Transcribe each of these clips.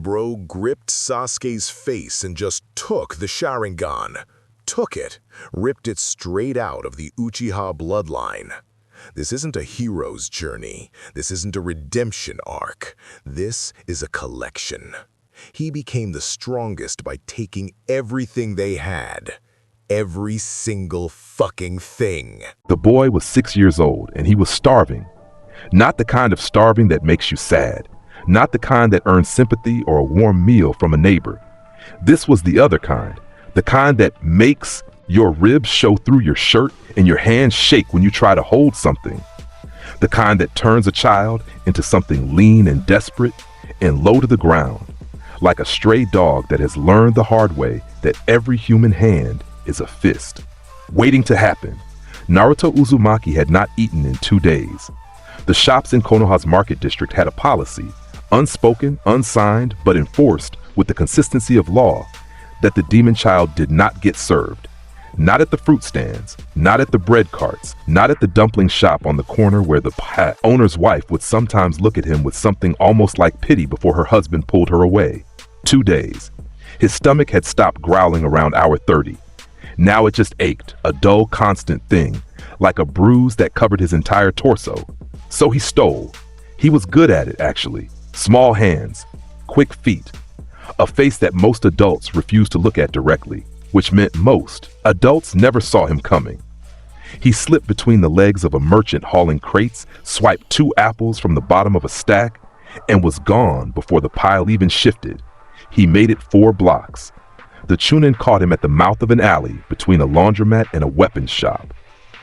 bro gripped Sasuke's face and just took the Sharingan. Took it, ripped it straight out of the Uchiha bloodline. This isn't a hero's journey. This isn't a redemption arc. This is a collection. He became the strongest by taking everything they had. Every single fucking thing. The boy was 6 years old and he was starving. Not the kind of starving that makes you sad. Not the kind that earns sympathy or a warm meal from a neighbor. This was the other kind. The kind that makes your ribs show through your shirt and your hands shake when you try to hold something. The kind that turns a child into something lean and desperate and low to the ground. Like a stray dog that has learned the hard way that every human hand is a fist. Waiting to happen. Naruto Uzumaki had not eaten in 2 days. The shops in Konoha's market district had a policy, unspoken, unsigned, but enforced with the consistency of law, that the demon child did not get served. Not at the fruit stands, not at the bread carts, not at the dumpling shop on the corner where the owner's wife would sometimes look at him with something almost like pity before her husband pulled her away. 2 days. His stomach had stopped growling around hour 30. Now it just ached, a dull, constant thing, like a bruise that covered his entire torso. So he stole. He was good at it, actually. Small hands, quick feet, a face that most adults refused to look at directly, which meant most adults never saw him coming. He slipped between the legs of a merchant hauling crates, swiped 2 apples from the bottom of a stack, and was gone before the pile even shifted. He made it 4 blocks. The Chunin caught him at the mouth of an alley between a laundromat and a weapons shop.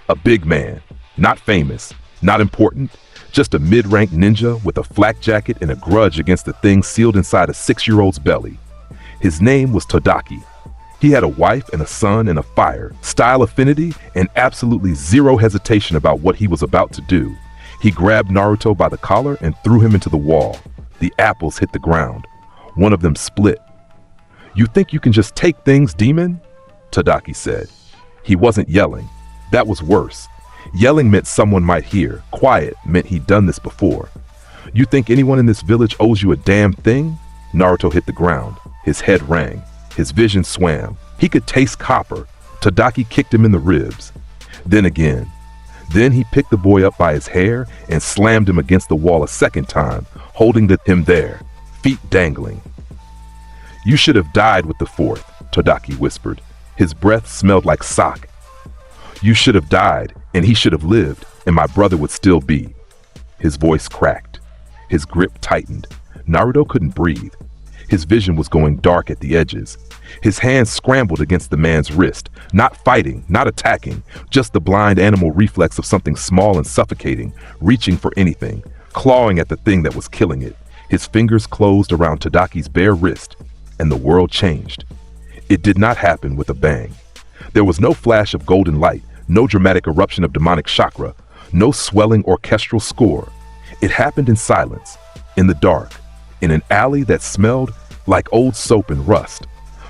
A big man, not famous, not important, just a mid-rank ninja with a flak jacket and a grudge against the thing sealed inside a 6-year-old's belly. His name was Todaki. He had a wife and a son and a fire, style affinity, and absolutely zero hesitation about what he was about to do. He grabbed Naruto by the collar and threw him into the wall. The apples hit the ground. One of them split. "You think you can just take things, demon?" Todaki said. He wasn't yelling. That was worse. Yelling meant someone might hear. Quiet meant he'd done this before. "You think anyone in this village owes you a damn thing?" Naruto hit the ground. His head rang. His vision swam. He could taste copper. Todaki kicked him in the ribs. Then again. Then he picked the boy up by his hair and slammed him against the wall a second time, holding him there, feet dangling. "You should have died with the 4th, Todaki whispered. His breath smelled like sock. "You should have died, and he should have lived, and my brother would still be." His voice cracked. His grip tightened. Naruto couldn't breathe. His vision was going dark at the edges. His hands scrambled against the man's wrist, not fighting, not attacking, just the blind animal reflex of something small and suffocating, reaching for anything, clawing at the thing that was killing it. His fingers closed around Todaki's bare wrist, and the world changed. It did not happen with a bang. There was no flash of golden light, no dramatic eruption of demonic chakra, no swelling orchestral score. It happened in silence, in the dark, in an alley that smelled like old soap and rust.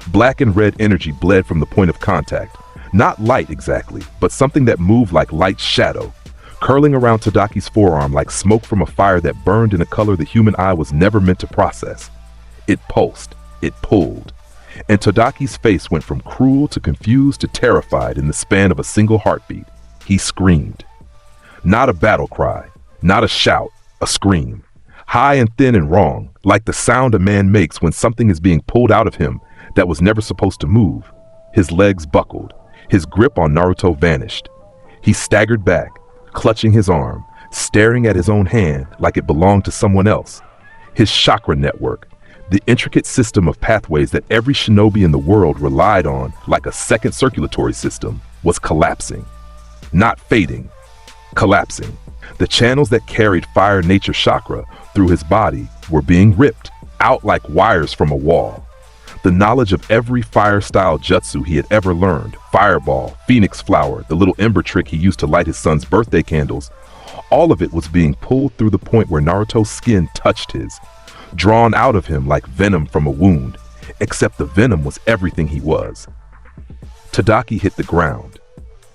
Black and red energy bled from the point of contact. Not light exactly, but something that moved like light shadow, curling around Todaki's forearm like smoke from a fire that burned in a color the human eye was never meant to process. It pulsed, it pulled, and Todaki's face went from cruel to confused to terrified in the span of a single heartbeat. He screamed. Not a battle cry, not a shout, a scream. High and thin and wrong, like the sound a man makes when something is being pulled out of him that was never supposed to move. His legs buckled. His grip on Naruto vanished. He staggered back, clutching his arm, staring at his own hand like it belonged to someone else. His chakra network, the intricate system of pathways that every shinobi in the world relied on like a second circulatory system, was collapsing. Not fading, collapsing. The channels that carried fire nature chakra through his body were being ripped out like wires from a wall. The knowledge of every fire-style jutsu he had ever learned, fireball, phoenix flower, the little ember trick he used to light his son's birthday candles, all of it was being pulled through the point where Naruto's skin touched his, drawn out of him like venom from a wound, except the venom was everything he was. Todaki hit the ground.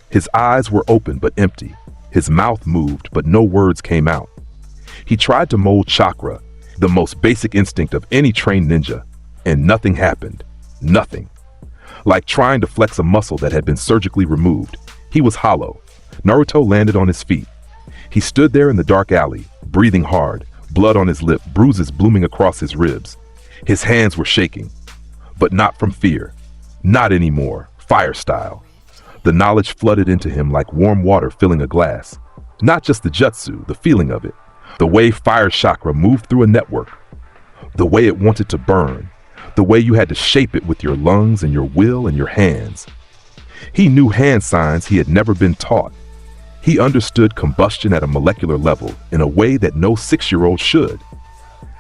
His eyes were open but empty. His mouth moved, but no words came out. He tried to mold chakra. The most basic instinct of any trained ninja. And nothing happened. Nothing. Like trying to flex a muscle that had been surgically removed. He was hollow. Naruto landed on his feet. He stood there in the dark alley, breathing hard, blood on his lip, bruises blooming across his ribs. His hands were shaking. But not from fear. Not anymore. Fire style. The knowledge flooded into him like warm water filling a glass. Not just the jutsu, the feeling of it. The way fire chakra moved through a network. The way it wanted to burn. The way you had to shape it with your lungs and your will and your hands. He knew hand signs he had never been taught. He understood combustion at a molecular level in a way that no 6-year-old should.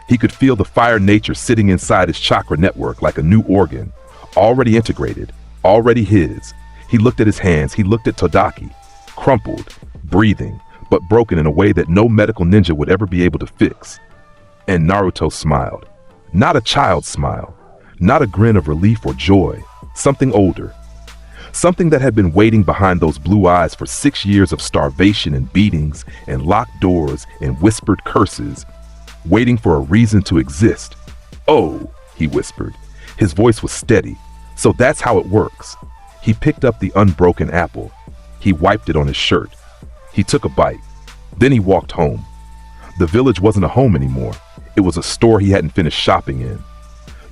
He could feel the fire nature sitting inside his chakra network like a new organ, already integrated, already his. He looked at his hands, he looked at Todaki, crumpled, breathing, but broken in a way that no medical ninja would ever be able to fix. And Naruto smiled. Not a child's smile, not a grin of relief or joy, something older. Something that had been waiting behind those blue eyes for 6 years of starvation and beatings and locked doors and whispered curses, waiting for a reason to exist. "Oh," he whispered. His voice was steady. "So that's how it works." He picked up the unbroken apple. He wiped it on his shirt. He took a bite. Then he walked home. The village wasn't a home anymore. It was a store he hadn't finished shopping in.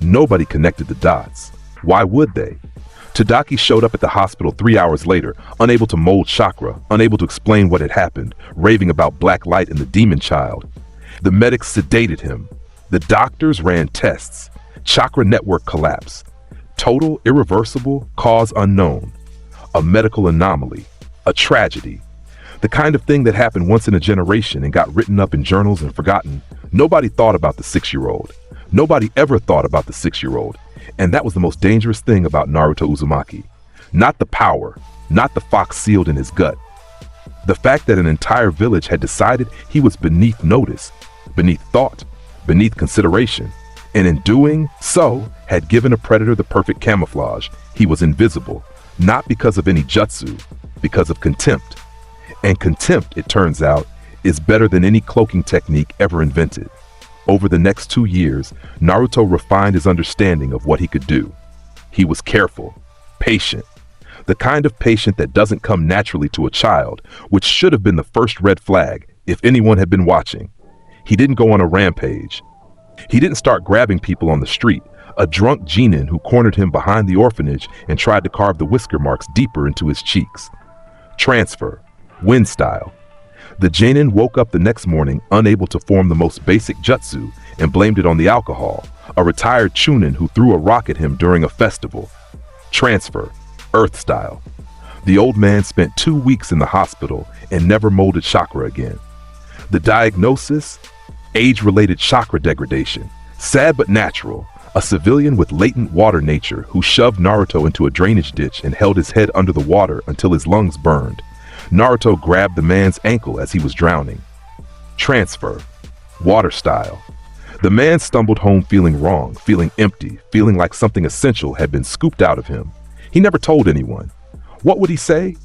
Nobody connected the dots. Why would they? Todaki showed up at the hospital 3 hours later, unable to mold chakra, unable to explain what had happened, raving about black light and the demon child. The medics sedated him. The doctors ran tests. Chakra network collapse. Total, irreversible, cause unknown. A medical anomaly. A tragedy. The kind of thing that happened once in a generation and got written up in journals and forgotten. Nobody thought about the 6-year-old. Nobody ever thought about the 6-year-old. And that was the most dangerous thing about Naruto Uzumaki. Not the power, not the fox sealed in his gut. The fact that an entire village had decided he was beneath notice, beneath thought, beneath consideration, and in doing so had given a predator the perfect camouflage. He was invisible, not because of any jutsu, because of contempt. And contempt, it turns out, is better than any cloaking technique ever invented. Over the next 2 years, Naruto refined his understanding of what he could do. He was careful, patient, the kind of patient that doesn't come naturally to a child, which should have been the first red flag if anyone had been watching. He didn't go on a rampage. He didn't start grabbing people on the street, a drunk genin who cornered him behind the orphanage and tried to carve the whisker marks deeper into his cheeks. Transfer, wind style. The genin woke up the next morning unable to form the most basic jutsu and blamed it on the alcohol, a retired chunin who threw a rock at him during a festival. Transfer, earth style. The old man spent 2 weeks in the hospital and never molded chakra again. The diagnosis? Age-related chakra degradation. Sad but natural. A civilian with latent water nature who shoved Naruto into a drainage ditch and held his head under the water until his lungs burned. Naruto grabbed the man's ankle as he was drowning. Transfer, water style. The man stumbled home feeling wrong, feeling empty, feeling like something essential had been scooped out of him. He never told anyone. What would he say?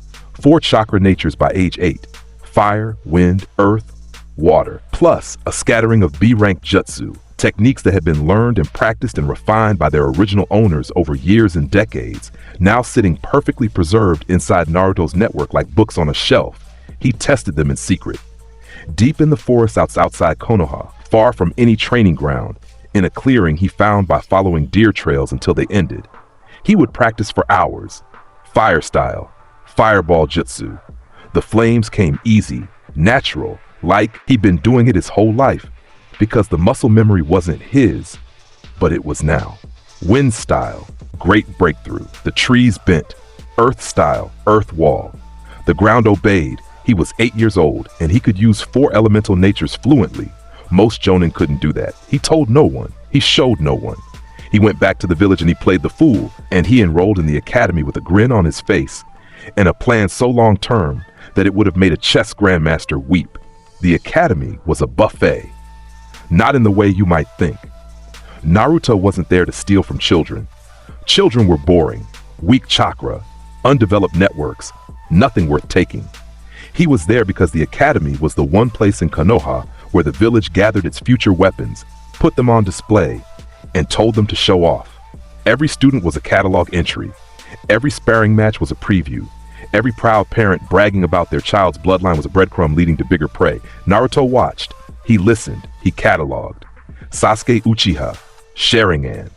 4 chakra natures by age 8. Fire, wind, earth, water. Plus a scattering of B-rank jutsu, techniques that had been learned and practiced and refined by their original owners over years and decades, now sitting perfectly preserved inside Naruto's network like books on a shelf. He tested them in secret. Deep in the forest outside Konoha, far from any training ground, in a clearing he found by following deer trails until they ended. He would practice for hours. Fire style, fireball jutsu. The flames came easy, natural, like he'd been doing it his whole life, because the muscle memory wasn't his, but it was now. Wind style, great breakthrough. The trees bent. Earth style, earth wall. The ground obeyed. He was 8 years old, and he could use 4 elemental natures fluently. Most jonin couldn't do that. He told no one. He showed no one. He went back to the village and he played the fool, and he enrolled in the academy with a grin on his face, and a plan so long-term that it would have made a chess grandmaster weep. The academy was a buffet. Not in the way you might think. Naruto wasn't there to steal from children. Children were boring, weak chakra, undeveloped networks, nothing worth taking. He was there because the academy was the one place in Konoha where the village gathered its future weapons, put them on display, and told them to show off. Every student was a catalog entry. Every sparring match was a preview. Every proud parent bragging about their child's bloodline was a breadcrumb leading to bigger prey. Naruto watched. He listened. He cataloged. Sasuke Uchiha, Sharingan.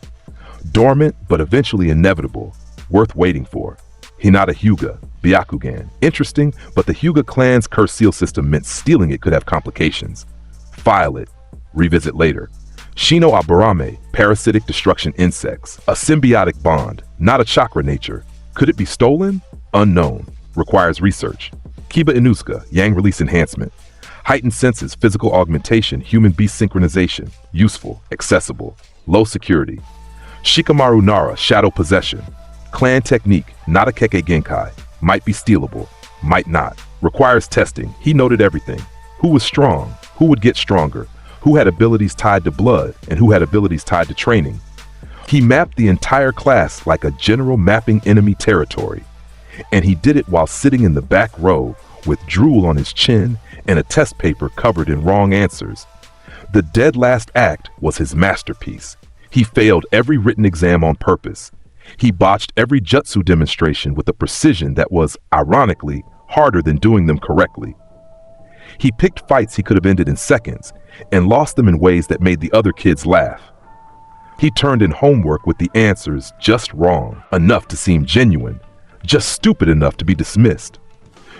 Dormant but eventually inevitable. Worth waiting for. Hinata Hyuga, Byakugan. Interesting, but the Hyuga clan's curse seal system meant stealing it could have complications. File it. Revisit later. Shino Aburame, parasitic destruction insects. A symbiotic bond, not a chakra nature. Could it be stolen? Unknown. Requires research. Kiba Inuzuka, yang release enhancement. Heightened senses, physical augmentation, human-beast synchronization. Useful, accessible, low security. Shikamaru Nara, shadow possession. Clan technique, not a kekkei genkai. Might be stealable, might not. Requires testing. He noted everything. Who was strong? Who would get stronger? Who had abilities tied to blood and who had abilities tied to training? He mapped the entire class like a general mapping enemy territory. And he did it while sitting in the back row with drool on his chin and a test paper covered in wrong answers. The dead last act was his masterpiece. He failed every written exam on purpose. He botched every jutsu demonstration with a precision that was, ironically, harder than doing them correctly. He picked fights he could have ended in seconds and lost them in ways that made the other kids laugh. He turned in homework with the answers just wrong, enough to seem genuine, just stupid enough to be dismissed.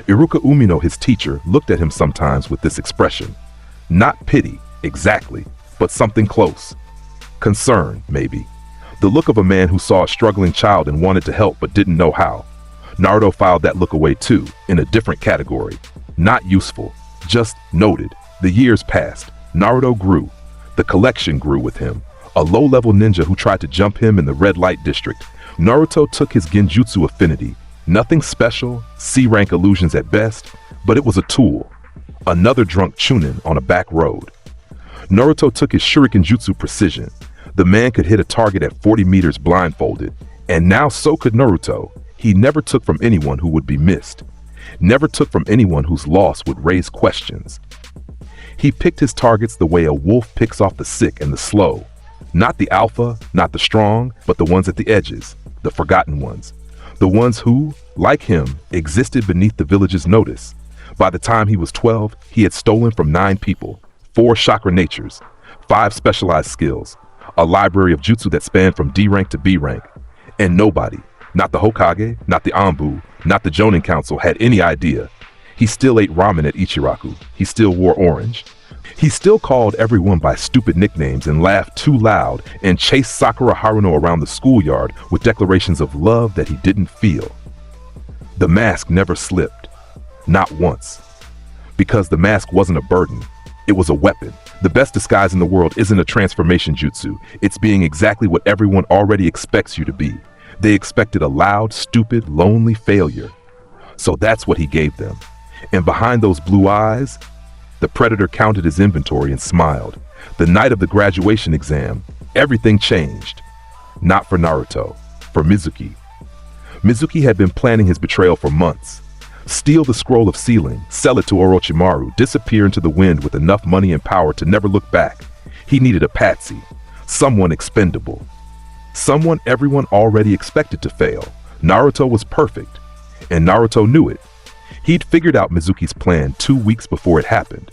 Iruka Umino, his teacher, looked at him sometimes with this expression. Not pity, exactly, but something close. Concern, maybe. The look of a man who saw a struggling child and wanted to help but didn't know how. Naruto filed that look away too, in a different category. Not useful, just noted. The years passed. Naruto grew. The collection grew with him. A low-level ninja who tried to jump him in the red light district. Naruto took his genjutsu affinity. Nothing special, C-rank illusions at best, but it was a tool. Another drunk chunin on a back road. Naruto took his shuriken jutsu precision. The man could hit a target at 40 meters blindfolded, and now so could Naruto. He never took from anyone who would be missed. Never took from anyone whose loss would raise questions. He picked his targets the way a wolf picks off the sick and the slow. Not the alpha, not the strong, but the ones at the edges, the forgotten ones. The ones who, like him, existed beneath the village's notice. By the time he was 12, he had stolen from 9 people, 4 chakra natures, 5 specialized skills, a library of jutsu that spanned from D rank to B rank. And nobody, not the Hokage, not the Anbu, not the Jonin Council, had any idea. He still ate ramen at Ichiraku. He still wore orange. He still called everyone by stupid nicknames and laughed too loud and chased Sakura Haruno around the schoolyard with declarations of love that he didn't feel. The mask never slipped. Not once. Because the mask wasn't a burden. It was a weapon. The best disguise in the world isn't a transformation jutsu. It's being exactly what everyone already expects you to be. They expected a loud, stupid, lonely failure. So that's what he gave them. And behind those blue eyes, the predator counted his inventory and smiled. The night of the graduation exam, everything changed. Not for Naruto, for Mizuki. Mizuki had been planning his betrayal for months. Steal the scroll of sealing, sell it to Orochimaru, disappear into the wind with enough money and power to never look back. He needed a patsy, someone expendable. Someone everyone already expected to fail. Naruto was perfect, and Naruto knew it. He'd figured out Mizuki's plan 2 weeks before it happened.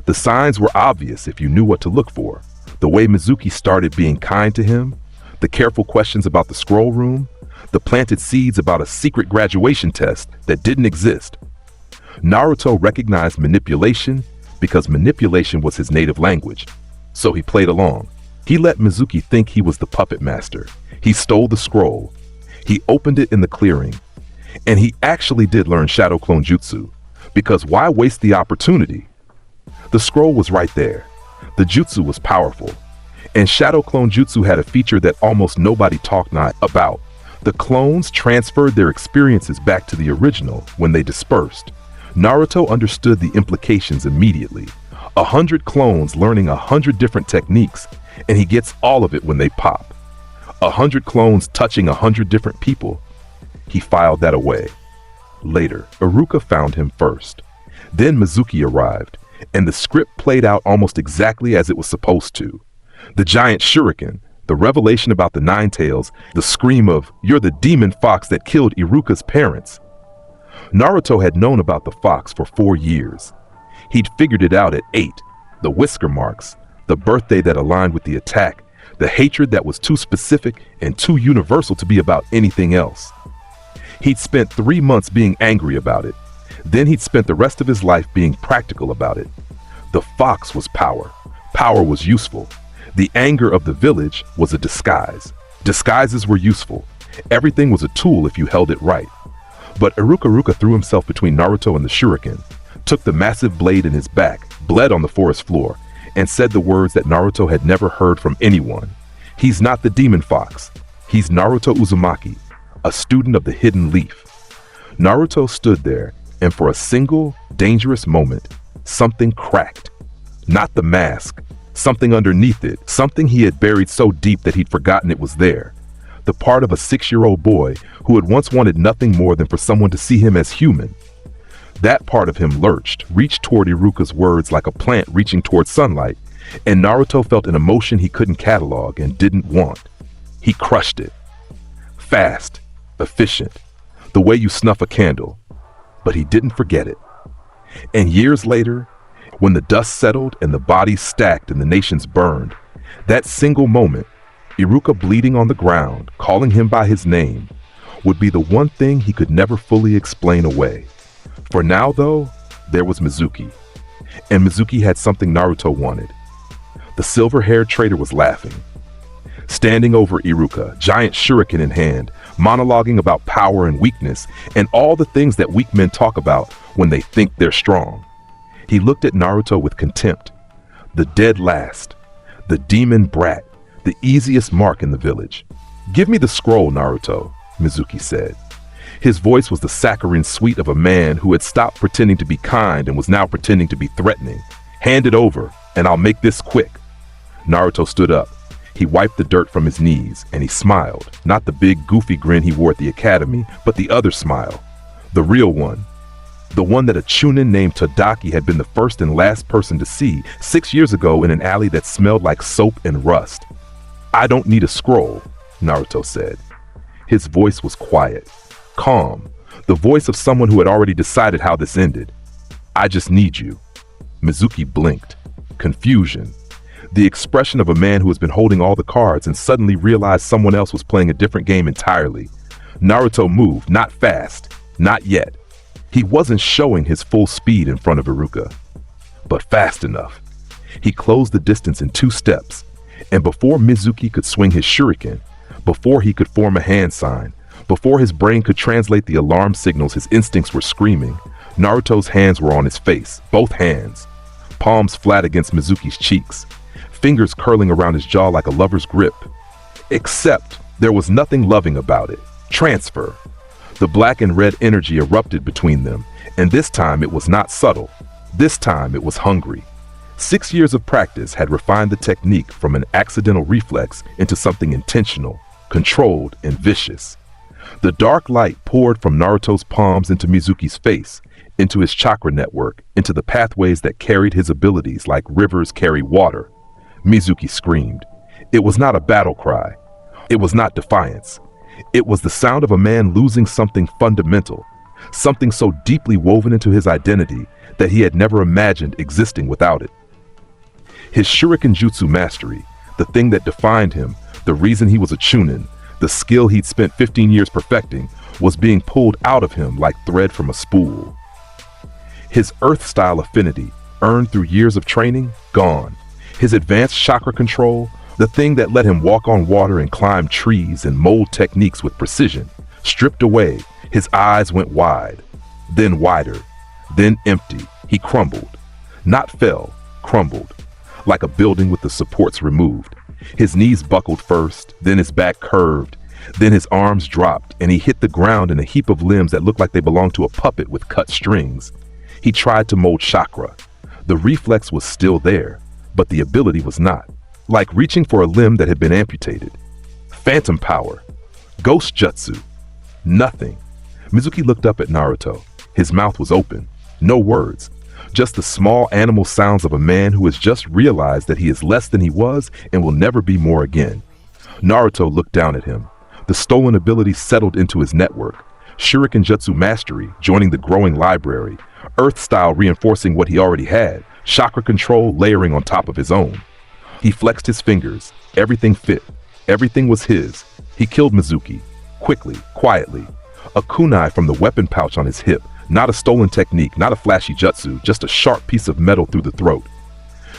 The signs were obvious if you knew what to look for. The way Mizuki started being kind to him, the careful questions about the scroll room, the planted seeds about a secret graduation test that didn't exist. Naruto recognized manipulation because manipulation was his native language. So he played along. He let Mizuki think he was the puppet master. He stole the scroll. He opened it in the clearing. And he actually did learn Shadow Clone Jutsu, because why waste the opportunity? The scroll was right there. The jutsu was powerful. And Shadow Clone Jutsu had a feature that almost nobody talked about. The clones transferred their experiences back to the original when they dispersed. Naruto understood the implications immediately. 100 clones learning 100 different techniques, and he gets all of it when they pop. 100 clones touching 100 different people. He filed that away. Later, Iruka found him first. Then Mizuki arrived, and the script played out almost exactly as it was supposed to. The giant shuriken, the revelation about the nine tails, the scream of, "You're the demon fox that killed Iruka's parents." Naruto had known about the fox for 4 years. He'd figured it out at 8, the whisker marks, the birthday that aligned with the attack, the hatred that was too specific and too universal to be about anything else. He'd spent 3 months being angry about it. Then he'd spent the rest of his life being practical about it. The fox was power. Power was useful. The anger of the village was a disguise. Disguises were useful. Everything was a tool if you held it right. But Iruka threw himself between Naruto and the shuriken, took the massive blade in his back, bled on the forest floor, and said the words that Naruto had never heard from anyone. He's not the demon fox. He's Naruto Uzumaki, a student of the hidden leaf. Naruto stood there, and for a single, dangerous moment, something cracked. Not the mask. Something underneath it, something he had buried so deep that he'd forgotten it was there. The part of a 6-year-old boy who had once wanted nothing more than for someone to see him as human. That part of him lurched, reached toward Iruka's words like a plant reaching toward sunlight, and Naruto felt an emotion he couldn't catalog and didn't want. He crushed it. Fast, efficient, the way you snuff a candle. But he didn't forget it. And years later, when the dust settled and the bodies stacked and the nations burned, that single moment, Iruka bleeding on the ground, calling him by his name, would be the one thing he could never fully explain away. For now, though, there was Mizuki. And Mizuki had something Naruto wanted. The silver-haired traitor was laughing. Standing over Iruka, giant shuriken in hand, monologuing about power and weakness, and all the things that weak men talk about when they think they're strong. He looked at Naruto with contempt. The dead last, the demon brat, the easiest mark in the village. "Give me the scroll, Naruto," Mizuki said. His voice was the saccharine sweet of a man who had stopped pretending to be kind and was now pretending to be threatening. "Hand it over, and I'll make this quick." Naruto stood up. He wiped the dirt from his knees, and he smiled. Not the big, goofy grin he wore at the academy, but the other smile. The real one. The one that a chunin named Todaki had been the first and last person to see 6 years ago in an alley that smelled like soap and rust. "I don't need a scroll," Naruto said. His voice was quiet, calm, the voice of someone who had already decided how this ended. "I just need you." Mizuki blinked. Confusion. The expression of a man who has been holding all the cards and suddenly realized someone else was playing a different game entirely. Naruto moved, not fast, not yet. He wasn't showing his full speed in front of Iruka, but fast enough. He closed the distance in 2 steps, and before Mizuki could swing his shuriken, before he could form a hand sign, before his brain could translate the alarm signals his instincts were screaming, Naruto's hands were on his face, both hands, palms flat against Mizuki's cheeks, fingers curling around his jaw like a lover's grip. Except there was nothing loving about it. Transfer. The black and red energy erupted between them, and this time it was not subtle. This time it was hungry. 6 years of practice had refined the technique from an accidental reflex into something intentional, controlled, and vicious. The dark light poured from Naruto's palms into Mizuki's face, into his chakra network, into the pathways that carried his abilities like rivers carry water. Mizuki screamed. It was not a battle cry. It was not defiance. It was the sound of a man losing something fundamental, something so deeply woven into his identity that he had never imagined existing without it. His shuriken jutsu mastery, the thing that defined him, the reason he was a chunin, the skill he'd spent 15 years perfecting, was being pulled out of him like thread from a spool. His earth-style affinity, earned through years of training, gone. His advanced chakra control, the thing that let him walk on water and climb trees and mold techniques with precision, stripped away. His eyes went wide, then wider, then empty. He crumbled. Not fell, crumbled, like a building with the supports removed. His knees buckled first, then his back curved, then his arms dropped, and he hit the ground in a heap of limbs that looked like they belonged to a puppet with cut strings. He tried to mold chakra. The reflex was still there, but the ability was not. Like reaching for a limb that had been amputated. Phantom power. Ghost jutsu. Nothing. Mizuki looked up at Naruto. His mouth was open. No words. Just the small animal sounds of a man who has just realized that he is less than he was and will never be more again. Naruto looked down at him. The stolen ability settled into his network. Shuriken Jutsu mastery joining the growing library. Earth style reinforcing what he already had. Chakra control layering on top of his own. He flexed his fingers. Everything fit. Everything was his. He killed Mizuki. Quickly, quietly. A kunai from the weapon pouch on his hip. Not a stolen technique, not a flashy jutsu, just a sharp piece of metal through the throat.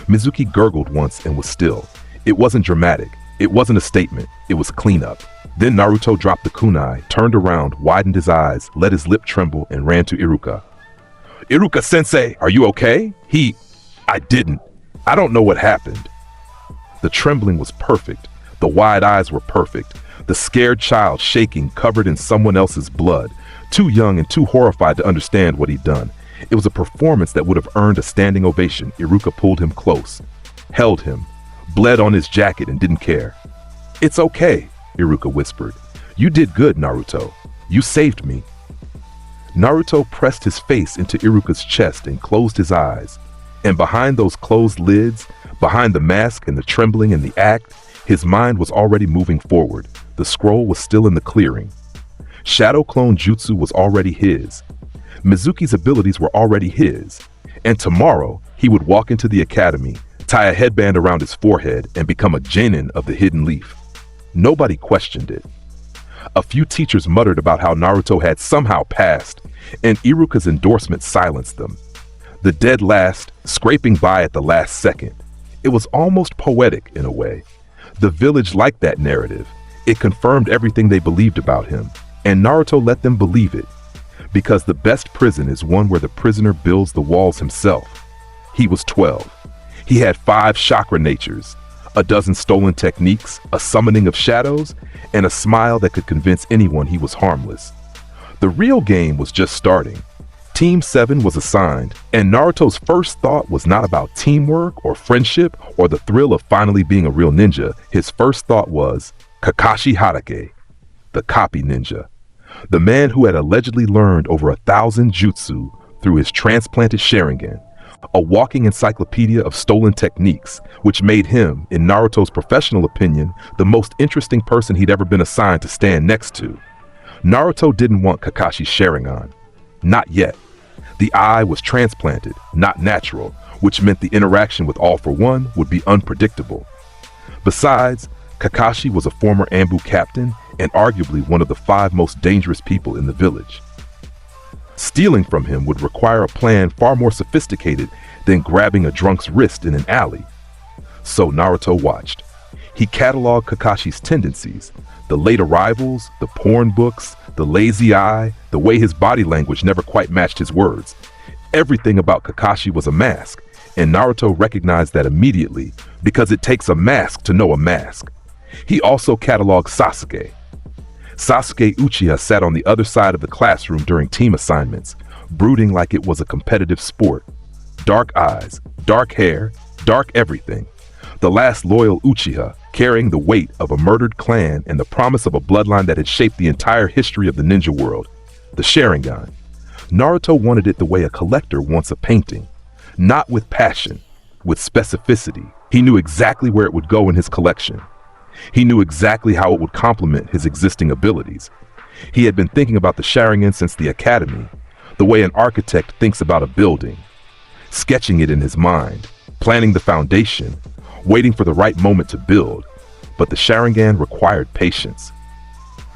Mizuki gurgled once and was still. It wasn't dramatic. It wasn't a statement. It was cleanup. Then Naruto dropped the kunai, turned around, widened his eyes, let his lip tremble, and ran to Iruka. "Iruka-sensei, are you okay?" I didn't. I don't know what happened." The trembling was perfect. The wide eyes were perfect. The scared child shaking, covered in someone else's blood. Too young and too horrified to understand what he'd done. It was a performance that would have earned a standing ovation. Iruka pulled him close, held him, bled on his jacket and didn't care. "It's okay," Iruka whispered. "You did good, Naruto. You saved me." Naruto pressed his face into Iruka's chest and closed his eyes. And behind those closed lids, behind the mask and the trembling and the act, his mind was already moving forward. The scroll was still in the clearing. Shadow Clone Jutsu was already his. Mizuki's abilities were already his. And tomorrow, he would walk into the academy, tie a headband around his forehead, and become a genin of the hidden leaf. Nobody questioned it. A few teachers muttered about how Naruto had somehow passed, and Iruka's endorsement silenced them. The dead last, scraping by at the last second. It was almost poetic in a way. The village liked that narrative. It confirmed everything they believed about him. And Naruto let them believe it, because the best prison is one where the prisoner builds the walls himself. He was 12. He had 5 chakra natures, a dozen stolen techniques, a summoning of shadows, and a smile that could convince anyone he was harmless. The real game was just starting. Team 7 was assigned, and Naruto's first thought was not about teamwork or friendship or the thrill of finally being a real ninja. His first thought was Kakashi Hatake, the copy ninja. The man who had allegedly learned over 1,000 jutsu through his transplanted Sharingan, a walking encyclopedia of stolen techniques, which made him, in Naruto's professional opinion, the most interesting person he'd ever been assigned to stand next to. Naruto didn't want Kakashi's Sharingan. Not yet. The eye was transplanted, not natural, which meant the interaction with All for One would be unpredictable. Besides, Kakashi was a former Anbu captain and arguably one of the 5 most dangerous people in the village. Stealing from him would require a plan far more sophisticated than grabbing a drunk's wrist in an alley. So Naruto watched. He cataloged Kakashi's tendencies, the late arrivals, the porn books, the lazy eye, the way his body language never quite matched his words. Everything about Kakashi was a mask, and Naruto recognized that immediately because it takes a mask to know a mask. He also cataloged Sasuke. Sasuke Uchiha sat on the other side of the classroom during team assignments, brooding like it was a competitive sport. Dark eyes, dark hair, dark everything. The last loyal Uchiha, carrying the weight of a murdered clan and the promise of a bloodline that had shaped the entire history of the ninja world. The Sharingan. Naruto wanted it the way a collector wants a painting. Not with passion, with specificity. He knew exactly where it would go in his collection. He knew exactly how it would complement his existing abilities. He had been thinking about the Sharingan since the academy, the way an architect thinks about a building, sketching it in his mind, planning the foundation, waiting for the right moment to build. But the Sharingan required patience.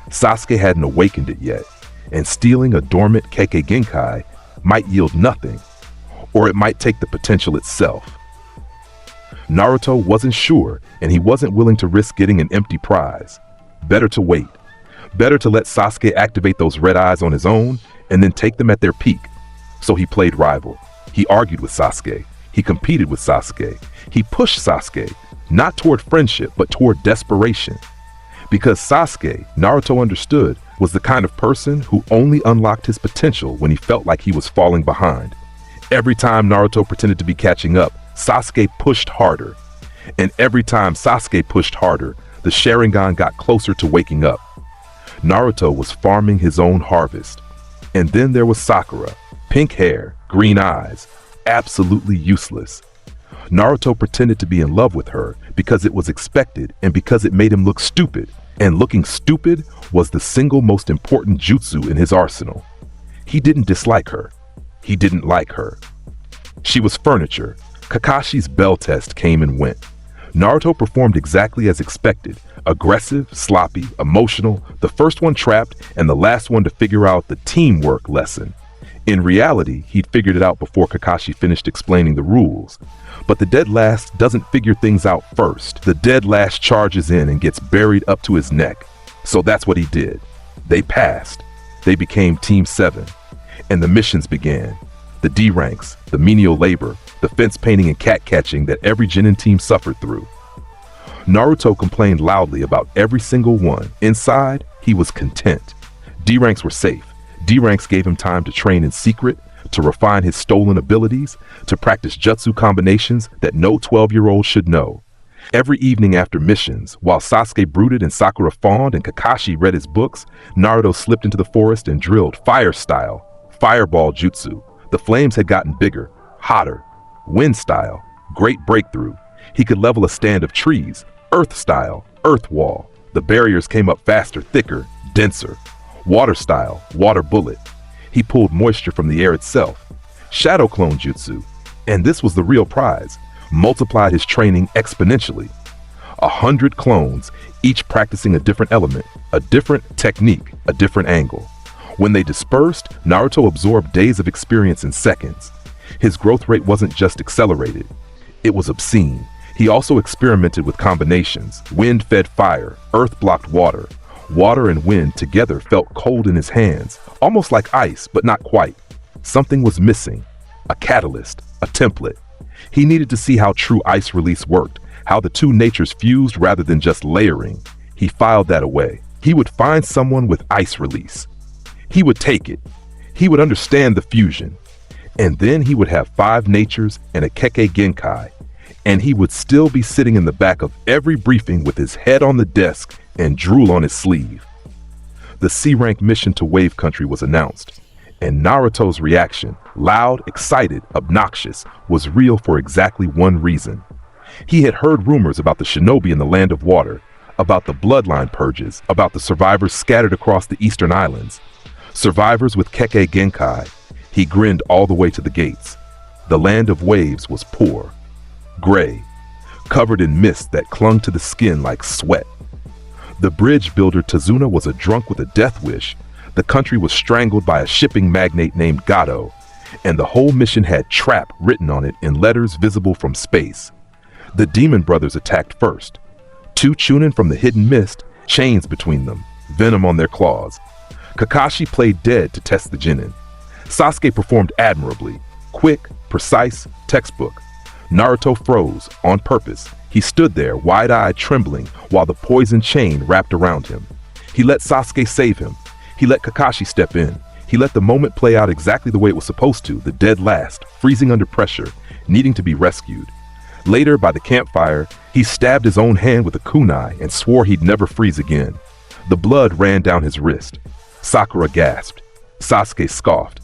Sasuke hadn't awakened it yet, and stealing a dormant kekkei genkai might yield nothing, or it might take the potential itself. Naruto wasn't sure, and he wasn't willing to risk getting an empty prize. Better to wait. Better to let Sasuke activate those red eyes on his own, and then take them at their peak. So he played rival. He argued with Sasuke. He competed with Sasuke. He pushed Sasuke, not toward friendship, but toward desperation. Because Sasuke, Naruto understood, was the kind of person who only unlocked his potential when he felt like he was falling behind. Every time Naruto pretended to be catching up, Sasuke pushed harder. And every time Sasuke pushed harder, the Sharingan got closer to waking up. Naruto was farming his own harvest. And then there was Sakura, pink hair, green eyes, absolutely useless. Naruto pretended to be in love with her because it was expected and because it made him look stupid, and looking stupid was the single most important jutsu in his arsenal. He didn't dislike her. He didn't like her. She was furniture. Kakashi's bell test came and went. Naruto performed exactly as expected. Aggressive, sloppy, emotional, the first one trapped and the last one to figure out the teamwork lesson. In reality, he'd figured it out before Kakashi finished explaining the rules. But the dead last doesn't figure things out first. The dead last charges in and gets buried up to his neck. So that's what he did. They passed. They became Team 7. And the missions began. The D ranks, the menial labor, the fence painting and cat catching that every genin team suffered through. Naruto complained loudly about every single one. Inside, he was content. D ranks were safe. D ranks gave him time to train in secret, to refine his stolen abilities, to practice jutsu combinations that no 12-year-old should know. Every evening after missions, while Sasuke brooded and Sakura fawned and Kakashi read his books, Naruto slipped into the forest and drilled fire-style, fireball jutsu. The flames had gotten bigger, hotter. Wind-style, great breakthrough. He could level a stand of trees. Earth-style, earth wall. The barriers came up faster, thicker, denser. Water-style, water bullet. He pulled moisture from the air itself. Shadow clone jutsu. And this was the real prize. Multiplied his training exponentially. 100 clones, each practicing a different element, a different technique, a different angle. When they dispersed, Naruto absorbed days of experience in seconds. His growth rate wasn't just accelerated. It was obscene. He also experimented with combinations. Wind fed fire, earth blocked water. Water and wind together felt cold in his hands, almost like ice, but not quite. Something was missing. A catalyst, a template. He needed to see how true ice release worked, how the two natures fused rather than just layering. He filed that away. He would find someone with ice release. He would take it. He would understand the fusion. And then he would have 5 natures and a kekkei genkai. And he would still be sitting in the back of every briefing with his head on the desk and drool on his sleeve. The C-rank mission to Wave Country was announced. And Naruto's reaction, loud, excited, obnoxious, was real for exactly one reason. He had heard rumors about the shinobi in the Land of Water, about the bloodline purges, about the survivors scattered across the eastern islands. Survivors with kekkei genkai. He grinned all the way to the gates. The Land of Waves was poor, gray, covered in mist that clung to the skin like sweat. The bridge builder Tazuna was a drunk with a death wish. The country was strangled by a shipping magnate named Gato, and the whole mission had trap written on it in letters visible from space. The demon brothers attacked first. 2 chunin from the hidden mist, chains between them, venom on their claws. Kakashi played dead to test the genin. Sasuke performed admirably, quick, precise, textbook. Naruto froze, on purpose. He stood there, wide-eyed, trembling, while the poison chain wrapped around him. He let Sasuke save him. He let Kakashi step in. He let the moment play out exactly the way it was supposed to, the dead last, freezing under pressure, needing to be rescued. Later, by the campfire, he stabbed his own hand with a kunai and swore he'd never freeze again. The blood ran down his wrist. Sakura gasped. Sasuke scoffed.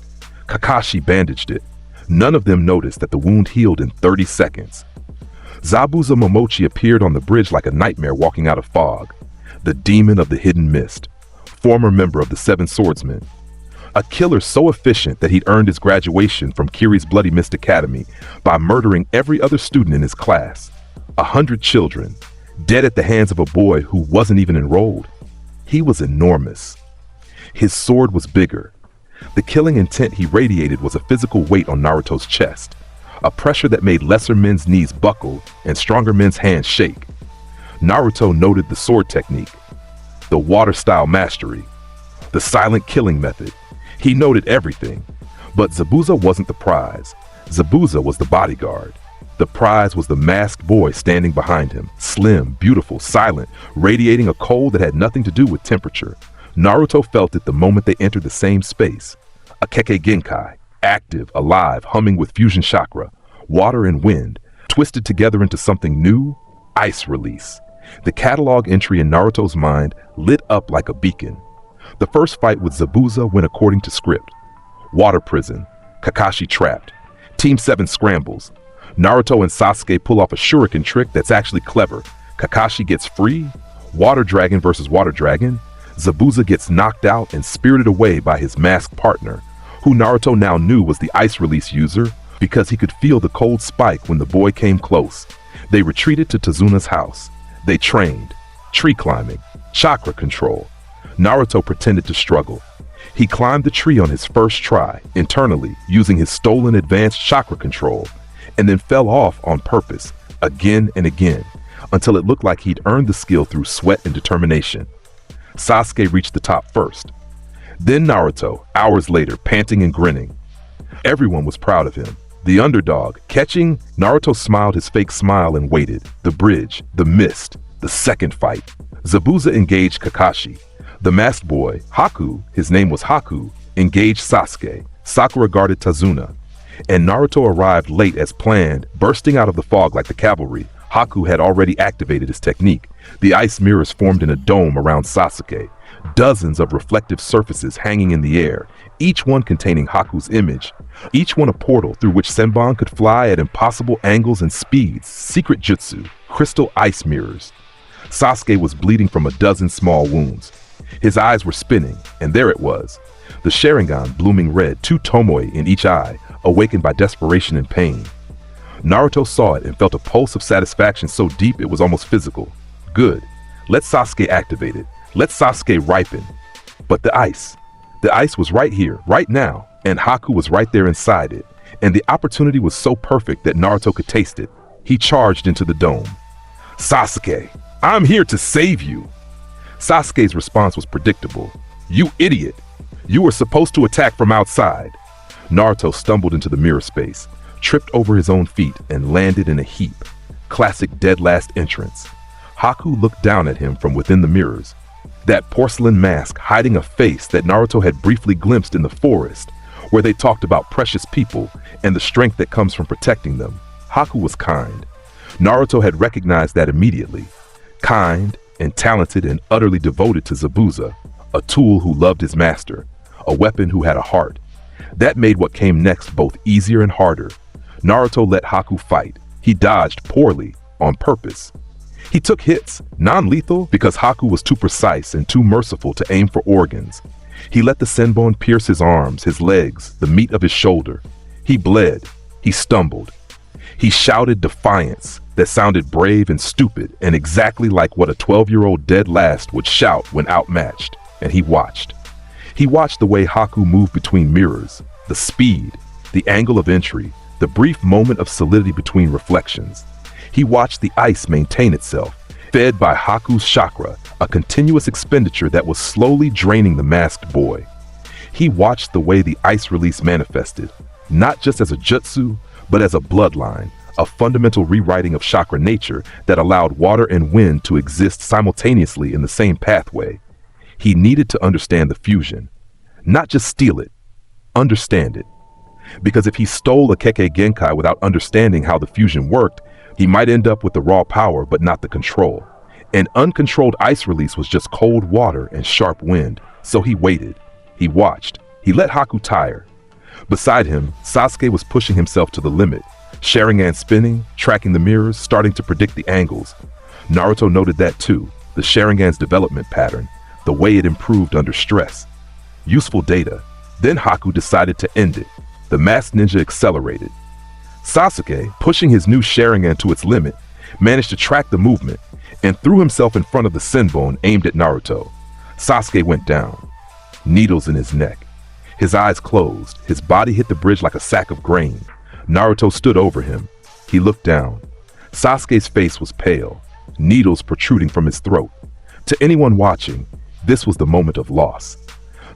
Kakashi bandaged it. None of them noticed that the wound healed in 30 seconds. Zabuza Momochi appeared on the bridge like a nightmare walking out of fog. The demon of the hidden mist. Former member of the 7 Swordsmen. A killer so efficient that he'd earned his graduation from Kiri's Bloody Mist Academy by murdering every other student in his class. 100 children, dead at the hands of a boy who wasn't even enrolled. He was enormous. His sword was bigger. The killing intent he radiated was a physical weight on Naruto's chest, a pressure that made lesser men's knees buckle and stronger men's hands shake. Naruto noted the sword technique, the water-style mastery, the silent killing method. He noted everything, but Zabuza wasn't the prize. Zabuza was the bodyguard. The prize was the masked boy standing behind him, slim, beautiful, silent, radiating a cold that had nothing to do with temperature. Naruto felt it the moment they entered the same space. A kekkei genkai, active, alive, humming with fusion chakra, water and wind, twisted together into something new, ice release. The catalog entry in Naruto's mind lit up like a beacon. The first fight with Zabuza went according to script. Water prison, Kakashi trapped. Team 7 scrambles. Naruto and Sasuke pull off a shuriken trick that's actually clever. Kakashi gets free. Water Dragon versus Water Dragon. Zabuza gets knocked out and spirited away by his masked partner, who Naruto now knew was the ice release user because he could feel the cold spike when the boy came close. They retreated to Tazuna's house. They trained. Tree climbing. Chakra control. Naruto pretended to struggle. He climbed the tree on his first try, internally, using his stolen advanced chakra control, and then fell off on purpose, again and again, until it looked like he'd earned the skill through sweat and determination. Sasuke reached the top first. Then Naruto, hours later, panting and grinning. Everyone was proud of him. The underdog, catching, Naruto smiled his fake smile and waited. The bridge, the mist, the second fight. Zabuza engaged Kakashi. The masked boy, Haku, his name was Haku, engaged Sasuke. Sakura guarded Tazuna. And Naruto arrived late as planned, bursting out of the fog like the cavalry. Haku had already activated his technique. The ice mirrors formed in a dome around Sasuke. Dozens of reflective surfaces hanging in the air, each one containing Haku's image. Each one a portal through which Senbon could fly at impossible angles and speeds. Secret jutsu, crystal ice mirrors. Sasuke was bleeding from a dozen small wounds. His eyes were spinning, and there it was. The Sharingan blooming red, 2 tomoe in each eye, awakened by desperation and pain. Naruto saw it and felt a pulse of satisfaction so deep it was almost physical. Good. Let Sasuke activate it. Let Sasuke ripen. But the ice was right here, right now, and Haku was right there inside it. And the opportunity was so perfect that Naruto could taste it. He charged into the dome. Sasuke, I'm here to save you. Sasuke's response was predictable. You idiot! You were supposed to attack from outside. Naruto stumbled into the mirror space, tripped over his own feet, and landed in a heap. Classic dead last entrance. Haku looked down at him from within the mirrors. That porcelain mask hiding a face that Naruto had briefly glimpsed in the forest, where they talked about precious people and the strength that comes from protecting them. Haku was kind. Naruto had recognized that immediately. Kind and talented and utterly devoted to Zabuza, a tool who loved his master, a weapon who had a heart. That made what came next both easier and harder. Naruto let Haku fight. He dodged poorly, on purpose. He took hits, non-lethal, because Haku was too precise and too merciful to aim for organs. He let the Senbon pierce his arms, his legs, the meat of his shoulder. He bled. He stumbled. He shouted defiance that sounded brave and stupid and exactly like what a 12-year-old dead last would shout when outmatched. And he watched. He watched the way Haku moved between mirrors, the speed, the angle of entry, the brief moment of solidity between reflections. He watched the ice maintain itself, fed by Haku's chakra, a continuous expenditure that was slowly draining the masked boy. He watched the way the ice release manifested, not just as a jutsu, but as a bloodline, a fundamental rewriting of chakra nature that allowed water and wind to exist simultaneously in the same pathway. He needed to understand the fusion, not just steal it, understand it. Because if he stole a kekkei genkai without understanding how the fusion worked, he might end up with the raw power but not the control. An uncontrolled ice release was just cold water and sharp wind, so he waited. He watched. He let Haku tire. Beside him, Sasuke was pushing himself to the limit, Sharingan spinning, tracking the mirrors, starting to predict the angles. Naruto noted that too, the Sharingan's development pattern, the way it improved under stress. Useful data. Then Haku decided to end it. The masked ninja accelerated. Sasuke, pushing his new Sharingan to its limit, managed to track the movement and threw himself in front of the Senbon aimed at Naruto. Sasuke went down, needles in his neck. His eyes closed, his body hit the bridge like a sack of grain. Naruto stood over him. He looked down. Sasuke's face was pale, needles protruding from his throat. To anyone watching, this was the moment of loss.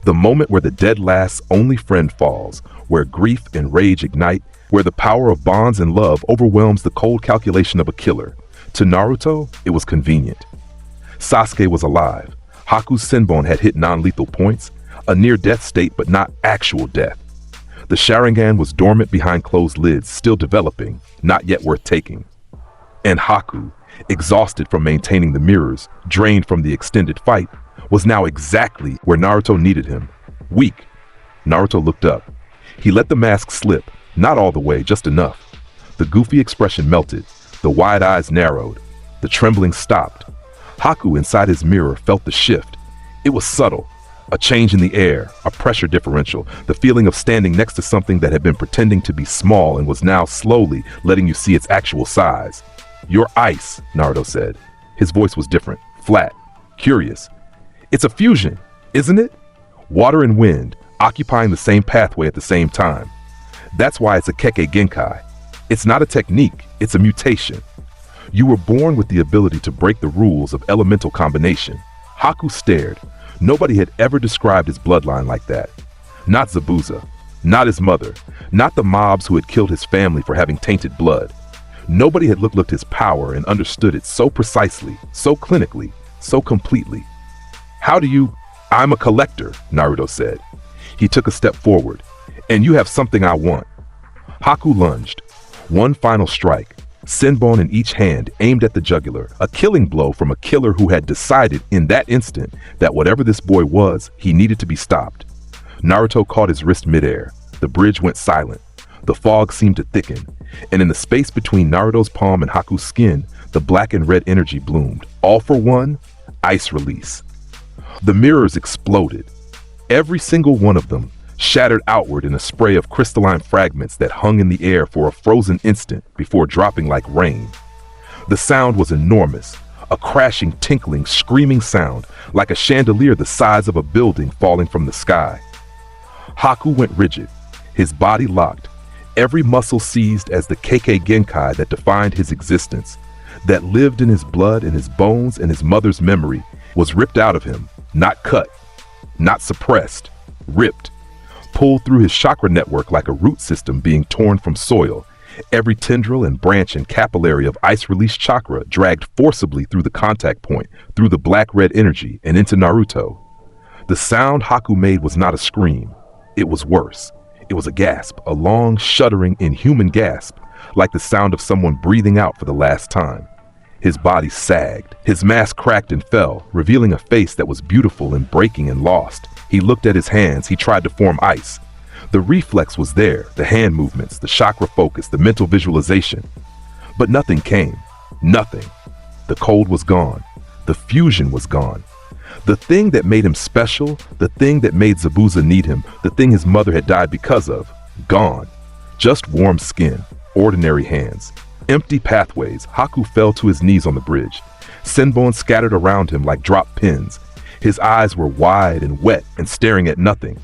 The moment where the dead last's only friend falls, where grief and rage ignite, where the power of bonds and love overwhelms the cold calculation of a killer. To Naruto, it was convenient. Sasuke was alive. Haku's Senbon had hit non-lethal points, a near-death state but not actual death. The Sharingan was dormant behind closed lids, still developing, not yet worth taking. And Haku, exhausted from maintaining the mirrors, drained from the extended fight, was now exactly where Naruto needed him. Weak. Naruto looked up. He let the mask slip, Not all the way, just enough. The goofy expression melted, the wide eyes narrowed, the trembling stopped. Haku inside his mirror felt the shift. It was subtle, a change in the air, a pressure differential, the feeling of standing next to something that had been pretending to be small and was now slowly letting you see its actual size. "You're ice," Naruto said. His voice was different, flat, curious. "It's a fusion, isn't it? Water and wind, occupying the same pathway at the same time. That's why it's a kekkei genkai. It's not a technique, it's a mutation. You were born with the ability to break the rules of elemental combination." Haku stared. Nobody had ever described his bloodline like that. Not Zabuza, not his mother, not the mobs who had killed his family for having tainted blood. Nobody had looked his power and understood it so precisely, so clinically, so completely. "How do you—" "I'm a collector," Naruto said. He took a step forward. "And you have something I want." Haku lunged. One final strike, senbon in each hand, aimed at the jugular, a killing blow from a killer who had decided in that instant that whatever this boy was, he needed to be stopped. Naruto caught his wrist midair. The bridge went silent. The fog seemed to thicken, and in the space between Naruto's palm and Haku's skin, the black and red energy bloomed. All for one, ice release. The mirrors exploded. Every single one of them shattered outward in a spray of crystalline fragments that hung in the air for a frozen instant before dropping like rain. The sound was enormous, a crashing, tinkling, screaming sound, like a chandelier the size of a building falling from the sky. Haku went rigid, his body locked, every muscle seized as the kekkei genkai that defined his existence, that lived in his blood and his bones and his mother's memory, was ripped out of him, not cut, not suppressed, ripped. Pulled through his chakra network like a root system being torn from soil. Every tendril and branch and capillary of ice-released chakra dragged forcibly through the contact point, through the black-red energy, and into Naruto. The sound Haku made was not a scream. It was worse. It was a gasp, a long, shuddering, inhuman gasp, like the sound of someone breathing out for the last time. His body sagged. His mask cracked and fell, revealing a face that was beautiful and breaking and lost. He looked at his hands. He tried to form ice. The reflex was there, the hand movements, the chakra focus, the mental visualization. But nothing came. Nothing. The cold was gone. The fusion was gone. The thing that made him special, the thing that made Zabuza need him, the thing his mother had died because of, gone. Just warm skin, ordinary hands, empty pathways. Haku fell to his knees on the bridge. Senbon scattered around him like dropped pins. His eyes were wide and wet and staring at nothing.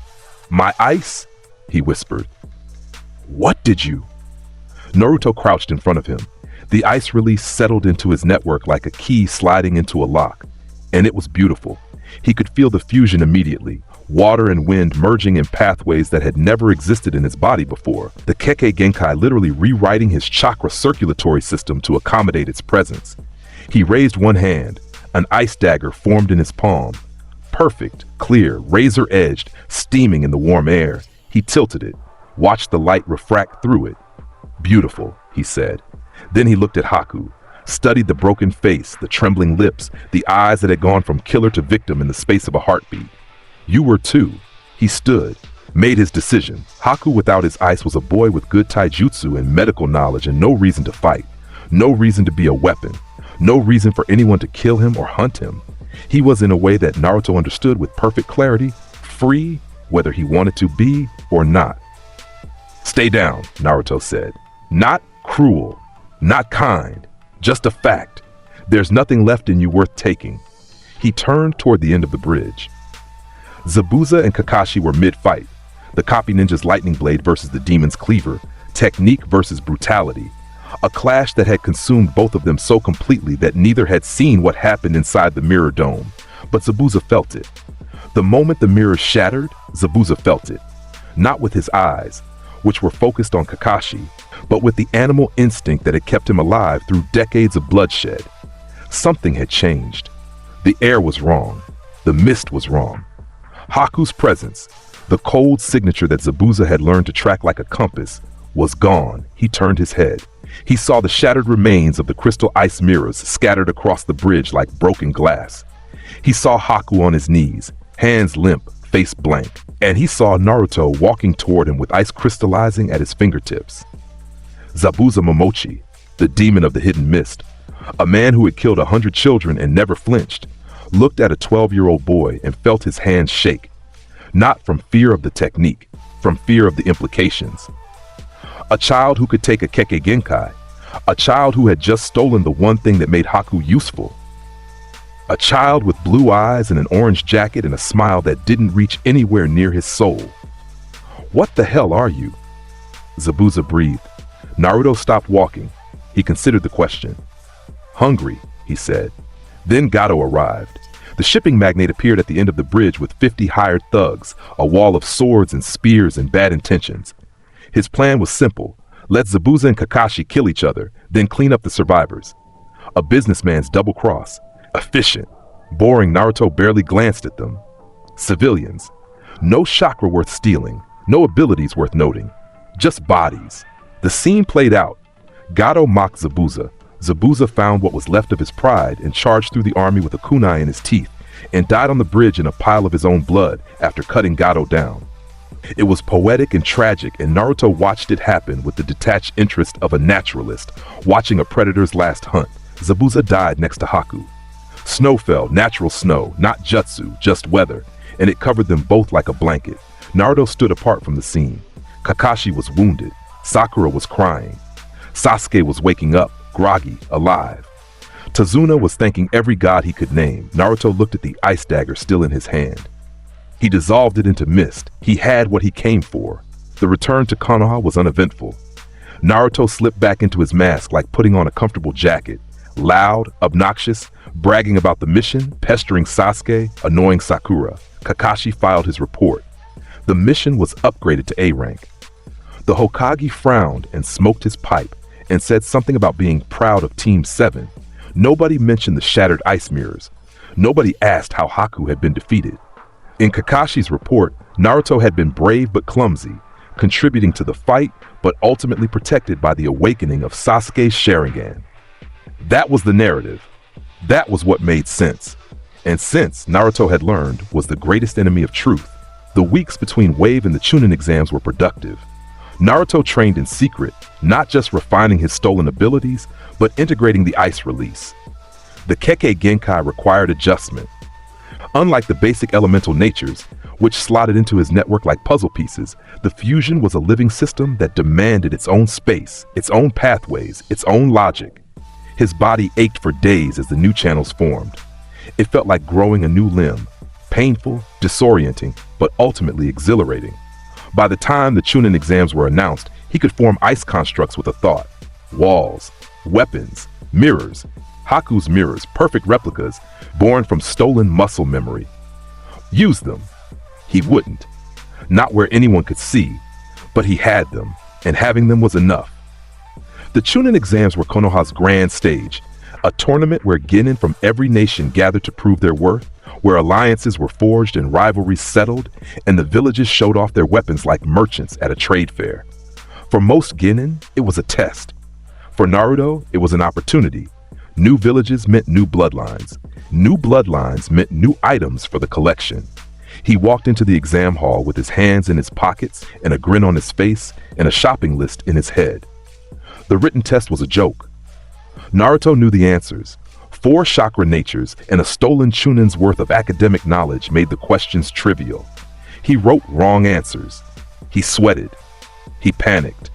"My ice?" he whispered. "What did you?" Naruto crouched in front of him. The ice release settled into his network like a key sliding into a lock. And it was beautiful. He could feel the fusion immediately, water and wind merging in pathways that had never existed in his body before. The kekkei genkai literally rewriting his chakra circulatory system to accommodate its presence. He raised one hand. An ice dagger formed in his palm. Perfect, clear, razor-edged, steaming in the warm air. He tilted it, watched the light refract through it. "Beautiful," he said. Then he looked at Haku, studied the broken face, the trembling lips, the eyes that had gone from killer to victim in the space of a heartbeat. "You were too." He stood, made his decision. Haku without his ice was a boy with good taijutsu and medical knowledge and no reason to fight, no reason to be a weapon, no reason for anyone to kill him or hunt him. He was in a way that Naruto understood with perfect clarity, free, whether he wanted to be or not. "Stay down," Naruto said. "Not cruel, not kind, just a fact. There's nothing left in you worth taking." He turned toward the end of the bridge. Zabuza and Kakashi were mid-fight. The copy ninja's lightning blade versus the demon's cleaver, technique versus brutality. A clash that had consumed both of them so completely that neither had seen what happened inside the mirror dome. But Zabuza felt it. The moment the mirror shattered, Zabuza felt it. Not with his eyes, which were focused on Kakashi, but with the animal instinct that had kept him alive through decades of bloodshed. Something had changed. The air was wrong. The mist was wrong. Haku's presence, the cold signature that Zabuza had learned to track like a compass, was gone. He turned his head. He saw the shattered remains of the crystal ice mirrors scattered across the bridge like broken glass. He saw Haku on his knees, hands limp, face blank, and he saw Naruto walking toward him with ice crystallizing at his fingertips. Zabuza Momochi, the demon of the hidden mist, a man who had killed 100 children and never flinched, looked at a 12-year-old boy and felt his hands shake, not from fear of the technique, from fear of the implications. A child who could take a kekkei genkai, a child who had just stolen the one thing that made Haku useful. A child with blue eyes and an orange jacket and a smile that didn't reach anywhere near his soul. What the hell are you? Zabuza breathed. Naruto stopped walking. He considered the question. Hungry, he said. Then Gato arrived. The shipping magnate appeared at the end of the bridge with 50 hired thugs, a wall of swords and spears and bad intentions. His plan was simple. Let Zabuza and Kakashi kill each other, then clean up the survivors. A businessman's double cross. Efficient. Boring. Naruto barely glanced at them. Civilians. No chakra worth stealing. No abilities worth noting. Just bodies. The scene played out. Gato mocked Zabuza. Zabuza found what was left of his pride and charged through the army with a kunai in his teeth and died on the bridge in a pile of his own blood after cutting Gato down. It was poetic and tragic, and Naruto watched it happen with the detached interest of a naturalist watching a predator's last hunt. Zabuza died next to Haku. Snow fell, natural snow, not jutsu, just weather, and it covered them both like a blanket. Naruto stood apart from the scene. Kakashi was wounded. Sakura was crying. Sasuke was waking up, groggy, alive. Tazuna was thanking every god he could name. Naruto looked at the ice dagger still in his hand. He dissolved it into mist. He had what he came for. The return to Konoha was uneventful. Naruto slipped back into his mask like putting on a comfortable jacket. Loud, obnoxious, bragging about the mission, pestering Sasuke, annoying Sakura. Kakashi filed his report. The mission was upgraded to A rank. The Hokage frowned and smoked his pipe and said something about being proud of Team 7. Nobody mentioned the shattered ice mirrors. Nobody asked how Haku had been defeated. In Kakashi's report, Naruto had been brave but clumsy, contributing to the fight but ultimately protected by the awakening of Sasuke's Sharingan. That was the narrative. That was what made sense. And sense, Naruto had learned, was the greatest enemy of truth. The weeks between Wave and the Chunin exams were productive. Naruto trained in secret, not just refining his stolen abilities, but integrating the ice release. The kekkei genkai required adjustment. Unlike the basic elemental natures, which slotted into his network like puzzle pieces, the fusion was a living system that demanded its own space, its own pathways, its own logic. His body ached for days as the new channels formed. It felt like growing a new limb, painful, disorienting, but ultimately exhilarating. By the time the Chunin exams were announced, he could form ice constructs with a thought. Walls, weapons, mirrors. Haku's mirrors, perfect replicas, born from stolen muscle memory. Use them. He wouldn't. Not where anyone could see, but he had them, and having them was enough. The Chunin exams were Konoha's grand stage, a tournament where genin from every nation gathered to prove their worth, where alliances were forged and rivalries settled, and the villages showed off their weapons like merchants at a trade fair. For most genin, it was a test. For Naruto, it was an opportunity. New villages meant new bloodlines. New bloodlines meant new items for the collection. He walked into the exam hall with his hands in his pockets and a grin on his face and a shopping list in his head. The written test was a joke. Naruto knew the answers. 4 chakra natures and a stolen Chunin's worth of academic knowledge made the questions trivial. He wrote wrong answers. He sweated. He panicked.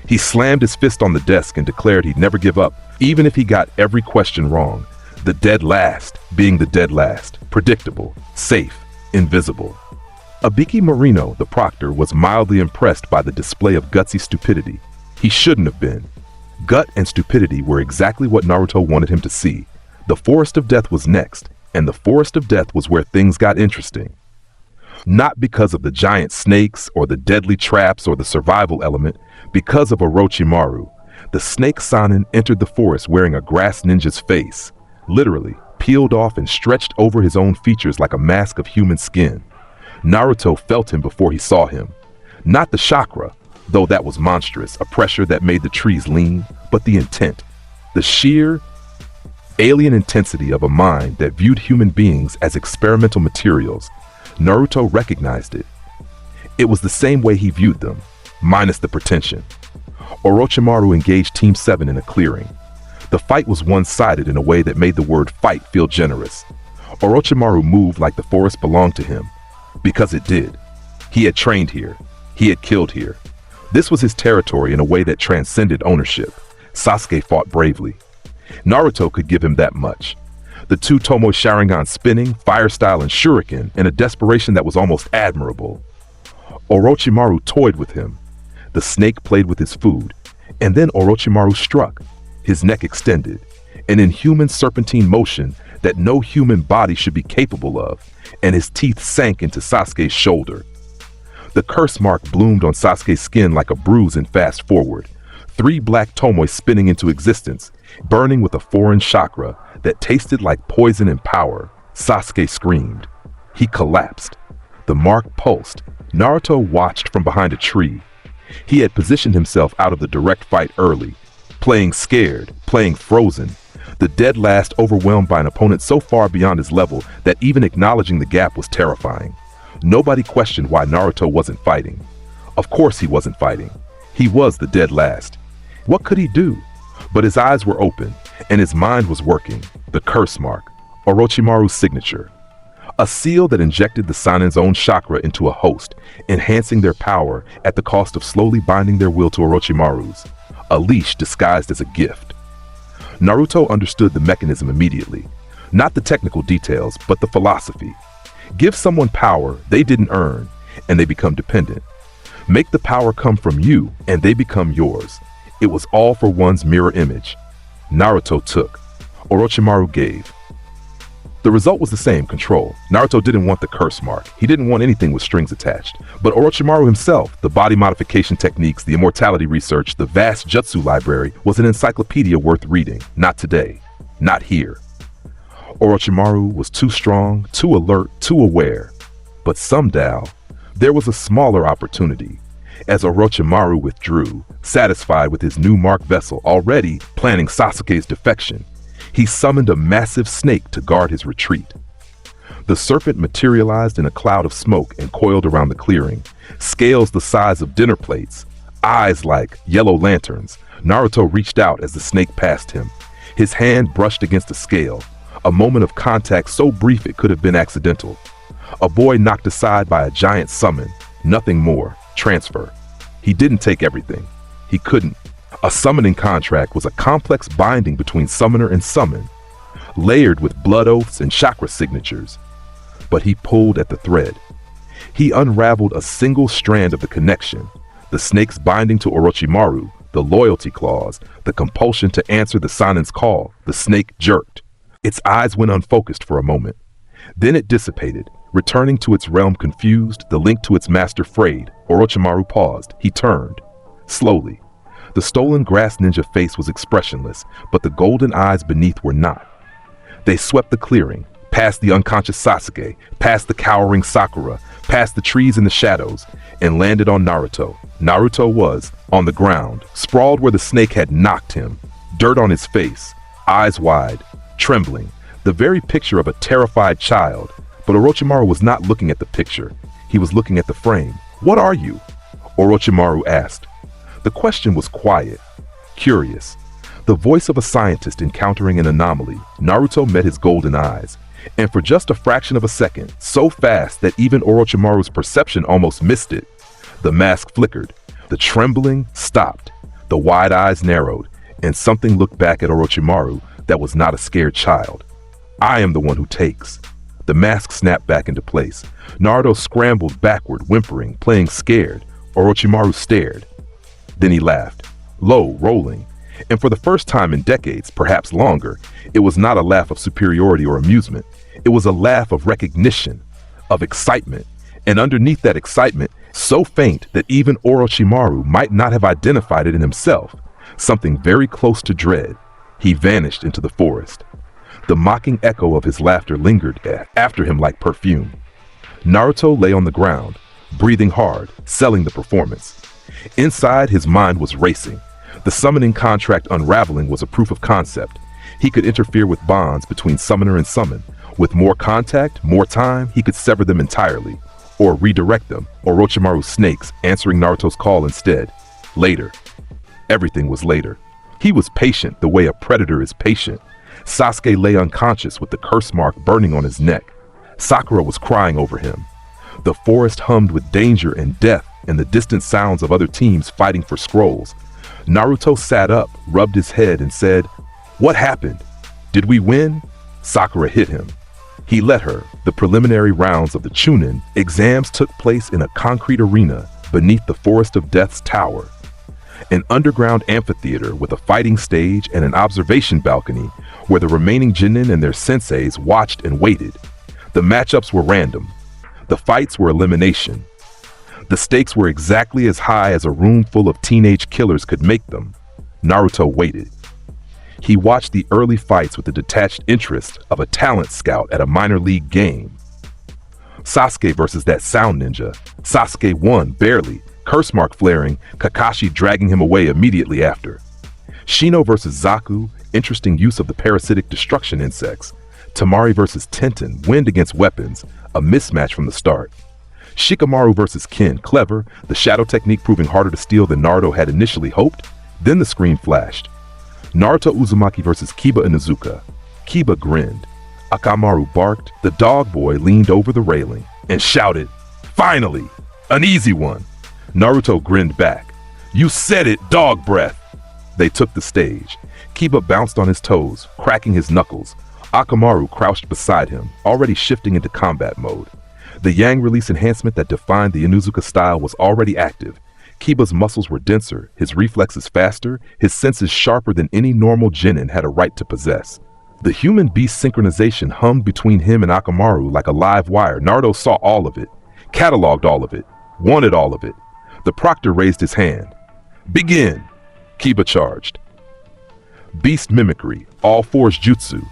He slammed his fist on the desk and declared he'd never give up, even if he got every question wrong. The dead last being the dead last. Predictable, safe, invisible. Abiki Morino, the proctor, was mildly impressed by the display of gutsy stupidity. He shouldn't have been. Gut and stupidity were exactly what Naruto wanted him to see. The Forest of Death was next, and the Forest of Death was where things got interesting. Not because of the giant snakes or the deadly traps or the survival element, because of Orochimaru. The snake Sanin entered the forest wearing a grass ninja's face, literally peeled off and stretched over his own features like a mask of human skin. Naruto felt him before he saw him. Not the chakra, though that was monstrous, a pressure that made the trees lean, but the intent, the sheer, alien intensity of a mind that viewed human beings as experimental materials, Naruto recognized it. It was the same way he viewed them, minus the pretension. Orochimaru engaged Team 7 in a clearing. The fight was one-sided in a way that made the word fight feel generous. Orochimaru moved like the forest belonged to him, because it did. He had trained here. He had killed here. This was his territory in a way that transcended ownership. Sasuke fought bravely. Naruto could give him that much. The two Tomoe Sharingan spinning, fire style and shuriken in a desperation that was almost admirable. Orochimaru toyed with him. The snake played with his food, and then Orochimaru struck, his neck extended, an inhuman serpentine motion that no human body should be capable of, and his teeth sank into Sasuke's shoulder. The curse mark bloomed on Sasuke's skin like a bruise in Fast Forward, 3 black Tomoe spinning into existence, burning with a foreign chakra that tasted like poison and power. Sasuke screamed. He collapsed. The mark pulsed. Naruto watched from behind a tree. He had positioned himself out of the direct fight early, playing scared, playing frozen. The dead last overwhelmed by an opponent so far beyond his level that even acknowledging the gap was terrifying. Nobody questioned why Naruto wasn't fighting. Of course he wasn't fighting. He was the dead last. What could he do? But his eyes were open, and his mind was working. The curse mark, Orochimaru's signature. A seal that injected the Sanin's own chakra into a host, enhancing their power at the cost of slowly binding their will to Orochimaru's. A leash disguised as a gift. Naruto understood the mechanism immediately. Not the technical details, but the philosophy. Give someone power they didn't earn, and they become dependent. Make the power come from you, and they become yours. It was all for one's mirror image. Naruto took. Orochimaru gave. The result was the same, control. Naruto didn't want the curse mark. He didn't want anything with strings attached. But Orochimaru himself, the body modification techniques, the immortality research, the vast jutsu library, was an encyclopedia worth reading. Not today. Not here. Orochimaru was too strong, too alert, too aware. But somehow, there was a smaller opportunity. As Orochimaru withdrew, satisfied with his new mark vessel, already planning Sasuke's defection, he summoned a massive snake to guard his retreat. The serpent materialized in a cloud of smoke and coiled around the clearing, scales the size of dinner plates, eyes like yellow lanterns. Naruto reached out as the snake passed him. His hand brushed against a scale, a moment of contact so brief it could have been accidental. A boy knocked aside by a giant summon, nothing more, transfer. He didn't take everything. He couldn't. A summoning contract was a complex binding between summoner and summon, layered with blood oaths and chakra signatures. But he pulled at the thread. He unraveled a single strand of the connection, the snake's binding to Orochimaru, the loyalty clause, the compulsion to answer the Sanin's call. The snake jerked. Its eyes went unfocused for a moment. Then it dissipated, returning to its realm confused, the link to its master frayed. Orochimaru paused. He turned. Slowly. The stolen grass ninja face was expressionless, but the golden eyes beneath were not. They swept the clearing, past the unconscious Sasuke, past the cowering Sakura, past the trees and the shadows, and landed on Naruto. Naruto was, on the ground, sprawled where the snake had knocked him, dirt on his face, eyes wide, trembling, the very picture of a terrified child. But Orochimaru was not looking at the picture. He was looking at the frame. "What are you?" Orochimaru asked. The question was quiet, curious, the voice of a scientist encountering an anomaly. Naruto met his golden eyes, and for just a fraction of a second, so fast that even Orochimaru's perception almost missed it, the mask flickered, the trembling stopped, the wide eyes narrowed, and something looked back at Orochimaru that was not a scared child. "I am the one who takes." The mask snapped back into place. Naruto scrambled backward, whimpering, playing scared. Orochimaru stared. Then he laughed, low, rolling, and for the first time in decades, perhaps longer, it was not a laugh of superiority or amusement. It was a laugh of recognition, of excitement, and underneath that excitement, so faint that even Orochimaru might not have identified it in himself, something very close to dread. He vanished into the forest. The mocking echo of his laughter lingered after him like perfume. Naruto lay on the ground, breathing hard, selling the performance. Inside, his mind was racing. The summoning contract unraveling was a proof of concept. He could interfere with bonds between summoner and summon, With more contact, more time, he could sever them entirely, or redirect them, Orochimaru's snakes answering Naruto's call instead. Later. Everything was later. He was patient the way a predator is patient. Sasuke lay unconscious with the curse mark burning on his neck. Sakura was crying over him. The forest hummed with danger and death and the distant sounds of other teams fighting for scrolls. Naruto sat up, rubbed his head, and said, "What happened? Did we win?" Sakura hit him. He let her. The preliminary rounds of the Chunin exams took place in a concrete arena beneath the Forest of Death's tower. An underground amphitheater with a fighting stage and an observation balcony where the remaining genin and their senseis watched and waited. The matchups were random. The fights were elimination. The stakes were exactly as high as a room full of teenage killers could make them. Naruto waited. He watched the early fights with the detached interest of a talent scout at a minor league game. Sasuke versus that sound ninja. Sasuke won, barely, curse mark flaring, Kakashi dragging him away immediately after. Shino versus Zaku, interesting use of the parasitic destruction insects. Tamari versus Tenten, wind against weapons, a mismatch from the start. Shikamaru versus Ken, clever, the shadow technique proving harder to steal than Naruto had initially hoped. Then the screen flashed. Naruto Uzumaki versus Kiba Inuzuka. Kiba grinned. Akamaru barked. The dog boy leaned over the railing and shouted, "Finally! An easy one!" Naruto grinned back. "You said it, dog breath!" They took the stage. Kiba bounced on his toes, cracking his knuckles. Akamaru crouched beside him, already shifting into combat mode. The yang release enhancement that defined the Inuzuka style was already active. Kiba's muscles were denser, his reflexes faster, his senses sharper than any normal genin had a right to possess. The human-beast synchronization hummed between him and Akamaru like a live wire. Naruto saw all of it, cataloged all of it, wanted all of it. The proctor raised his hand. "Begin!" Kiba charged. Beast mimicry, all fours jutsu.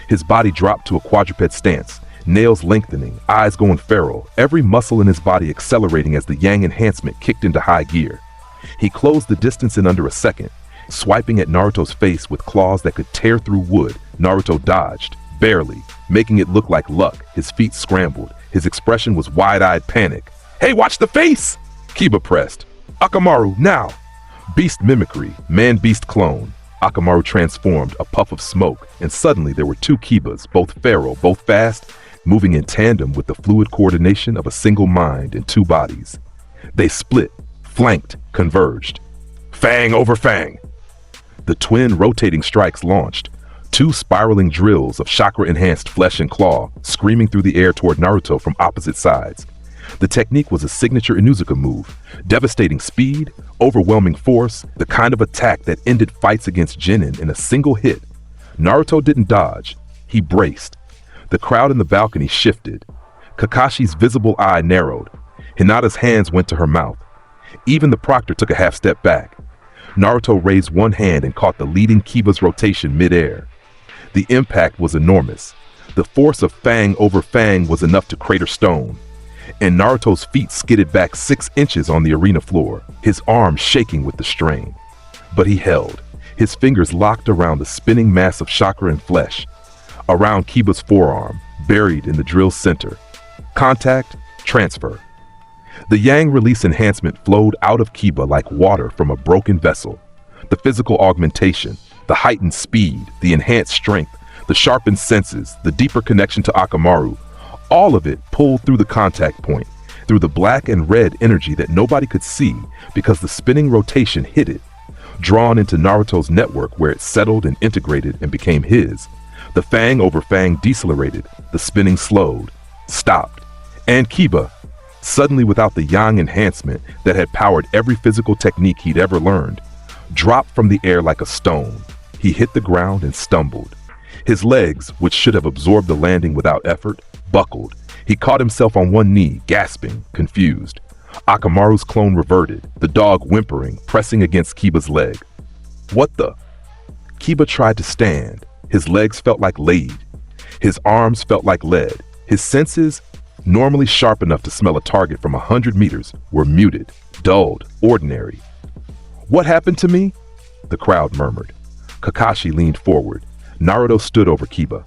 His body dropped to a quadruped stance, nails lengthening, eyes going feral, every muscle in his body accelerating as the yang enhancement kicked into high gear. He closed the distance in under a second, swiping at Naruto's face with claws that could tear through wood. Naruto dodged, barely, making it look like luck. His feet scrambled. His expression was wide-eyed panic. "Hey, watch the face!" Kiba pressed. "Akamaru, now!" Beast mimicry, man-beast clone. Akamaru transformed, a puff of smoke, and suddenly there were two Kibas, both feral, both fast, moving in tandem with the fluid coordination of a single mind in two bodies. They split, flanked, converged. Fang over fang! The twin rotating strikes launched, two spiraling drills of chakra-enhanced flesh and claw, screaming through the air toward Naruto from opposite sides. The technique was a signature Inuzuka move, devastating speed, overwhelming force, the kind of attack that ended fights against genin in a single hit. Naruto didn't dodge, he braced. The crowd in the balcony shifted. Kakashi's visible eye narrowed. Hinata's hands went to her mouth. Even the proctor took a half step back. Naruto raised one hand and caught the leading Kiba's rotation mid-air. The impact was enormous. The force of fang over fang was enough to crater stone. And Naruto's feet skidded back 6 inches on the arena floor, his arms shaking with the strain. But he held, his fingers locked around the spinning mass of chakra and flesh, around Kiba's forearm, buried in the drill's center. Contact, transfer. The yang release enhancement flowed out of Kiba like water from a broken vessel. The physical augmentation, the heightened speed, the enhanced strength, the sharpened senses, the deeper connection to Akamaru, all of it pulled through the contact point, through the black and red energy that nobody could see because the spinning rotation hit it, drawn into Naruto's network where it settled and integrated and became his. The fang over fang decelerated, the spinning slowed, stopped, and Kiba, suddenly without the yang enhancement that had powered every physical technique he'd ever learned, dropped from the air like a stone. He hit the ground and stumbled. His legs, which should have absorbed the landing without effort, buckled. He caught himself on one knee, gasping, confused. Akamaru's clone reverted, the dog whimpering, pressing against Kiba's leg. What the? Kiba tried to stand. His legs felt like lead. His arms felt like lead. His senses, normally sharp enough to smell a target from 100 meters, were muted, dulled, ordinary. "What happened to me?" The crowd murmured. Kakashi leaned forward. Naruto stood over Kiba.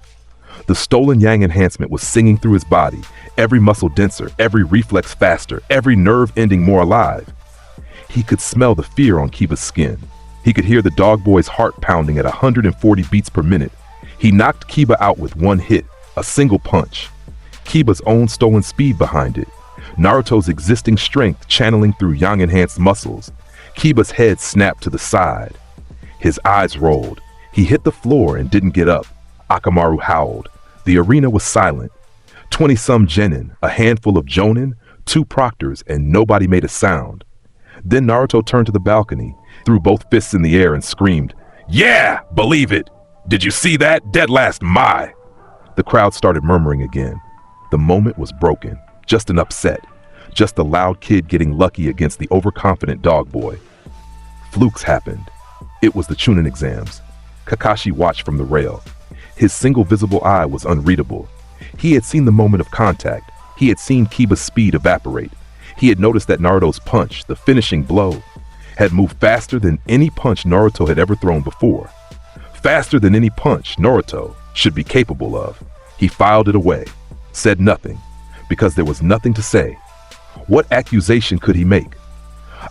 The stolen yang enhancement was singing through his body, every muscle denser, every reflex faster, every nerve ending more alive. He could smell the fear on Kiba's skin. He could hear the dog boy's heart pounding at 140 beats per minute. He knocked Kiba out with one hit, a single punch. Kiba's own stolen speed behind it. Naruto's existing strength channeling through yang-enhanced muscles. Kiba's head snapped to the side. His eyes rolled. He hit the floor and didn't get up. Akamaru howled. The arena was silent. 20-some genin, a handful of jonin, 2 proctors, and nobody made a sound. Then Naruto turned to the balcony, threw both fists in the air and screamed, "Yeah, believe it! Did you see that? Dead last my!" The crowd started murmuring again. The moment was broken, just an upset, just a loud kid getting lucky against the overconfident dog boy. Flukes happened. It was the Chunin exams. Kakashi watched from the rail. His single visible eye was unreadable. He had seen the moment of contact. He had seen Kiba's speed evaporate. He had noticed that Naruto's punch, the finishing blow, had moved faster than any punch Naruto had ever thrown before. Faster than any punch Naruto should be capable of. He filed it away, said nothing, because there was nothing to say. What accusation could he make?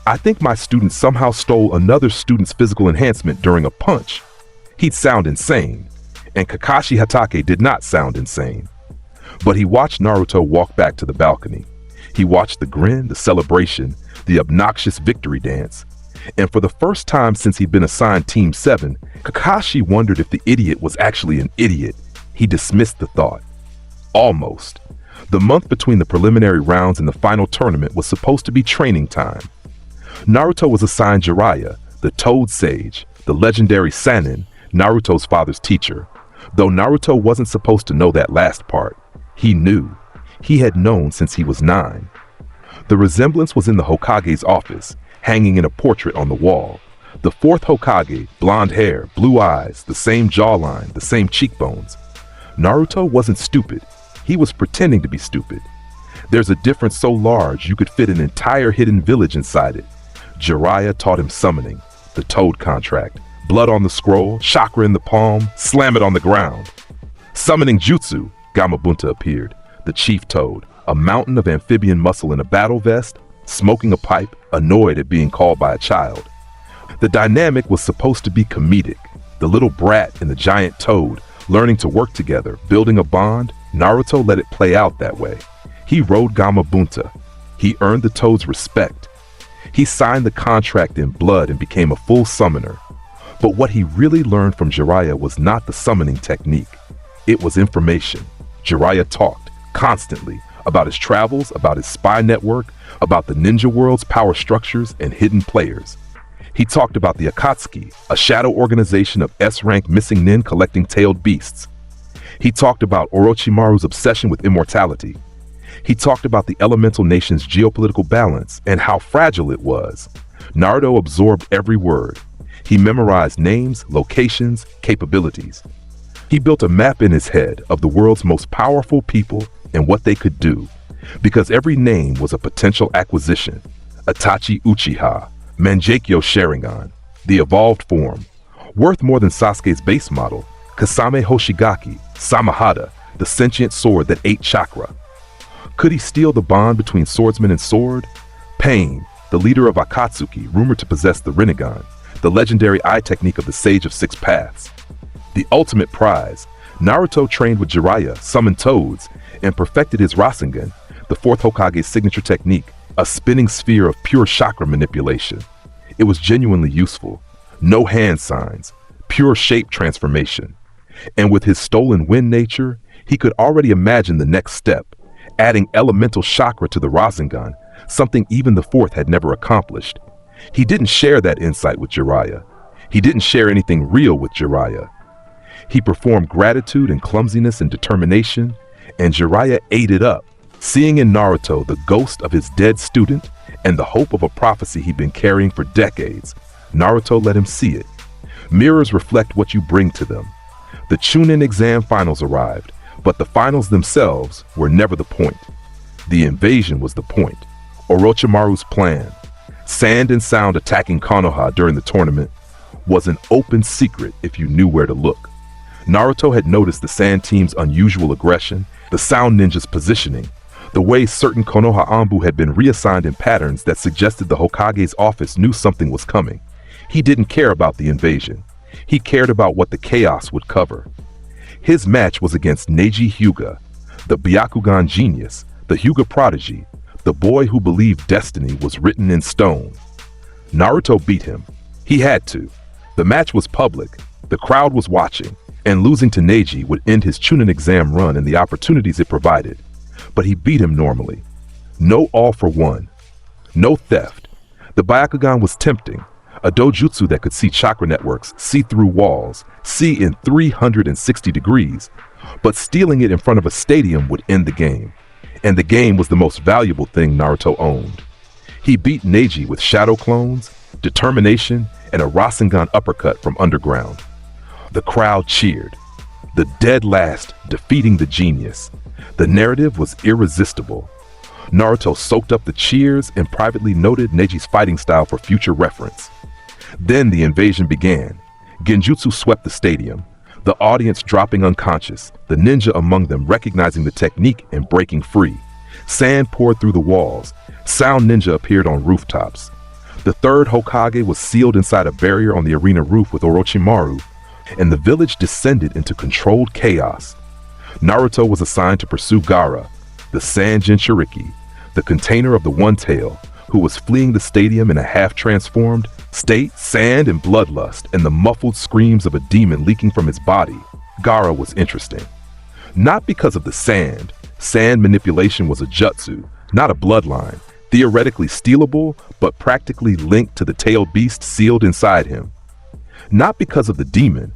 I think my student somehow stole another student's physical enhancement during a punch. He'd sound insane, and Kakashi Hatake did not sound insane. But he watched Naruto walk back to the balcony. He watched the grin, the celebration, the obnoxious victory dance. And for the first time since he'd been assigned Team 7, Kakashi wondered if the idiot was actually an idiot. He dismissed the thought. Almost. The month between the preliminary rounds and the final tournament was supposed to be training time. Naruto was assigned Jiraiya, the Toad Sage, the legendary Sannin, Naruto's father's teacher. Though Naruto wasn't supposed to know that last part, he knew. He had known since he was 9. The resemblance was in the Hokage's office, hanging in a portrait on the wall. The 4th Hokage, blonde hair, blue eyes, the same jawline, the same cheekbones. Naruto wasn't stupid. He was pretending to be stupid. There's a difference so large you could fit an entire hidden village inside it. Jiraiya taught him summoning, the Toad contract, blood on the scroll, chakra in the palm, slam it on the ground. Summoning jutsu, Gamabunta appeared, the chief Toad, a mountain of amphibian muscle in a battle vest, smoking a pipe, annoyed at being called by a child. The dynamic was supposed to be comedic. The little brat and the giant Toad, learning to work together, building a bond. Naruto let it play out that way. He rode Gamabunta. He earned the Toad's respect. He signed the contract in blood and became a full summoner. But what he really learned from Jiraiya was not the summoning technique. It was information. Jiraiya talked, constantly, about his travels, about his spy network, about the ninja world's power structures and hidden players. He talked about the Akatsuki, a shadow organization of S-rank missing nin collecting tailed beasts. He talked about Orochimaru's obsession with immortality. He talked about the elemental nation's geopolitical balance and how fragile it was. Naruto absorbed every word. He memorized names, locations, capabilities. He built a map in his head of the world's most powerful people and what they could do, because every name was a potential acquisition. Itachi Uchiha, Mangekyo Sharingan, the evolved form, worth more than Sasuke's base model, Kasame Hoshigaki, Samahada, the sentient sword that ate chakra. Could he steal the bond between swordsman and sword? Pain, the leader of Akatsuki, rumored to possess the Rinnegan, the legendary eye technique of the Sage of Six Paths. The ultimate prize, Naruto trained with Jiraiya, summoned toads, and perfected his Rasengan, the 4th Hokage's signature technique, a spinning sphere of pure chakra manipulation. It was genuinely useful. No hand signs, pure shape transformation. And with his stolen wind nature, he could already imagine the next step, adding elemental chakra to the Rasengan, something even the 4th had never accomplished. He didn't share that insight with Jiraiya. He didn't share anything real with Jiraiya. He performed gratitude and clumsiness and determination, and Jiraiya ate it up, seeing in Naruto the ghost of his dead student and the hope of a prophecy he'd been carrying for decades. Naruto let him see it. Mirrors reflect what you bring to them. The Chunin exam finals arrived, but the finals themselves were never the point. The invasion was the point. Orochimaru's plan, Sand and Sound attacking Konoha during the tournament, was an open secret if you knew where to look. Naruto had noticed the Sand Team's unusual aggression, the Sound Ninja's positioning, the way certain Konoha Anbu had been reassigned in patterns that suggested the Hokage's office knew something was coming. He didn't care about the invasion. He cared about what the chaos would cover. His match was against Neji Hyuga, the Byakugan genius, the Hyuga prodigy, the boy who believed destiny was written in stone. Naruto beat him. He had to. The match was public, the crowd was watching, and losing to Neji would end his Chunin exam run and the opportunities it provided. But he beat him normally. No all for one. No theft. The Byakugan was tempting, a dojutsu that could see chakra networks, see through walls, see in 360 degrees, but stealing it in front of a stadium would end the game. And the game was the most valuable thing Naruto owned. He beat Neji with shadow clones, determination, and a Rasengan uppercut from underground. The crowd cheered. The dead last defeating the genius. The narrative was irresistible. Naruto soaked up the cheers and privately noted Neji's fighting style for future reference. Then the invasion began. Genjutsu swept the stadium, the audience dropping unconscious, the ninja among them recognizing the technique and breaking free. Sand poured through the walls. Sound Ninja appeared on rooftops. The third Hokage was sealed inside a barrier on the arena roof with Orochimaru, and the village descended into controlled chaos. Naruto was assigned to pursue Gaara, the Sand Jinchuriki, the container of the One Tail, who was fleeing the stadium in a half-transformed state, sand and bloodlust, and the muffled screams of a demon leaking from his body. Gaara was interesting. Not because of the sand. Sand manipulation was a jutsu, not a bloodline, theoretically stealable, but practically linked to the tailed beast sealed inside him. Not because of the demon.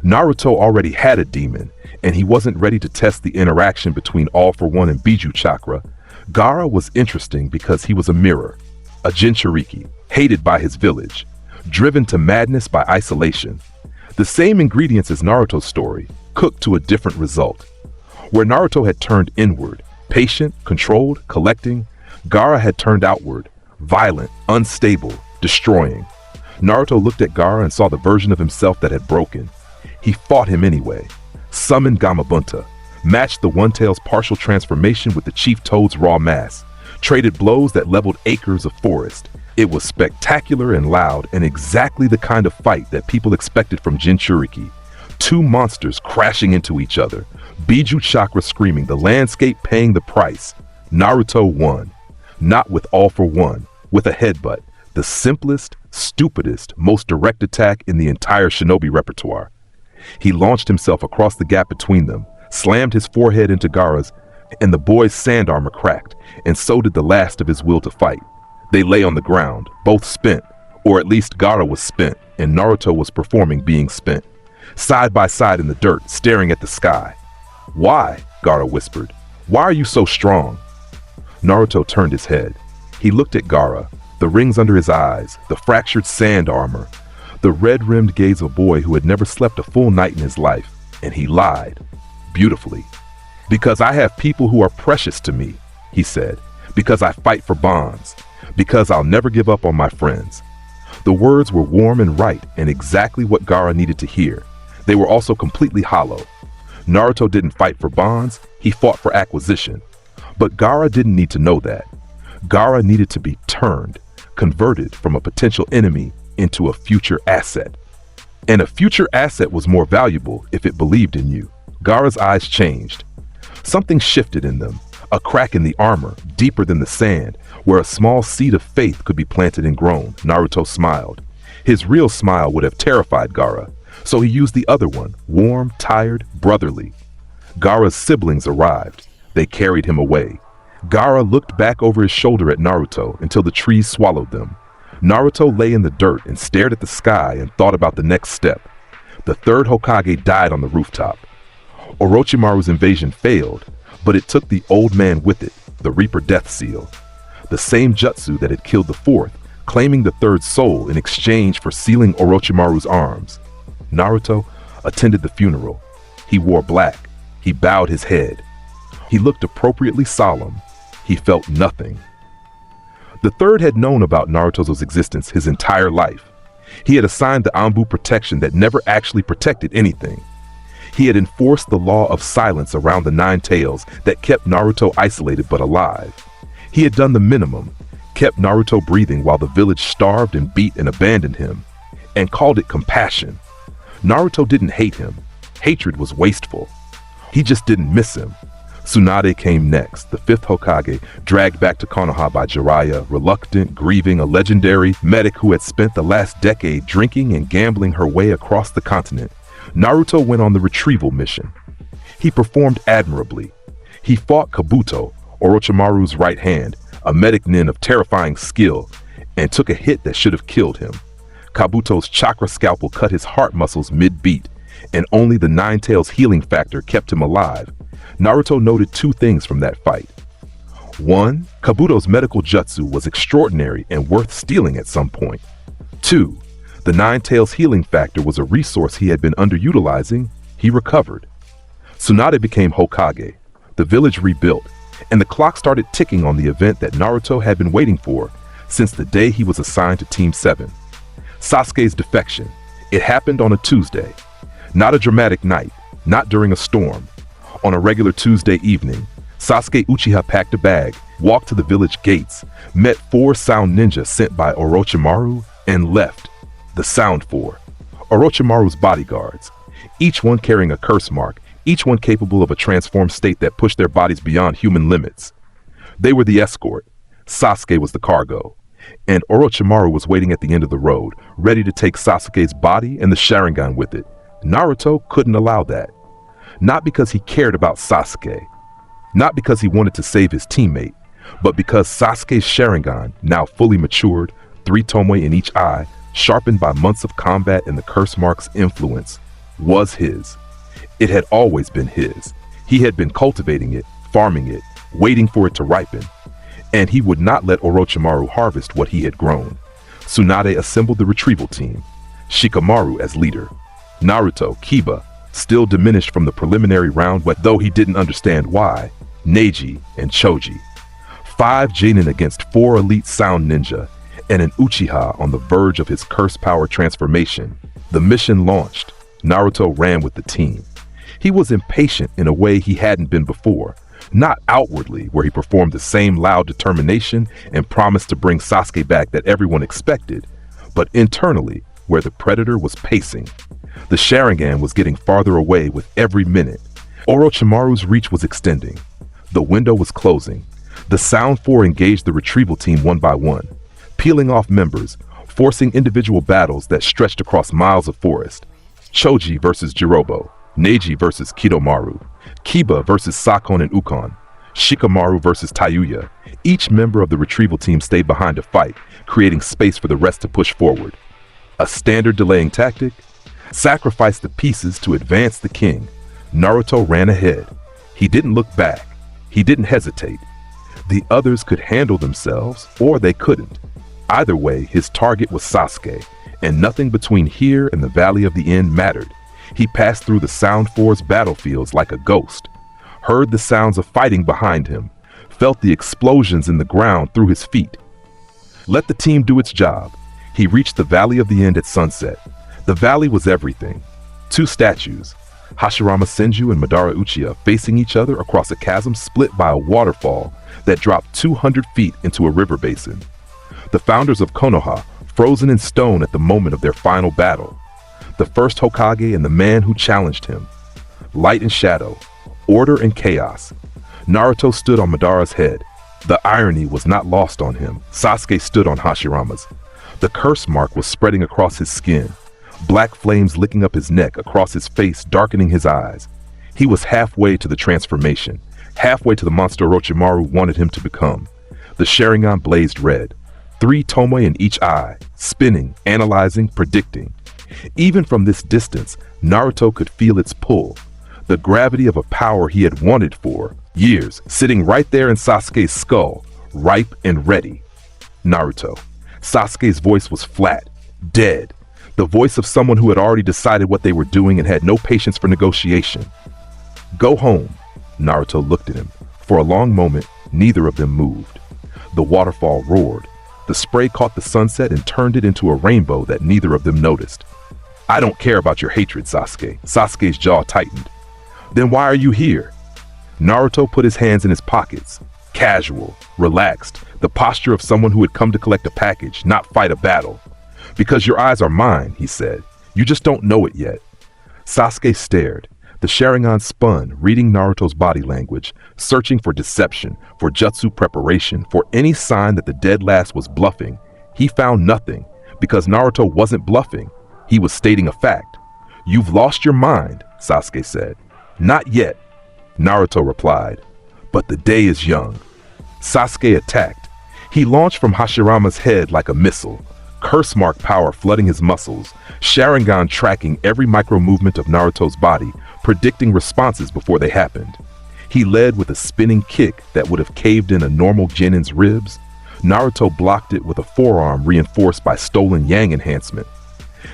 Naruto already had a demon, and he wasn't ready to test the interaction between All for One and Biju Chakra. Gaara was interesting because he was a mirror, a Jinchuriki, hated by his village, driven to madness by isolation. The same ingredients as Naruto's story, cooked to a different result. Where Naruto had turned inward, patient, controlled, collecting, Gaara had turned outward, violent, unstable, destroying. Naruto looked at Gaara and saw the version of himself that had broken. He fought him anyway, summoned Gamabunta, matched the One Tail's partial transformation with the Chief Toad's raw mass, traded blows that leveled acres of forest. It was spectacular and loud and exactly the kind of fight that people expected from Jinchuriki. Two monsters crashing into each other, Biju Chakra screaming, the landscape paying the price. Naruto won. Not with All for One, with a headbutt, the simplest, stupidest, most direct attack in the entire shinobi repertoire. He launched himself across the gap between them, slammed his forehead into Gaara's, and the boy's sand armor cracked, and so did the last of his will to fight. They lay on the ground, both spent, or at least Gaara was spent, and Naruto was performing being spent. Side by side in the dirt, staring at the sky. "Why?" Gaara whispered. "Why are you so strong?" Naruto turned his head. He looked at Gaara, the rings under his eyes, the fractured sand armor, the red-rimmed gaze of a boy who had never slept a full night in his life, and he lied, beautifully. "Because I have people who are precious to me," he said. "Because I fight for bonds. Because I'll never give up on my friends." The words were warm and right, and exactly what Gaara needed to hear. They were also completely hollow. Naruto didn't fight for bonds, he fought for acquisition. But Gaara didn't need to know that. Gaara needed to be turned, converted from a potential enemy into a future asset. And a future asset was more valuable if it believed in you. Gaara's eyes changed. Something shifted in them, a crack in the armor, deeper than the sand, where a small seed of faith could be planted and grown. Naruto smiled. His real smile would have terrified Gaara, so he used the other one, warm, tired, brotherly. Gaara's siblings arrived. They carried him away. Gaara looked back over his shoulder at Naruto until the trees swallowed them. Naruto lay in the dirt and stared at the sky and thought about the next step. The third Hokage died on the rooftop. Orochimaru's invasion failed, but it took the old man with it, the Reaper Death Seal. The same jutsu that had killed the fourth, claiming the third soul in exchange for sealing Orochimaru's arms. Naruto attended the funeral. He wore black. He bowed his head. He looked appropriately solemn. He felt nothing. The third had known about Naruto's existence his entire life. He had assigned the Anbu protection that never actually protected anything. He had enforced the law of silence around the nine tails that kept Naruto isolated but alive. He had done the minimum, kept Naruto breathing while the village starved and beat and abandoned him, and called it compassion. Naruto didn't hate him. Hatred was wasteful. He just didn't miss him. Tsunade came next, the fifth Hokage, dragged back to Konoha by Jiraiya, reluctant, grieving, a legendary medic who had spent the last decade drinking and gambling her way across the continent. Naruto went on the retrieval mission. He performed admirably. He fought Kabuto, Orochimaru's right hand, a medic nin of terrifying skill, and took a hit that should have killed him. Kabuto's chakra scalpel cut his heart muscles mid-beat, and only the Nine Tails healing factor kept him alive. Naruto noted two things from that fight. One, Kabuto's medical jutsu was extraordinary and worth stealing at some point. Two, the Nine Tails healing factor was a resource he had been underutilizing. He recovered. Tsunade became Hokage. The village rebuilt, and the clock started ticking on the event that Naruto had been waiting for since the day he was assigned to Team 7. Sasuke's defection. It happened on a Tuesday. Not a dramatic night, not during a storm. On a regular Tuesday evening, Sasuke Uchiha packed a bag, walked to the village gates, met 4 sound ninja sent by Orochimaru, and left. The Sound Four. Orochimaru's bodyguards. Each one carrying a curse mark, each one capable of a transformed state that pushed their bodies beyond human limits. They were the escort. Sasuke was the cargo. And Orochimaru was waiting at the end of the road, ready to take Sasuke's body and the Sharingan with it. Naruto couldn't allow that. Not because he cared about Sasuke, not because he wanted to save his teammate, but because Sasuke's Sharingan, now fully matured, 3 tomoe in each eye, sharpened by months of combat and the curse mark's influence, was his. It had always been his. He had been cultivating it, farming it, waiting for it to ripen, and he would not let Orochimaru harvest what he had grown. Tsunade assembled the retrieval team, Shikamaru as leader, Naruto, Kiba, still diminished from the preliminary round, but though he didn't understand why, Neji, and Choji. 5 Genin against 4 elite sound ninja, and an Uchiha on the verge of his curse power transformation. The mission launched. Naruto ran with the team. He was impatient in a way he hadn't been before, not outwardly, where he performed the same loud determination and promised to bring Sasuke back that everyone expected, but internally, where the predator was pacing. The Sharingan was getting farther away with every minute. Orochimaru's reach was extending. The window was closing. The Sound Four engaged the retrieval team one by one, peeling off members, forcing individual battles that stretched across miles of forest. Choji versus Jirobo, Neji versus Kidomaru, Kiba versus Sakon and Ukon, Shikamaru versus Tayuya. Each member of the retrieval team stayed behind to fight, creating space for the rest to push forward. A standard delaying tactic? Sacrifice the pieces to advance the king. Naruto ran ahead. He didn't look back. He didn't hesitate. The others could handle themselves, or they couldn't. Either way, his target was Sasuke, and nothing between here and the Valley of the End mattered. He passed through the Sound Four's battlefields like a ghost, heard the sounds of fighting behind him, felt the explosions in the ground through his feet. Let the team do its job. He reached the Valley of the End at sunset. The valley was everything. 2 statues, Hashirama Senju and Madara Uchiha, facing each other across a chasm split by a waterfall that dropped 200 feet into a river basin. The founders of Konoha, frozen in stone at the moment of their final battle. The first Hokage and the man who challenged him. Light and shadow, order and chaos. Naruto stood on Madara's head. The irony was not lost on him. Sasuke stood on Hashirama's. The curse mark was spreading across his skin. Black flames licking up his neck, across his face, darkening his eyes. He was halfway to the transformation, halfway to the monster Orochimaru wanted him to become. The Sharingan blazed red, 3 tomoe in each eye, spinning, analyzing, predicting. Even from this distance, Naruto could feel its pull, the gravity of a power he had wanted for years, sitting right there in Sasuke's skull, ripe and ready. Naruto. Sasuke's voice was flat, dead. The voice of someone who had already decided what they were doing and had no patience for negotiation. Go home. Naruto looked at him. For a long moment, neither of them moved. The waterfall roared. The spray caught the sunset and turned it into a rainbow that neither of them noticed. I don't care about your hatred, Sasuke. Sasuke's jaw tightened. Then why are you here? Naruto put his hands in his pockets. Casual, relaxed, the posture of someone who had come to collect a package, not fight a battle. Because your eyes are mine, he said. You just don't know it yet. Sasuke stared. The Sharingan spun, reading Naruto's body language, searching for deception, for jutsu preparation, for any sign that the dead last was bluffing. He found nothing, because Naruto wasn't bluffing. He was stating a fact. You've lost your mind, Sasuke said. Not yet, Naruto replied. But the day is young. Sasuke attacked. He launched from Hashirama's head like a missile, curse mark power flooding his muscles, Sharingan tracking every micro movement of Naruto's body, predicting responses before they happened. He led with a spinning kick that would have caved in a normal Genin's ribs. Naruto blocked it with a forearm reinforced by stolen Yang enhancement.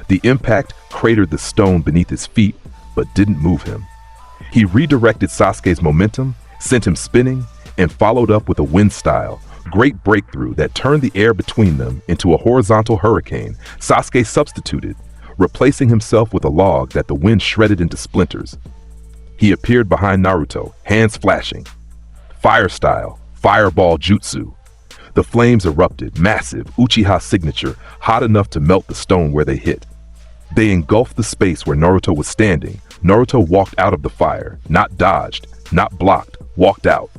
The impact cratered the stone beneath his feet, but didn't move him. He redirected Sasuke's momentum, sent him spinning, and followed up with a wind style, great breakthrough that turned the air between them into a horizontal hurricane. Sasuke substituted, replacing himself with a log that the wind shredded into splinters. He appeared behind Naruto, hands flashing. Fire style, fireball jutsu. The flames erupted, massive, Uchiha signature, hot enough to melt the stone where they hit. They engulfed the space where Naruto was standing. Naruto walked out of the fire, not dodged, not blocked, walked out.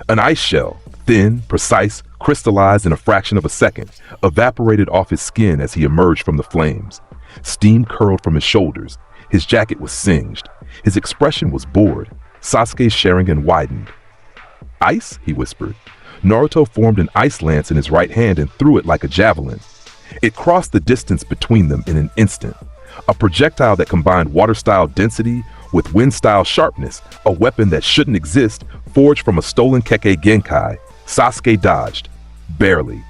An ice shell, thin, precise, crystallized in a fraction of a second, evaporated off his skin as he emerged from the flames. Steam curled from his shoulders. His jacket was singed. His expression was bored. Sasuke's Sharingan widened. Ice? He whispered. Naruto formed an ice lance in his right hand and threw it like a javelin. It crossed the distance between them in an instant. A projectile that combined water-style density with wind-style sharpness, a weapon that shouldn't exist, forged from a stolen kekkei genkai. Sasuke dodged. Barely.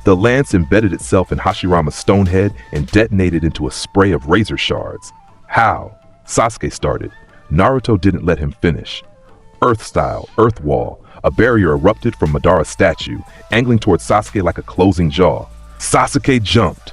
The lance embedded itself in Hashirama's stone head and detonated into a spray of razor shards. How? Sasuke started. Naruto didn't let him finish. Earth-style, earth wall. A barrier erupted from Madara's statue, angling towards Sasuke like a closing jaw. Sasuke jumped.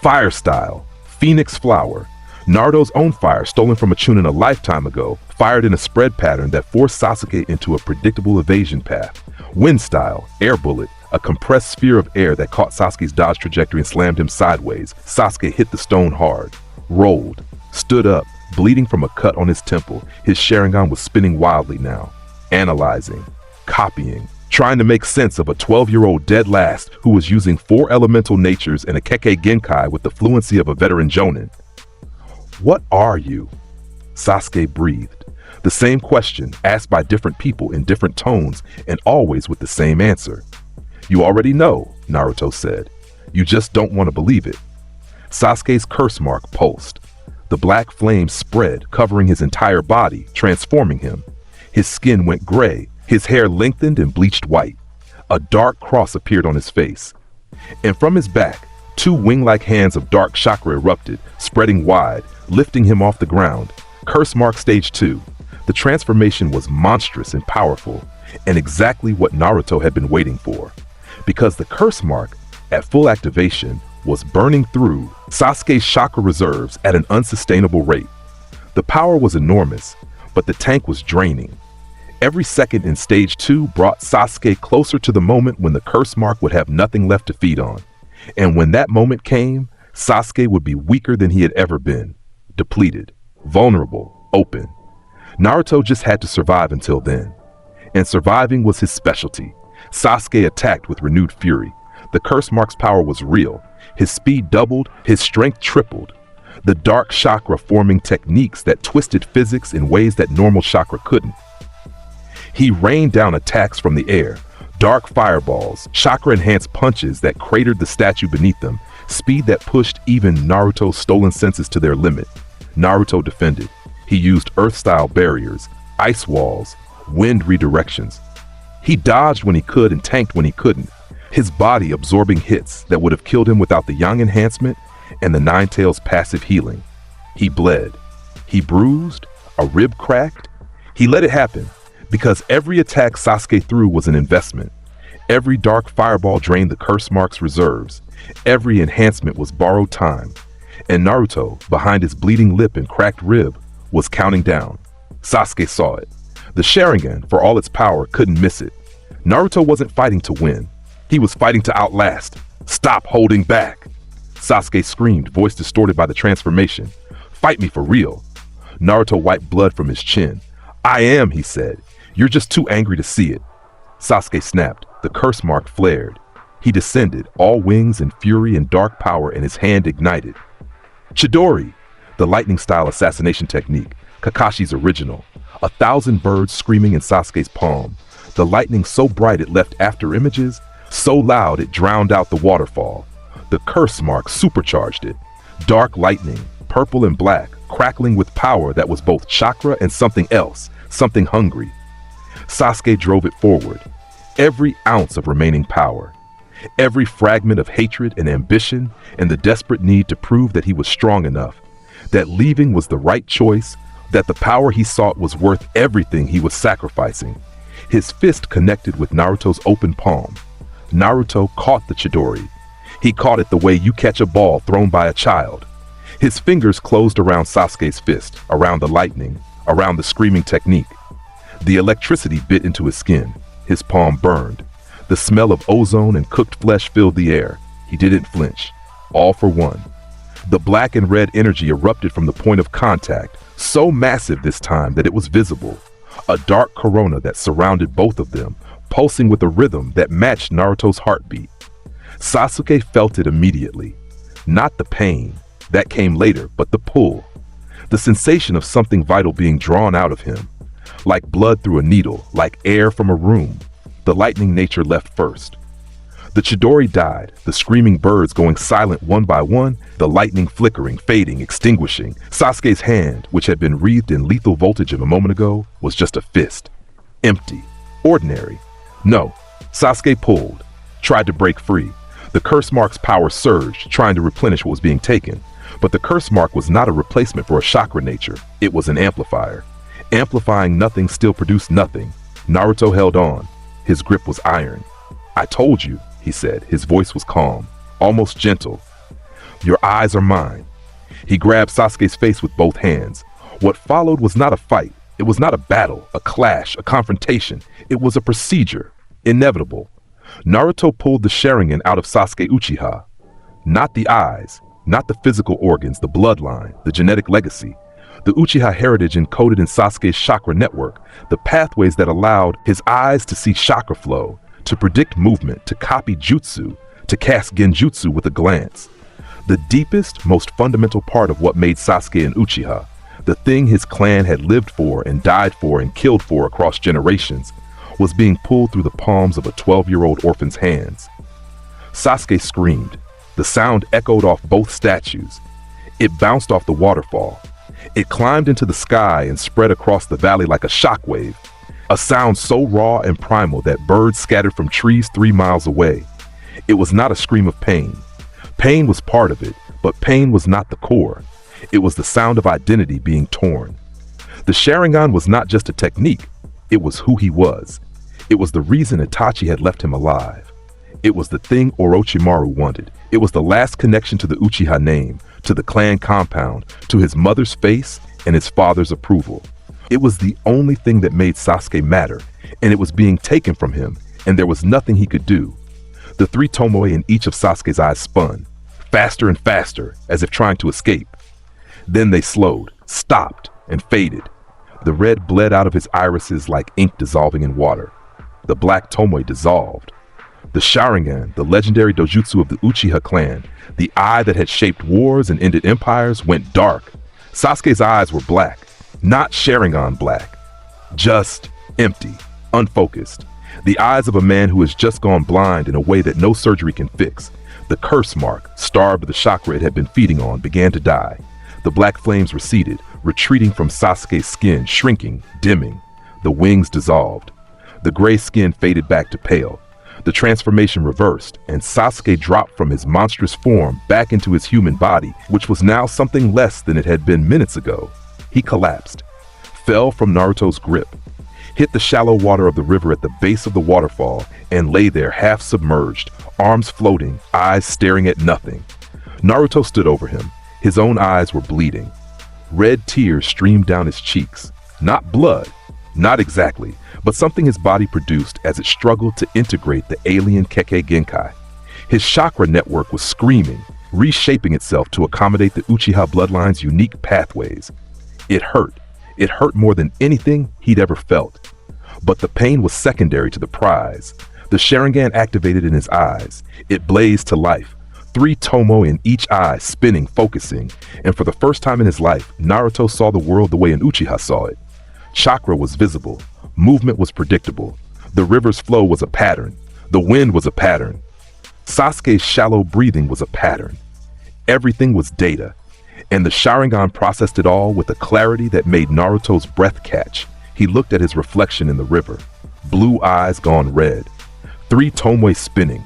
Fire style, phoenix flower. Naruto's own fire, stolen from a Chunin a lifetime ago, fired in a spread pattern that forced Sasuke into a predictable evasion path. Wind style, air bullet, a compressed sphere of air that caught Sasuke's dodge trajectory and slammed him sideways. Sasuke hit the stone hard, rolled, stood up, bleeding from a cut on his temple. His Sharingan was spinning wildly now, analyzing, copying, trying to make sense of a 12-year-old dead last who was using 4 elemental natures and a kekkei genkai with the fluency of a veteran jonin. What are you? Sasuke breathed. The same question, asked by different people in different tones, and always with the same answer. You already know, Naruto said. You just don't want to believe it. Sasuke's curse mark pulsed. The black flame spread, covering his entire body, transforming him. His skin went gray, his hair lengthened and bleached white. A dark cross appeared on his face. And from his back, 2 wing-like hands of dark chakra erupted, spreading wide, lifting him off the ground. Curse mark stage 2. The transformation was monstrous and powerful, and exactly what Naruto had been waiting for. Because the curse mark, at full activation, was burning through Sasuke's chakra reserves at an unsustainable rate. The power was enormous, but the tank was draining. Every second in stage 2 brought Sasuke closer to the moment when the curse mark would have nothing left to feed on. And when that moment came, Sasuke would be weaker than he had ever been. Depleted, vulnerable, open. Naruto just had to survive until then. And surviving was his specialty. Sasuke attacked with renewed fury. The curse mark's power was real. His speed doubled, his strength tripled. The dark chakra forming techniques that twisted physics in ways that normal chakra couldn't. He rained down attacks from the air, dark fireballs, chakra-enhanced punches that cratered the statue beneath them, speed that pushed even Naruto's stolen senses to their limit. Naruto defended. He used earth-style barriers, ice walls, wind redirections. He dodged when he could and tanked when he couldn't, his body absorbing hits that would have killed him without the Yang enhancement and the Nine Tails passive healing. He bled. He bruised, a rib cracked. He let it happen, because every attack Sasuke threw was an investment. Every dark fireball drained the curse mark's reserves. Every enhancement was borrowed time. And Naruto, behind his bleeding lip and cracked rib, was counting down. Sasuke saw it. The Sharingan, for all its power, couldn't miss it. Naruto wasn't fighting to win. He was fighting to outlast. "Stop holding back!" Sasuke screamed, voice distorted by the transformation. "Fight me for real!" Naruto wiped blood from his chin. "I am," he said. "You're just too angry to see it." Sasuke snapped. The curse mark flared. He descended, all wings and fury and dark power, and his hand ignited. Chidori! The lightning-style assassination technique, Kakashi's original. 1,000 birds screaming in Sasuke's palm. The lightning so bright it left after images, so loud it drowned out the waterfall. The curse mark supercharged it. Dark lightning, purple and black, crackling with power that was both chakra and something else, something hungry. Sasuke drove it forward. Every ounce of remaining power. Every fragment of hatred and ambition and the desperate need to prove that he was strong enough, that leaving was the right choice, that the power he sought was worth everything he was sacrificing. His fist connected with Naruto's open palm. Naruto caught the Chidori. He caught it the way you catch a ball thrown by a child. His fingers closed around Sasuke's fist, around the lightning, around the screaming technique. The electricity bit into his skin. His palm burned. The smell of ozone and cooked flesh filled the air. He didn't flinch. All for one. The black and red energy erupted from the point of contact, so massive this time that it was visible. A dark corona that surrounded both of them, pulsing with a rhythm that matched Naruto's heartbeat. Sasuke felt it immediately. Not the pain, that came later, but the pull. The sensation of something vital being drawn out of him. Like blood through a needle, like air from a room. The lightning nature left first. The Chidori died, the screaming birds going silent one by one, the lightning flickering, fading, extinguishing. Sasuke's hand, which had been wreathed in lethal voltage of a moment ago, was just a fist. Empty. Ordinary. No. Sasuke pulled. Tried to break free. The curse mark's power surged, trying to replenish what was being taken. But the curse mark was not a replacement for a chakra nature. It was an amplifier. Amplifying nothing still produced nothing. Naruto held on. His grip was iron. "I told you," he said. His voice was calm, almost gentle. "Your eyes are mine." He grabbed Sasuke's face with both hands. What followed was not a fight. It was not a battle, a clash, a confrontation. It was a procedure. Inevitable. Naruto pulled the Sharingan out of Sasuke Uchiha. Not the eyes, not the physical organs, the bloodline, the genetic legacy. The Uchiha heritage encoded in Sasuke's chakra network, the pathways that allowed his eyes to see chakra flow, to predict movement, to copy jutsu, to cast genjutsu with a glance. The deepest, most fundamental part of what made Sasuke an Uchiha, the thing his clan had lived for and died for and killed for across generations, was being pulled through the palms of a 12-year-old orphan's hands. Sasuke screamed. The sound echoed off both statues. It bounced off the waterfall. It climbed into the sky and spread across the valley like a shockwave. A sound so raw and primal that birds scattered from trees 3 miles away. It was not a scream of pain. Pain was part of it, but pain was not the core. It was the sound of identity being torn. The Sharingan was not just a technique. It was who he was. It was the reason Itachi had left him alive. It was the thing Orochimaru wanted. It was the last connection to the Uchiha name, to the clan compound, to his mother's face and his father's approval. It was the only thing that made Sasuke matter, and it was being taken from him, and there was nothing he could do. The 3 tomoe in each of Sasuke's eyes spun, faster and faster, as if trying to escape. Then they slowed, stopped, and faded. The red bled out of his irises like ink dissolving in water. The black tomoe dissolved. The Sharingan, the legendary dojutsu of the Uchiha clan, the eye that had shaped wars and ended empires, went dark. Sasuke's eyes were black, not Sharingan black. Just empty, unfocused. The eyes of a man who has just gone blind in a way that no surgery can fix. The curse mark, starved of the chakra it had been feeding on, began to die. The black flames receded, retreating from Sasuke's skin, shrinking, dimming. The wings dissolved. The gray skin faded back to pale. The transformation reversed, and Sasuke dropped from his monstrous form back into his human body, which was now something less than it had been minutes ago. He collapsed, fell from Naruto's grip, hit the shallow water of the river at the base of the waterfall, and lay there half submerged, arms floating, eyes staring at nothing. Naruto stood over him, His own eyes were bleeding. Red tears streamed down his cheeks. Not blood, not exactly, but something his body produced as it struggled to integrate the alien kekkei genkai. His chakra network was screaming, reshaping itself to accommodate the Uchiha bloodline's unique pathways. It hurt. It hurt more than anything he'd ever felt. But the pain was secondary to the prize. The Sharingan activated in his eyes. It blazed to life. 3 tomo in each eye, spinning, focusing. And for the first time in his life, Naruto saw the world the way an Uchiha saw it. Chakra was visible. Movement was predictable. The river's flow was a pattern. The wind was a pattern. Sasuke's shallow breathing was a pattern. Everything was data. And the Sharingan processed it all with a clarity that made Naruto's breath catch. He looked at his reflection in the river. Blue eyes gone red. 3 tomoe spinning.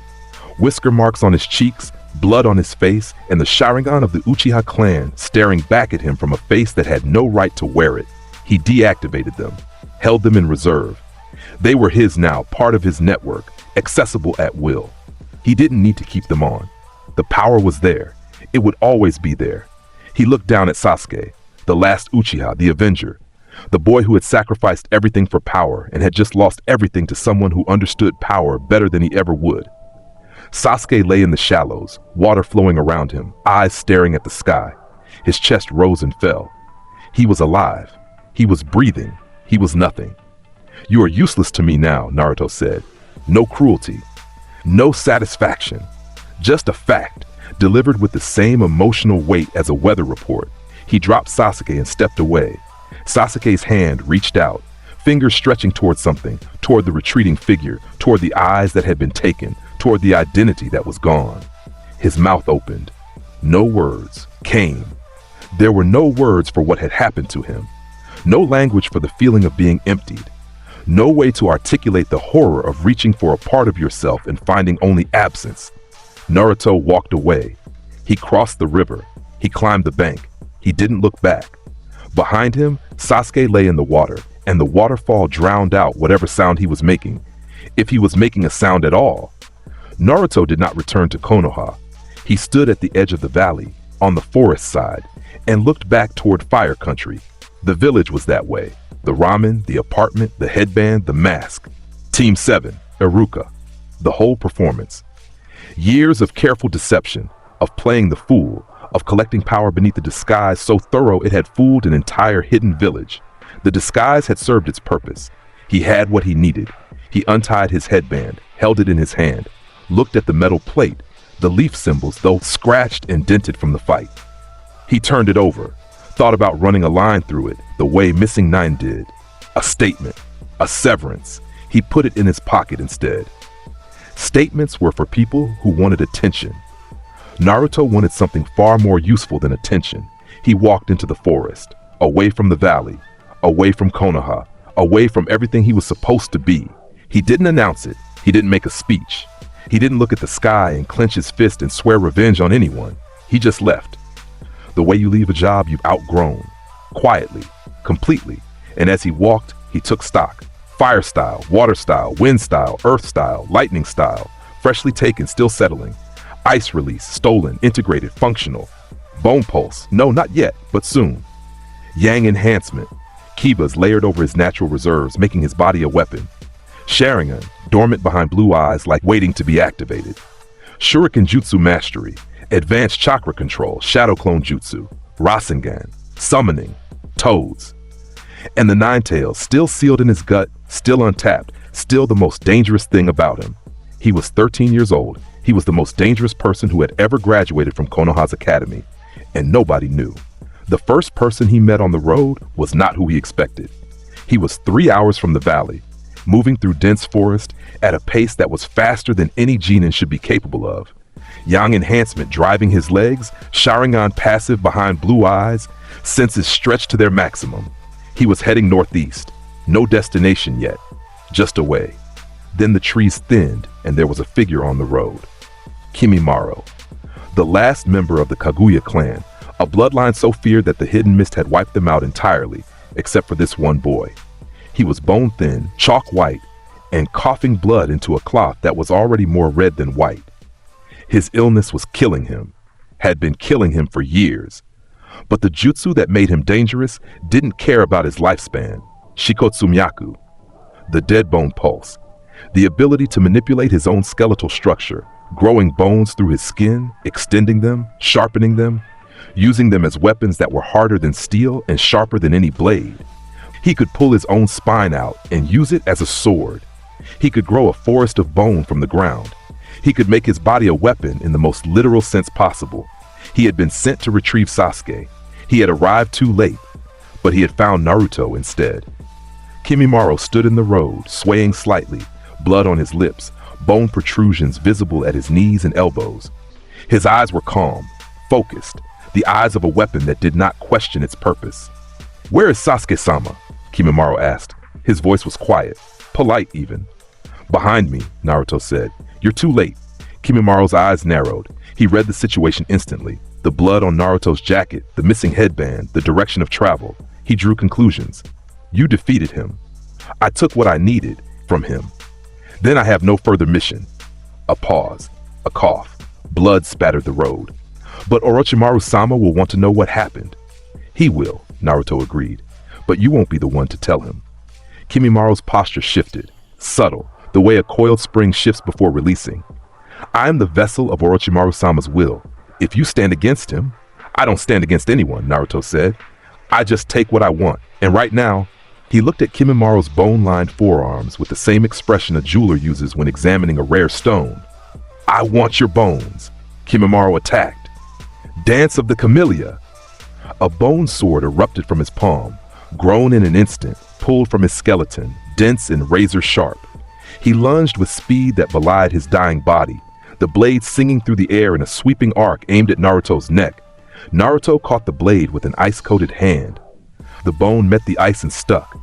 Whisker marks on his cheeks, blood on his face, and the Sharingan of the Uchiha clan staring back at him from a face that had no right to wear it. He deactivated them, held them in reserve. They were his now, part of his network, accessible at will. He didn't need to keep them on. The power was there. It would always be there. He looked down at Sasuke, the last Uchiha, the Avenger, the boy who had sacrificed everything for power and had just lost everything to someone who understood power better than he ever would. Sasuke lay in the shallows, water flowing around him, eyes staring at the sky. His chest rose and fell. He was alive. He was breathing. He was nothing. "You are useless to me now," Naruto said. No cruelty. No satisfaction. Just a fact, delivered with the same emotional weight as a weather report. He dropped Sasuke and stepped away. Sasuke's hand reached out, fingers stretching toward something, toward the retreating figure, toward the eyes that had been taken, toward the identity that was gone. His mouth opened. No words came. There were no words for what had happened to him. No language for the feeling of being emptied. No way to articulate the horror of reaching for a part of yourself and finding only absence. Naruto walked away. He crossed the river. He climbed the bank. He didn't look back. Behind him, Sasuke lay in the water, and the waterfall drowned out whatever sound he was making, if he was making a sound at all. Naruto did not return to Konoha. He stood at the edge of the valley, on the forest side, and looked back toward Fire Country. The village was that way. The ramen, the apartment, the headband, the mask. Team 7, Iruka. The whole performance. Years of careful deception, of playing the fool, of collecting power beneath a disguise so thorough it had fooled an entire hidden village. The disguise had served its purpose. He had what he needed. He untied his headband, held it in his hand, looked at the metal plate, the leaf symbols, though scratched and dented from the fight. He turned it over, thought about running a line through it, the way Missing 9 did. A statement, a severance. He put it in his pocket instead. Statements were for people who wanted attention. Naruto wanted something far more useful than attention. He walked into the forest, away from the valley, away from Konoha, away from everything he was supposed to be. He didn't announce it. He didn't make a speech. He didn't look at the sky and clench his fist and swear revenge on anyone. He just left. The way you leave a job you've outgrown. Quietly, completely. And as he walked, he took stock. Fire style, water style, wind style, earth style, lightning style. Freshly taken, still settling. Ice release, stolen, integrated, functional. Bone pulse, no, not yet, but soon. Yang enhancement. Kibas layered over his natural reserves, making his body a weapon. Sharingan, dormant behind blue eyes like waiting to be activated. Shuriken Jutsu mastery. Advanced chakra control, shadow clone jutsu. Rasengan, summoning. Toads. And the Nine Tails, still sealed in his gut, still untapped, still the most dangerous thing about him. He was 13 years old. He was the most dangerous person who had ever graduated from Konoha's academy, and nobody knew. The first person he met on the road was not who he expected. He was 3 hours from the valley, moving through dense forest at a pace that was faster than any genin should be capable of. Yang enhancement driving his legs, Sharingan passive behind blue eyes, senses stretched to their maximum. He was heading northeast, no destination yet, just away. Then the trees thinned and there was a figure on the road. Kimimaro, the last member of the Kaguya clan, a bloodline so feared that the hidden mist had wiped them out entirely, except for this one boy. He was bone thin, chalk white, and coughing blood into a cloth that was already more red than white. His illness was killing him. had been killing him for years. But the jutsu that made him dangerous didn't care about his lifespan. Shikotsumyaku, the dead bone pulse, the ability to manipulate his own skeletal structure, growing bones through his skin, extending them, sharpening them, using them as weapons that were harder than steel and sharper than any blade. He could pull his own spine out and use it as a sword. He could grow a forest of bone from the ground. He could make his body a weapon in the most literal sense possible. He had been sent to retrieve Sasuke. He had arrived too late, but he had found Naruto instead. Kimimaro stood in the road, swaying slightly, blood on his lips, bone protrusions visible at his knees and elbows. His eyes were calm, focused, the eyes of a weapon that did not question its purpose. "Where is Sasuke-sama?" Kimimaro asked. His voice was quiet, polite even. "Behind me," Naruto said. "You're too late." Kimimaro's eyes narrowed. He read the situation instantly. The blood on Naruto's jacket, the missing headband, the direction of travel. He drew conclusions. "You defeated him. I took what I needed from him. Then I have no further mission." A pause, a cough. Blood spattered the road. "But Orochimaru-sama will want to know what happened." "He will," Naruto agreed. "But you won't be the one to tell him." Kimimaro's posture shifted, subtle, the way a coiled spring shifts before releasing. "I am the vessel of Orochimaru-sama's will. If you stand against him—" "I don't stand against anyone," Naruto said. "I just take what I want, and right now—" He looked at Kimimaro's bone-lined forearms with the same expression a jeweler uses when examining a rare stone. "I want your bones." Kimimaro attacked. "Dance of the Camellia." A bone sword erupted from his palm, grown in an instant, pulled from his skeleton, dense and razor-sharp. He lunged with speed that belied his dying body, the blade singing through the air in a sweeping arc aimed at Naruto's neck. Naruto caught the blade with an ice-coated hand. The bone met the ice and stuck.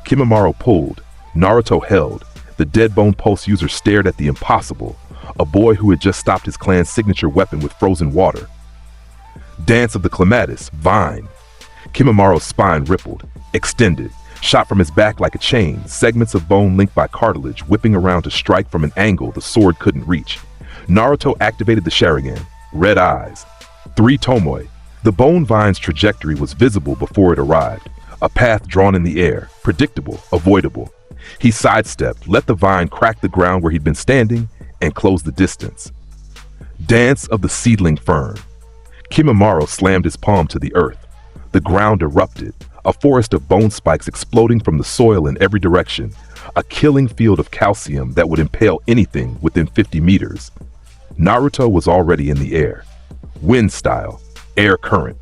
Kimimaro pulled. Naruto held. The dead bone pulse user stared at the impossible, a boy who had just stopped his clan's signature weapon with frozen water. Dance of the Clematis, Vine. Kimimaro's spine rippled, extended, shot from his back like a chain, segments of bone linked by cartilage whipping around to strike from an angle the sword couldn't reach. Naruto activated the Sharingan. Red eyes. 3 Tomoe. The bone vine's trajectory was visible before it arrived, a path drawn in the air, predictable, avoidable. He sidestepped, let the vine crack the ground where he'd been standing, and closed the distance. Dance of the Seedling Fern. Kimimaro slammed his palm to the earth. The ground erupted, a forest of bone spikes exploding from the soil in every direction, a killing field of calcium that would impale anything within 50 meters. Naruto was already in the air. Wind style, air current,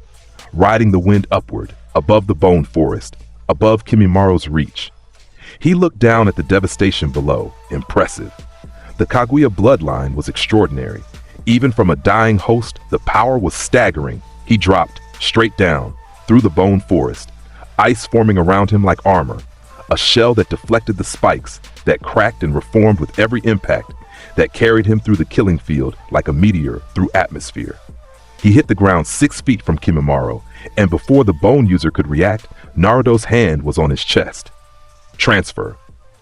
riding the wind upward, above the bone forest, above Kimimaro's reach. He looked down at the devastation below, impressive. The Kaguya bloodline was extraordinary. Even from a dying host, the power was staggering. He dropped, straight down, through the bone forest, ice forming around him like armor, a shell that deflected the spikes, that cracked and reformed with every impact, that carried him through the killing field like a meteor through atmosphere. He hit the ground 6 feet from Kimimaro, and before the bone user could react, Naruto's hand was on his chest. Transfer.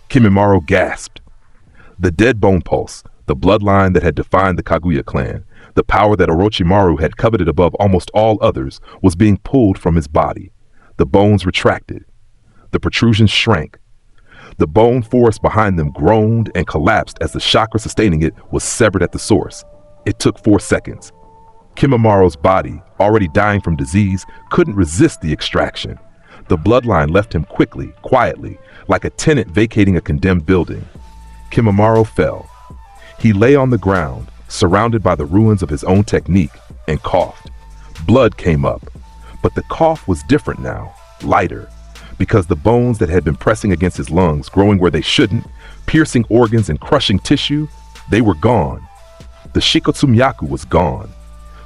Kimimaro gasped. The dead bone pulse, the bloodline that had defined the Kaguya clan, the power that Orochimaru had coveted above almost all others, was being pulled from his body. The bones retracted. The protrusions shrank. The bone forest behind them groaned and collapsed as the chakra sustaining it was severed at the source. It took 4 seconds. Kimimaro's body, already dying from disease, couldn't resist the extraction. The bloodline left him quickly, quietly, like a tenant vacating a condemned building. Kimimaro fell. He lay on the ground, surrounded by the ruins of his own technique, and coughed. Blood came up, but the cough was different now, lighter, because the bones that had been pressing against his lungs, growing where they shouldn't, piercing organs and crushing tissue, they were gone. The Shikotsumyaku was gone,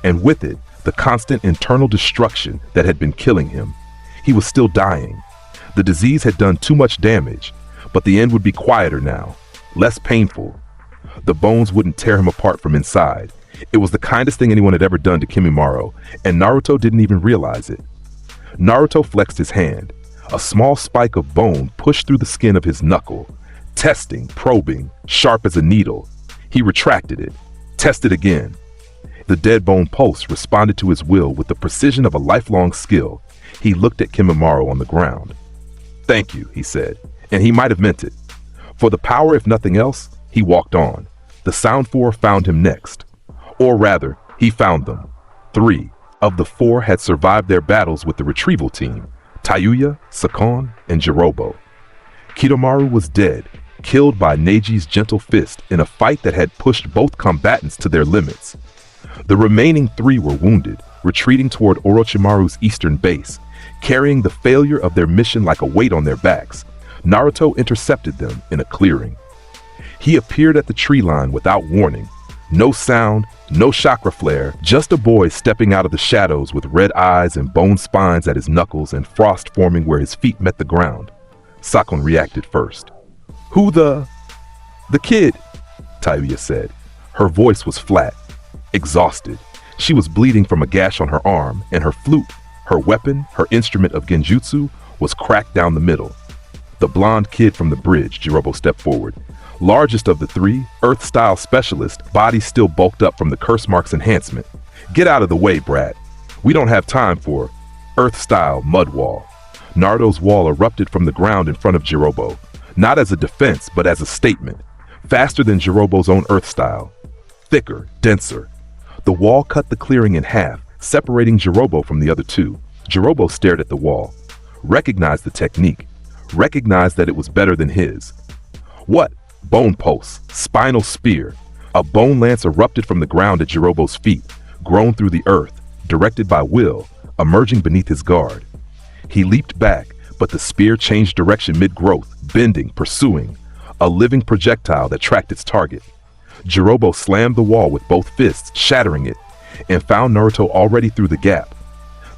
and with it, the constant internal destruction that had been killing him. He was still dying. The disease had done too much damage, but the end would be quieter now, less painful. The bones wouldn't tear him apart from inside. It was the kindest thing anyone had ever done to Kimimaro, and Naruto didn't even realize it. Naruto flexed his hand. A small spike of bone pushed through the skin of his knuckle, testing, probing, sharp as a needle. He retracted it, tested again. The dead bone pulse responded to his will with the precision of a lifelong skill. He looked at Kimimaro on the ground. "Thank you," he said, and he might have meant it. For the power, if nothing else, he walked on. The Sound Four found him next. Or rather, he found them. 3 of the 4 had survived their battles with the retrieval team, Tayuya, Sakon, and Jirobo. Kidomaru was dead, killed by Neiji's gentle fist in a fight that had pushed both combatants to their limits. The remaining 3 were wounded, retreating toward Orochimaru's eastern base, carrying the failure of their mission like a weight on their backs. Naruto intercepted them in a clearing. He appeared at the tree line without warning. No sound, no chakra flare, just a boy stepping out of the shadows with red eyes and bone spines at his knuckles and frost forming where his feet met the ground. Sakon reacted first. "Who the kid," Tayuya said. Her voice was flat, exhausted. She was bleeding from a gash on her arm, and her flute, her weapon, her instrument of genjutsu, was cracked down the middle. "The blonde kid from the bridge," Jirobo stepped forward. Largest of the 3, Earth-style specialist, body still bulked up from the curse mark's enhancement. "Get out of the way, brat. We don't have time for Earth-style mud wall." Naruto's wall erupted from the ground in front of Jirobo, not as a defense, but as a statement. Faster than Jirobo's own Earth-style. Thicker, denser. The wall cut the clearing in half, separating Jirobo from the other 2. Jirobo stared at the wall, recognized the technique, recognized that it was better than his. What? Bone pulse, spinal spear. A bone lance erupted from the ground at Jirobo's feet, grown through the earth, directed by will, emerging beneath his guard. He leaped back, but the spear changed direction mid-growth, bending, pursuing, a living projectile that tracked its target. Jirobo slammed the wall with both fists, shattering it, and found Naruto already through the gap.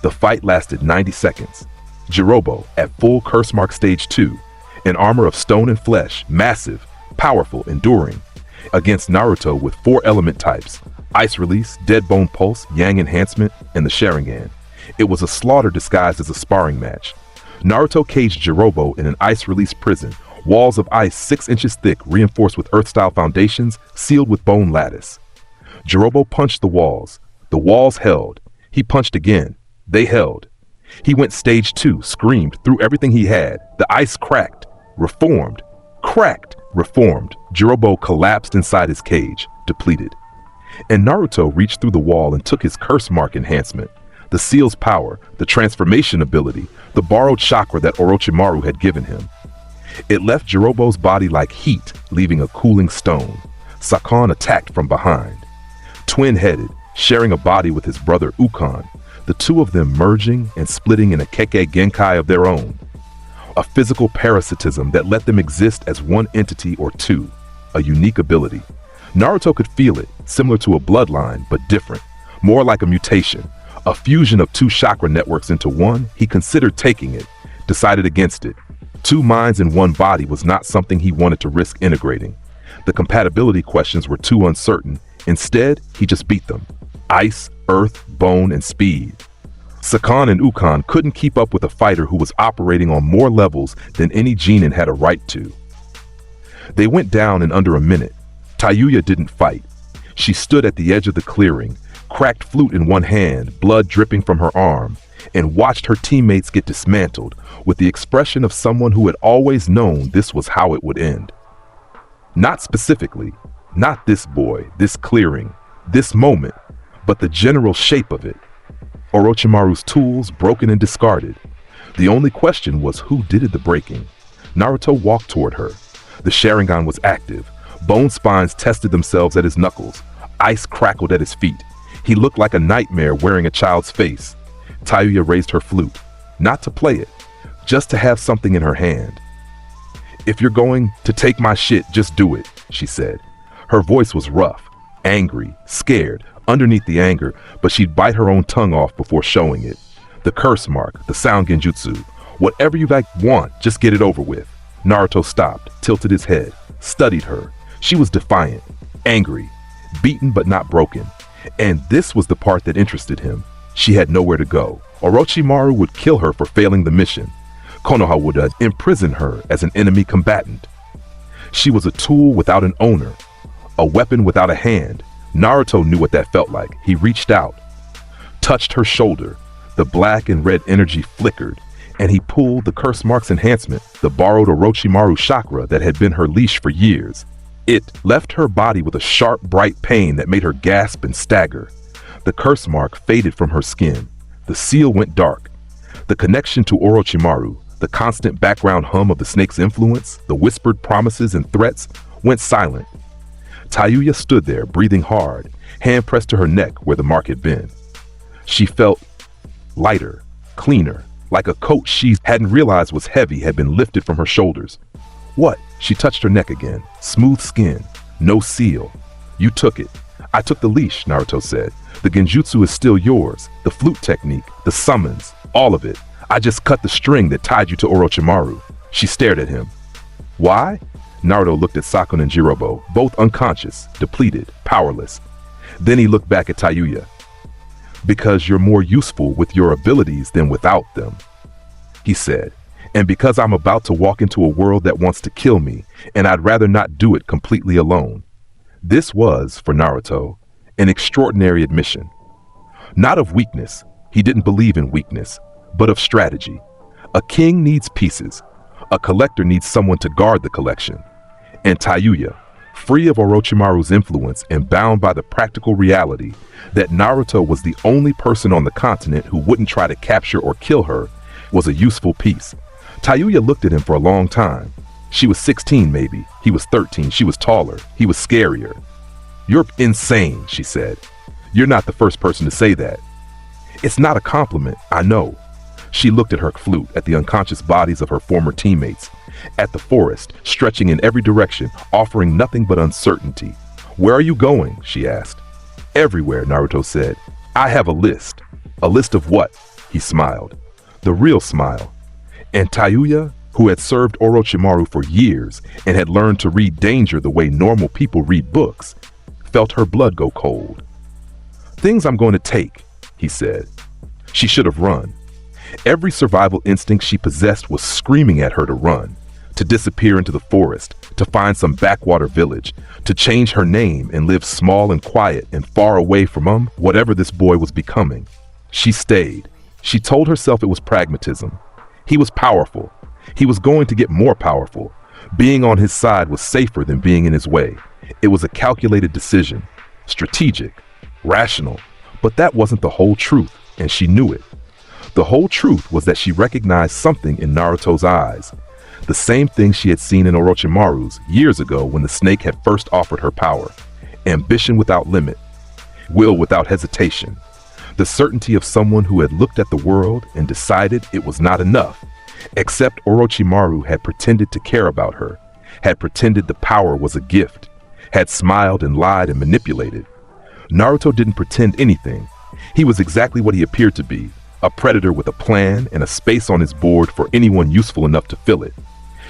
The fight lasted 90 seconds. Jirobo, at full curse mark stage 2, in armor of stone and flesh, massive, powerful, enduring, against Naruto with 4 element types, ice release, dead bone pulse, yang enhancement, and the Sharingan. It was a slaughter disguised as a sparring match. Naruto caged Jirobo in an ice release prison, walls of ice 6 inches thick, reinforced with earth-style foundations, sealed with bone lattice. Jirobo punched the walls. The walls held. He punched again. They held. He went stage 2, screamed, threw everything he had. The ice cracked, reformed, cracked, reformed. Jirobo collapsed inside his cage, depleted. And Naruto reached through the wall and took his curse mark enhancement, the seal's power, the transformation ability, the borrowed chakra that Orochimaru had given him. It left Jirobo's body like heat, leaving a cooling stone. Sakon attacked from behind. Twin-headed, sharing a body with his brother Ukon, the 2 of them merging and splitting in a kekkei genkai of their own. A physical parasitism that let them exist as one entity or 2, a unique ability. Naruto could feel it, similar to a bloodline, but different, more like a mutation, a fusion of 2 chakra networks into one. He considered taking it, decided against it. 2 minds in 1 body was not something he wanted to risk integrating. The compatibility questions were too uncertain. Instead, he just beat them. Ice, earth, bone, and speed. Sakon and Ukon couldn't keep up with a fighter who was operating on more levels than any genin had a right to. They went down in under a minute. Tayuya didn't fight. She stood at the edge of the clearing, cracked flute in one hand, blood dripping from her arm, and watched her teammates get dismantled with the expression of someone who had always known this was how it would end. Not specifically, not this boy, this clearing, this moment, but the general shape of it. Orochimaru's tools broken and discarded. The only question was who did the breaking. Naruto walked toward her. The Sharingan was active. Bone spines tested themselves at his knuckles. Ice crackled at his feet. He looked like a nightmare wearing a child's face. Tayuya raised her flute, not to play it, just to have something in her hand. "If you're going to take my shit, just do it," she said. Her voice was rough, angry, scared, underneath the anger, but she'd bite her own tongue off before showing it. The curse mark, the sound genjutsu, whatever you want, just get it over with. Naruto stopped, tilted his head, studied her. She was defiant, angry, beaten but not broken. And this was the part that interested him. She had nowhere to go. Orochimaru would kill her for failing the mission. Konoha would imprison her as an enemy combatant. She was a tool without an owner, a weapon without a hand, Naruto knew what that felt like. He reached out, touched her shoulder. The black and red energy flickered, and he pulled the curse marks enhancement, the borrowed Orochimaru chakra that had been her leash for years. It left her body with a sharp, bright pain that made her gasp and stagger. The curse mark faded from her skin. The seal went dark. The connection to Orochimaru, the constant background hum of the snake's influence, the whispered promises and threats, went silent. Tayuya stood there, breathing hard, hand pressed to her neck where the mark had been. She felt lighter, cleaner, like a coat she hadn't realized was heavy had been lifted from her shoulders. What? She touched her neck again. Smooth skin, no seal. You took it. I took the leash, Naruto said. The genjutsu is still yours. The flute technique, the summons, all of it. I just cut the string that tied you to Orochimaru. She stared at him. Why? Naruto looked at Sakon and Jirobo, both unconscious, depleted, powerless. Then he looked back at Tayuya. Because you're more useful with your abilities than without them, he said. And because I'm about to walk into a world that wants to kill me, and I'd rather not do it completely alone. This was, for Naruto, an extraordinary admission. Not of weakness, he didn't believe in weakness, but of strategy. A king needs pieces. A collector needs someone to guard the collection. And Tayuya, free of Orochimaru's influence and bound by the practical reality that Naruto was the only person on the continent who wouldn't try to capture or kill her, was a useful piece. Tayuya looked at him for a long time. She was 16 maybe, he was 13, she was taller, he was scarier. You're insane, she said. You're not the first person to say that. It's not a compliment, I know. She looked at her flute, at the unconscious bodies of her former teammates, at the forest, stretching in every direction, offering nothing but uncertainty. Where are you going? She asked. Everywhere, Naruto said. I have a list. A list of what? He smiled. The real smile. And Tayuya, who had served Orochimaru for years and had learned to read danger the way normal people read books, felt her blood go cold. Things I'm going to take, he said. She should have run. Every survival instinct she possessed was screaming at her to run, to disappear into the forest, to find some backwater village, to change her name and live small and quiet and far away from whatever this boy was becoming. She stayed. She told herself it was pragmatism. He was powerful. He was going to get more powerful. Being on his side was safer than being in his way. It was a calculated decision, strategic, rational, but that wasn't the whole truth, and she knew it. The whole truth was that she recognized something in Naruto's eyes, the same thing she had seen in Orochimaru's years ago when the snake had first offered her power. Ambition without limit, will without hesitation, the certainty of someone who had looked at the world and decided it was not enough, except Orochimaru had pretended to care about her, had pretended the power was a gift, had smiled and lied and manipulated. Naruto didn't pretend anything. He was exactly what he appeared to be, a predator with a plan and a space on his board for anyone useful enough to fill it.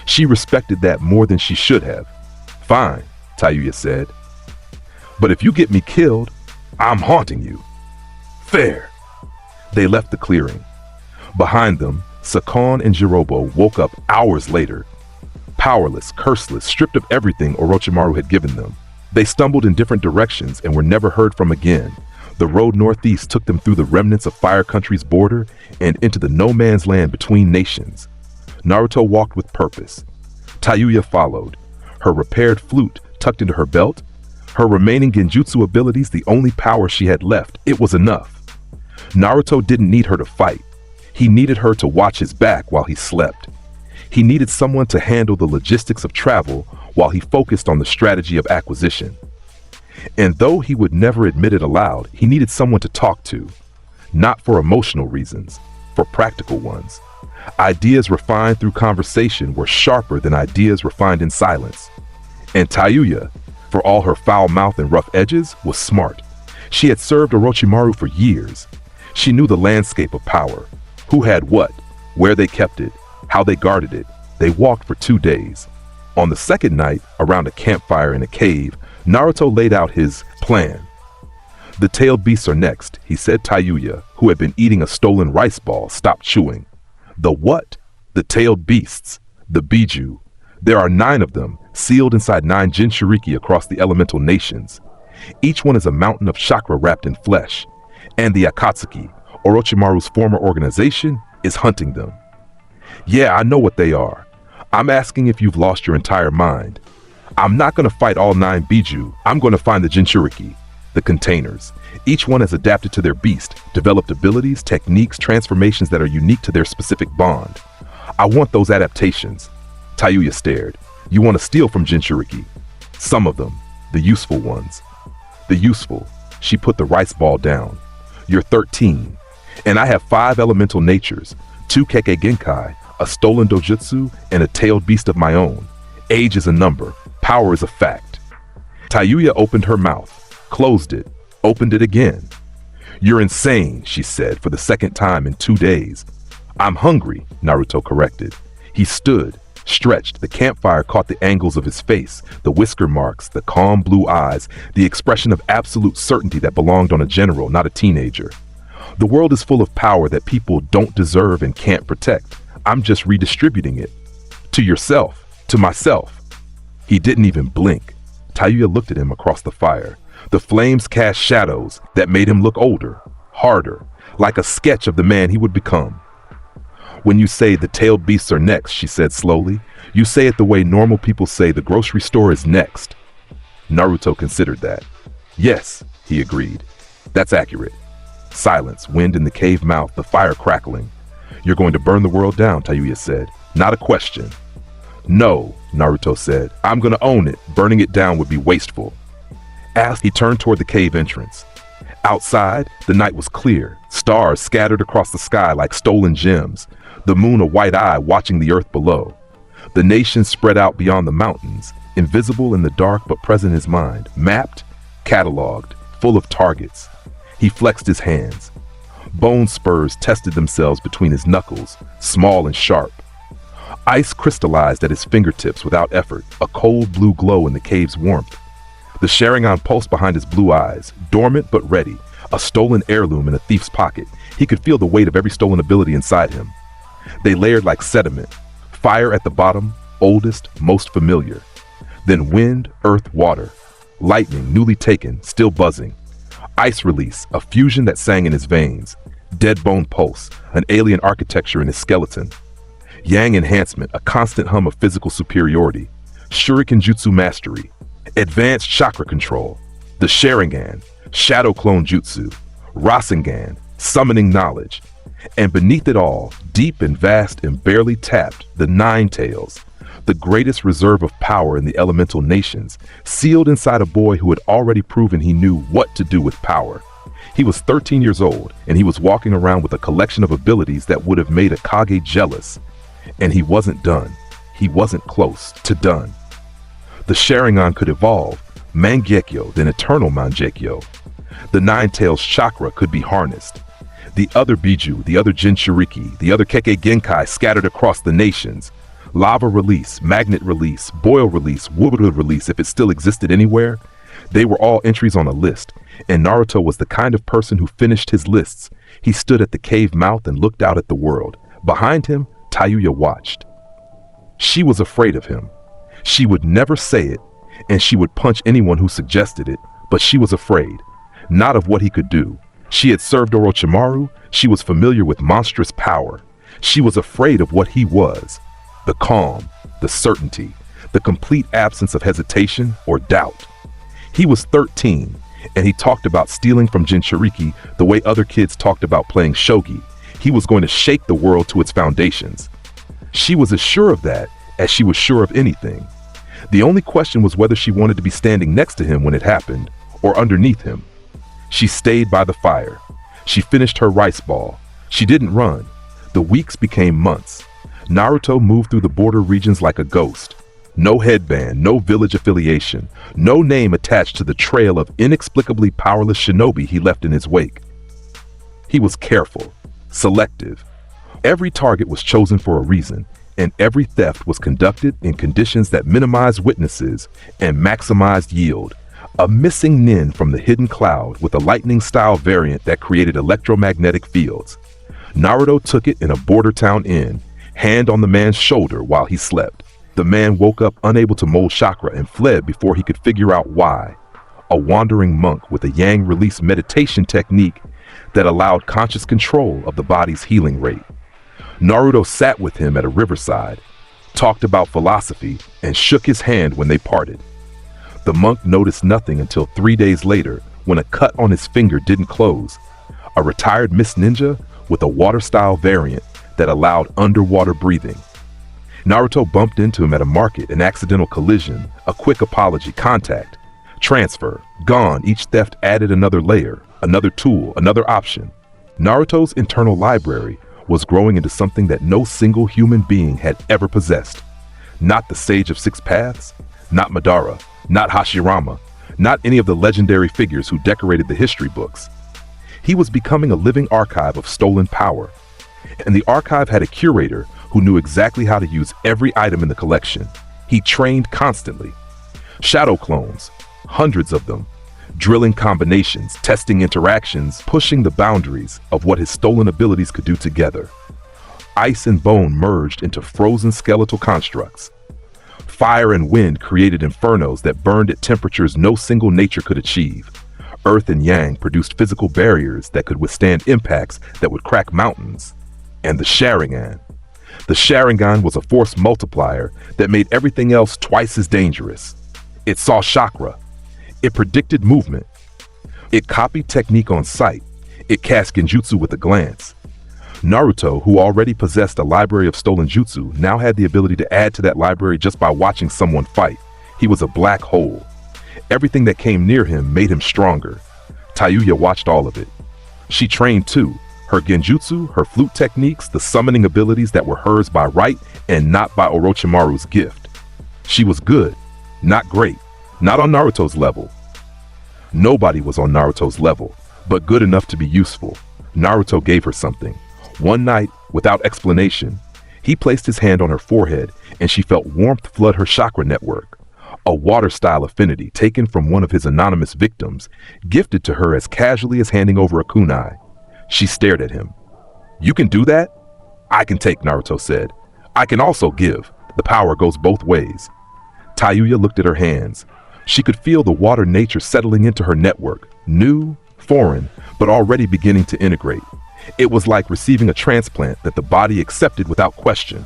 She respected that more than she should have. Fine, Tayuya said. But if you get me killed, I'm haunting you. Fair. They left the clearing. Behind them, Sakon and Jirobo woke up hours later. Powerless, curseless, stripped of everything Orochimaru had given them. They stumbled in different directions and were never heard from again. The road northeast took them through the remnants of Fire Country's border and into the no-man's land between nations. Naruto walked with purpose. Tayuya followed, her repaired flute tucked into her belt, her remaining genjutsu abilities the only power she had left. It was enough. Naruto didn't need her to fight. He needed her to watch his back while he slept. He needed someone to handle the logistics of travel while he focused on the strategy of acquisition. And though he would never admit it aloud, he needed someone to talk to. Not for emotional reasons, for practical ones. Ideas refined through conversation were sharper than ideas refined in silence. And Tayuya, for all her foul mouth and rough edges, was smart. She had served Orochimaru for years. She knew the landscape of power, who had what, where they kept it, how they guarded it. They walked for 2 days. On the second night, around a campfire in a cave, Naruto laid out his plan. The tailed beasts are next, he said. Tayuya, who had been eating a stolen rice ball, stopped chewing. The what? The tailed beasts. The Biju. There are 9 of them, sealed inside 9 Jinchuriki across the elemental nations. Each one is a mountain of chakra wrapped in flesh. And the Akatsuki, Orochimaru's former organization, is hunting them. Yeah, I know what they are. I'm asking if you've lost your entire mind. I'm not going to fight all 9 Biju. I'm going to find the Jinchuriki, the containers. Each one has adapted to their beast, developed abilities, techniques, transformations that are unique to their specific bond. I want those adaptations. Tayuya stared. You want to steal from Jinchuriki? Some of them, the useful ones. The useful. She put the rice ball down. You're 13, and I have 5 elemental natures, 2 kekkei genkai, a stolen dojutsu, and a tailed beast of my own. Age is a number. Power is a fact. Tayuya opened her mouth, closed it, opened it again. You're insane, she said for the second time in 2 days. I'm hungry, Naruto corrected. He stood, stretched. The campfire caught the angles of his face, the whisker marks, the calm blue eyes, the expression of absolute certainty that belonged on a general, not a teenager. The world is full of power that people don't deserve and can't protect. I'm just redistributing it. To yourself, to myself. He didn't even blink. Tayuya looked at him across the fire. The flames cast shadows that made him look older, harder, like a sketch of the man he would become. When you say the tailed beasts are next, she said slowly, you say it the way normal people say the grocery store is next. Naruto considered that. Yes, he agreed. That's accurate. Silence, wind in the cave mouth, the fire crackling. You're going to burn the world down, Tayuya said. Not a question. No, Naruto said. I'm going to own it. Burning it down would be wasteful. As he turned toward the cave entrance. Outside, the night was clear, stars scattered across the sky like stolen gems, the moon a white eye watching the earth below. The nations spread out beyond the mountains, invisible in the dark but present in his mind, mapped, cataloged, full of targets. He flexed his hands. Bone spurs tested themselves between his knuckles, small and sharp. Ice crystallized at his fingertips without effort, a cold blue glow in the cave's warmth. The Sharingan pulsed behind his blue eyes, dormant but ready, a stolen heirloom in a thief's pocket. He could feel the weight of every stolen ability inside him. They layered like sediment, fire at the bottom, oldest, most familiar. Then wind, earth, water, lightning, newly taken, still buzzing. Ice release, a fusion that sang in his veins. Dead bone pulse, an alien architecture in his skeleton. Yang enhancement, a constant hum of physical superiority. Shuriken jutsu mastery. Advanced chakra control. The Sharingan, shadow clone jutsu. Rasengan, summoning knowledge. And beneath it all, deep and vast and barely tapped, the Nine Tails. The greatest reserve of power in the elemental nations, sealed inside a boy who had already proven he knew what to do with power. He was 13 years old, and he was walking around with a collection of abilities that would have made a Kage jealous. And he wasn't done. He wasn't close to done. The Sharingan could evolve, Mangekyo, then Eternal Mangekyo. The Nine Tails chakra could be harnessed. The other Biju, the other Jinchuriki, the other Kekkei Genkai scattered across the nations. Lava release, magnet release, boil release, wood release if it still existed anywhere. They were all entries on a list, and Naruto was the kind of person who finished his lists. He stood at the cave mouth and looked out at the world. Behind him, Tayuya watched. She was afraid of him. She would never say it, and she would punch anyone who suggested it, but she was afraid, not of what he could do. She had served Orochimaru. She was familiar with monstrous power. She was afraid of what he was. The calm, the certainty, the complete absence of hesitation or doubt. He was 13, and he talked about stealing from Jinchuriki the way other kids talked about playing shogi. He was going to shake the world to its foundations. She was as sure of that as she was sure of anything. The only question was whether she wanted to be standing next to him when it happened, or underneath him. She stayed by the fire. She finished her rice ball. She didn't run. The weeks became months. Naruto moved through the border regions like a ghost. No headband, no village affiliation, no name attached to the trail of inexplicably powerless shinobi he left in his wake. He was careful, selective. Every target was chosen for a reason, and every theft was conducted in conditions that minimized witnesses and maximized yield. A missing nin from the hidden cloud with a lightning-style variant that created electromagnetic fields. Naruto took it in a border town inn, hand on the man's shoulder while he slept. The man woke up unable to mold chakra and fled before he could figure out why. a wandering monk with a yang release meditation technique that allowed conscious control of the body's healing rate. Naruto sat with him at a riverside, talked about philosophy, and shook his hand when they parted. The monk noticed nothing until 3 days later when a cut on his finger didn't close. A retired Miss Ninja with a water-style variant that allowed underwater breathing. Naruto bumped into him at a market, an accidental collision, a quick apology, contact, transfer, gone. Each theft added another layer, another tool, another option. Naruto's internal library was growing into something that no single human being had ever possessed. Not the Sage of Six Paths, not Madara, not Hashirama, not any of the legendary figures who decorated the history books. He was becoming a living archive of stolen power. And the archive had a curator who knew exactly how to use every item in the collection. He trained constantly. Shadow clones, hundreds of them, drilling combinations, testing interactions, pushing the boundaries of what his stolen abilities could do together. Ice and bone merged into frozen skeletal constructs. Fire and wind created infernos that burned at temperatures no single nature could achieve. Earth and yang produced physical barriers that could withstand impacts that would crack mountains. And the Sharingan. The Sharingan was a force multiplier that made everything else twice as dangerous. It saw chakra. It predicted movement. It copied technique on sight. It cast genjutsu with a glance. Naruto, who already possessed a library of stolen jutsu, now had the ability to add to that library just by watching someone fight. He was a black hole. Everything that came near him made him stronger. Tayuya watched all of it. She trained too. Her genjutsu, her flute techniques, the summoning abilities that were hers by right and not by Orochimaru's gift. She was good, not great, not on Naruto's level. Nobody was on Naruto's level, but good enough to be useful. Naruto gave her something. One night, without explanation, he placed his hand on her forehead and she felt warmth flood her chakra network. A water-style affinity taken from one of his anonymous victims, gifted to her as casually as handing over a kunai. She stared at him. "You can do that?" "I can take," Naruto said. "I can also give. The power goes both ways." Tayuya looked at her hands. She could feel the water nature settling into her network, new, foreign, but already beginning to integrate. It was like receiving a transplant that the body accepted without question.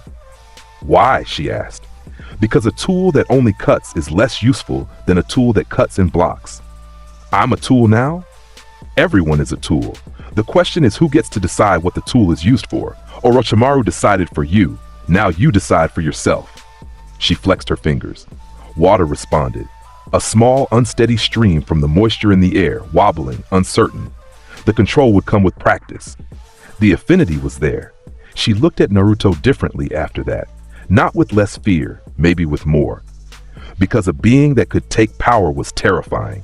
"Why?" she asked. "Because a tool that only cuts is less useful than a tool that cuts in blocks." "I'm a tool now?" "Everyone is a tool. The question is who gets to decide what the tool is used for. Orochimaru decided for you. Now you decide for yourself." She flexed her fingers. Water responded. A small, unsteady stream from the moisture in the air, wobbling, uncertain. The control would come with practice. The affinity was there. She looked at Naruto differently after that. Not with less fear, maybe with more. Because a being that could take power was terrifying.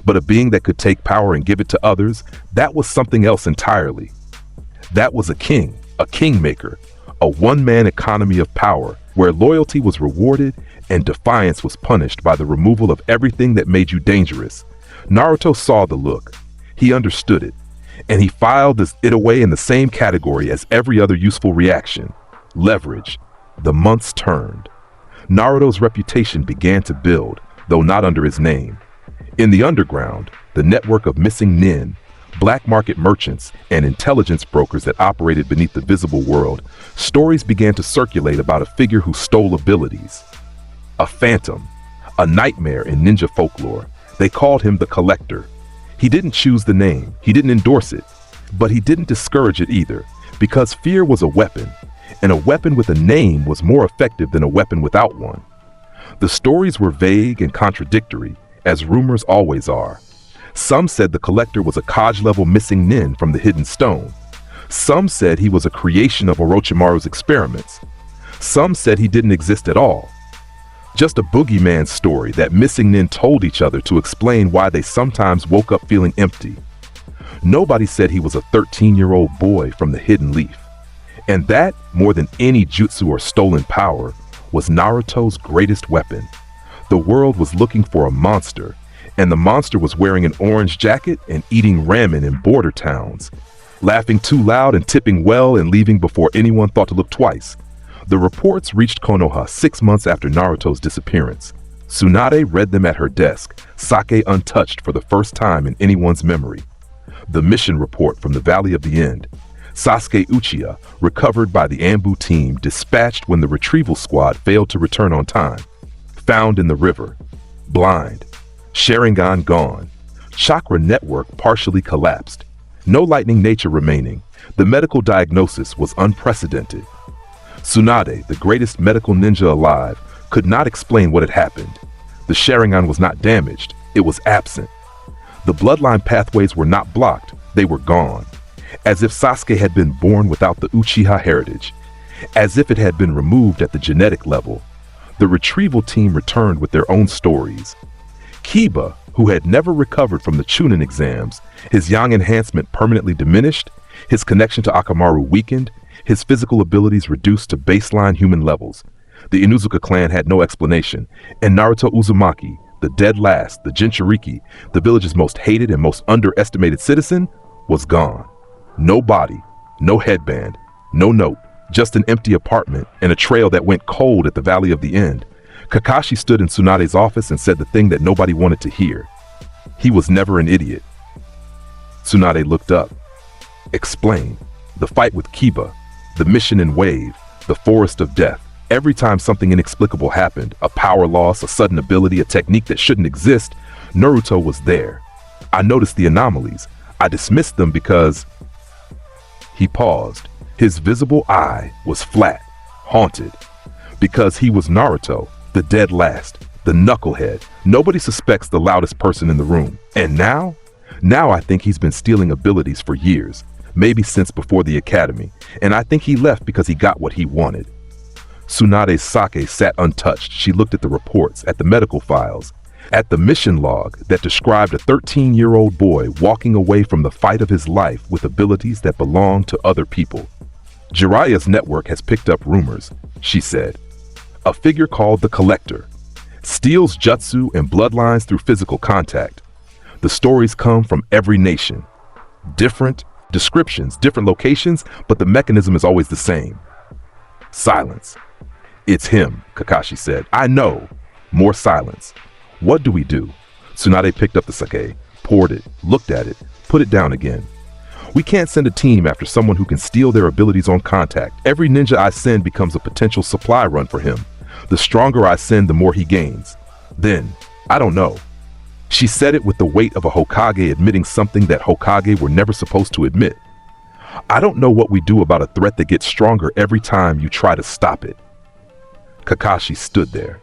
But a being that could take power and give it to others, that was something else entirely. That was a kingmaker, a one-man economy of power, where loyalty was rewarded and defiance was punished by the removal of everything that made you dangerous. Naruto saw the look. He understood it, and he filed it away in the same category as every other useful reaction. Leverage. The months turned. Naruto's reputation began to build, though not under his name. In the underground, the network of missing nin, black market merchants, and intelligence brokers that operated beneath the visible world, stories began to circulate about a figure who stole abilities. A phantom, a nightmare in ninja folklore. They called him the Collector. He didn't choose the name, he didn't endorse it, but he didn't discourage it either, because fear was a weapon, and a weapon with a name was more effective than a weapon without one. The stories were vague and contradictory, as rumors always are. Some said the Collector was a Kaj-level missing nin from the Hidden Stone. Some said he was a creation of Orochimaru's experiments. Some said he didn't exist at all. Just a boogeyman story that missing nin told each other to explain why they sometimes woke up feeling empty. Nobody said he was a 13-year-old boy from the Hidden Leaf. And that, more than any jutsu or stolen power, was Naruto's greatest weapon. The world was looking for a monster, and the monster was wearing an orange jacket and eating ramen in border towns, laughing too loud and tipping well and leaving before anyone thought to look twice. The reports reached Konoha 6 months after Naruto's disappearance. Tsunade read them at her desk, sake untouched for the first time in anyone's memory. The mission report from the Valley of the End. Sasuke Uchiha, recovered by the Anbu team, dispatched when the retrieval squad failed to return on time. Found in the river. Blind. Sharingan gone. Chakra network partially collapsed. No lightning nature remaining. The medical diagnosis was unprecedented. Tsunade, the greatest medical ninja alive, could not explain what had happened. The Sharingan was not damaged, it was absent. The bloodline pathways were not blocked, they were gone. As if Sasuke had been born without the Uchiha heritage. As if it had been removed at the genetic level. The retrieval team returned with their own stories. Kiba, who had never recovered from the Chunin exams, his yang enhancement permanently diminished, his connection to Akamaru weakened, his physical abilities reduced to baseline human levels. The Inuzuka clan had no explanation, and Naruto Uzumaki, the dead last, the Jinchuriki, the village's most hated and most underestimated citizen, was gone. No body, no headband, no note, just an empty apartment and a trail that went cold at the Valley of the End. Kakashi stood in Tsunade's office and said the thing that nobody wanted to hear. He was never an idiot. Tsunade looked up. Explain. The fight with Kiba, the mission in Wave, the Forest of Death. Every time something inexplicable happened, a power loss, a sudden ability, a technique that shouldn't exist, Naruto was there. I noticed the anomalies. I dismissed them because... He paused. His visible eye was flat, haunted. Because he was Naruto, the dead last, the knucklehead. Nobody suspects the loudest person in the room. And now? Now I think he's been stealing abilities for years, maybe since before the academy, and I think he left because he got what he wanted. Tsunade's sake sat untouched. She looked at the reports, at the medical files, at the mission log that described a 13-year-old boy walking away from the fight of his life with abilities that belonged to other people. Jiraiya's network has picked up rumors, she said. A figure called the Collector. Steals jutsu and bloodlines through physical contact. The stories come from every nation. Different descriptions, different locations, but the mechanism is always the same. Silence. It's him, Kakashi said. I know. More silence. What do we do? Tsunade picked up the sake, poured it, looked at it, put it down again. We can't send a team after someone who can steal their abilities on contact. Every ninja I send becomes a potential supply run for him. The stronger I send, the more he gains. Then, I don't know. She said it with the weight of a Hokage admitting something that Hokage were never supposed to admit. I don't know what we do about a threat that gets stronger every time you try to stop it. Kakashi stood there.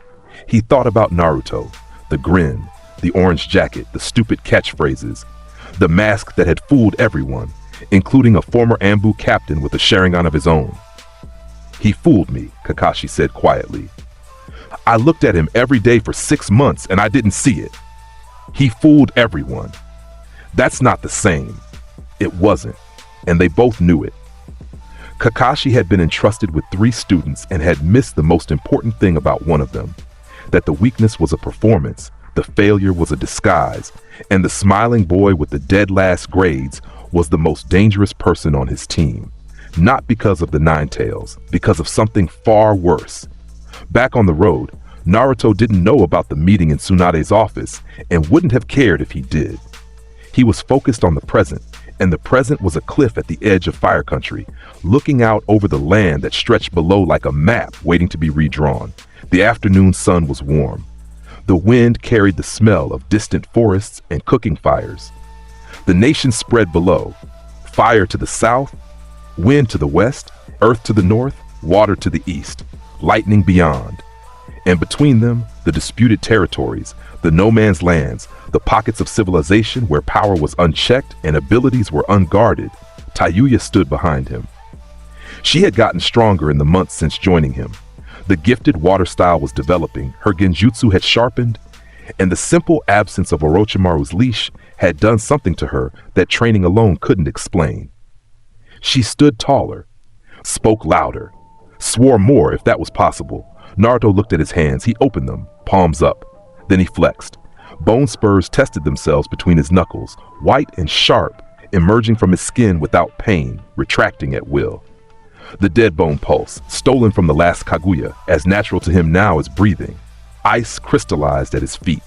He thought about Naruto, the grin, the orange jacket, the stupid catchphrases, the mask that had fooled everyone, including a former Anbu captain with a Sharingan of his own. He fooled me, Kakashi said quietly. I looked at him every day for 6 months and I didn't see it. He fooled everyone. That's not the same. It wasn't, and they both knew it. Kakashi had been entrusted with 3 students and had missed the most important thing about one of them, that the weakness was a performance, the failure was a disguise, and the smiling boy with the dead last grades was the most dangerous person on his team. Not because of the Nine Tails, because of something far worse. Back on the road, Naruto didn't know about the meeting in Tsunade's office and wouldn't have cared if he did. He was focused on the present, and the present was a cliff at the edge of Fire Country, looking out over the land that stretched below like a map waiting to be redrawn. The afternoon sun was warm. The wind carried the smell of distant forests and cooking fires. The nation spread below, fire to the south, wind to the west, earth to the north, water to the east, lightning beyond. And between them, the disputed territories, the no-man's lands, the pockets of civilization where power was unchecked and abilities were unguarded. Tayuya stood behind him. She had gotten stronger in the months since joining him. The gifted water style was developing, her genjutsu had sharpened, and the simple absence of Orochimaru's leash had done something to her that training alone couldn't explain. She stood taller, spoke louder, swore more if that was possible. Naruto looked at his hands. He opened them, palms up. Then he flexed. Bone spurs tested themselves between his knuckles, white and sharp, emerging from his skin without pain, retracting at will. The dead bone pulse, stolen from the last Kaguya, as natural to him now as breathing. Ice crystallized at his feet.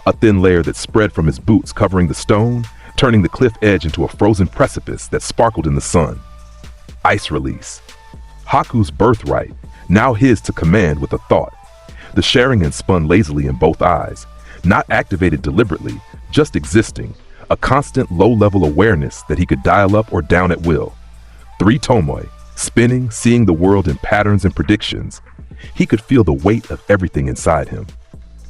A thin layer that spread from his boots covering the stone, turning the cliff edge into a frozen precipice that sparkled in the sun. Ice release. Haku's birthright, now his to command with a thought. The Sharingan spun lazily in both eyes, not activated deliberately, just existing, a constant low-level awareness that he could dial up or down at will. 3 Tomoe, spinning, seeing the world in patterns and predictions. He could feel the weight of everything inside him.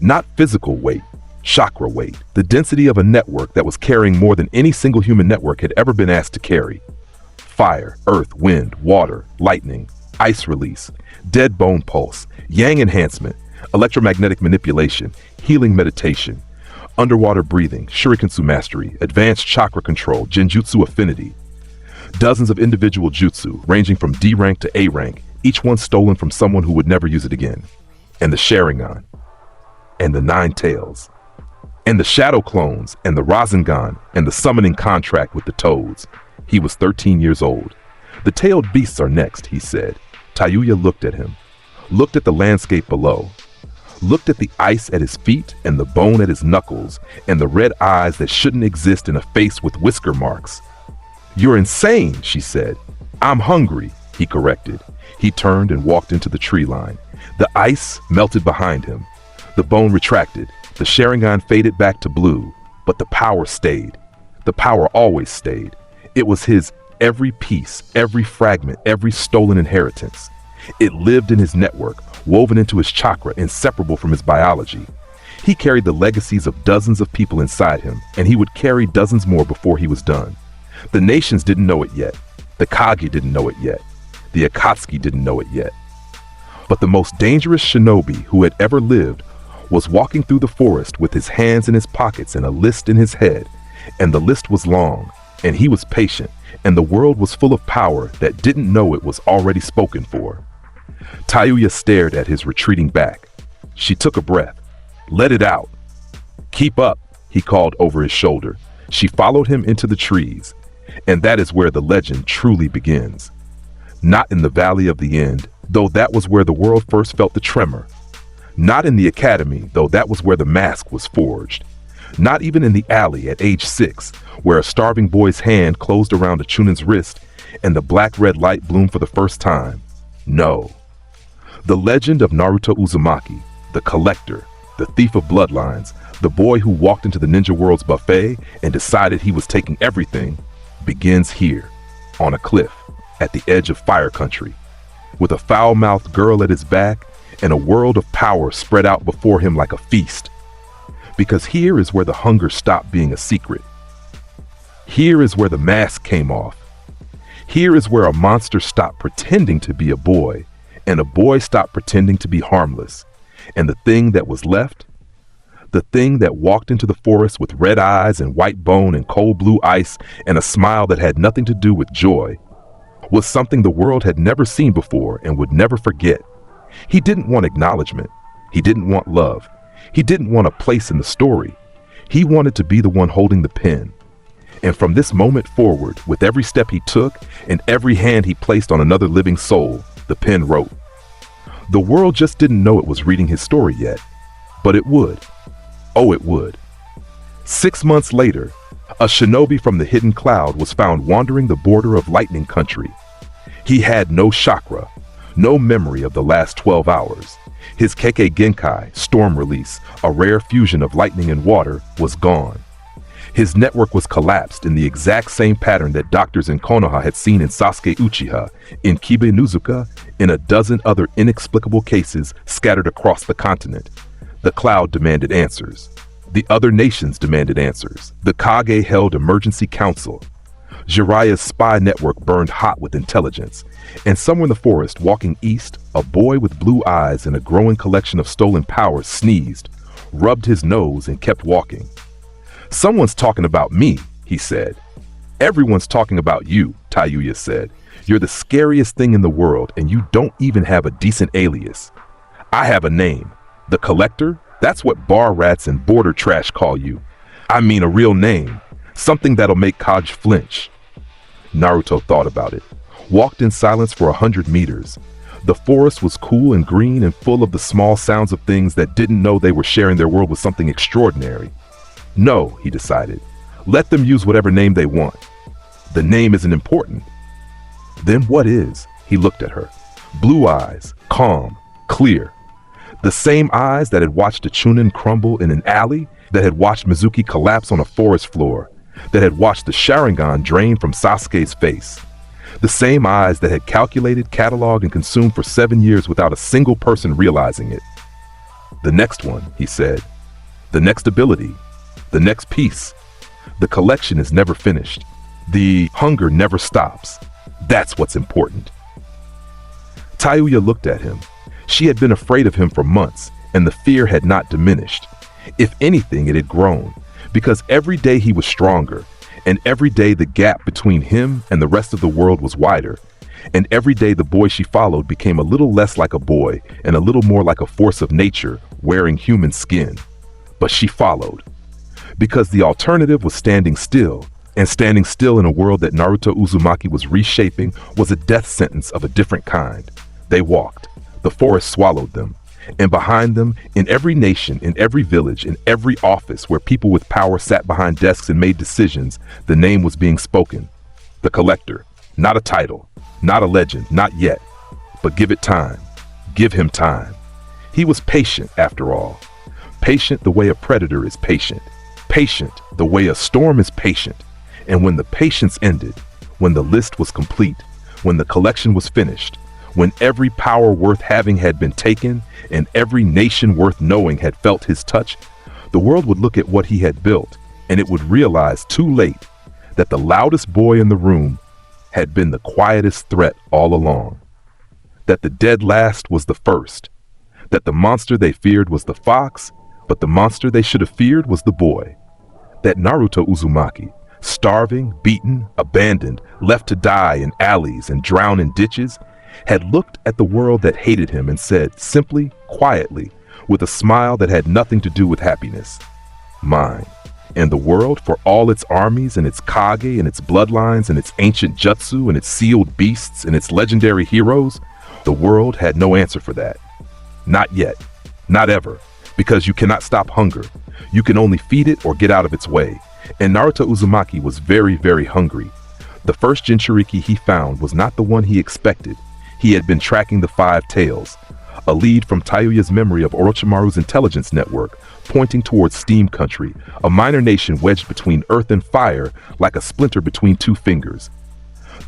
Not physical weight, chakra weight, the density of a network that was carrying more than any single human network had ever been asked to carry. Fire, earth, wind, water, lightning, ice release, dead bone pulse, yang enhancement, electromagnetic manipulation, healing meditation, underwater breathing, shurikensu mastery, advanced chakra control, genjutsu affinity. Dozens of individual jutsu, ranging from D rank to A rank, each one stolen from someone who would never use it again. And the Sharingan, and the 9 tails, and the shadow clones, and the Rasengan, and the summoning contract with the toads. He was 13 years old. The tailed beasts are next, he said. Tayuya looked at him, looked at the landscape below, looked at the ice at his feet and the bone at his knuckles and the red eyes that shouldn't exist in a face with whisker marks. "You're insane," she said. "I'm hungry," he corrected. He turned and walked into the tree line. The ice melted behind him. The bone retracted. The Sharingan faded back to blue, but the power stayed. The power always stayed. It was his every piece, every fragment, every stolen inheritance. It lived in his network, woven into his chakra, inseparable from his biology. He carried the legacies of dozens of people inside him, and he would carry dozens more before he was done. The nations didn't know it yet. The Kage didn't know it yet. The Akatsuki didn't know it yet. But the most dangerous shinobi who had ever lived was walking through the forest with his hands in his pockets and a list in his head, and the list was long, and he was patient, and the world was full of power that didn't know it was already spoken for. Tayuya stared at his retreating back. She took a breath. "Let it out." "Keep up," he called over his shoulder. She followed him into the trees, and that is where the legend truly begins. Not in the Valley of the End, though that was where the world first felt the tremor. Not in the academy, though that was where the mask was forged. Not even in the alley at age 6, where a starving boy's hand closed around a Chunin's wrist and the black-red light bloomed for the first time. No. The legend of Naruto Uzumaki, the collector, the thief of bloodlines, the boy who walked into the ninja world's buffet and decided he was taking everything, begins here, on a cliff, at the edge of fire country, with a foul-mouthed girl at his back and a world of power spread out before him like a feast. Because here is where the hunger stopped being a secret. Here is where the mask came off. Here is where a monster stopped pretending to be a boy, and a boy stopped pretending to be harmless. And the thing that was left, the thing that walked into the forest with red eyes and white bone and cold blue ice and a smile that had nothing to do with joy, was something the world had never seen before and would never forget. He didn't want acknowledgement. He didn't want love. He didn't want a place in the story. He wanted to be the one holding the pen. And from this moment forward, with every step he took and every hand he placed on another living soul, the pen wrote. The world just didn't know it was reading his story yet, but it would. Oh, it would. 6 months later, a shinobi from the hidden cloud was found wandering the border of lightning country. He had no chakra, no memory of the last 12 hours. His kekkei genkai, storm release, a rare fusion of lightning and water, was gone. His network was collapsed in the exact same pattern that doctors in Konoha had seen in Sasuke Uchiha, in Kibe Nuzuka, in a dozen other inexplicable cases scattered across the continent. The cloud demanded answers. The other nations demanded answers. The Kage held emergency council. Jiraiya's spy network burned hot with intelligence. And somewhere in the forest, walking east, a boy with blue eyes and a growing collection of stolen powers sneezed, rubbed his nose, and kept walking. "Someone's talking about me," he said. "Everyone's talking about you," Tayuya said. "You're the scariest thing in the world, and you don't even have a decent alias." "I have a name. The Collector? That's what bar rats and border trash call you. I mean a real name. Something that'll make Kaj flinch." Naruto thought about it, walked in silence for 100 meters. The forest was cool and green and full of the small sounds of things that didn't know they were sharing their world with something extraordinary. No, he decided. Let them use whatever name they want. The name isn't important. Then what is? He looked at her. Blue eyes, calm, clear. The same eyes that had watched a chunin crumble in an alley, that had watched Mizuki collapse on a forest floor, that had watched the Sharingan drain from Sasuke's face. The same eyes that had calculated, cataloged, and consumed for 7 years without a single person realizing it. The next one, he said. The next ability. The next piece. The collection is never finished. The hunger never stops. That's what's important. Tayuya looked at him. She had been afraid of him for months, and the fear had not diminished. If anything, it had grown, because every day he was stronger, and every day the gap between him and the rest of the world was wider, and every day the boy she followed became a little less like a boy and a little more like a force of nature wearing human skin. But she followed, because the alternative was standing still, and standing still in a world that Naruto Uzumaki was reshaping was a death sentence of a different kind. They walked. The forest swallowed them. And behind them, in every nation, in every village, in every office where people with power sat behind desks and made decisions, the name was being spoken. The Collector. Not a title, not a legend, not yet. But give it time. Give him time. He was patient, after all. Patient the way a predator is patient. Patient the way a storm is patient. And when the patience ended, when the list was complete, when the collection was finished, when every power worth having had been taken and every nation worth knowing had felt his touch, the world would look at what he had built, and it would realize too late that the loudest boy in the room had been the quietest threat all along. That the dead last was the first. That the monster they feared was the fox, but the monster they should have feared was the boy. That Naruto Uzumaki, starving, beaten, abandoned, left to die in alleys and drown in ditches, had looked at the world that hated him and said, simply, quietly, with a smile that had nothing to do with happiness, mine. And the world, for all its armies and its kage and its bloodlines and its ancient jutsu and its sealed beasts and its legendary heroes, the world had no answer for that. Not yet. Not ever. Because you cannot stop hunger. You can only feed it or get out of its way. And Naruto Uzumaki was very, very hungry. The first Jinchuriki he found was not the one he expected. He had been tracking the 5 tails, a lead from Tayuya's memory of Orochimaru's intelligence network, pointing towards Steam Country, a minor nation wedged between earth and fire like a splinter between 2 fingers.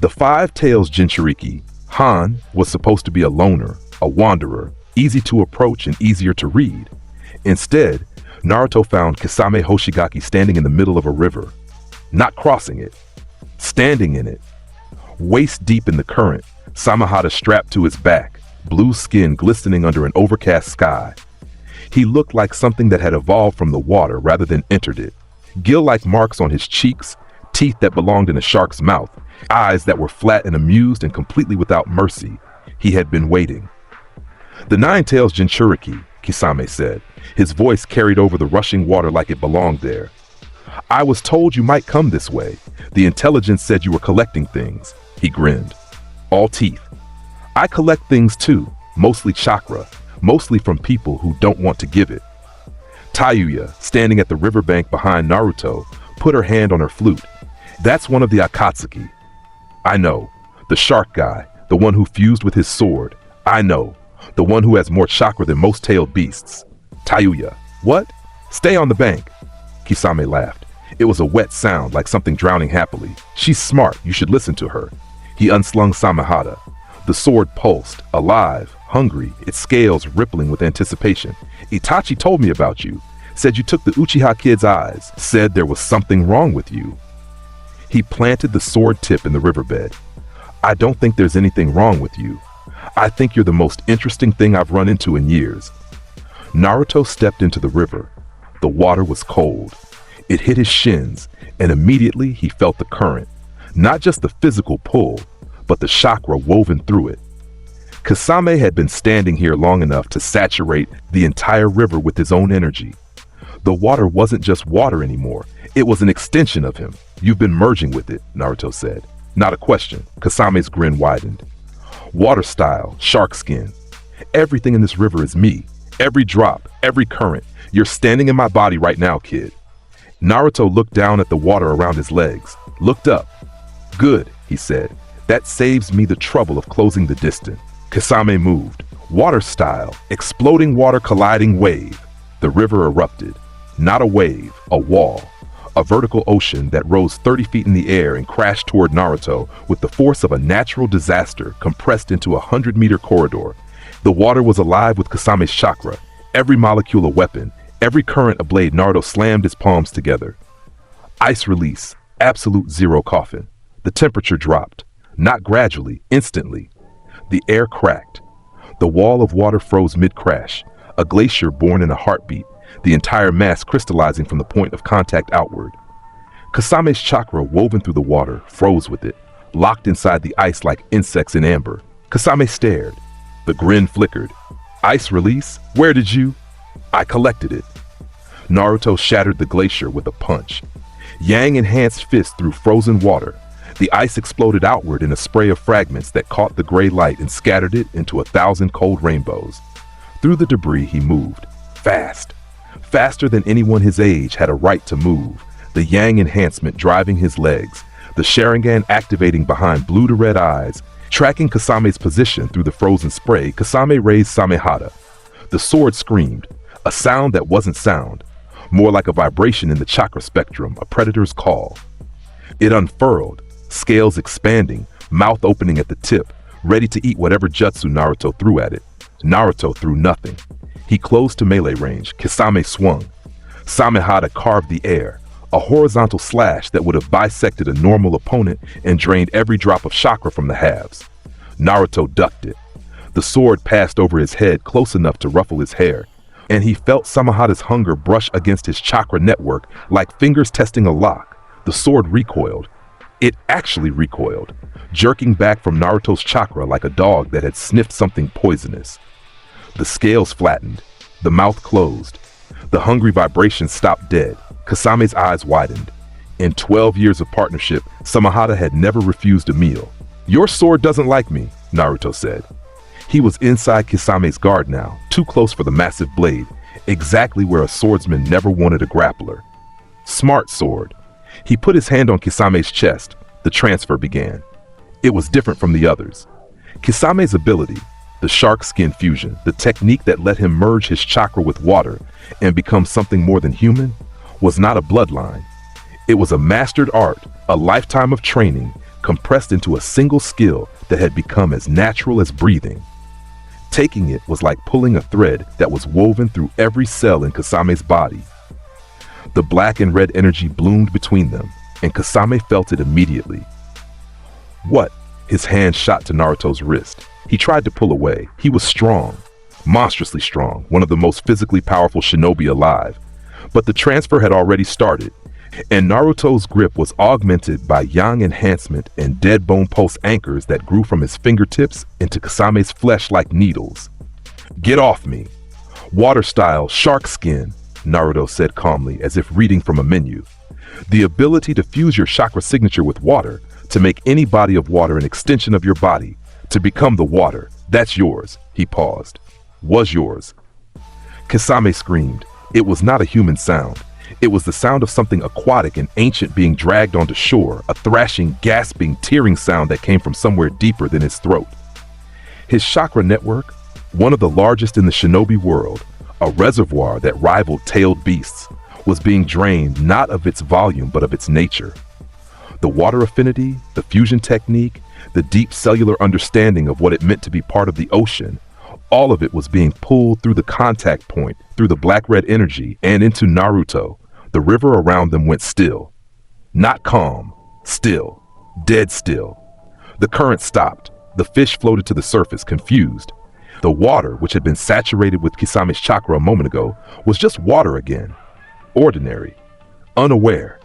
The 5 tails Jinchuriki, Han, was supposed to be a loner, a wanderer, easy to approach and easier to read. Instead, Naruto found Kisame Hoshigaki standing in the middle of a river, not crossing it, standing in it, waist deep in the current, Samahata strapped to his back, blue skin glistening under an overcast sky. He looked like something that had evolved from the water rather than entered it. Gill-like marks on his cheeks, teeth that belonged in a shark's mouth, eyes that were flat and amused and completely without mercy. He had been waiting. The 9 tails Jinchuriki, Kisame said. His voice carried over the rushing water like it belonged there. I was told you might come this way. The intelligence said you were collecting things. He grinned. All teeth. I collect things too, mostly chakra, mostly from people who don't want to give it. Tayuya, standing at the riverbank behind Naruto, put her hand on her flute. That's one of the Akatsuki. I know. The shark guy, the one who fused with his sword. I know. The one who has more chakra than most tailed beasts. Tayuya. What? Stay on the bank. Kisame laughed. It was a wet sound, like something drowning happily. She's smart. You should listen to her. He unslung Samahata. The sword pulsed, alive, hungry, its scales rippling with anticipation. Itachi told me about you. Said you took the Uchiha kid's eyes. Said there was something wrong with you. He planted the sword tip in the riverbed. I don't think there's anything wrong with you. I think you're the most interesting thing I've run into in years. Naruto stepped into the river. The water was cold. It hit his shins, and immediately he felt the current. Not just the physical pull, but the chakra woven through it. Kisame had been standing here long enough to saturate the entire river with his own energy. The water wasn't just water anymore. It was an extension of him. You've been merging with it, Naruto said. Not a question. Kasame's grin widened. Water style, shark skin. Everything in this river is me. Every drop, every current. You're standing in my body right now, kid. Naruto looked down at the water around his legs, looked up. Good, he said. That saves me the trouble of closing the distance. Kasame moved. Water style, exploding water colliding wave. The river erupted. Not a wave, a wall. A vertical ocean that rose 30 feet in the air and crashed toward Naruto with the force of a natural disaster compressed into a 100-meter corridor. The water was alive with Kasame's chakra, every molecule a weapon, every current a blade. Naruto slammed his palms together. Ice release, absolute zero coffin. The temperature dropped, not gradually, instantly. The air cracked. The wall of water froze mid-crash, a glacier born in a heartbeat, the entire mass crystallizing from the point of contact outward. Kasame's chakra, woven through the water, froze with it, locked inside the ice like insects in amber. Kasame stared. The grin flickered. Ice release? Where did you? I collected it. Naruto shattered the glacier with a punch. Yang-enhanced fist through frozen water. The ice exploded outward in a spray of fragments that caught the gray light and scattered it into 1,000 cold rainbows. Through the debris he moved, fast. Faster than anyone his age had a right to move, the Yang enhancement driving his legs, the Sharingan activating behind blue to red eyes. Tracking Kasame's position through the frozen spray, Kasame raised Samehada. The sword screamed, a sound that wasn't sound, more like a vibration in the chakra spectrum, a predator's call. It unfurled, scales expanding, mouth opening at the tip, ready to eat whatever jutsu Naruto threw at it. Naruto threw nothing. He closed to melee range. Kasame swung. Samehada carved the air, a horizontal slash that would have bisected a normal opponent and drained every drop of chakra from the halves. Naruto ducked it. The sword passed over his head close enough to ruffle his hair, and he felt Samehada's hunger brush against his chakra network like fingers testing a lock. The sword recoiled. It actually recoiled, jerking back from Naruto's chakra like a dog that had sniffed something poisonous. The scales flattened, the mouth closed. The hungry vibration stopped dead. Kasame's eyes widened. In 12 years of partnership, Samehada had never refused a meal. Your sword doesn't like me, Naruto said. He was inside Kasame's guard now, too close for the massive blade, exactly where a swordsman never wanted a grappler. Smart sword. He put his hand on Kasame's chest. The transfer began. It was different from the others. Kasame's ability, the shark skin fusion, the technique that let him merge his chakra with water and become something more than human, was not a bloodline. It was a mastered art, a lifetime of training, compressed into a single skill that had become as natural as breathing. Taking it was like pulling a thread that was woven through every cell in Kasame's body. The black and red energy bloomed between them, and Kasame felt it immediately. What? His hand shot to Naruto's wrist. He tried to pull away. He was strong, monstrously strong, one of the most physically powerful shinobi alive. But the transfer had already started, and Naruto's grip was augmented by yang enhancement and dead bone pulse anchors that grew from his fingertips into Kasame's flesh like needles. Get off me. Water style, shark skin, Naruto said calmly, as if reading from a menu. The ability to fuse your chakra signature with water, to make any body of water an extension of your body, to become the water, that's yours. He paused. Was yours. Kasame screamed. It was not a human sound. It was the sound of something aquatic and ancient being dragged onto shore, a thrashing, gasping, tearing sound that came from somewhere deeper than his throat. His chakra network, one of the largest in the shinobi world, a reservoir that rivaled tailed beasts, was being drained not of its volume but of its nature. The water affinity, the fusion technique, the deep cellular understanding of what it meant to be part of the ocean, all of it was being pulled through the contact point, through the black-red energy, and into Naruto. The river around them went still. Not calm, still, dead still. The current stopped. The fish floated to the surface, confused. The water, which had been saturated with Kasame's chakra a moment ago, was just water again. Ordinary, unaware,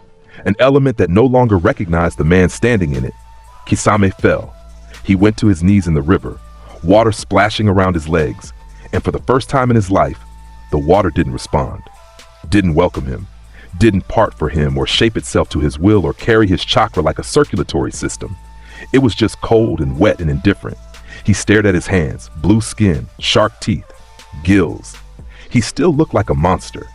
an element that no longer recognized the man standing in it. Kasame fell. He went to his knees in the river, water splashing around his legs, and for the first time in his life, the water didn't respond, didn't welcome him, didn't part for him or shape itself to his will or carry his chakra like a circulatory system. It was just cold and wet and indifferent. He stared at his hands, blue skin, shark teeth, gills. He still looked like a monster.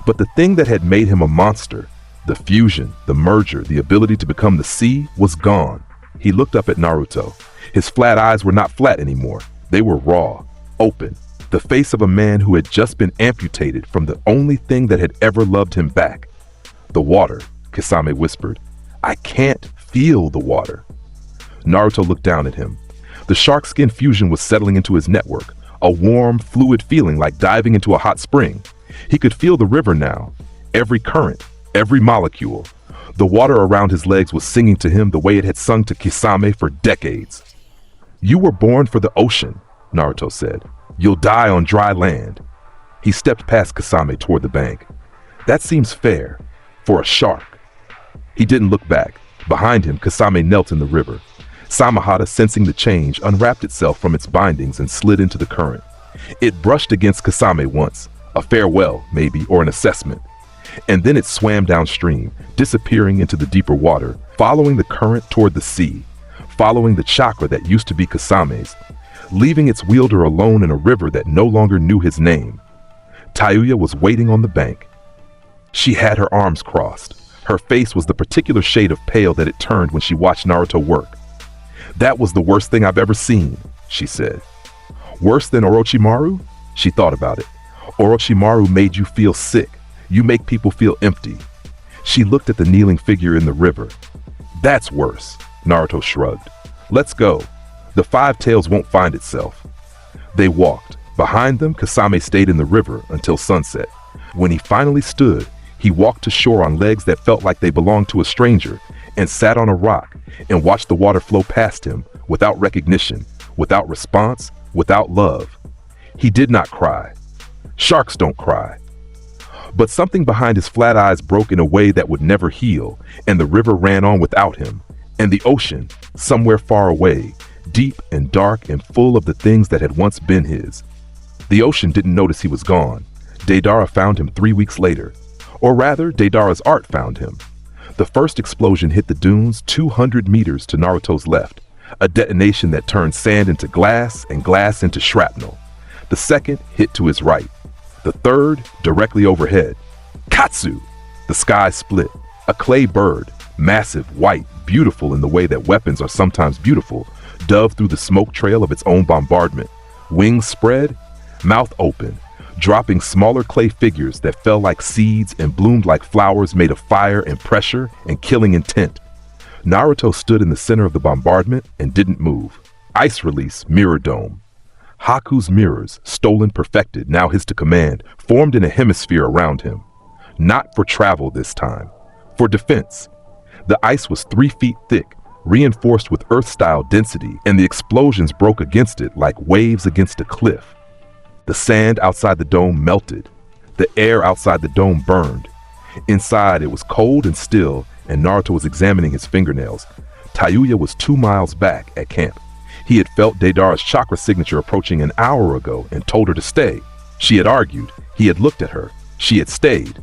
But the thing that had made him a monster, the fusion, the merger, the ability to become the sea, was gone. He looked up at Naruto. His flat eyes were not flat anymore. They were raw, open. The face of a man who had just been amputated from the only thing that had ever loved him back. The water, Kisame whispered. I can't feel the water. Naruto looked down at him. The shark skin fusion was settling into his network, a warm, fluid feeling like diving into a hot spring. He could feel the river now, every current, every molecule. The water around his legs was singing to him the way it had sung to Kisame for decades. You were born for the ocean, Naruto said. You'll die on dry land. He stepped past Kisame toward the bank. That seems fair, for a shark. He didn't look back. Behind him, Kisame knelt in the river. Samahata, sensing the change, unwrapped itself from its bindings and slid into the current. It brushed against Kisame once, a farewell, maybe, or an assessment. And then it swam downstream, disappearing into the deeper water, following the current toward the sea, following the chakra that used to be Kasame's, leaving its wielder alone in a river that no longer knew his name. Tayuya was waiting on the bank. She had her arms crossed. Her face was the particular shade of pale that it turned when she watched Naruto work. That was the worst thing I've ever seen, she said. Worse than Orochimaru? She thought about it. Orochimaru made you feel sick. You make people feel empty. She looked at the kneeling figure in the river. That's worse, Naruto shrugged. Let's go. The five tails won't find itself. They walked. Behind them, Kasame stayed in the river until sunset. When he finally stood, he walked to shore on legs that felt like they belonged to a stranger and sat on a rock and watched the water flow past him without recognition, without response, without love. He did not cry. Sharks don't cry. But something behind his flat eyes broke in a way that would never heal, and the river ran on without him, and the ocean, somewhere far away, deep and dark and full of the things that had once been his. The ocean didn't notice he was gone. Deidara found him 3 weeks later. Or rather, Deidara's art found him. The first explosion hit the dunes 200 meters to Naruto's left, a detonation that turned sand into glass and glass into shrapnel. The second hit to his right. The third, directly overhead. Katsu! The sky split. A clay bird, massive, white, beautiful in the way that weapons are sometimes beautiful, dove through the smoke trail of its own bombardment. Wings spread, mouth open, dropping smaller clay figures that fell like seeds and bloomed like flowers made of fire and pressure and killing intent. Naruto stood in the center of the bombardment and didn't move. Ice release, mirror dome. Haku's mirrors, stolen perfected, now his to command, formed in a hemisphere around him. Not for travel this time, for defense. The ice was 3 feet thick, reinforced with Earth-style density, and the explosions broke against it like waves against a cliff. The sand outside the dome melted. The air outside the dome burned. Inside, it was cold and still, and Naruto was examining his fingernails. Tayuya was 2 miles back at camp. He had felt Deidara's chakra signature approaching an hour ago and told her to stay. She had argued. He had looked at her. She had stayed.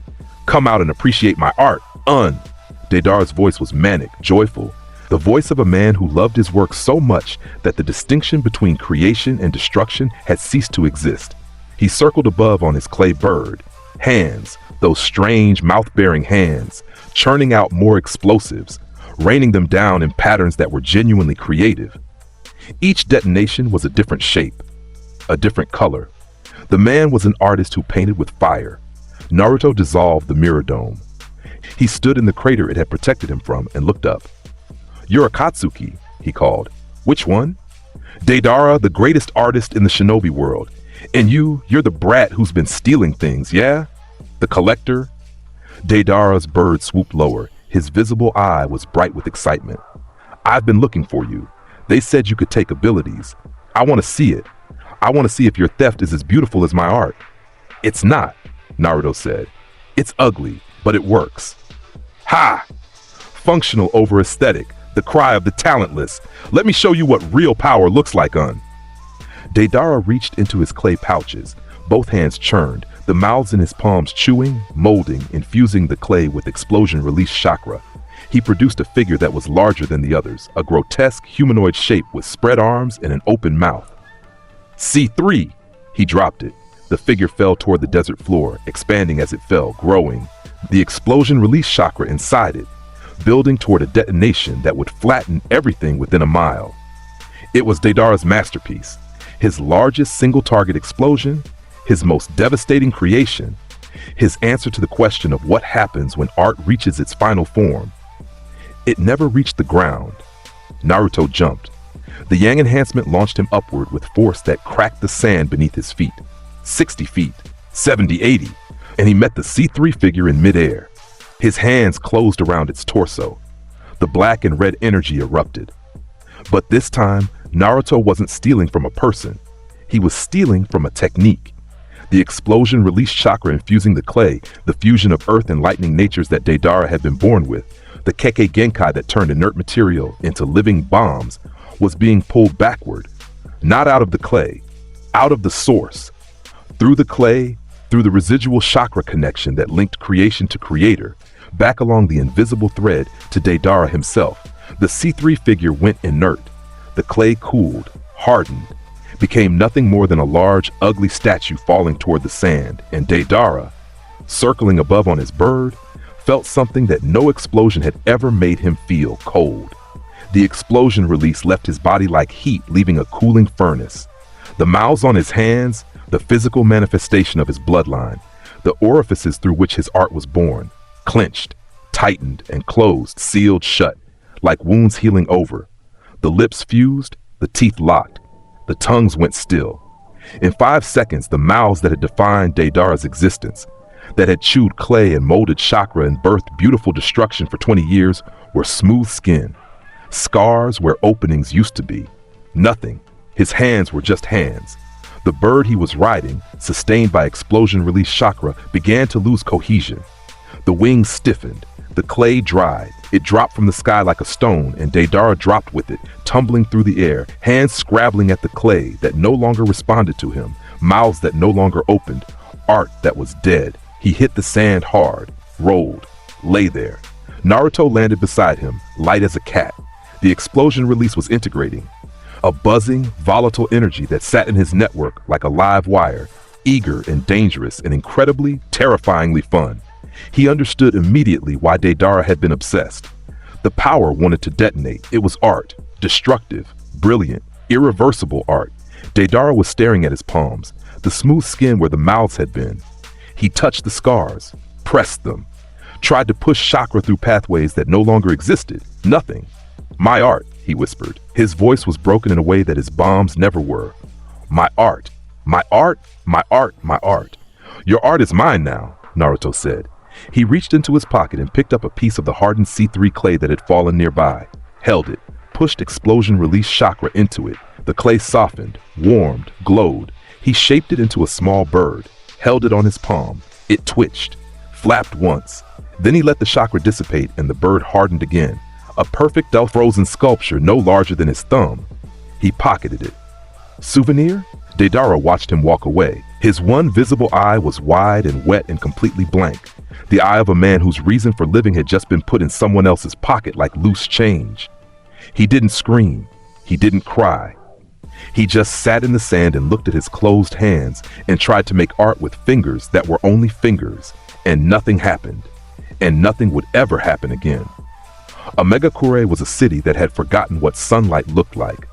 Come out and appreciate my art. Deidara's voice was manic, joyful. The voice of a man who loved his work so much that the distinction between creation and destruction had ceased to exist. He circled above on his clay bird. Hands, those strange mouth-bearing hands, churning out more explosives, raining them down in patterns that were genuinely creative. Each detonation was a different shape, a different color. The man was an artist who painted with fire. Naruto dissolved the mirror dome. He stood in the crater it had protected him from and looked up. You're Akatsuki, he called. Which one? Deidara, the greatest artist in the shinobi world. And you're the brat who's been stealing things, yeah? The collector? Deidara's bird swooped lower. His visible eye was bright with excitement. I've been looking for you. They said you could take abilities. I want to see it. I want to see if your theft is as beautiful as my art. It's not, Naruto said. It's ugly, but it works. Ha! Functional over aesthetic. The cry of the talentless. Let me show you what real power looks like. Deidara reached into his clay pouches. Both hands churned, the mouths in his palms chewing, molding, infusing the clay with explosion-release chakra. He produced a figure that was larger than the others, a grotesque humanoid shape with spread arms and an open mouth. C3! He dropped it. The figure fell toward the desert floor, expanding as it fell, growing. The explosion released chakra inside it, building toward a detonation that would flatten everything within a mile. It was Deidara's masterpiece, his largest single-target explosion, his most devastating creation, his answer to the question of what happens when art reaches its final form. It never reached the ground. Naruto jumped. The Yang enhancement launched him upward with force that cracked the sand beneath his feet. 60 feet, 70, 80, and he met the C3 figure in midair. His hands closed around its torso. The black and red energy erupted. But this time, Naruto wasn't stealing from a person. He was stealing from a technique. The explosion released chakra infusing the clay, the fusion of earth and lightning natures that Deidara had been born with. The kekkei genkai that turned inert material into living bombs was being pulled backward, not out of the clay, out of the source. Through the clay, through the residual chakra connection that linked creation to creator, back along the invisible thread to Deidara himself. The C3 figure went inert. The clay cooled, hardened, became nothing more than a large, ugly statue falling toward the sand, and Deidara, circling above on his bird, felt something that no explosion had ever made him feel: cold. The explosion release left his body like heat, leaving a cooling furnace. The mouths on his hands, the physical manifestation of his bloodline, the orifices through which his art was born, clenched, tightened, and closed, sealed shut, like wounds healing over. The lips fused, the teeth locked, the tongues went still. In 5 seconds, the mouths that had defined Deidara's existence, that had chewed clay and molded chakra and birthed beautiful destruction for 20 years, were smooth skin. Scars where openings used to be. Nothing. His hands were just hands. The bird he was riding, sustained by explosion-released chakra, began to lose cohesion. The wings stiffened. The clay dried. It dropped from the sky like a stone, and Deidara dropped with it, tumbling through the air, hands scrabbling at the clay that no longer responded to him, mouths that no longer opened, art that was dead. He hit the sand hard, rolled, lay there. Naruto landed beside him, light as a cat. The explosion release was integrating. A buzzing, volatile energy that sat in his network like a live wire, eager and dangerous and incredibly, terrifyingly fun. He understood immediately why Deidara had been obsessed. The power wanted to detonate. It was art, destructive, brilliant, irreversible art. Deidara was staring at his palms, the smooth skin where the mouths had been. He touched the scars, pressed them, tried to push chakra through pathways that no longer existed. Nothing. My art, he whispered. His voice was broken in a way that his bombs never were. My art, my art, my art, my art. Your art is mine now, Naruto said. He reached into his pocket and picked up a piece of the hardened C3 clay that had fallen nearby, held it, pushed explosion-released chakra into it. The clay softened, warmed, glowed. He shaped it into a small bird, held it on his palm. It twitched, flapped once. Then he let the chakra dissipate and the bird hardened again. A perfect frozen sculpture no larger than his thumb. He pocketed it. Souvenir? Deidara watched him walk away. His one visible eye was wide and wet and completely blank. The eye of a man whose reason for living had just been put in someone else's pocket like loose change. He didn't scream. He didn't cry. He just sat in the sand and looked at his closed hands and tried to make art with fingers that were only fingers, and nothing happened, and nothing would ever happen again. Omegakure was a city that had forgotten what sunlight looked like.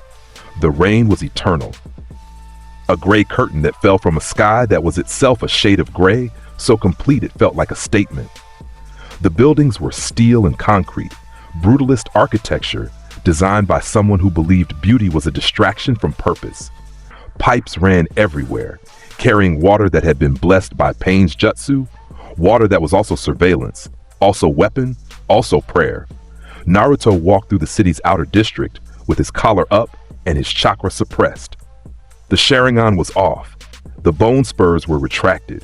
The rain was eternal. A gray curtain that fell from a sky that was itself a shade of gray, so complete it felt like a statement. The buildings were steel and concrete, brutalist architecture designed by someone who believed beauty was a distraction from purpose. Pipes ran everywhere, carrying water that had been blessed by Pain's jutsu, water that was also surveillance, also weapon, also prayer. Naruto walked through the city's outer district with his collar up and his chakra suppressed. The Sharingan was off. The bone spurs were retracted.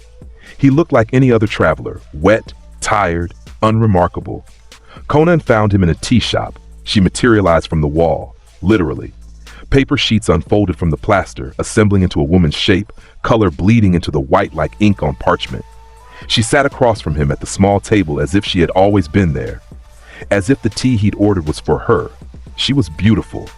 He looked like any other traveler, wet, tired, unremarkable. Konan found him in a tea shop. She materialized from the wall, literally. Paper sheets unfolded from the plaster, assembling into a woman's shape, color bleeding into the white like ink on parchment. She sat across from him at the small table as if she had always been there. as if the tea he'd ordered was for her. She was beautiful.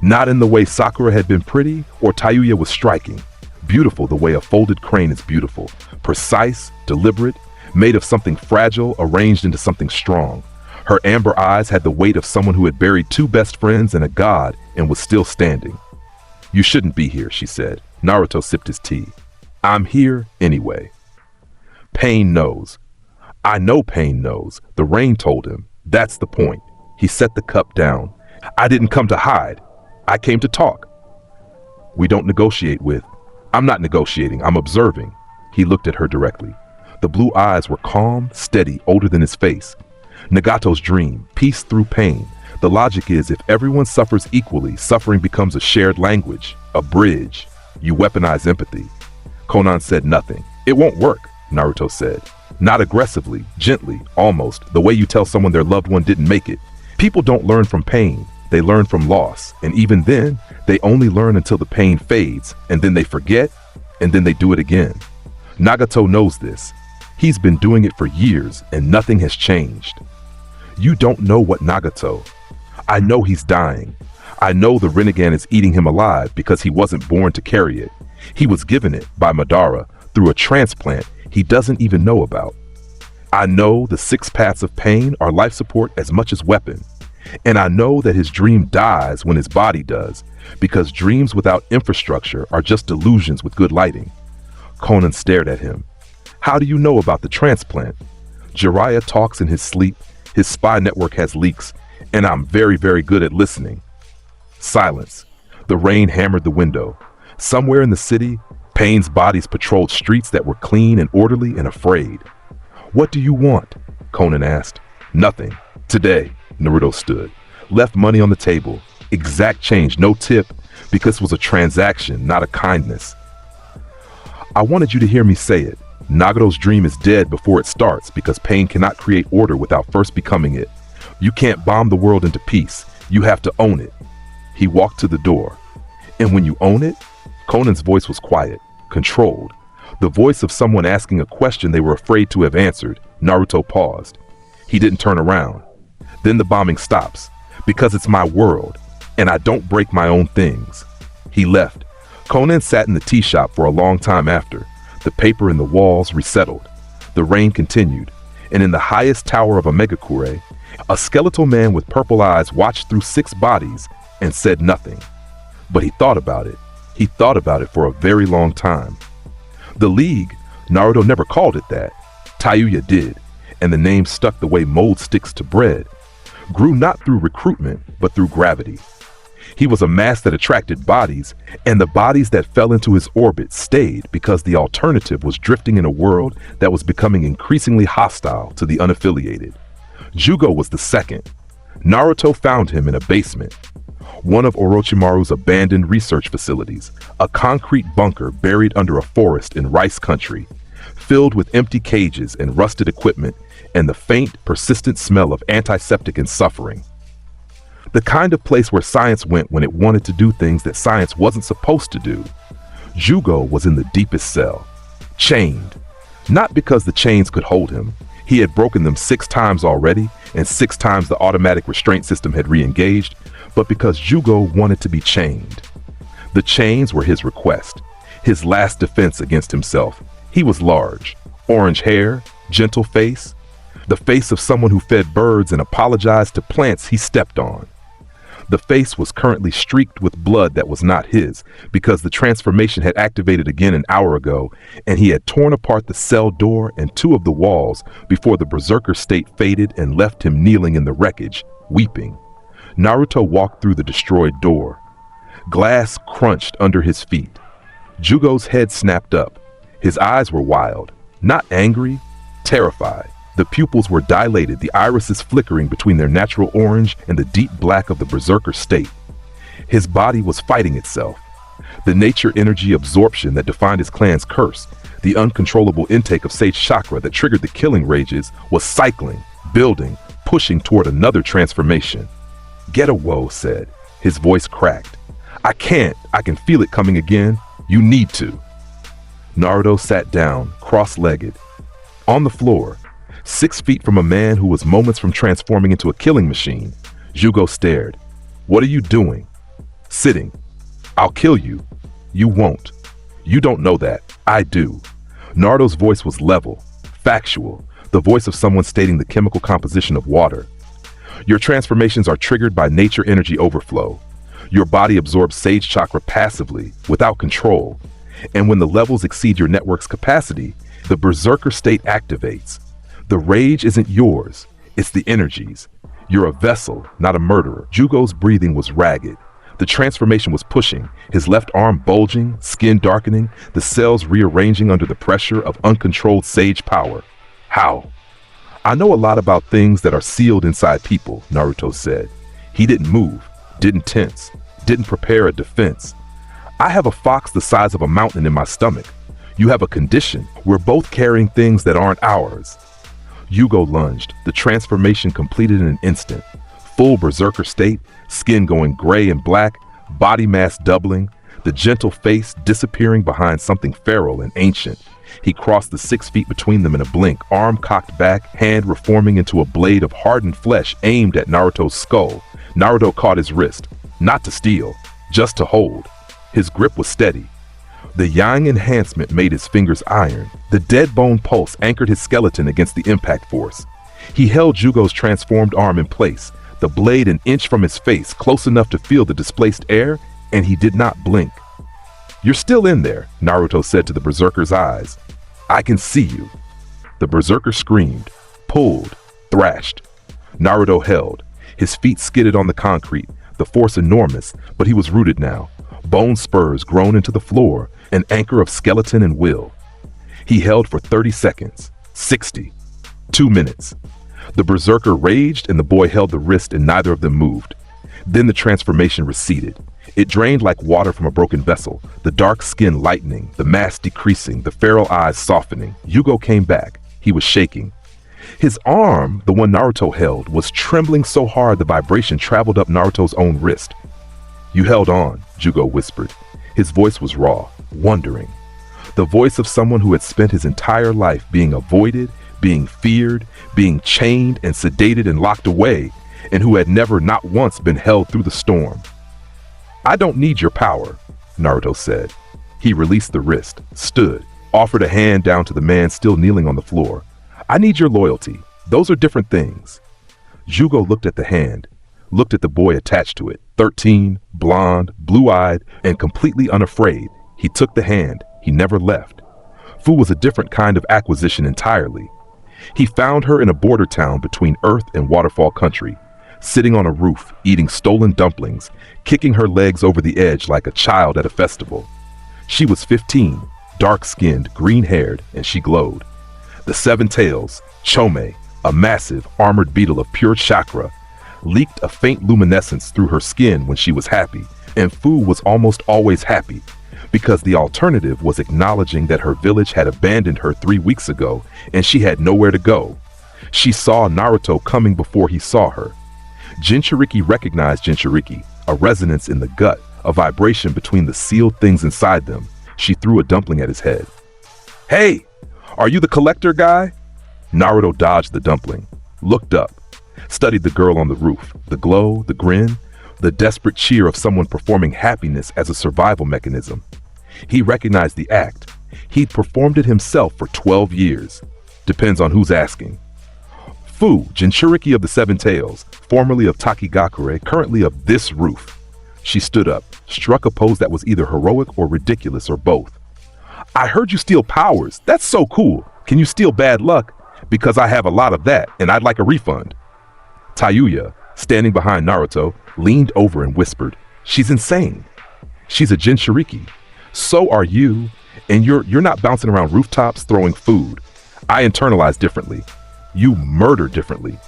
Not in the way Sakura had been pretty or Tayuya was striking. Beautiful the way a folded crane is beautiful. Precise, deliberate, made of something fragile, arranged into something strong. Her amber eyes had the weight of someone who had buried two best friends and a god and was still standing. "You shouldn't be here," she said. Naruto sipped his tea. "I'm here anyway." Pain knows. I know Pain knows. The rain told him. That's the point. He set the cup down. "I didn't come to hide. I came to talk." "We don't negotiate with." "I'm not negotiating. I'm observing." He looked at her directly. The blue eyes were calm, steady, older than his face. Nagato's dream, peace through pain. The logic is if everyone suffers equally, suffering becomes a shared language, a bridge. You weaponize empathy. Conan said nothing. "It won't work," Naruto said. "Not aggressively, gently, almost, the way you tell someone their loved one didn't make it. People don't learn from pain. They learn from loss. And even then, they only learn until the pain fades, and then they forget, and then they do it again." Nagato knows this. He's been doing it for years, and nothing has changed. You don't know what Nagato. I know he's dying. I know the Rinnegan is eating him alive because he wasn't born to carry it. He was given it by Madara through a transplant he doesn't even know about. I know the 6 paths of pain are life support as much as weapon. And I know that his dream dies when his body does, because dreams without infrastructure are just delusions with good lighting. Conan stared at him. "How do you know about the transplant?" "Jiraiya talks in his sleep, his spy network has leaks, and I'm very, very good at listening." Silence. The rain hammered the window. Somewhere in the city, Pain's bodies patrolled streets that were clean and orderly and afraid. "What do you want?" Conan asked. "Nothing. Today." Naruto stood. Left money on the table. Exact change, no tip, because it was a transaction, not a kindness. "I wanted you to hear me say it. Nagato's dream is dead before it starts because pain cannot create order without first becoming it. You can't bomb the world into peace. You have to own it." He walked to the door. "And when you own it?" Conan's voice was quiet, controlled. The voice of someone asking a question they were afraid to have answered. Naruto paused. He didn't turn around. "Then the bombing stops, because it's my world, and I don't break my own things." He left. Conan sat in the tea shop for a long time after. The paper in the walls resettled. The rain continued, and in the highest tower of Omegakure, a skeletal man with purple eyes watched through 6 bodies and said nothing. But he thought about it. He thought about it for a very long time. The League, Naruto never called it that. Tayuya did, and the name stuck the way mold sticks to bread. Grew not through recruitment, but through gravity. He was a mass that attracted bodies, and the bodies that fell into his orbit stayed because the alternative was drifting in a world that was becoming increasingly hostile to the unaffiliated. Jugo was the second. Naruto found him in a basement. One of Orochimaru's abandoned research facilities, a concrete bunker buried under a forest in Rice Country, filled with empty cages and rusted equipment and the faint, persistent smell of antiseptic and suffering. The kind of place where science went when it wanted to do things that science wasn't supposed to do. Jugo was in the deepest cell, chained. Not because the chains could hold him. He had broken them 6 times already, and 6 times the automatic restraint system had re-engaged, but because Jugo wanted to be chained. The chains were his request, his last defense against himself. He was large, orange hair, gentle face, the face of someone who fed birds and apologized to plants he stepped on. The face was currently streaked with blood that was not his, because the transformation had activated again an hour ago, and he had torn apart the cell door and 2 of the walls before the berserker state faded and left him kneeling in the wreckage, weeping. Naruto walked through the destroyed door. Glass crunched under his feet. Jugo's head snapped up. His eyes were wild, not angry, terrified. The pupils were dilated, the irises flickering between their natural orange and the deep black of the berserker state. His body was fighting itself. The nature energy absorption that defined his clan's curse, the uncontrollable intake of sage chakra that triggered the killing rages, was cycling, building, pushing toward another transformation. Get-a-woe said. His voice cracked. "I can't. I can feel it coming again. You need to." Naruto sat down, cross-legged. On the floor, 6 feet from a man who was moments from transforming into a killing machine. Jugo stared. "What are you doing?" "Sitting." "I'll kill you." "You won't." "You don't know that. I do." Naruto's voice was level, factual, the voice of someone stating the chemical composition of water. "Your transformations are triggered by nature energy overflow. Your body absorbs sage chakra passively, without control. And when the levels exceed your network's capacity, the berserker state activates. The rage isn't yours, it's the energy's. You're a vessel, not a murderer." Jugo's breathing was ragged. The transformation was pushing, his left arm bulging, skin darkening, the cells rearranging under the pressure of uncontrolled sage power. "How?" "I know a lot about things that are sealed inside people," Naruto said. He didn't move, didn't tense, didn't prepare a defense. "I have a fox the size of a mountain in my stomach. You have a condition. We're both carrying things that aren't ours." Jugo lunged, the transformation completed in an instant. Full berserker state, skin going gray and black, body mass doubling, the gentle face disappearing behind something feral and ancient. He crossed the 6 feet between them in a blink, arm cocked back, hand reforming into a blade of hardened flesh aimed at Naruto's skull. Naruto caught his wrist, not to steal, just to hold. His grip was steady. The yang enhancement made his fingers iron. The dead bone pulse anchored his skeleton against the impact force. He held Jugo's transformed arm in place, the blade an inch from his face, close enough to feel the displaced air, and he did not blink. "You're still in there," Naruto said to the berserker's eyes. "I can see you." The berserker screamed, pulled, thrashed. Naruto held. His feet skidded on the concrete, the force enormous, but he was rooted now. Bone spurs grown into the floor, an anchor of skeleton and will. He held for 30 seconds, 60, 2 minutes. The berserker raged and the boy held the wrist and neither of them moved. Then the transformation receded. It drained like water from a broken vessel, the dark skin lightening, the mass decreasing, the feral eyes softening. Jugo came back. He was shaking. His arm, the one Naruto held, was trembling so hard the vibration traveled up Naruto's own wrist. "You held on," Jugo whispered. His voice was raw, wondering. The voice of someone who had spent his entire life being avoided, being feared, being chained and sedated and locked away, and who had never not once been held through the storm. "I don't need your power," Naruto said. He released the wrist, stood, offered a hand down to the man still kneeling on the floor. "I need your loyalty. Those are different things." Jugo looked at the hand, looked at the boy attached to it, 13, blonde, blue-eyed, and completely unafraid. He took the hand. He never left. Fu was a different kind of acquisition entirely. He found her in a border town between Earth and Waterfall Country, sitting on a roof, eating stolen dumplings, kicking her legs over the edge like a child at a festival. She was 15, dark-skinned, green-haired, and she glowed. The 7 tails, Chome, a massive, armored beetle of pure chakra, leaked a faint luminescence through her skin when she was happy, and Fu was almost always happy, because the alternative was acknowledging that her village had abandoned her 3 weeks ago and she had nowhere to go. She saw Naruto coming before he saw her. Jinchuriki recognized Jinchuriki, a resonance in the gut, a vibration between the sealed things inside them. She threw a dumpling at his head. "Hey, are you the collector guy?" Naruto dodged the dumpling, looked up, studied the girl on the roof, the glow, the grin, the desperate cheer of someone performing happiness as a survival mechanism. He recognized the act. He'd performed it himself for 12 years. Depends on who's asking. Fu, Jinchuriki of the 7 tails, formerly of Takigakure, currently of this roof. She stood up, struck a pose that was either heroic or ridiculous or both. "I heard you steal powers. That's so cool. Can you steal bad luck? Because I have a lot of that, and I'd like a refund." Tayuya, standing behind Naruto, leaned over and whispered, "She's insane. She's a Jinchuriki. So are you, and you're not bouncing around rooftops throwing food. I internalize differently. You murder differently."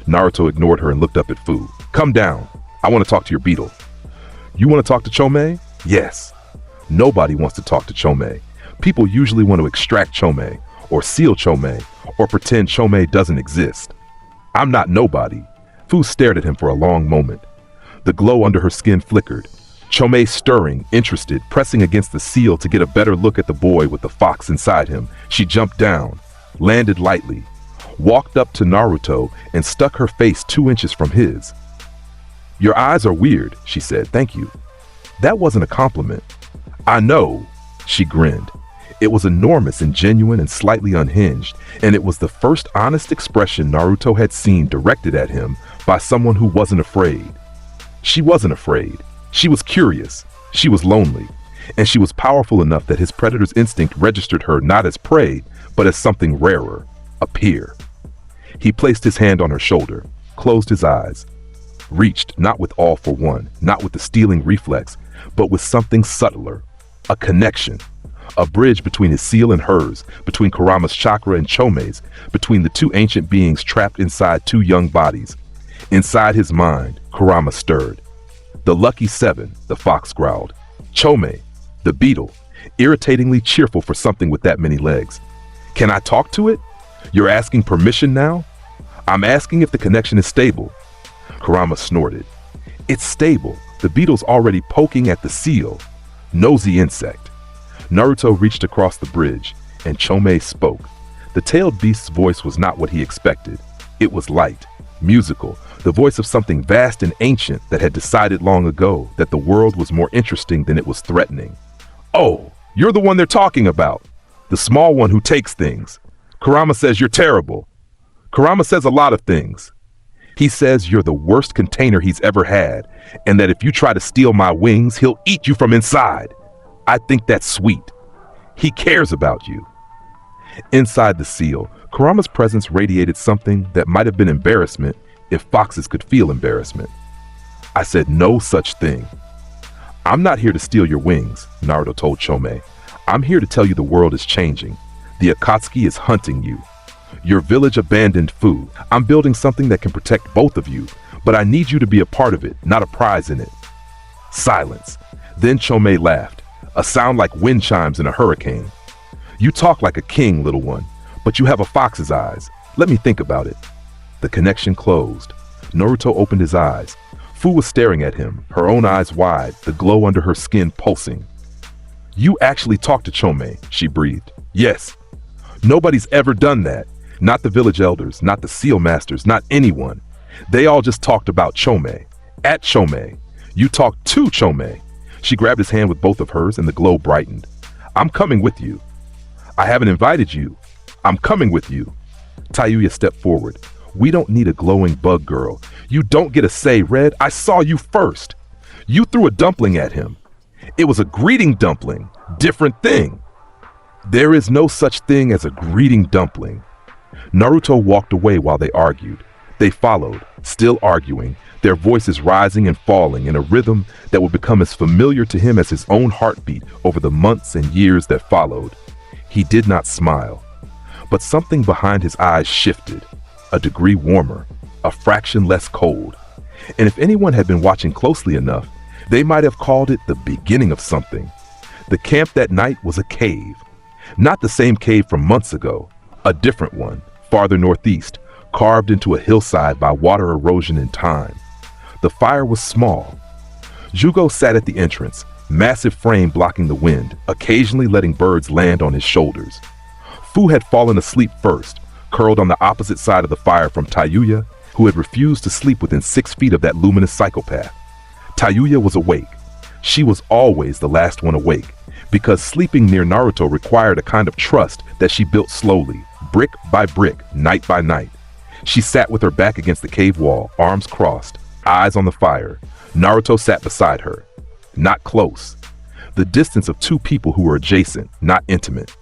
Naruto ignored her and looked up at Fu. "Come down. I want to talk to your beetle." "You want to talk to Chome?" "Yes." Nobody wants to talk to Chome. People usually want to extract Chome, or seal Chome, or pretend Chome doesn't exist. "I'm not nobody." Fu stared at him for a long moment. The glow under her skin flickered. Chome stirring, interested, pressing against the seal to get a better look at the boy with the fox inside him. She jumped down, landed lightly. walked up to Naruto and stuck her face 2 inches from his. "Your eyes are weird," she said. "Thank you." That wasn't a compliment. "I know," she grinned. It was enormous and genuine and slightly unhinged, and it was the first honest expression Naruto had seen directed at him by someone who wasn't afraid. She wasn't afraid. She was curious. She was lonely. And she was powerful enough that his predator's instinct registered her not as prey, but as something rarer, a peer. He placed his hand on her shoulder, closed his eyes, reached not with all for one, not with the stealing reflex, but with something subtler, a connection, a bridge between his seal and hers, between Kurama's chakra and Chomei's, between the two ancient beings trapped inside two young bodies. Inside his mind, Kurama stirred. "The lucky seven," the fox growled. "Chomei, the beetle, irritatingly cheerful for something with that many legs. Can I talk to it? You're asking permission now?" "I'm asking if the connection is stable." Kurama snorted. "It's stable. The beetle's already poking at the seal. Nosy insect." Naruto reached across the bridge, and Chomei spoke. The tailed beast's voice was not what he expected. It was light, musical, the voice of something vast and ancient that had decided long ago that the world was more interesting than it was threatening. "Oh, you're the one they're talking about. The small one who takes things. Kurama says you're terrible. Kurama says a lot of things. He says you're the worst container he's ever had, and that if you try to steal my wings, he'll eat you from inside. I think that's sweet. He cares about you." Inside the seal, Kurama's presence radiated something that might have been embarrassment if foxes could feel embarrassment. "I said no such thing." "I'm not here to steal your wings," Naruto told Chomei. "I'm here to tell you the world is changing. The Akatsuki is hunting you. Your village abandoned Fu. I'm building something that can protect both of you, but I need you to be a part of it, not a prize in it." Silence. Then Chomei laughed, a sound like wind chimes in a hurricane. "You talk like a king, little one, but you have a fox's eyes. Let me think about it." The connection closed. Naruto opened his eyes. Fu was staring at him, her own eyes wide, the glow under her skin pulsing. "You actually talked to Chomei," she breathed. "Yes. Nobody's ever done that. Not the village elders, not the seal masters, not anyone. They all just talked about Chomei. At Chomei. You talked to Chomei." She grabbed his hand with both of hers and the glow brightened. "I'm coming with you." "I haven't invited you." "I'm coming with you." Tayuya stepped forward. "We don't need a glowing bug girl. You don't get a say, Red. I saw you first. You threw a dumpling at him. It was a greeting dumpling. Different thing." "There is no such thing as a greeting dumpling." Naruto walked away while they argued. They followed, still arguing, their voices rising and falling in a rhythm that would become as familiar to him as his own heartbeat over the months and years that followed. He did not smile, but something behind his eyes shifted, a degree warmer, a fraction less cold. And if anyone had been watching closely enough, they might have called it the beginning of something. The camp that night was a cave. Not the same cave from months ago, a different one, farther northeast, carved into a hillside by water erosion and time. The fire was small. Jugo sat at the entrance, massive frame blocking the wind, occasionally letting birds land on his shoulders. Fu had fallen asleep first, curled on the opposite side of the fire from Tayuya, who had refused to sleep within 6 feet of that luminous psychopath. Tayuya was awake. She was always the last one awake, because sleeping near Naruto required a kind of trust that she built slowly, brick by brick, night by night. She sat with her back against the cave wall, arms crossed, eyes on the fire. Naruto sat beside her. Not close. The distance of two people who were adjacent, not intimate.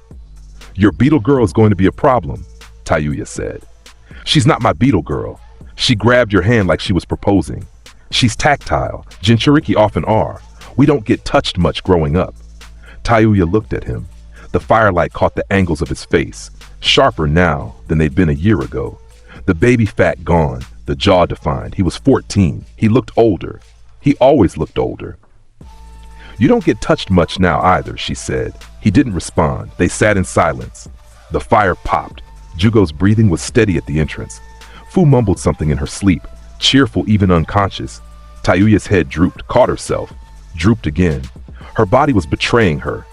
"Your beetle girl is going to be a problem," Tayuya said. "She's not my beetle girl." She grabbed your hand like she was proposing. "She's tactile. Jinchuriki often are. We don't get touched much growing up." Tayuya looked at him. The firelight caught the angles of his face, sharper now than they'd been a year ago. The baby fat gone, the jaw defined. He was 14. He looked older. He always looked older. "You don't get touched much now either," she said. He didn't respond. They sat in silence. The fire popped. Jugo's breathing was steady at the entrance. Fu mumbled something in her sleep, cheerful even unconscious. Tayuya's head drooped, caught herself, drooped again. Her body was betraying her.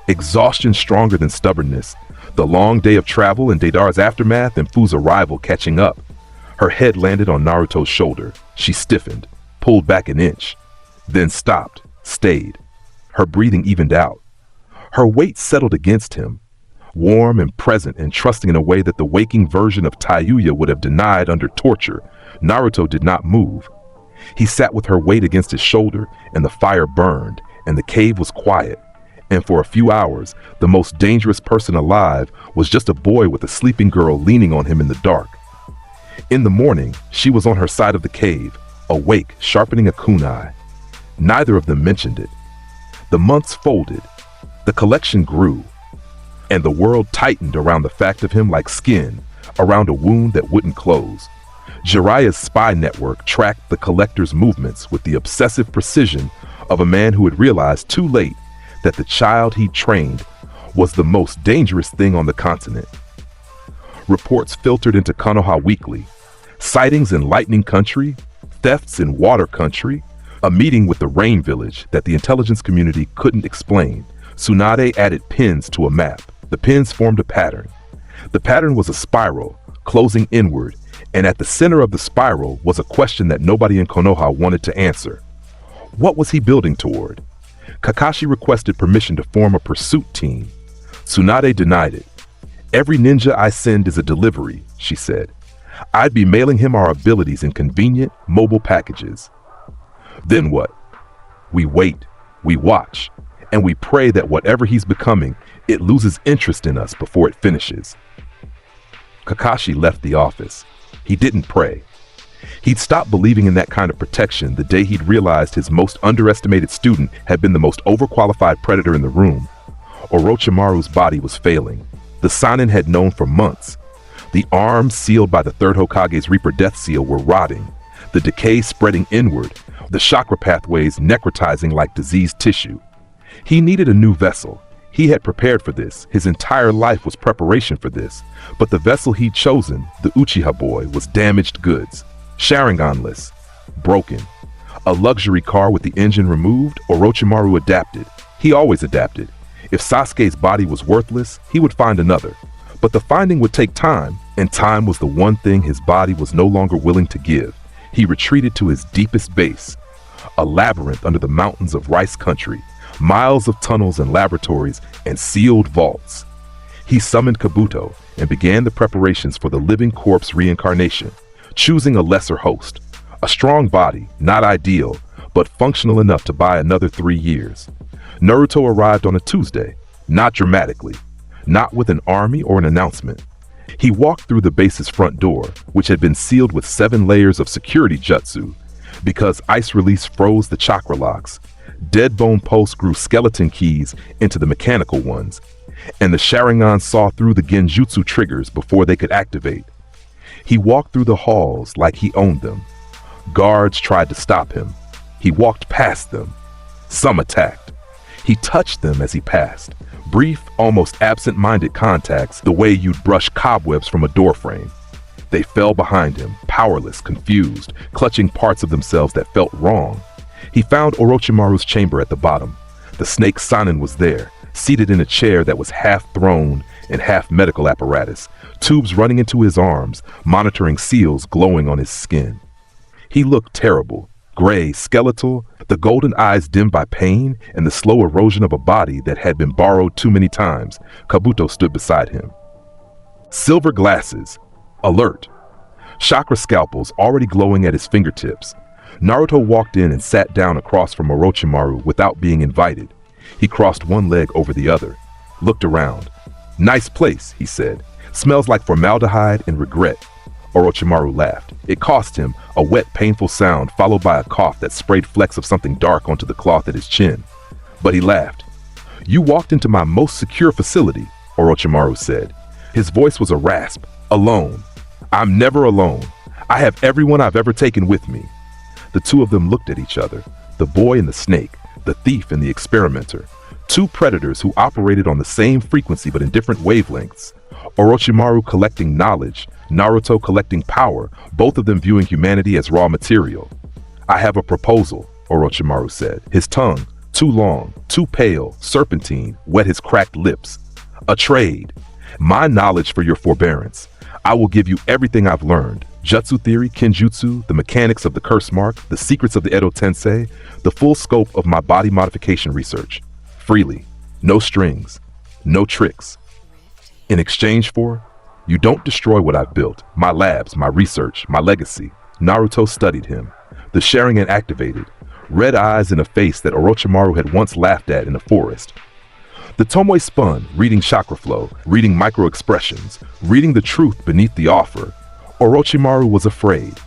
Exhaustion stronger than stubbornness. The long day of travel and Deidar's aftermath and Fu's arrival catching up. Her head landed on Naruto's shoulder. She stiffened, pulled back an inch, then stopped, stayed. Her breathing evened out. Her weight settled against him, warm and present and trusting in a way that the waking version of Taiyuya would have denied under torture. Naruto did not move. He sat with her weight against his shoulder, and the fire burned, and the cave was quiet. And for a few hours, the most dangerous person alive was just a boy with a sleeping girl leaning on him in the dark. In the morning, she was on her side of the cave, awake, sharpening a kunai. Neither of them mentioned it. The months folded, the collection grew, and the world tightened around the fact of him like skin, around a wound that wouldn't close. Jiraiya's spy network tracked the collector's movements with the obsessive precision of a man who had realized too late that the child he trained was the most dangerous thing on the continent. Reports filtered into Konoha weekly. Sightings in Lightning Country, thefts in Water Country, a meeting with the Rain Village that the intelligence community couldn't explain. Tsunade added pins to a map. The pins formed a pattern. The pattern was a spiral, closing inward, and at the center of the spiral was a question that nobody in Konoha wanted to answer. What was he building toward? Kakashi requested permission to form a pursuit team. Tsunade denied it. "Every ninja I send is a delivery," she said. "I'd be mailing him our abilities in convenient, mobile packages." Then what? We wait, we watch, and we pray that whatever he's becoming, it loses interest in us before it finishes. Kakashi left the office. He didn't pray. He'd stopped believing in that kind of protection the day he'd realized his most underestimated student had been the most overqualified predator in the room. Orochimaru's body was failing. The Sannin had known for months. The arms sealed by the third Hokage's Reaper Death Seal were rotting, the decay spreading inward, the chakra pathways necrotizing like diseased tissue. He needed a new vessel. He had prepared for this. His entire life was preparation for this. But the vessel he'd chosen, the Uchiha boy, was damaged goods. Sharinganless, broken. A luxury car with the engine removed, Orochimaru adapted. He always adapted. If Sasuke's body was worthless, he would find another. But the finding would take time, and time was the one thing his body was no longer willing to give. He retreated to his deepest base, a labyrinth under the mountains of Rice Country, miles of tunnels and laboratories and sealed vaults. He summoned Kabuto and began the preparations for the living corpse reincarnation, choosing a lesser host, a strong body, not ideal, but functional enough to buy another 3 years. Naruto arrived on a Tuesday, not dramatically, not with an army or an announcement. He walked through the base's front door, which had been sealed with 7 layers of security jutsu, because ice release froze the chakra locks. Dead bone posts grew skeleton keys into the mechanical ones, and the Sharingan saw through the genjutsu triggers before they could activate. He walked through the halls like he owned them. Guards tried to stop him. He walked past them. Some attacked. He touched them as he passed. Brief, almost absent-minded contacts, the way you'd brush cobwebs from a doorframe. They fell behind him, powerless, confused, clutching parts of themselves that felt wrong. He found Orochimaru's chamber at the bottom. The snake Sannin was there, seated in a chair that was half throne and half medical apparatus, tubes running into his arms, monitoring seals glowing on his skin. He looked terrible, gray, skeletal, the golden eyes dimmed by pain and the slow erosion of a body that had been borrowed too many times. Kabuto stood beside him. Silver glasses, alert. Chakra scalpels already glowing at his fingertips. Naruto walked in and sat down across from Orochimaru without being invited. He crossed one leg over the other, looked around. "Nice place," he said. "Smells like formaldehyde and regret." Orochimaru laughed. It cost him, a wet, painful sound followed by a cough that sprayed flecks of something dark onto the cloth at his chin. But he laughed. "You walked into my most secure facility," Orochimaru said. His voice was a rasp. "Alone. I'm never alone. I have everyone I've ever taken with me." The two of them looked at each other, the boy and the snake, the thief and the experimenter, two predators who operated on the same frequency but in different wavelengths. Orochimaru collecting knowledge, Naruto collecting power, both of them viewing humanity as raw material. "I have a proposal," Orochimaru said. His tongue, too long, too pale, serpentine, wet his cracked lips. "A trade. My knowledge for your forbearance. I will give you everything I've learned. Jutsu theory, kenjutsu, the mechanics of the curse mark, the secrets of the Edo Tensei, the full scope of my body modification research. Freely. No strings. No tricks. In exchange for, you don't destroy what I've built, my labs, my research, my legacy. Naruto studied him. The Sharingan activated, red eyes and a face that Orochimaru had once laughed at in a forest. The Tomoe spun, reading chakra flow, reading micro-expressions, reading the truth beneath the offer. Orochimaru was afraid.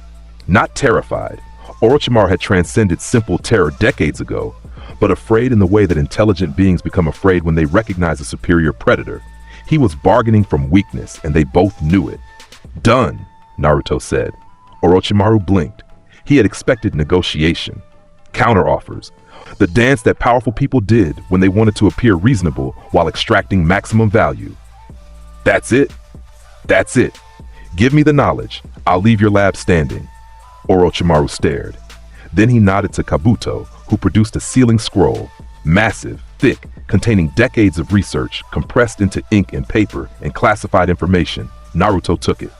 Not terrified. Orochimaru had transcended simple terror decades ago, but afraid in the way that intelligent beings become afraid when they recognize a superior predator. He was bargaining from weakness, and they both knew it. Done, Naruto said. Orochimaru blinked. He had expected negotiation, counteroffers, the dance that powerful people did when they wanted to appear reasonable while extracting maximum value. That's it. That's it. Give me the knowledge. I'll leave your lab standing. Orochimaru stared. Then he nodded to Kabuto, who produced a sealing scroll, massive, thick, containing decades of research, compressed into ink and paper and classified information. Naruto took it,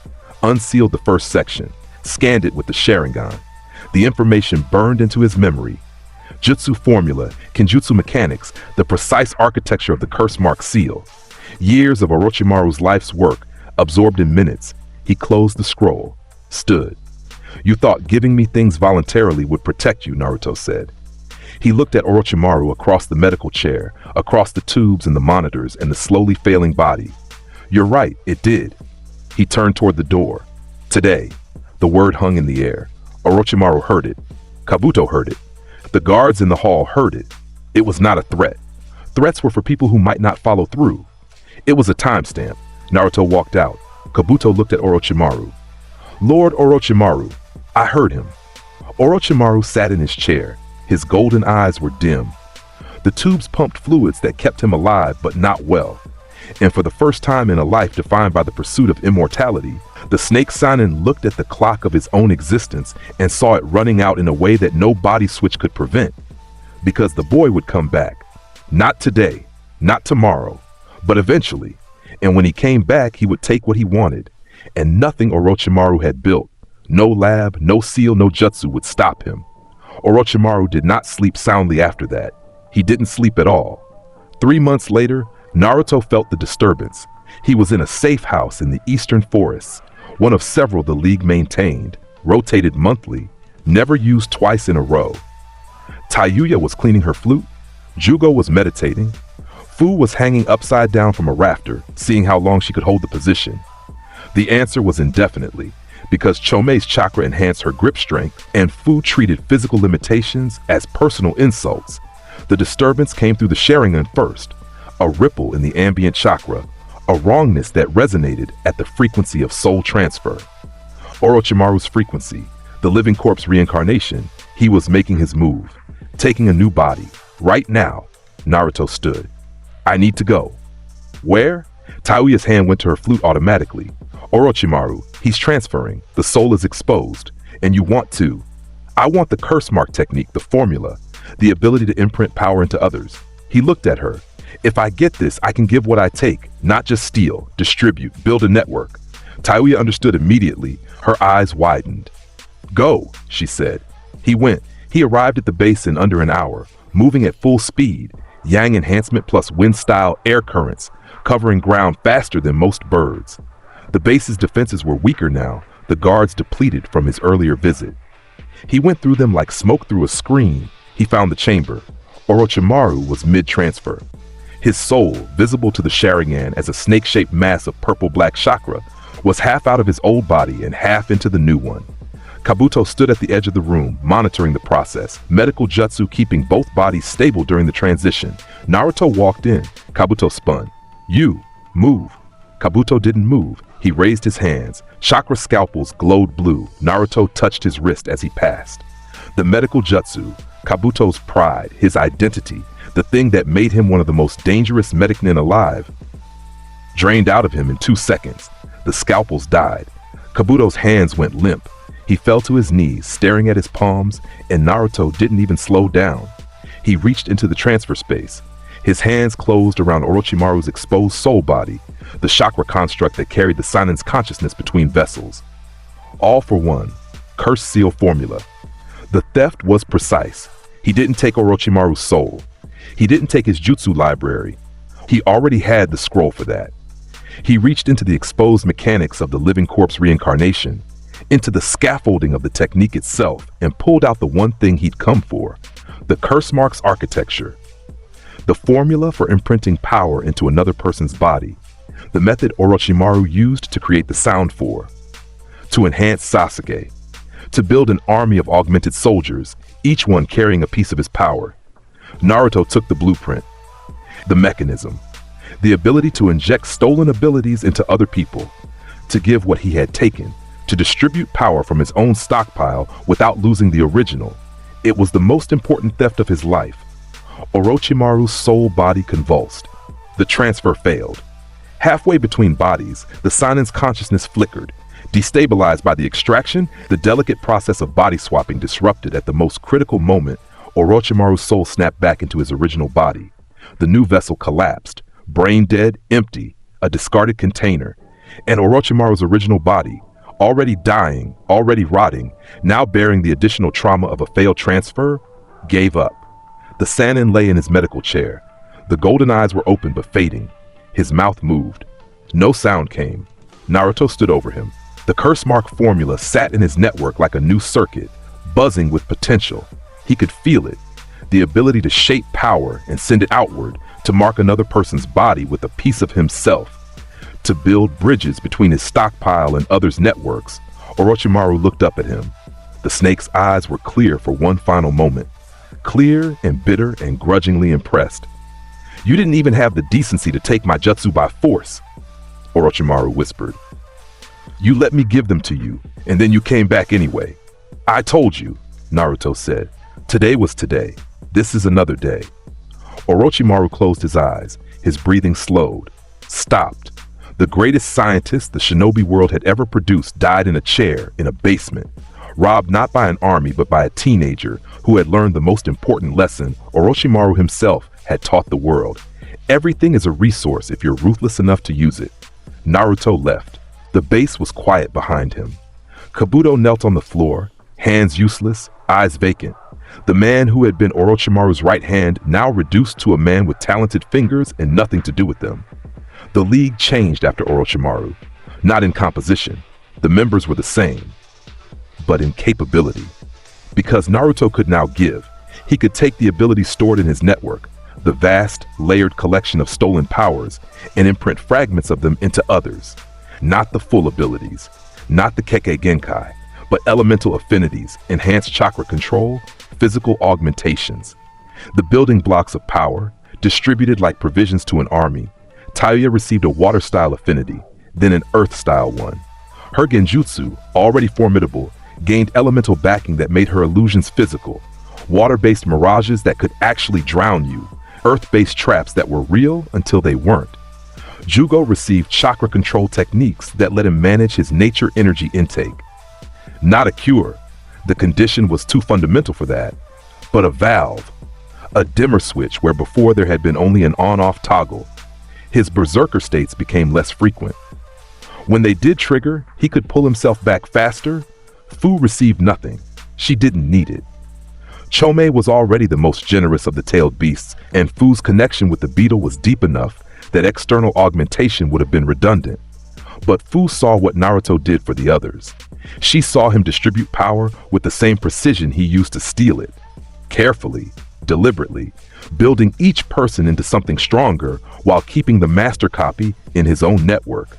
unsealed the first section, scanned it with the Sharingan. The information burned into his memory. Jutsu formula, kenjutsu mechanics, the precise architecture of the curse mark seal. Years of Orochimaru's life's work, absorbed in minutes. He closed the scroll, stood. You thought giving me things voluntarily would protect you, Naruto said. He looked at Orochimaru across the medical chair, across the tubes and the monitors and the slowly failing body. You're right, it did. He turned toward the door. Today. The word hung in the air. Orochimaru heard it. Kabuto heard it. The guards in the hall heard it. It was not a threat. Threats were for people who might not follow through. It was a timestamp. Naruto walked out. Kabuto looked at Orochimaru. Lord Orochimaru. I heard him. Orochimaru sat in his chair. His golden eyes were dim. The tubes pumped fluids that kept him alive, but not well. And for the first time in a life defined by the pursuit of immortality, the snake Sanin looked at the clock of his own existence and saw it running out in a way that no body switch could prevent. Because the boy would come back. Not today, not tomorrow, but eventually. And when he came back, he would take what he wanted. And nothing Orochimaru had built, no lab, no seal, no jutsu would stop him. Orochimaru did not sleep soundly after that. He didn't sleep at all. 3 months later, Naruto felt the disturbance. He was in a safe house in the eastern forests, one of several the League maintained, rotated monthly, never used twice in a row. Tayuya was cleaning her flute. Jugo was meditating. Fu was hanging upside down from a rafter, seeing how long she could hold the position. The answer was indefinitely, because Chomei's chakra enhanced her grip strength, and Fu treated physical limitations as personal insults. The disturbance came through the Sharingan first, a ripple in the ambient chakra, a wrongness that resonated at the frequency of soul transfer. Orochimaru's frequency, the living corpse reincarnation, he was making his move, taking a new body. Right now, Naruto stood. I need to go. Where? Tayuya's hand went to her flute automatically. Orochimaru, he's transferring. The soul is exposed. And you want to. I want the curse mark technique, the formula, the ability to imprint power into others. He looked at her. If I get this, I can give what I take, not just steal, distribute, build a network. Tayuya understood immediately. Her eyes widened. Go, she said. He went. He arrived at the base in under an hour, moving at full speed, yang enhancement plus wind-style air currents, covering ground faster than most birds. The base's defenses were weaker now, the guards depleted from his earlier visit. He went through them like smoke through a screen. He found the chamber. Orochimaru was mid-transfer. His soul, visible to the Sharingan as a snake-shaped mass of purple-black chakra, was half out of his old body and half into the new one. Kabuto stood at the edge of the room, monitoring the process, medical jutsu keeping both bodies stable during the transition. Naruto walked in. Kabuto spun. You, move. Kabuto didn't move. He raised his hands. Chakra scalpels glowed blue. Naruto touched his wrist as he passed. The medical jutsu, Kabuto's pride, his identity, the thing that made him one of the most dangerous medic nin alive, drained out of him in 2 seconds. The scalpels died. Kabuto's hands went limp. He fell to his knees, staring at his palms, and Naruto didn't even slow down. He reached into the transfer space. His hands closed around Orochimaru's exposed soul body, the chakra construct that carried the Sainin's consciousness between vessels. All for one, curse seal formula. The theft was precise. He didn't take Orochimaru's soul. He didn't take his jutsu library. He already had the scroll for that. He reached into the exposed mechanics of the living corpse reincarnation, into the scaffolding of the technique itself, and pulled out the one thing he'd come for, the curse marks architecture. The formula for imprinting power into another person's body, the method Orochimaru used to create the sound for, to enhance Sasuke, to build an army of augmented soldiers, each one carrying a piece of his power. Naruto took the blueprint, the mechanism, the ability to inject stolen abilities into other people, to give what he had taken, to distribute power from his own stockpile without losing the original. It was the most important theft of his life. Orochimaru's soul body convulsed. The transfer failed. Halfway between bodies, the Sainin's consciousness flickered. Destabilized by the extraction, the delicate process of body swapping disrupted at the most critical moment. Orochimaru's soul snapped back into his original body. The new vessel collapsed, brain dead, empty, a discarded container. And Orochimaru's original body, already dying, already rotting, now bearing the additional trauma of a failed transfer, gave up. The Sanin lay in his medical chair. The golden eyes were open but fading. His mouth moved. No sound came. Naruto stood over him. The curse mark formula sat in his network like a new circuit, buzzing with potential. He could feel it, the ability to shape power and send it outward, to mark another person's body with a piece of himself, to build bridges between his stockpile and others' networks. Orochimaru looked up at him. The snake's eyes were clear for one final moment, clear and bitter and grudgingly impressed. "You didn't even have the decency to take my jutsu by force," Orochimaru whispered. "You let me give them to you, and then you came back anyway." "I told you," Naruto said. "Today was today. This is another day." Orochimaru closed his eyes. His breathing slowed, stopped. The greatest scientist the shinobi world had ever produced died in a chair in a basement, robbed not by an army but by a teenager who had learned the most important lesson Orochimaru himself had taught the world. Everything is a resource if you're ruthless enough to use it. Naruto left. The base was quiet behind him. Kabuto knelt on the floor, hands useless, eyes vacant. The man who had been Orochimaru's right hand now reduced to a man with talented fingers and nothing to do with them. The league changed after Orochimaru, not in composition. The members were the same, but in capability. Because Naruto could now give, he could take the abilities stored in his network, the vast, layered collection of stolen powers, and imprint fragments of them into others. Not the full abilities, not the kekkei genkai, but elemental affinities, enhanced chakra control, physical augmentations. The building blocks of power, distributed like provisions to an army. Taiya received a water-style affinity, then an earth-style one. Her genjutsu, already formidable, gained elemental backing that made her illusions physical. Water-based mirages that could actually drown you. Earth-based traps that were real until they weren't. Jugo received chakra control techniques that let him manage his nature energy intake. Not a cure. The condition was too fundamental for that. But a valve. A dimmer switch where before there had been only an on-off toggle. His berserker states became less frequent. When they did trigger, he could pull himself back faster. Fu received nothing. She didn't need it. Chome was already the most generous of the tailed beasts, and Fu's connection with the beetle was deep enough that external augmentation would have been redundant. But Fu saw what Naruto did for the others. She saw him distribute power with the same precision he used to steal it. Carefully, deliberately, building each person into something stronger while keeping the master copy in his own network.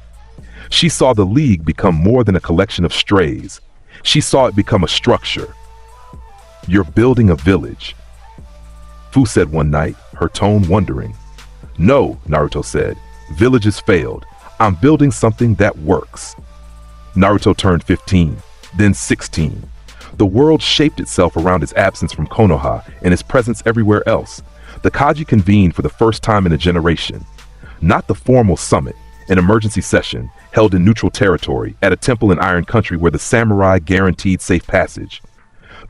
She saw the League become more than a collection of strays. She saw it become a structure. "You're building a village," Fu said one night, her tone wondering. "No," Naruto said, "villages failed. I'm building something that works." Naruto turned 15, then 16. The world shaped itself around his absence from Konoha and his presence everywhere else. The Kaji convened for the first time in a generation. Not the formal summit, an emergency session held in neutral territory at a temple in Iron Country where the samurai guaranteed safe passage.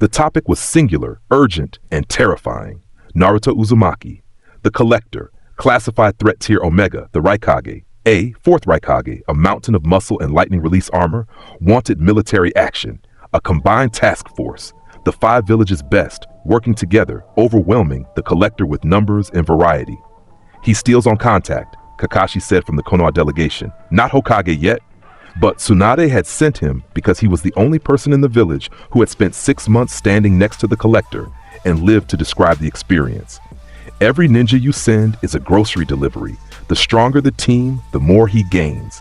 The topic was singular, urgent, and terrifying. Naruto Uzumaki, The Collector, classified threat tier Omega, the Raikage. A, fourth Raikage, a mountain of muscle and lightning release armor, wanted military action, a combined task force, the 5 villages' best, working together, overwhelming the Collector with numbers and variety. He steals on contact, Kakashi said from the Konoha delegation. Not Hokage yet, but Tsunade had sent him because he was the only person in the village who had spent 6 months standing next to the Collector and lived to describe the experience. Every ninja you send is a grocery delivery. The stronger the team, the more he gains.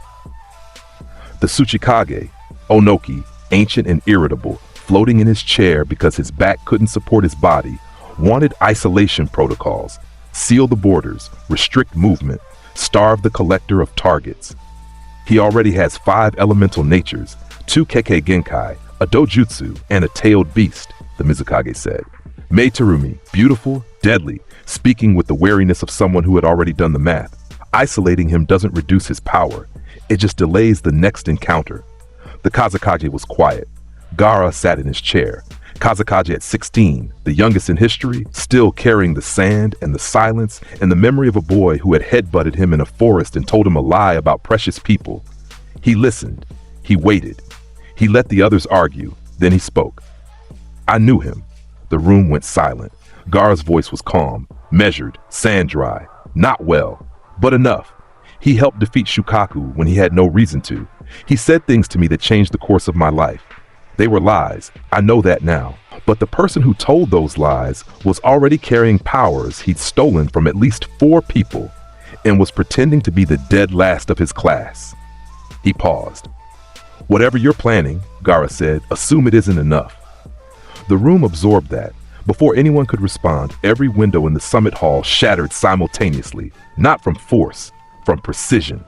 The Tsuchikage, Onoki, ancient and irritable, floating in his chair because his back couldn't support his body, wanted isolation protocols, seal the borders, restrict movement, starve the Collector of targets. He already has 5 elemental natures, 2 kekkei genkai, a dojutsu, and a tailed beast, the Mizukage said. Mei Terumi, beautiful, deadly, speaking with the wariness of someone who had already done the math. Isolating him doesn't reduce his power, it just delays the next encounter. The Kazekage was quiet. Gaara sat in his chair. Kazekage at 16, the youngest in history, still carrying the sand and the silence and the memory of a boy who had headbutted him in a forest and told him a lie about precious people. He listened. He waited. He let the others argue. Then he spoke. I knew him. The room went silent. Gaara's voice was calm, measured, sand-dry. Not well, but enough. He helped defeat Shukaku when he had no reason to. He said things to me that changed the course of my life. They were lies, I know that now. But the person who told those lies was already carrying powers he'd stolen from at least 4 people and was pretending to be the dead last of his class. He paused. Whatever you're planning, Gaara said, assume it isn't enough. The room absorbed that. Before anyone could respond, every window in the summit hall shattered simultaneously, not from force, from precision.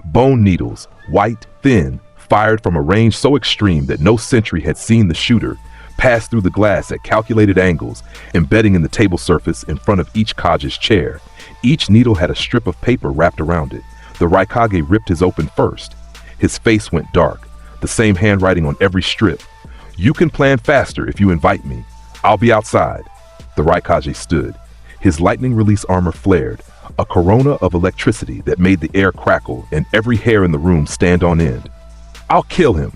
Bone needles, white, thin, fired from a range so extreme that no sentry had seen the shooter, passed through the glass at calculated angles, embedding in the table surface in front of each Kage's chair. Each needle had a strip of paper wrapped around it. The Raikage ripped his open first. His face went dark, the same handwriting on every strip. You can plan faster if you invite me. I'll be outside. The Raikage stood. His lightning release armor flared, a corona of electricity that made the air crackle and every hair in the room stand on end. I'll kill him.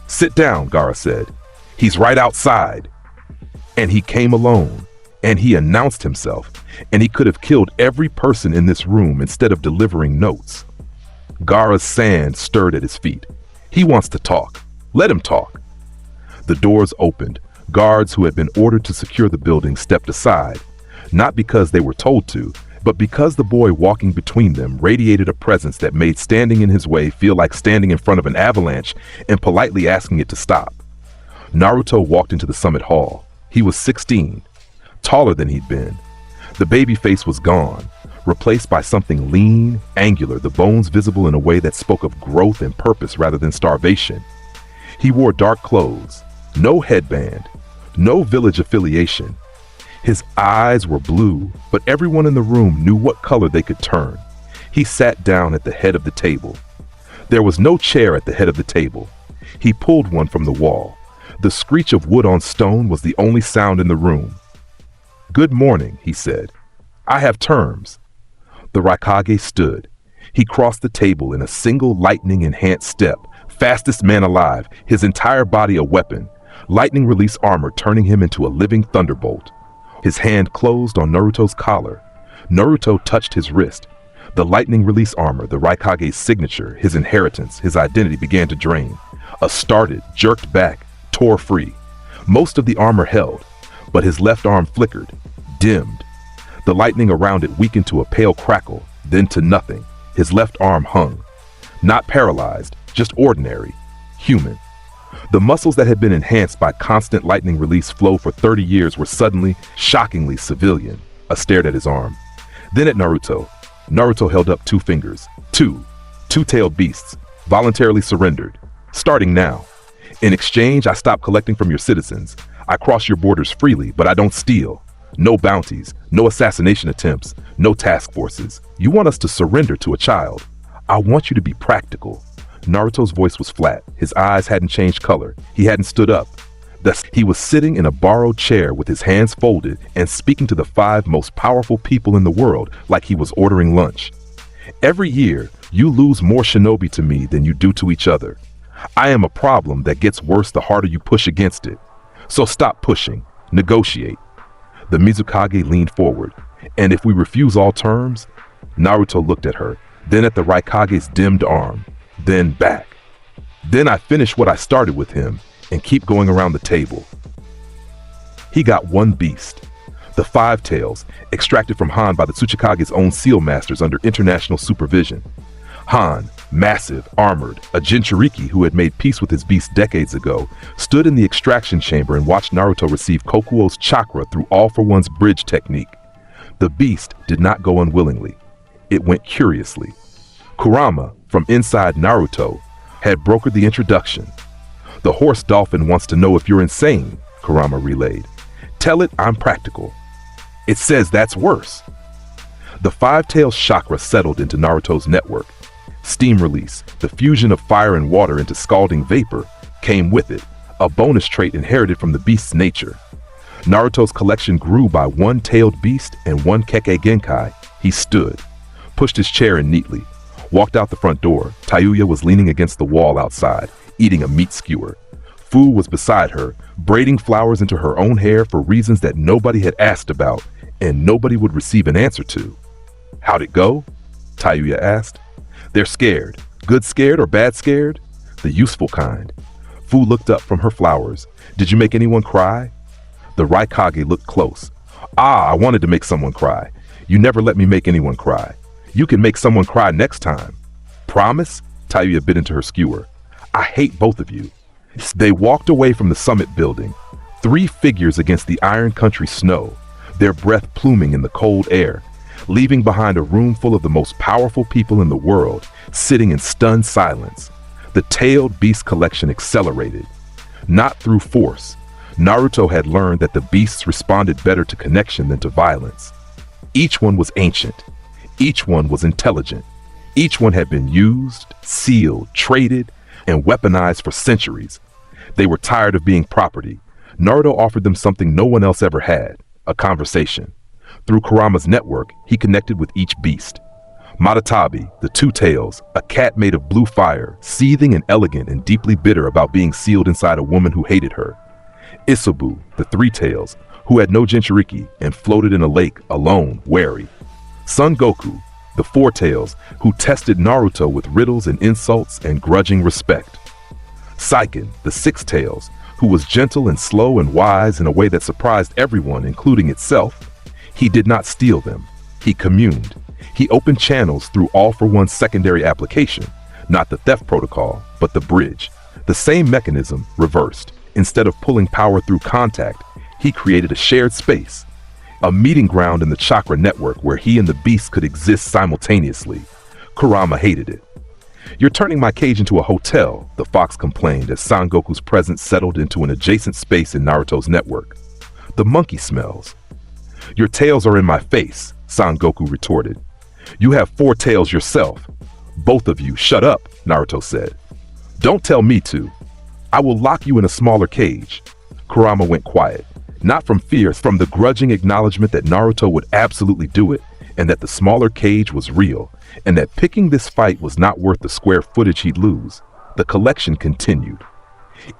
Sit down, Gaara said. He's right outside. And he came alone, and he announced himself, and he could have killed every person in this room instead of delivering notes. Gaara's sand stirred at his feet. He wants to talk. Let him talk. The doors opened. Guards who had been ordered to secure the building stepped aside, not because they were told to, but because the boy walking between them radiated a presence that made standing in his way feel like standing in front of an avalanche and politely asking it to stop. Naruto walked into the summit hall. He was 16, taller than he'd been. The baby face was gone, replaced by something lean, angular, the bones visible in a way that spoke of growth and purpose rather than starvation. He wore dark clothes, no headband, no village affiliation. His eyes were blue, but everyone in the room knew what color they could turn. He sat down at the head of the table. There was no chair at the head of the table. He pulled one from the wall. The screech of wood on stone was the only sound in the room. Good morning, he said. I have terms. The Raikage stood. He crossed the table in a single lightning-enhanced step, fastest man alive, his entire body a weapon, lightning release armor turning him into a living thunderbolt. His hand closed on Naruto's collar. Naruto touched his wrist. The lightning release armor, the Raikage's signature, his inheritance, his identity began to drain. Started, jerked back, tore free. Most of the armor held, but his left arm flickered, dimmed. The lightning around it weakened to a pale crackle, then to nothing. His left arm hung. Not paralyzed, just ordinary, human. The muscles that had been enhanced by constant lightning release flow for 30 years were suddenly, shockingly civilian. I stared at his arm. Then at Naruto. Naruto held up 2 fingers. Two-tailed beasts, voluntarily surrendered. Starting now. In exchange, I stop collecting from your citizens. I cross your borders freely, but I don't steal. No bounties, no assassination attempts, no task forces. You want us to surrender to a child. I want you to be practical. Naruto's voice was flat. His eyes hadn't changed color. He hadn't stood up. Thus, he was sitting in a borrowed chair with his hands folded and speaking to the 5 most powerful people in the world like he was ordering lunch. Every year, you lose more shinobi to me than you do to each other. I am a problem that gets worse the harder you push against it. So stop pushing. Negotiate. The Mizukage leaned forward. And if we refuse all terms? Naruto looked at her, then at the Raikage's dimmed arm, then back. Then I finish what I started with him and keep going around the table. He got 1 beast. The 5 tails, extracted from Han by the Tsuchikage's own seal masters under international supervision. Han, massive, armored, a Jinchuriki who had made peace with his beast decades ago, stood in the extraction chamber and watched Naruto receive Kokuo's chakra through All for One's bridge technique. The beast did not go unwillingly. It went curiously. Kurama, from inside Naruto, had brokered the introduction. The horse dolphin wants to know if you're insane, Kurama relayed. Tell it I'm practical. It says that's worse. The 5-tailed chakra settled into Naruto's network. Steam release, the fusion of fire and water into scalding vapor, came with it, a bonus trait inherited from the beast's nature. Naruto's collection grew by 1 tailed beast and 1 kekkei genkai. He stood, pushed his chair in neatly, walked out the front door. Tayuya was leaning against the wall outside, eating a meat skewer. Fu was beside her, braiding flowers into her own hair for reasons that nobody had asked about and nobody would receive an answer to. How'd it go? Tayuya asked. They're scared. Good scared or bad scared? The useful kind. Fu looked up from her flowers. Did you make anyone cry? The Raikage looked close. I wanted to make someone cry. You never let me make anyone cry. You can make someone cry next time. Promise? Tayuya bit into her skewer. I hate both of you. They walked away from the summit building, 3 figures against the Iron Country snow, their breath pluming in the cold air, leaving behind a room full of the most powerful people in the world, sitting in stunned silence. The tailed beast collection accelerated. Not through force. Naruto had learned that the beasts responded better to connection than to violence. Each one was ancient. Each one was intelligent. Each one had been used, sealed, traded, and weaponized for centuries. They were tired of being property. Naruto offered them something no one else ever had, a conversation. Through Kurama's network, he connected with each beast. Matatabi, the 2 tails, a cat made of blue fire, seething and elegant and deeply bitter about being sealed inside a woman who hated her. Isobu, the 3 tails, who had no Jinchuriki and floated in a lake, alone, wary. Son Goku, the 4 tails, who tested Naruto with riddles and insults and grudging respect. Saiken, the 6 tails, who was gentle and slow and wise in a way that surprised everyone, including itself. He did not steal them. He communed. He opened channels through All for One's secondary application, not the theft protocol, but the bridge. The same mechanism, reversed. Instead of pulling power through contact, he created a shared space, a meeting ground in the chakra network where he and the beast could exist simultaneously. Kurama hated it. You're turning my cage into a hotel, the fox complained as Son Goku's presence settled into an adjacent space in Naruto's network. The monkey smells. Your tails are in my face, Son Goku retorted. You have 4 tails yourself. Both of you, shut up, Naruto said. Don't tell me to. I will lock you in a smaller cage. Kurama went quiet. Not from fear, from the grudging acknowledgement that Naruto would absolutely do it, and that the smaller cage was real, and that picking this fight was not worth the square footage he'd lose. The collection continued.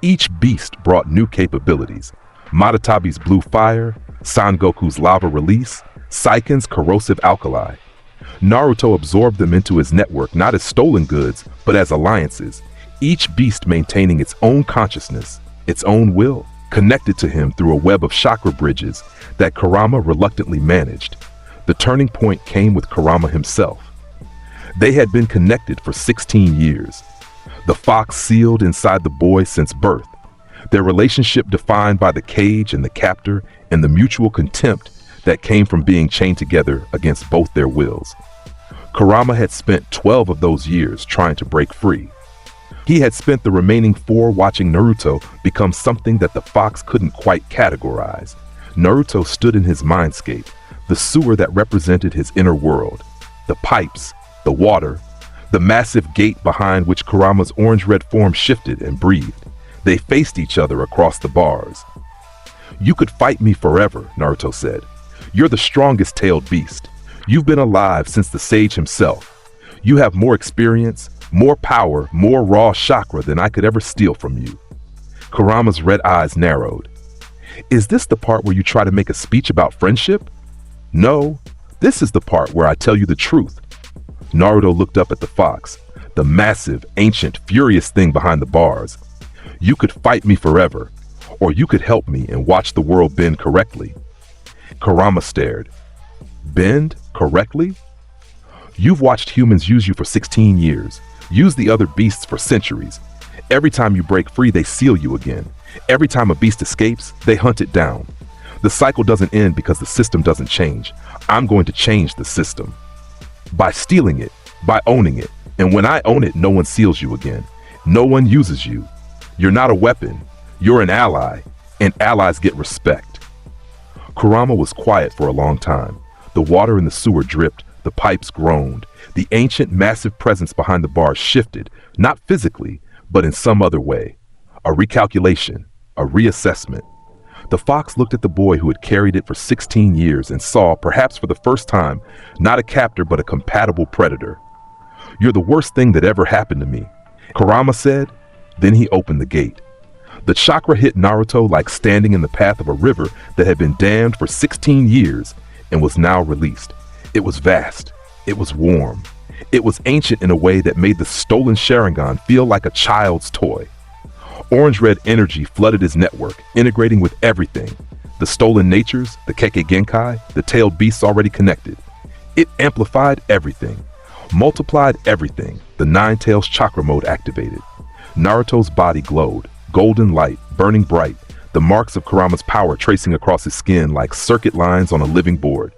Each beast brought new capabilities. Matatabi's blue fire, Son Goku's lava release, Saiken's corrosive alkali. Naruto absorbed them into his network not as stolen goods, but as alliances, each beast maintaining its own consciousness, its own will, connected to him through a web of chakra bridges that Kurama reluctantly managed. The turning point came with Kurama himself. They had been connected for 16 years. The fox sealed inside the boy since birth. Their relationship defined by the cage and the captor and the mutual contempt that came from being chained together against both their wills. Kurama had spent 12 of those years trying to break free. He had spent the remaining 4 watching Naruto become something that the fox couldn't quite categorize. Naruto stood in his mindscape, the sewer that represented his inner world. The pipes, the water, the massive gate behind which Kurama's orange-red form shifted and breathed. They faced each other across the bars. "You could fight me forever," Naruto said. "You're the strongest tailed beast. You've been alive since the sage himself. You have more experience, more power, more raw chakra than I could ever steal from you." Kurama's red eyes narrowed. "Is this the part where you try to make a speech about friendship?" "No, this is the part where I tell you the truth." Naruto looked up at the fox, the massive, ancient, furious thing behind the bars. "You could fight me forever, or you could help me and watch the world bend correctly." Kurama stared. "Bend correctly? You've watched humans use you for 16 years, use the other beasts for centuries. Every time you break free, they seal you again. Every time a beast escapes, they hunt it down. The cycle doesn't end because the system doesn't change. I'm going to change the system. By stealing it, by owning it. And when I own it, no one seals you again. No one uses you. You're not a weapon. You're an ally. And allies get respect." Kurama was quiet for a long time. The water in the sewer dripped. The pipes groaned. The ancient, massive presence behind the bars shifted, not physically, but in some other way. A recalculation, a reassessment. The fox looked at the boy who had carried it for 16 years and saw, perhaps for the first time, not a captor but a compatible predator. "You're the worst thing that ever happened to me," Kurama said. Then he opened the gate. The chakra hit Naruto like standing in the path of a river that had been dammed for 16 years and was now released. It was vast. It was warm. It was ancient in a way that made the stolen Sharingan feel like a child's toy. Orange-red energy flooded his network, integrating with everything. The stolen natures, the kekkei genkai, the tailed beasts already connected. It amplified everything, multiplied everything. The Nine Tails chakra mode activated. Naruto's body glowed, golden light, burning bright, the marks of Kurama's power tracing across his skin like circuit lines on a living board.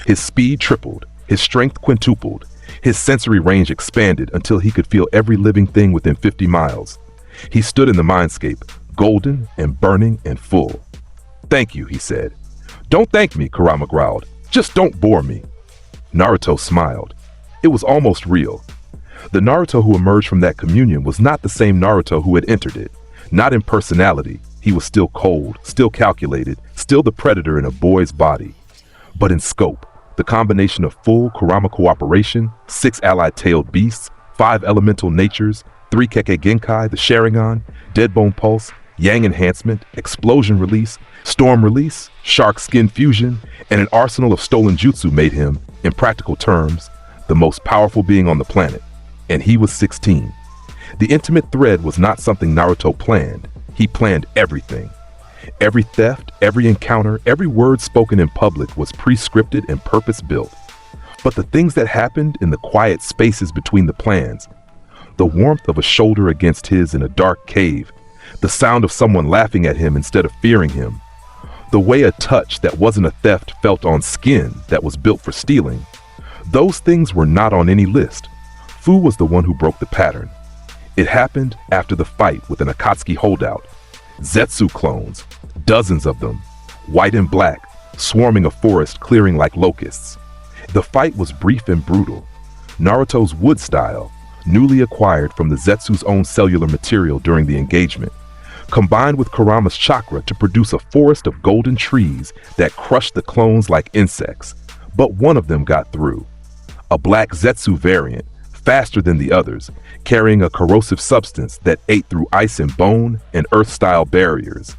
His speed tripled, his strength quintupled, his sensory range expanded until he could feel every living thing within 50 miles. He stood in the mindscape, golden and burning and full. "Thank you," he said. "Don't thank me," Kurama growled. "Just don't bore me." Naruto smiled. It was almost real. The Naruto who emerged from that communion was not the same Naruto who had entered it. Not in personality. He was still cold, still calculated, still the predator in a boy's body. But in scope, the combination of full Kurama cooperation, 6 allied tailed beasts, 5 elemental natures, 3 kekkei genkai, the Sharingan, Deadbone Pulse, Yang Enhancement, Explosion Release, Storm Release, Shark Skin Fusion, and an arsenal of stolen jutsu made him, in practical terms, the most powerful being on the planet. And he was 16. The intimate thread was not something Naruto planned. He planned everything. Every theft, every encounter, every word spoken in public was pre-scripted and purpose-built. But the things that happened in the quiet spaces between the plans, the warmth of a shoulder against his in a dark cave, the sound of someone laughing at him instead of fearing him, the way a touch that wasn't a theft felt on skin that was built for stealing, those things were not on any list. Fu was the one who broke the pattern. It happened after the fight with an Akatsuki holdout. Zetsu clones, dozens of them, white and black, swarming a forest clearing like locusts. The fight was brief and brutal. Naruto's wood style, newly acquired from the Zetsu's own cellular material during the engagement, combined with Kurama's chakra to produce a forest of golden trees that crushed the clones like insects. But one of them got through. A black Zetsu variant, faster than the others, carrying a corrosive substance that ate through ice and bone and earth-style barriers.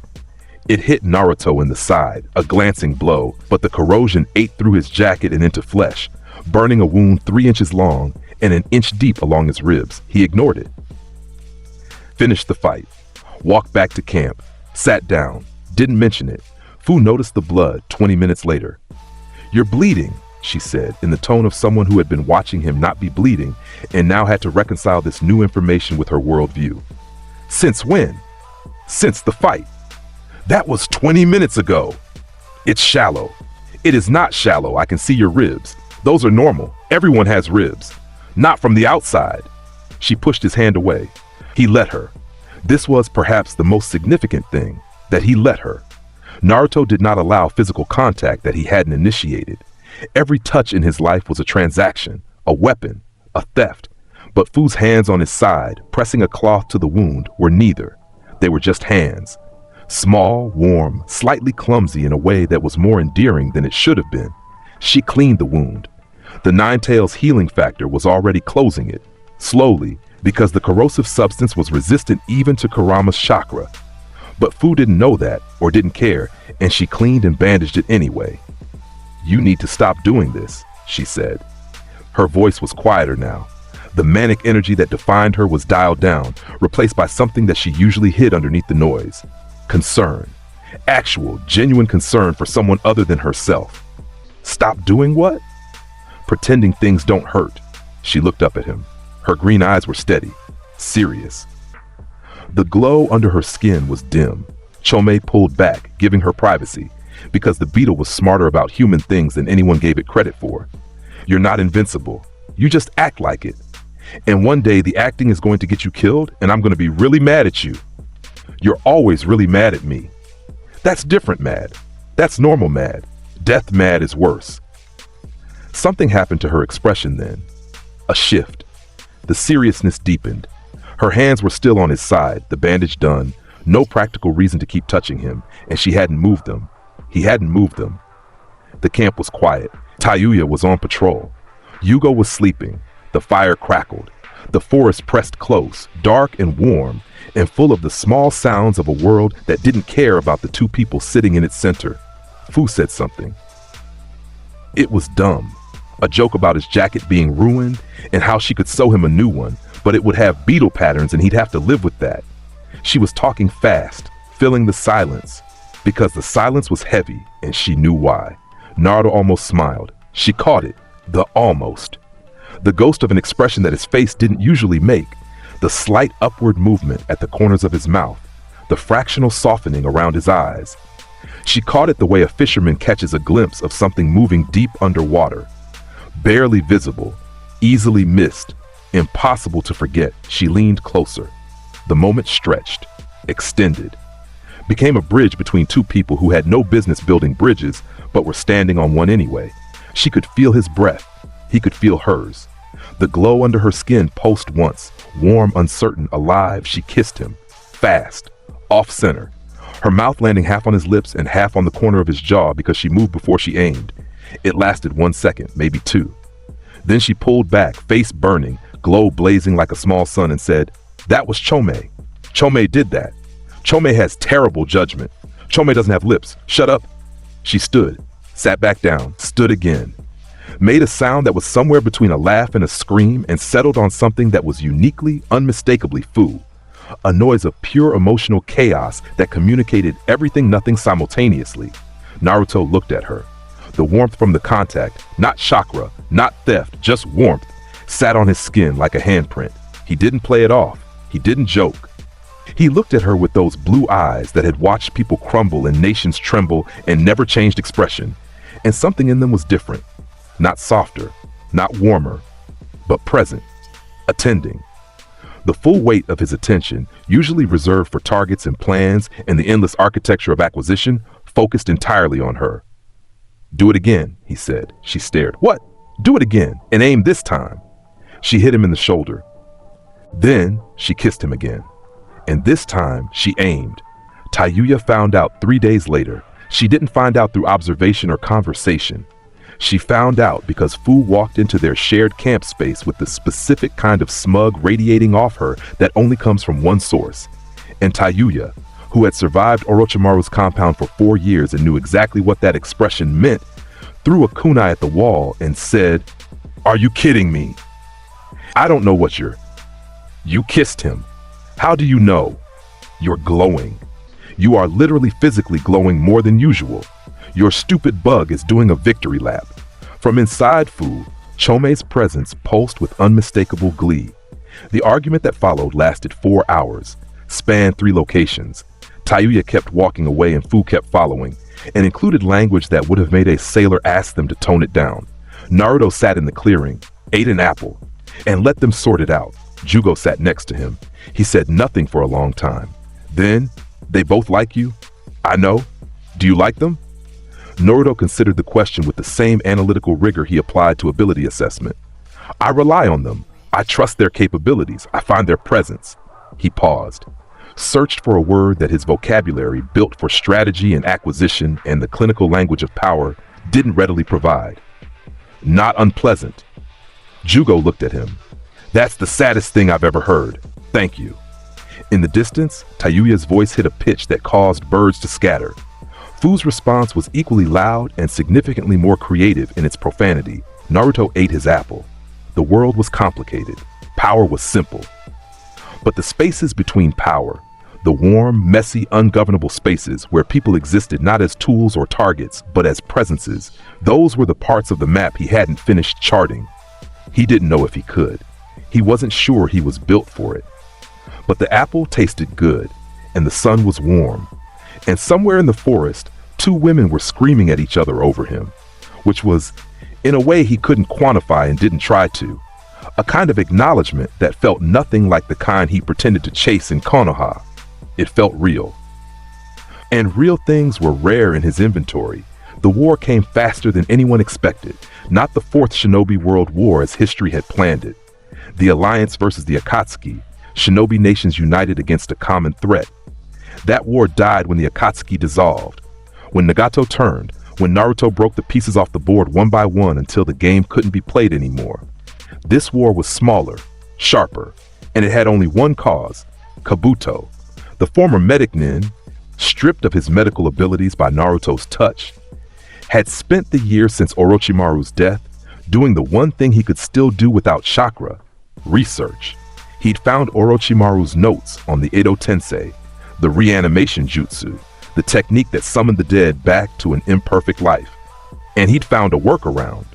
It hit Naruto in the side, a glancing blow, but the corrosion ate through his jacket and into flesh, burning a wound 3 inches long and an inch deep along his ribs. He ignored it. Finished the fight. Walked back to camp. Sat down. Didn't mention it. Fu noticed the blood 20 minutes later. "You're bleeding," she said, in the tone of someone who had been watching him not be bleeding and now had to reconcile this new information with her worldview. "Since when?" "Since the fight." "That was 20 minutes ago." "It's shallow." "It is not shallow. I can see your ribs. Those are normal. Everyone has ribs. Not from the outside." She pushed his hand away. He let her. This was perhaps the most significant thing, that he let her. Naruto did not allow physical contact that he hadn't initiated. Every touch in his life was a transaction, a weapon, a theft. But Fu's hands on his side, pressing a cloth to the wound, were neither. They were just hands. Small, warm, slightly clumsy in a way that was more endearing than it should have been. She cleaned the wound. The Nine-Tails healing factor was already closing it, slowly, because the corrosive substance was resistant even to Kurama's chakra. But Fu didn't know that, or didn't care, and she cleaned and bandaged it anyway. "You need to stop doing this," she said. Her voice was quieter now. The manic energy that defined her was dialed down, replaced by something that she usually hid underneath the noise. Concern. Actual, genuine concern for someone other than herself. Stop doing what? Pretending things don't hurt. She looked up at him. Her green eyes were steady, serious. The glow under her skin was dim. Chomei pulled back, giving her privacy, because the beetle was smarter about human things than anyone gave it credit for. You're not invincible. You just act like it. And one day the acting is going to get you killed, and I'm going to be really mad at you. You're always really mad at me. That's different mad. That's normal mad. Death mad is worse. Something happened to her expression then. A shift. The seriousness deepened. Her hands were still on his side, the bandage done, no practical reason to keep touching him, and she hadn't moved them. He hadn't moved them. The camp was quiet. Tayuya was on patrol. Yugo was sleeping. The fire crackled. The forest pressed close, dark and warm, and full of the small sounds of a world that didn't care about the two people sitting in its center. Fu said something. It was dumb. A joke about his jacket being ruined and how she could sew him a new one, but it would have beetle patterns and he'd have to live with that. She was talking fast, filling the silence, because the silence was heavy and she knew why. Naruto almost smiled. She caught it, the almost. The ghost of an expression that his face didn't usually make, the slight upward movement at the corners of his mouth, the fractional softening around his eyes. She caught it the way a fisherman catches a glimpse of something moving deep underwater. Barely visible, easily missed, impossible to forget. She leaned closer. The moment stretched, extended, became a bridge between two people who had no business building bridges, but were standing on one anyway. She could feel his breath. He could feel hers. The glow under her skin pulsed once, warm, uncertain, alive. She kissed him, fast, off-center, her mouth landing half on his lips and half on the corner of his jaw because she moved before she aimed. It lasted 1 second, maybe 2. Then she pulled back, face burning, glow blazing like a small sun, and said, "That was Chomei. Chomei did that. Chomei has terrible judgment. Chomei doesn't have lips. Shut up." She stood, sat back down, stood again, made a sound that was somewhere between a laugh and a scream, and settled on something that was uniquely, unmistakably Fu. A noise of pure emotional chaos that communicated everything, nothing simultaneously. Naruto looked at her. The warmth from the contact, not chakra, not theft, just warmth, sat on his skin like a handprint. He didn't play it off. He didn't joke. He looked at her with those blue eyes that had watched people crumble and nations tremble and never changed expression. And something in them was different. Not softer, not warmer, but present, attending. The full weight of his attention, usually reserved for targets and plans and the endless architecture of acquisition, focused entirely on her. "Do it again," he said. She stared. "What? Do it again, and aim this time." She hit him in the shoulder. Then she kissed him again. And this time she aimed. Tayuya found out 3 days later. She didn't find out through observation or conversation. She found out because Fu walked into their shared camp space with the specific kind of smug radiating off her that only comes from one source. And Tayuya, who had survived Orochimaru's compound for 4 years and knew exactly what that expression meant, threw a kunai at the wall and said, "Are you kidding me? I don't know what you're..." "You kissed him. How do you know? You're glowing. You are literally physically glowing more than usual. Your stupid bug is doing a victory lap." From inside Fu, Chomei's presence pulsed with unmistakable glee. The argument that followed lasted 4 hours, spanned 3 locations. Tayuya kept walking away and Fu kept following, and included language that would have made a sailor ask them to tone it down. Naruto sat in the clearing, ate an apple, and let them sort it out. Jugo sat next to him. He said nothing for a long time. Then, "They both like you?" "I know. Do you like them?" Naruto considered the question with the same analytical rigor he applied to ability assessment. "I rely on them. I trust their capabilities. I find their presence." He paused. searched for a word that his vocabulary, built for strategy and acquisition and the clinical language of power, didn't readily provide. Not unpleasant. Jugo looked at him. That's the saddest thing I've ever heard. Thank you. In the distance, Tayuya's voice hit a pitch that caused birds to scatter. Fu's response was equally loud and significantly more creative in its profanity. Naruto ate his apple. The world was complicated. Power was simple. But the spaces between power, the warm, messy, ungovernable spaces where people existed not as tools or targets, but as presences, those were the parts of the map he hadn't finished charting. He didn't know if he could. He wasn't sure he was built for it. But the apple tasted good, and the sun was warm. And somewhere in the forest, two women were screaming at each other over him, which was, in a way he couldn't quantify and didn't try to, a kind of acknowledgement that felt nothing like the kind he pretended to chase in Konoha. It felt real. And real things were rare in his inventory. The war came faster than anyone expected, not the Fourth Shinobi World War as history had planned it. The alliance versus the Akatsuki, shinobi nations united against a common threat. That war died when the Akatsuki dissolved. When Nagato turned, when Naruto broke the pieces off the board one by one until the game couldn't be played anymore. This war was smaller, sharper, and it had only one cause, Kabuto. The former medic nin, stripped of his medical abilities by Naruto's touch, had spent the years since Orochimaru's death doing the one thing he could still do without chakra, research. He'd found Orochimaru's notes on the Edo Tensei, the reanimation jutsu, the technique that summoned the dead back to an imperfect life. And he'd found a workaround,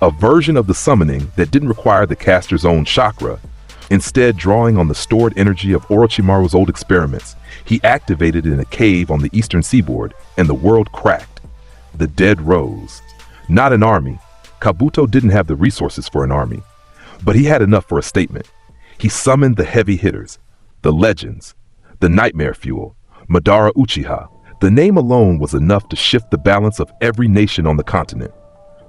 a version of the summoning that didn't require the caster's own chakra. Instead, drawing on the stored energy of Orochimaru's old experiments, he activated it in a cave on the eastern seaboard, and the world cracked. The dead rose. Not an army. Kabuto didn't have the resources for an army, but he had enough for a statement. He summoned the heavy hitters, the legends, the nightmare fuel, Madara Uchiha. The name alone was enough to shift the balance of every nation on the continent.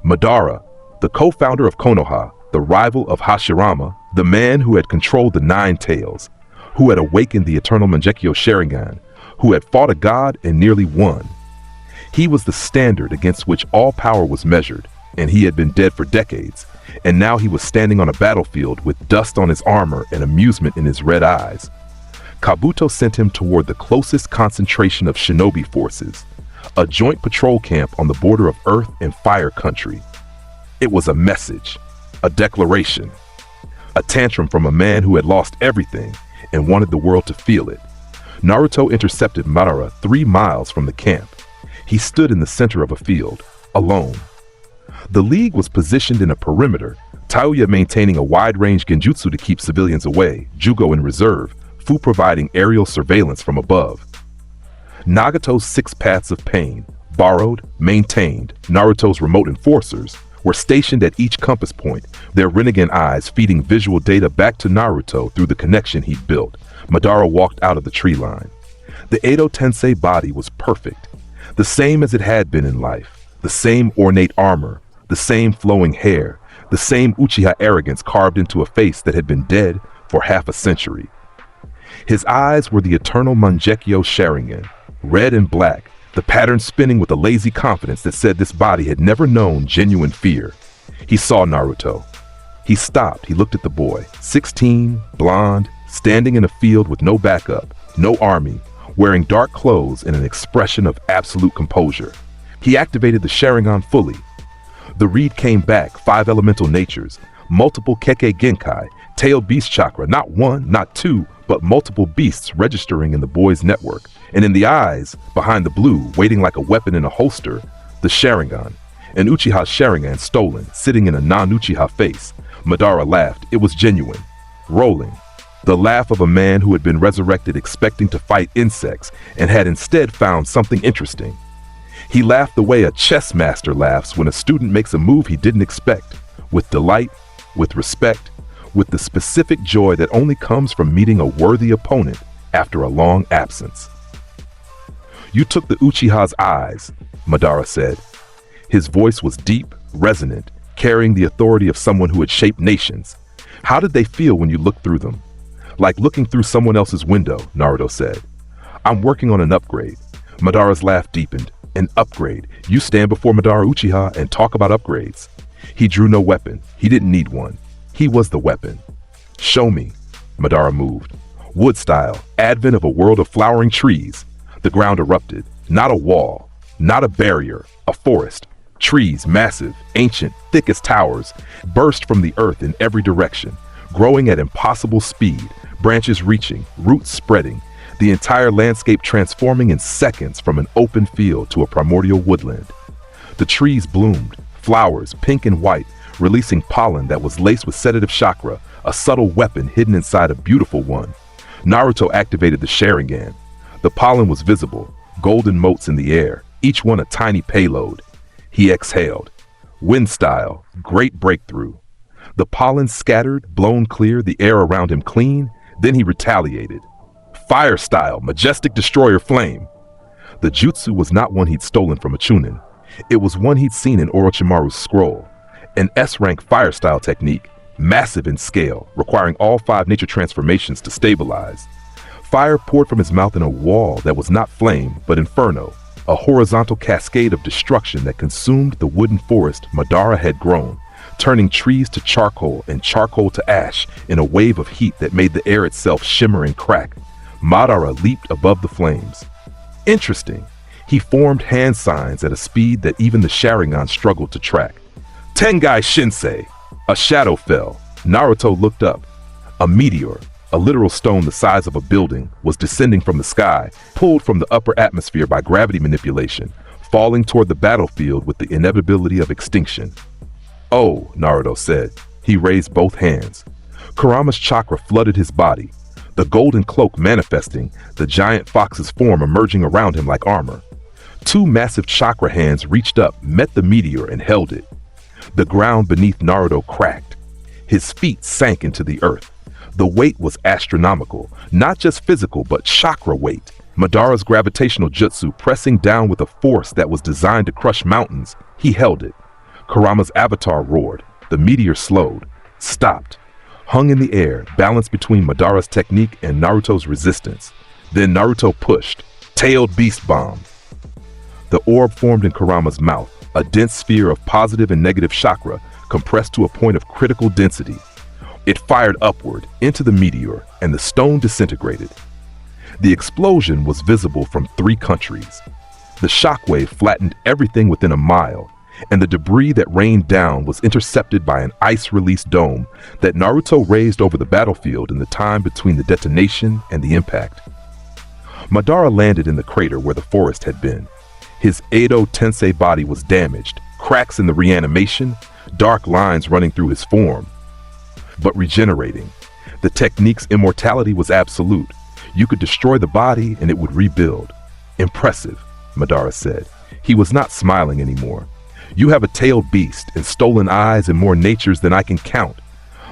Madara, the co-founder of Konoha, the rival of Hashirama, the man who had controlled the Nine Tails, who had awakened the eternal Mangekyo Sharingan, who had fought a god and nearly won. He was the standard against which all power was measured, and he had been dead for decades, and now he was standing on a battlefield with dust on his armor and amusement in his red eyes. Kabuto sent him toward the closest concentration of shinobi forces, a joint patrol camp on the border of Earth and Fire Country. It was a message, a declaration, a tantrum from a man who had lost everything and wanted the world to feel it. Naruto intercepted Madara 3 miles from the camp. He stood in the center of a field, alone. The League was positioned in a perimeter, Tayuya maintaining a wide-range genjutsu to keep civilians away, Jugo in reserve, Fu providing aerial surveillance from above. Nagato's 6 paths of pain, borrowed, maintained, Naruto's remote enforcers, were stationed at each compass point, their Rinnegan eyes feeding visual data back to Naruto through the connection he'd built. Madara walked out of the tree line. The Edo Tensei body was perfect, the same as it had been in life, the same ornate armor, the same flowing hair, the same Uchiha arrogance carved into a face that had been dead for half a century. His eyes were the eternal Mangekyo Sharingan, red and black, the pattern spinning with a lazy confidence that said this body had never known genuine fear. He saw Naruto. He stopped. He looked at the boy, 16, blonde, standing in a field with no backup, no army, wearing dark clothes and an expression of absolute composure. He activated the Sharingan fully. The read came back, 5 elemental natures, multiple kekkei genkai, tailed beast chakra, not 1, not 2, but multiple beasts registering in the boy's network. And in the eyes, behind the blue, waiting like a weapon in a holster, the Sharingan. An Uchiha Sharingan stolen, sitting in a non-Uchiha face. Madara laughed. It was genuine. Rolling. The laugh of a man who had been resurrected expecting to fight insects and had instead found something interesting. He laughed the way a chess master laughs when a student makes a move he didn't expect, with delight, with respect, with the specific joy that only comes from meeting a worthy opponent after a long absence. You took the Uchiha's eyes, Madara said. His voice was deep, resonant, carrying the authority of someone who had shaped nations. How did they feel when you looked through them? Like looking through someone else's window, Naruto said. I'm working on an upgrade. Madara's laugh deepened. An upgrade. You stand before Madara Uchiha and talk about upgrades. He drew no weapon. He didn't need one. He was the weapon. Show me. Madara moved. Wood style, advent of a world of flowering trees. The ground erupted. Not a wall, not a barrier, a forest. Trees, massive, ancient, thick as towers, burst from the earth in every direction, growing at impossible speed, branches reaching, roots spreading, the entire landscape transforming in seconds from an open field to a primordial woodland. The trees bloomed, flowers, pink and white, releasing pollen that was laced with sedative chakra, a subtle weapon hidden inside a beautiful one. Naruto activated the Sharingan. The pollen was visible, golden motes in the air, each one a tiny payload. He exhaled. Wind style, great breakthrough. The pollen scattered, blown clear, the air around him clean, then he retaliated. Fire style, majestic destroyer flame. The jutsu was not one he'd stolen from a chunin. It was one he'd seen in Orochimaru's scroll. An S-rank fire style technique, massive in scale, requiring all 5 nature transformations to stabilize. Fire poured from his mouth in a wall that was not flame, but inferno, a horizontal cascade of destruction that consumed the wooden forest Madara had grown, turning trees to charcoal and charcoal to ash in a wave of heat that made the air itself shimmer and crack. Madara leaped above the flames. Interesting. He formed hand signs at a speed that even the Sharingan struggled to track. Tengai Shinsei! A shadow fell. Naruto looked up. A meteor, a literal stone the size of a building, was descending from the sky, pulled from the upper atmosphere by gravity manipulation, falling toward the battlefield with the inevitability of extinction. Oh, Naruto said. He raised both hands. Kurama's chakra flooded his body, the golden cloak manifesting, the giant fox's form emerging around him like armor. 2 massive chakra hands reached up, met the meteor, and held it. The ground beneath Naruto cracked. His feet sank into the earth. The weight was astronomical, not just physical, but chakra weight. Madara's gravitational jutsu pressing down with a force that was designed to crush mountains. He held it. Kurama's avatar roared. The meteor slowed, stopped, hung in the air, balanced between Madara's technique and Naruto's resistance. Then Naruto pushed. Tailed beast bomb. The orb formed in Kurama's mouth, a dense sphere of positive and negative chakra, compressed to a point of critical density. It fired upward, into the meteor, and the stone disintegrated. The explosion was visible from 3 countries. The shockwave flattened everything within a mile, and the debris that rained down was intercepted by an ice-release dome that Naruto raised over the battlefield in the time between the detonation and the impact. Madara landed in the crater where the forest had been. His Edo Tensei body was damaged, cracks in the reanimation, dark lines running through his form. But regenerating. The technique's immortality was absolute. You could destroy the body and it would rebuild. Impressive, Madara said. He was not smiling anymore. You have a tailed beast and stolen eyes and more natures than I can count,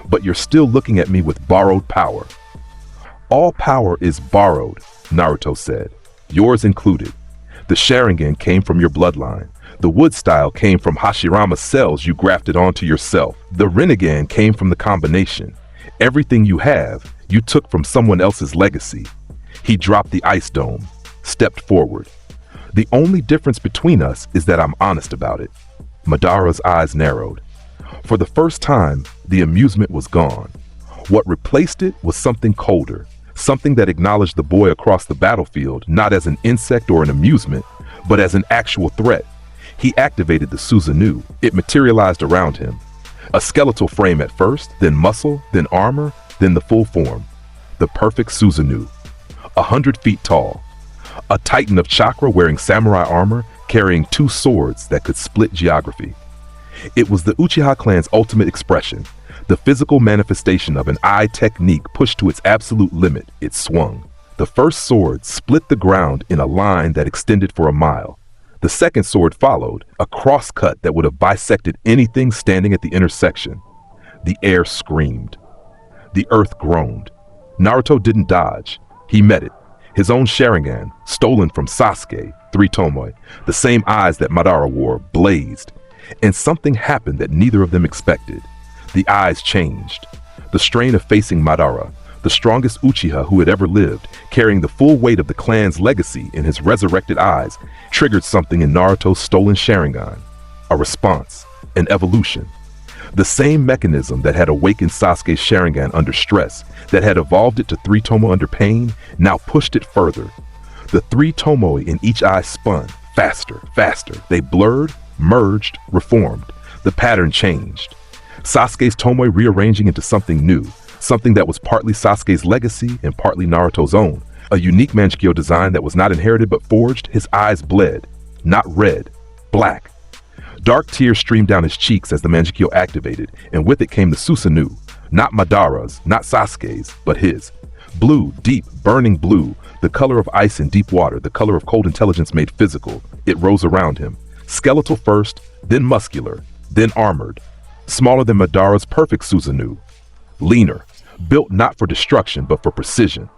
but you're still looking at me with borrowed power. All power is borrowed, Naruto said, yours included. The Sharingan came from your bloodline. The wood style came from Hashirama's cells you grafted onto yourself. The Rinnegan came from the combination. Everything you have, you took from someone else's legacy. He dropped the ice dome, stepped forward. The only difference between us is that I'm honest about it. Madara's eyes narrowed. For the first time, the amusement was gone. What replaced it was something colder, something that acknowledged the boy across the battlefield not as an insect or an amusement, but as an actual threat. He activated the Susanoo. It materialized around him. A skeletal frame at first, then muscle, then armor, then the full form. The perfect Susanoo. 100 feet tall. A titan of chakra wearing samurai armor, carrying 2 swords that could split geography. It was the Uchiha clan's ultimate expression, the physical manifestation of an eye technique pushed to its absolute limit. It swung. The first sword split the ground in a line that extended for a mile. The second sword followed, a crosscut that would have bisected anything standing at the intersection. The air screamed. The earth groaned. Naruto didn't dodge. He met it. His own Sharingan, stolen from Sasuke, 3 Tomoe, the same eyes that Madara wore, blazed. And something happened that neither of them expected. The eyes changed. The strain of facing Madara, the strongest Uchiha who had ever lived, carrying the full weight of the clan's legacy in his resurrected eyes, triggered something in Naruto's stolen Sharingan. A response, an evolution. The same mechanism that had awakened Sasuke's Sharingan under stress, that had evolved it to 3 tomo under pain, now pushed it further. The 3 tomoi in each eye spun, faster, faster. They blurred, merged, reformed. The pattern changed. Sasuke's tomoi rearranging into something new, something that was partly Sasuke's legacy and partly Naruto's own. A unique Mangekyo design that was not inherited but forged. His eyes bled, not red, black. Dark tears streamed down his cheeks as the Mangekyo activated, and with it came the Susanoo, not Madara's, not Sasuke's, but his. Blue, deep, burning blue, the color of ice in deep water, the color of cold intelligence made physical. It rose around him. Skeletal first, then muscular, then armored. Smaller than Madara's perfect Susanoo. Leaner, built not for destruction but for precision.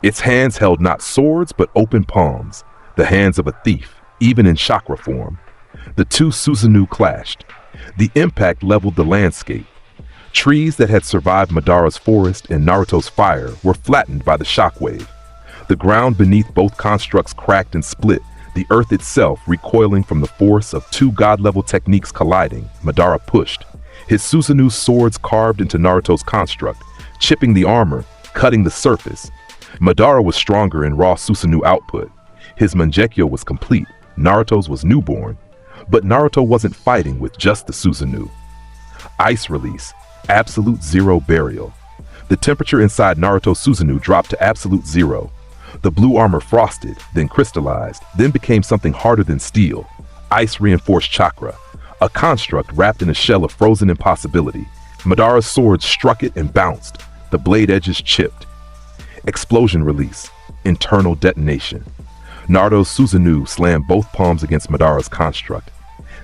Its hands held not swords but open palms, the hands of a thief, even in chakra form. The 2 Susanoo clashed. The impact leveled the landscape. Trees that had survived Madara's forest and Naruto's fire were flattened by the shockwave. The ground beneath both constructs cracked and split, the earth itself recoiling from the force of 2 god-level techniques colliding. Madara pushed. His Susanoo swords carved into Naruto's construct, chipping the armor, cutting the surface. Madara was stronger in raw Susanoo output. His Mangekyo was complete, Naruto's was newborn. But Naruto wasn't fighting with just the Susanoo. Ice release, absolute zero burial. The temperature inside Naruto's Susanoo dropped to absolute zero. The blue armor frosted, then crystallized, then became something harder than steel. Ice-reinforced chakra, a construct wrapped in a shell of frozen impossibility. Madara's sword struck it and bounced, the blade edges chipped. Explosion release, internal detonation. Naruto's Susanoo slammed both palms against Madara's construct.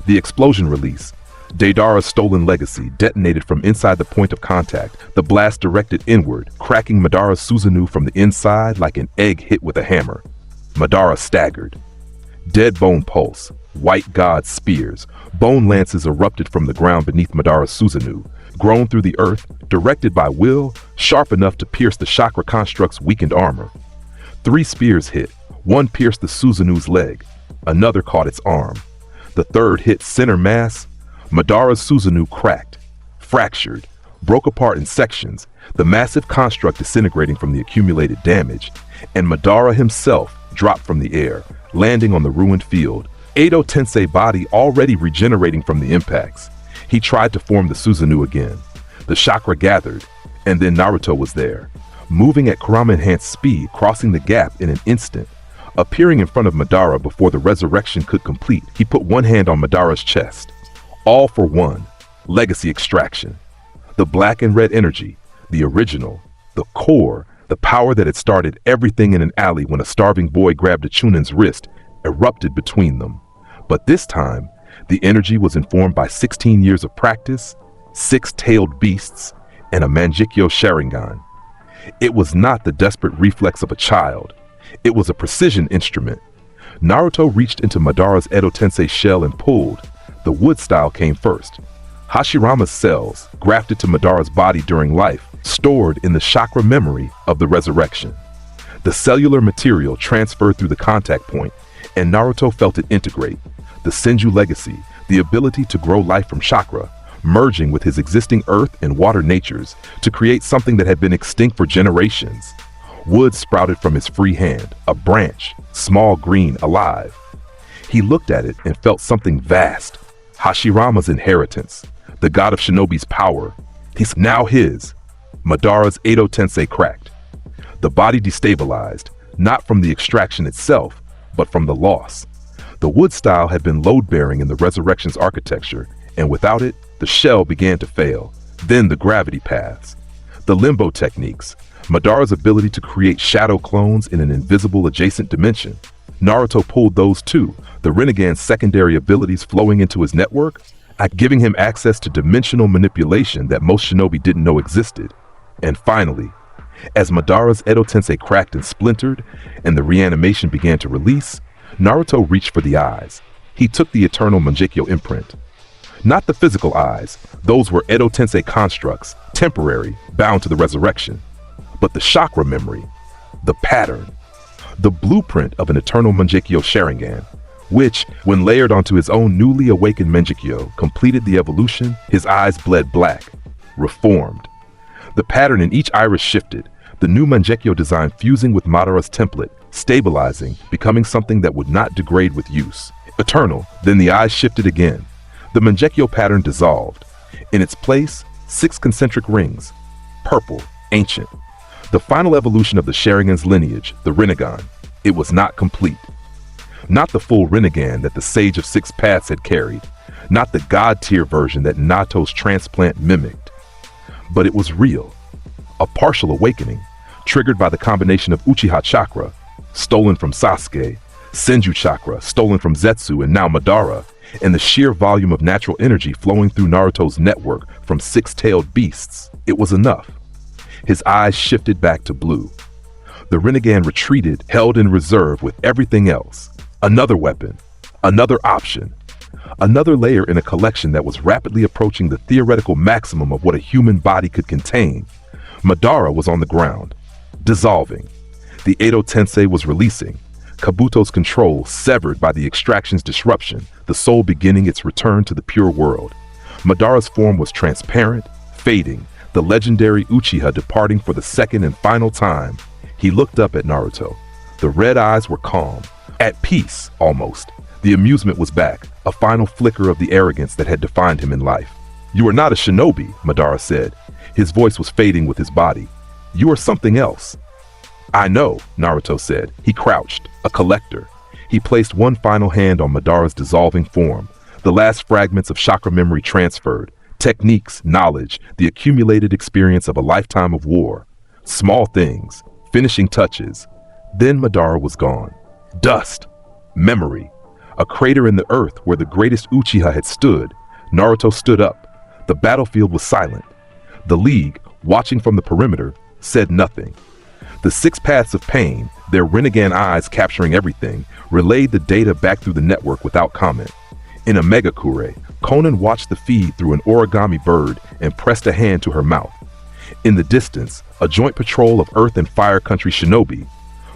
The explosion release, Deidara's stolen legacy, detonated from inside the point of contact. The blast directed inward, cracking Madara's Susanoo from the inside like an egg hit with a hammer. Madara staggered. Dead bone pulse, white god spears, bone lances erupted from the ground beneath Madara's Susanoo, grown through the earth, directed by will, sharp enough to pierce the chakra construct's weakened armor. 3 spears hit. One pierced the Susanoo's leg, another caught its arm. The third hit center mass. Madara's Susanoo cracked, fractured, broke apart in sections, the massive construct disintegrating from the accumulated damage, and Madara himself dropped from the air, landing on the ruined field, Edo Tensei body already regenerating from the impacts. He tried to form the Susanoo again. The chakra gathered, and then Naruto was there, moving at Kurama-enhanced speed, crossing the gap in an instant. Appearing in front of Madara before the resurrection could complete, he put one hand on Madara's chest. All for one, legacy extraction. The black and red energy, the original, the core, the power that had started everything in an alley when a starving boy grabbed a Chunin's wrist, erupted between them. But this time, the energy was informed by 16 years of practice, 6-tailed beasts, and a Mangekyo Sharingan. It was not the desperate reflex of a child. It was a precision instrument. Naruto reached into Madara's Edo Tensei shell and pulled. The wood style came first. Hashirama's cells, grafted to Madara's body during life, stored in the chakra memory of the resurrection. The cellular material transferred through the contact point, and Naruto felt it integrate. The Senju legacy, the ability to grow life from chakra, merging with his existing earth and water natures to create something that had been extinct for generations. Wood sprouted from his free hand, a branch, small, green, alive. He looked at it and felt something vast. Hashirama's inheritance, the god of shinobi's power. He's now his. Madara's Edo Tensei cracked. The body destabilized, not from the extraction itself, but from the loss. The wood style had been load-bearing in the resurrection's architecture, and without it, the shell began to fail. Then the gravity paths. The limbo techniques, Madara's ability to create shadow clones in an invisible adjacent dimension. Naruto pulled those too, the Renegade's secondary abilities flowing into his network, giving him access to dimensional manipulation that most shinobi didn't know existed. And finally, as Madara's Edo Tensei cracked and splintered, and the reanimation began to release, Naruto reached for the eyes. He took the eternal Mangekyo imprint. Not the physical eyes, those were Edo Tensei constructs, temporary, bound to the resurrection. but the chakra memory, the pattern, the blueprint of an eternal Mangekyo Sharingan, which, when layered onto his own newly awakened Mangekyo, completed the evolution. His eyes bled black, reformed. The pattern in each iris shifted, the new Mangekyo design fusing with Madara's template, stabilizing, becoming something that would not degrade with use. Eternal, then the eyes shifted again. The Mangekyo pattern dissolved. In its place, 6 concentric rings, purple, ancient. The final evolution of the Sharingan's lineage, the Rinnegan. It was not complete. Not the full Rinnegan that the Sage of Six Paths had carried, not the god-tier version that Nato's transplant mimicked. But it was real. A partial awakening, triggered by the combination of Uchiha chakra, stolen from Sasuke, Senju chakra, stolen from Zetsu and now Madara, and the sheer volume of natural energy flowing through Naruto's network from 6-tailed beasts. It was enough. His eyes shifted back to blue. The Rinnegan retreated, held in reserve with everything else. Another weapon, another option, another layer in a collection that was rapidly approaching the theoretical maximum of what a human body could contain. Madara was on the ground, dissolving. The Edo Tensei was releasing, Kabuto's control severed by the extraction's disruption, the soul beginning its return to the pure world. Madara's form was transparent, fading, the legendary Uchiha departing for the second and final time. He looked up at Naruto. The red eyes were calm, at peace, almost. The amusement was back, a final flicker of the arrogance that had defined him in life. "You are not a shinobi," Madara said. His voice was fading with his body. "You are something else." "I know," Naruto said. He crouched, a collector. He placed one final hand on Madara's dissolving form. The last fragments of chakra memory transferred. Techniques, knowledge, the accumulated experience of a lifetime of war. Small things, finishing touches. Then Madara was gone. Dust. Memory. A crater in the earth where the greatest Uchiha had stood. Naruto stood up. The battlefield was silent. The League, watching from the perimeter, said nothing. The 6 paths of pain, their Rinnegan eyes capturing everything, relayed the data back through the network without comment. In a megakure, Konan watched the feed through an origami bird and pressed a hand to her mouth. In the distance, a joint patrol of Earth and Fire Country shinobi,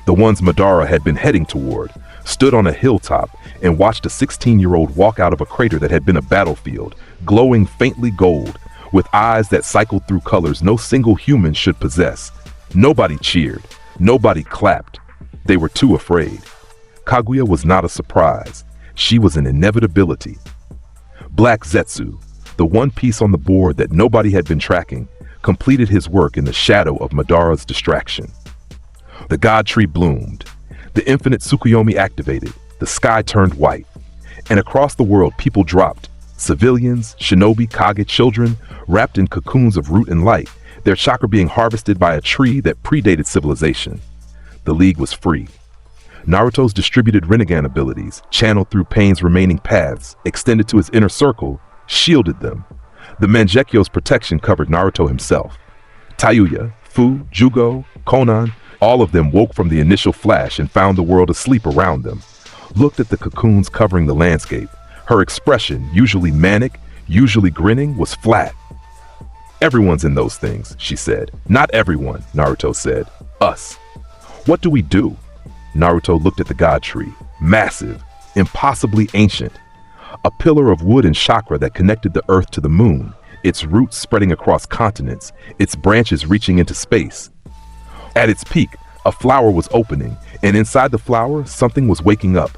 the ones Madara had been heading toward, stood on a hilltop and watched a 16-year-old walk out of a crater that had been a battlefield, glowing faintly gold, with eyes that cycled through colors no single human should possess. Nobody cheered. Nobody clapped. They were too afraid. Kaguya was not a surprise. She was an inevitability. Black Zetsu, the one piece on the board that nobody had been tracking, completed his work in the shadow of Madara's distraction. The god tree bloomed. The infinite Tsukuyomi activated. The sky turned white. And across the world, people dropped. Civilians, shinobi, kage, children, wrapped in cocoons of root and light, their chakra being harvested by a tree that predated civilization. The League was free. Naruto's distributed Rinnegan abilities, channeled through Pain's remaining paths, extended to his inner circle, shielded them. The Mangekyo's protection covered Naruto himself. Tayuya, Fu, Jugo, Konan, all of them woke from the initial flash and found the world asleep around them. Looked at the cocoons covering the landscape. Her expression, usually manic, usually grinning, was flat. "Everyone's in those things," she said. "Not everyone," Naruto said. "Us." "What do we do?" Naruto looked at the god tree. Massive, impossibly ancient. A pillar of wood and chakra that connected the earth to the moon, its roots spreading across continents, its branches reaching into space. At its peak, a flower was opening, and inside the flower, something was waking up.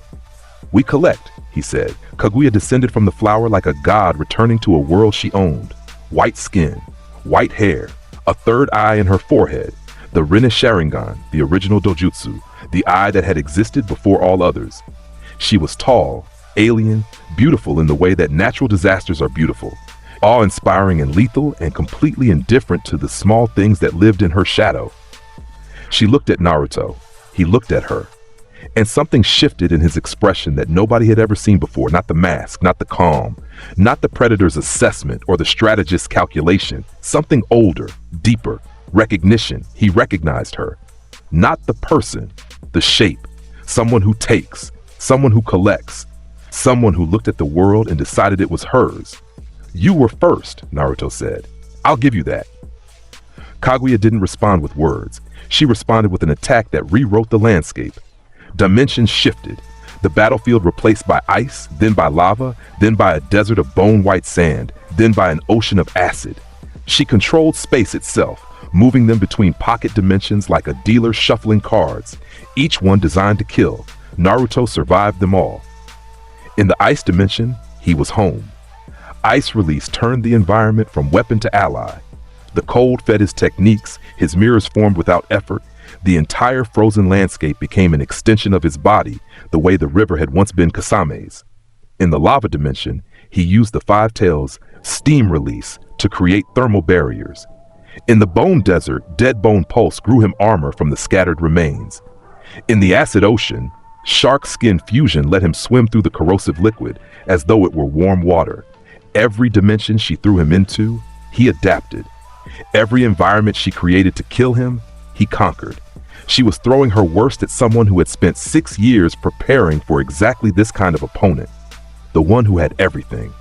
"We collect," he said. Kaguya descended from the flower like a god returning to a world she owned. White skin, white hair, a third eye in her forehead, the Rinne Sharingan, the original dojutsu, the eye that had existed before all others. She was tall, alien, beautiful in the way that natural disasters are beautiful, awe-inspiring and lethal, and completely indifferent to the small things that lived in her shadow. She looked at Naruto. He looked at her. And something shifted in his expression that nobody had ever seen before. Not the mask, not the calm, not the predator's assessment or the strategist's calculation. Something older, deeper, recognition. He recognized her. Not the person, the shape. Someone who takes, someone who collects, someone who looked at the world and decided it was hers. "You were first," Naruto said. "I'll give you that." Kaguya didn't respond with words. She responded with an attack that rewrote the landscape. Dimensions shifted. The battlefield replaced by ice, then by lava, then by a desert of bone-white sand, then by an ocean of acid. She controlled space itself, moving them between pocket dimensions like a dealer shuffling cards, each one designed to kill. Naruto survived them all. In the ice dimension, he was home. Ice release turned the environment from weapon to ally. The cold fed his techniques, his mirrors formed without effort. The entire frozen landscape became an extension of his body, the way the river had once been Kasame's. In the lava dimension, he used the Five Tails' steam release to create thermal barriers. In the bone desert, dead bone pulse grew him armor from the scattered remains. In the acid ocean, shark skin fusion let him swim through the corrosive liquid as though it were warm water. Every dimension she threw him into, he adapted. Every environment she created to kill him, he conquered. She was throwing her worst at someone who had spent 6 years preparing for exactly this kind of opponent, the one who had everything.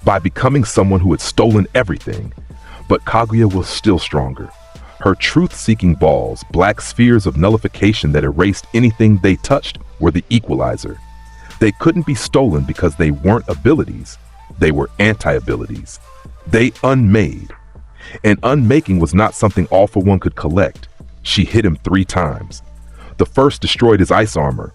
By becoming someone who had stolen everything, but Kaguya was still stronger. Her truth-seeking balls, black spheres of nullification that erased anything they touched, were the equalizer. They couldn't be stolen because they weren't abilities. They were anti-abilities. They unmade. And unmaking was not something All for One could collect. She hit him 3 times. The first destroyed his ice armor.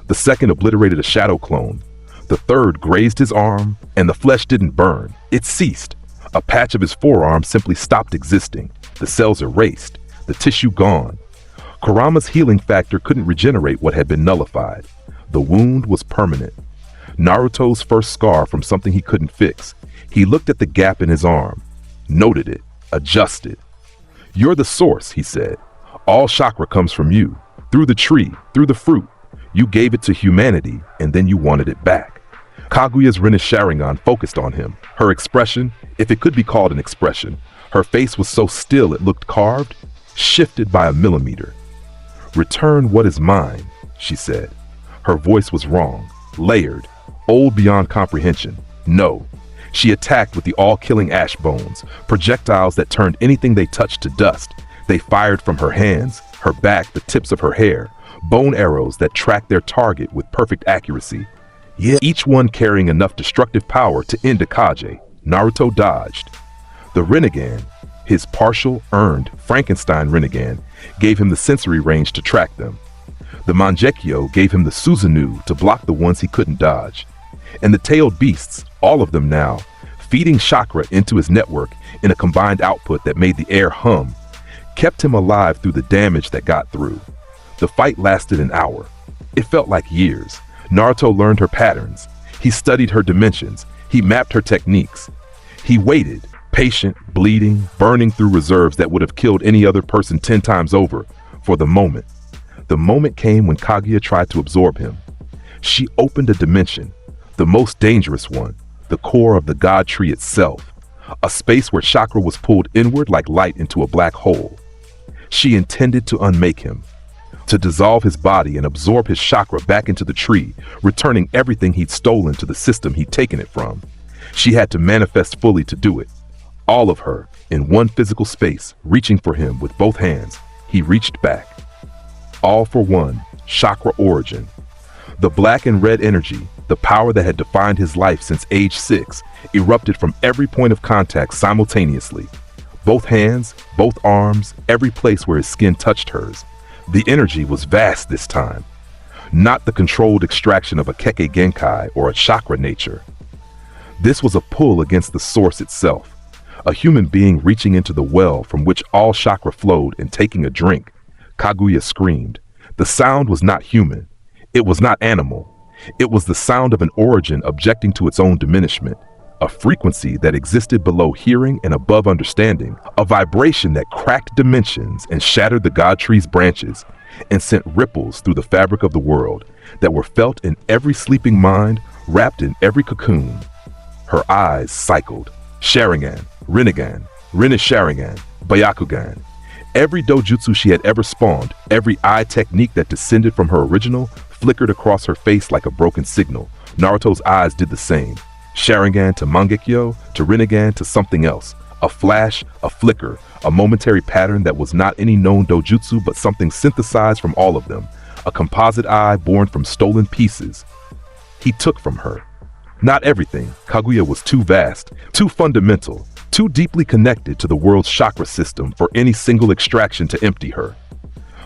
The second obliterated a shadow clone. The third grazed his arm, and the flesh didn't burn. It ceased. A patch of his forearm simply stopped existing. The cells erased. The tissue gone. Kurama's healing factor couldn't regenerate what had been nullified. The wound was permanent. Naruto's first scar from something he couldn't fix. He looked at the gap in his arm, noted it, adjusted. "You're the source," he said. "All chakra comes from you, through the tree, through the fruit. You gave it to humanity, and then you wanted it back." Kaguya's Rinne's Sharingan focused on him. Her expression, if it could be called an expression, her face was so still it looked carved, shifted by a millimeter. "Return what is mine," she said. Her voice was wrong, layered, old beyond comprehension. No. She attacked with the all-killing ash bones, projectiles that turned anything they touched to dust. They fired from her hands, her back, the tips of her hair, bone arrows that tracked their target with perfect accuracy. Each one carrying enough destructive power to end Akage. Naruto dodged. The Rinnegan, his partial, earned Frankenstein Rinnegan, gave him the sensory range to track them. The Mangekyo gave him the Susanoo to block the ones he couldn't dodge. And the tailed beasts, all of them now, feeding chakra into his network in a combined output that made the air hum, kept him alive through the damage that got through. The fight lasted an hour. It felt like years. Naruto learned her patterns. He studied her dimensions. He mapped her techniques. He waited, patient, bleeding, burning through reserves that would have killed any other person 10 times over, for the moment. The moment came when Kaguya tried to absorb him. She opened a dimension, the most dangerous one, the core of the God Tree itself, a space where chakra was pulled inward like light into a black hole. She intended to unmake him, to dissolve his body and absorb his chakra back into the tree, returning everything he'd stolen to the system he'd taken it from. She had to manifest fully to do it. All of her, in one physical space, reaching for him with both hands. He reached back. All for one, chakra origin. The black and red energy, the power that had defined his life since age 6, erupted from every point of contact simultaneously. Both hands, both arms, every place where his skin touched hers. The energy was vast this time. Not the controlled extraction of a kekkei genkai or a chakra nature. This was a pull against the source itself. A human being reaching into the well from which all chakra flowed and taking a drink. Kaguya screamed. The sound was not human. It was not animal. It was the sound of an origin objecting to its own diminishment, a frequency that existed below hearing and above understanding, a vibration that cracked dimensions and shattered the God Tree's branches and sent ripples through the fabric of the world that were felt in every sleeping mind, wrapped in every cocoon. Her eyes cycled. Sharingan, Rinnegan, Rinne's Sharingan, Byakugan. Every dojutsu she had ever spawned, every eye technique that descended from her original, flickered across her face like a broken signal. Naruto's eyes did the same. Sharingan to Mangekyo, to Rinnegan to something else. A flash, a flicker, a momentary pattern that was not any known dojutsu but something synthesized from all of them, a composite eye born from stolen pieces. He took from her. Not everything. Kaguya was too vast, too fundamental, too deeply connected to the world's chakra system for any single extraction to empty her.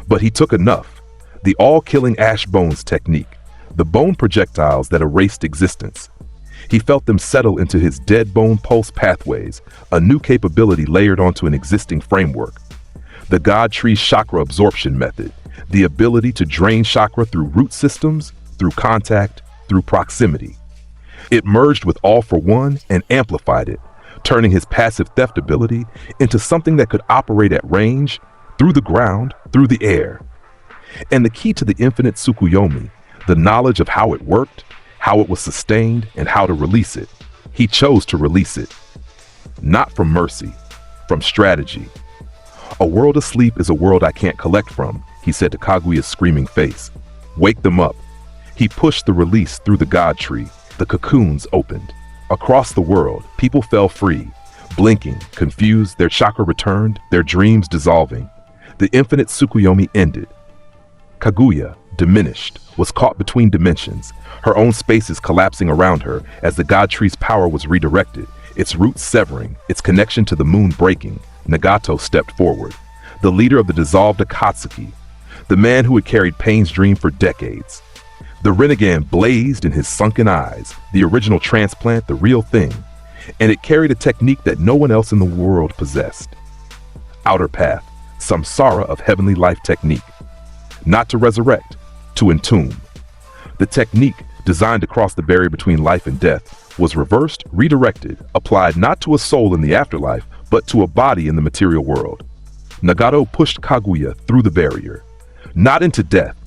But he took enough. The all-killing ash bones technique, the bone projectiles that erased existence. He felt them settle into his dead bone pulse pathways, a new capability layered onto an existing framework. The God Tree's chakra absorption method, the ability to drain chakra through root systems, through contact, through proximity. It merged with All for One and amplified it, turning his passive theft ability into something that could operate at range, through the ground, through the air. And the key to the infinite Tsukuyomi, the knowledge of how it worked, how it was sustained, and how to release it. He chose to release it. Not from mercy, from strategy. A world asleep is a world I can't collect from, he said to Kaguya's screaming face. Wake them up. He pushed the release through the God Tree. The cocoons opened. Across the world, people fell free, blinking, confused, their chakra returned, their dreams dissolving. The infinite Tsukuyomi ended. Kaguya, diminished, was caught between dimensions, her own spaces collapsing around her as the God Tree's power was redirected, its roots severing, its connection to the moon breaking. Nagato stepped forward, the leader of the dissolved Akatsuki, the man who had carried Pain's dream for decades. The renegade blazed in his sunken eyes, the original transplant, the real thing, and it carried a technique that no one else in the world possessed. Outer path, samsara of heavenly life technique. Not to resurrect, to entomb. The technique, designed to cross the barrier between life and death, was reversed, redirected, applied not to a soul in the afterlife, but to a body in the material world. Nagato pushed Kaguya through the barrier, not into death,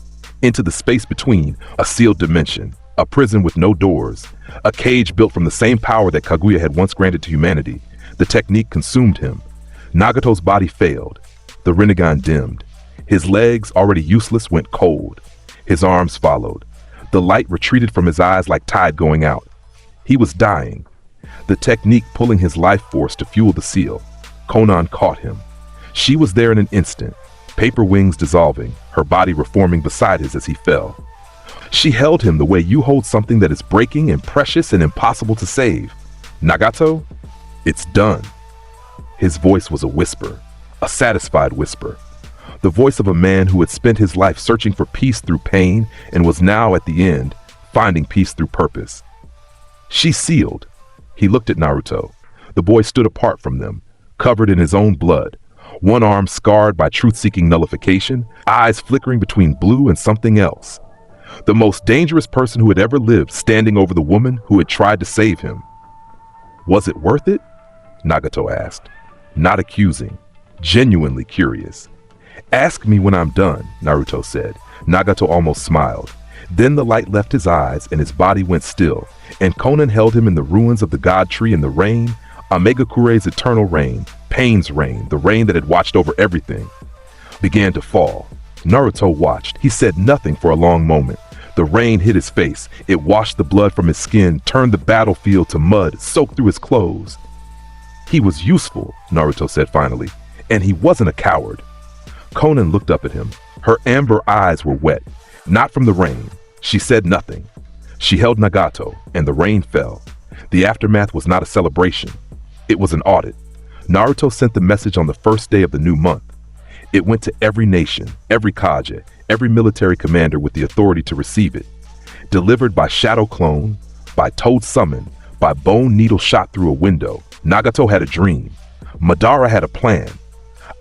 into the space between, a sealed dimension, a prison with no doors, a cage built from the same power that Kaguya had once granted to humanity. The technique consumed him. Nagato's body failed. The Rinnegan dimmed. His legs, already useless, went cold. His arms followed. The light retreated from his eyes like tide going out. He was dying. The technique pulling his life force to fuel the seal. Konan caught him. She was there in an instant, paper wings dissolving, her body reforming beside his as he fell. She held him the way you hold something that is breaking and precious and impossible to save. Nagato, it's done. His voice was a whisper, a satisfied whisper. The voice of a man who had spent his life searching for peace through pain and was now at the end, finding peace through purpose. She sealed. He looked at Naruto. The boy stood apart from them, covered in his own blood, one arm scarred by truth-seeking nullification, eyes flickering between blue and something else. The most dangerous person who had ever lived standing over the woman who had tried to save him. Was it worth it? Nagato asked, not accusing, genuinely curious. Ask me when I'm done, Naruto said. Nagato almost smiled. Then the light left his eyes and his body went still, and Konan held him in the ruins of the God Tree in the rain, Amegakure's eternal rain, Pain's rain, the rain that had watched over everything, began to fall. Naruto watched. He said nothing for a long moment. The rain hit his face. It washed the blood from his skin, turned the battlefield to mud, soaked through his clothes. He was useful, Naruto said finally, and he wasn't a coward. Konan looked up at him. Her amber eyes were wet, not from the rain. She said nothing. She held Nagato, and the rain fell. The aftermath was not a celebration. It was an audit. Naruto sent the message on the first day of the new month. It went to every nation, every Kaja, every military commander with the authority to receive it. Delivered by Shadow Clone, by Toad Summon, by Bone Needle shot through a window. Nagato had a dream. Madara had a plan.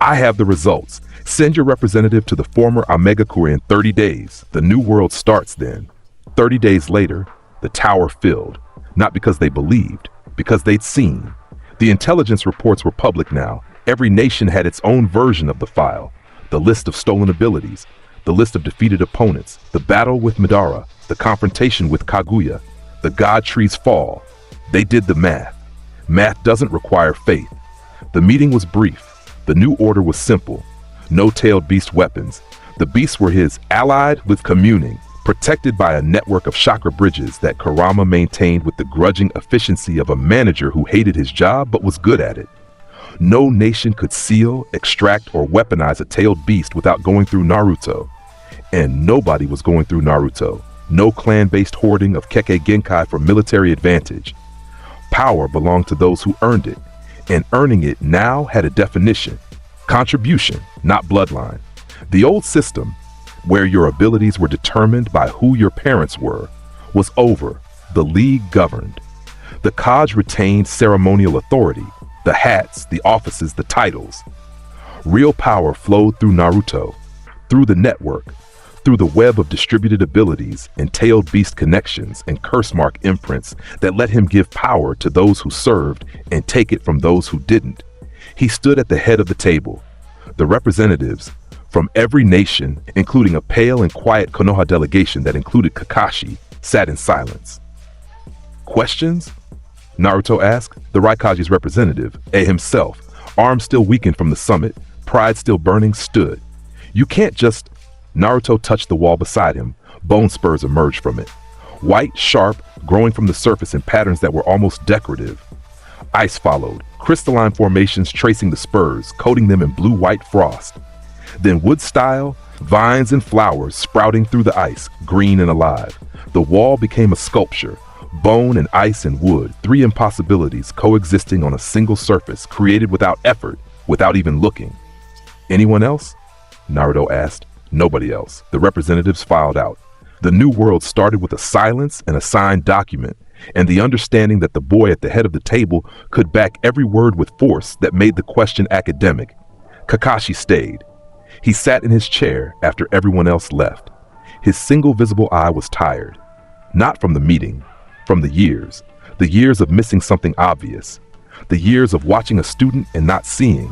I have the results. Send your representative to the former Amegakure in 30 days. The new world starts then. 30 days later, the tower filled. Not because they believed, because they'd seen. The intelligence reports were public now. Every nation had its own version of the file. The list of stolen abilities, the list of defeated opponents, the battle with Madara, the confrontation with Kaguya, the God Tree's fall. They did the math. Math doesn't require faith. The meeting was brief. The new order was simple. No tailed beast weapons. The beasts were his, allied with communing, protected by a network of chakra bridges that Kurama maintained with the grudging efficiency of a manager who hated his job but was good at it. No nation could seal, extract, or weaponize a tailed beast without going through Naruto. And nobody was going through Naruto. No clan-based hoarding of kekkei genkai for military advantage. Power belonged to those who earned it, and earning it now had a definition. Contribution, not bloodline. The old system, where your abilities were determined by who your parents were, was over. The league governed. The Kaj retained ceremonial authority, the hats, the offices, the titles. Real power flowed through Naruto, through the network, through the web of distributed abilities and tailed beast connections and curse mark imprints that let him give power to those who served and take it from those who didn't. He stood at the head of the table. The representatives from every nation, including a pale and quiet Konoha delegation that included Kakashi, sat in silence. Questions? Naruto asked. The Raikage's representative, himself, arms still weakened from the summit, pride still burning, stood. You can't just... Naruto touched the wall beside him. Bone spurs emerged from it. White, sharp, growing from the surface in patterns that were almost decorative. Ice followed, crystalline formations tracing the spurs, coating them in blue-white frost. Then wood-style, vines and flowers sprouting through the ice, green and alive. The wall became a sculpture. Bone and ice and wood, three impossibilities coexisting on a single surface, created without effort, without even looking. Anyone else? Naruto asked. Nobody else. The representatives filed out. The new world started with a silence and a signed document, and the understanding that the boy at the head of the table could back every word with force that made the question academic. Kakashi stayed. He sat in his chair after everyone else left. His single visible eye was tired. Not from the meeting, from the years of missing something obvious, the years of watching a student and not seeing.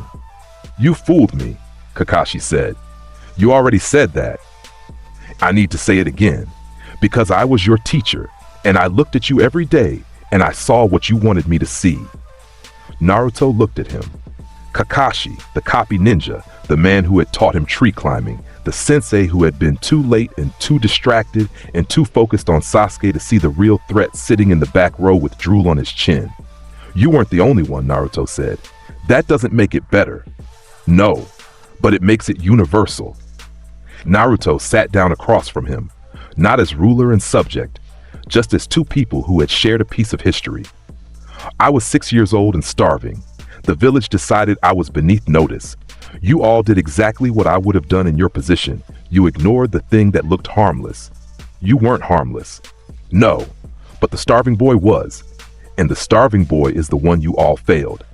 You fooled me, Kakashi said. You already said that. I need to say it again, because I was your teacher, and I looked at you every day, and I saw what you wanted me to see. Naruto looked at him. Kakashi, the copy ninja, the man who had taught him tree climbing, the sensei who had been too late and too distracted and too focused on Sasuke to see the real threat sitting in the back row with drool on his chin. You weren't the only one, Naruto said. That doesn't make it better. No, but it makes it universal. Naruto sat down across from him, not as ruler and subject, just as two people who had shared a piece of history. I was 6 years old and starving. The village decided I was beneath notice. You all did exactly what I would have done in your position. You ignored the thing that looked harmless. You weren't harmless. No, but the starving boy was. And the starving boy is the one you all failed.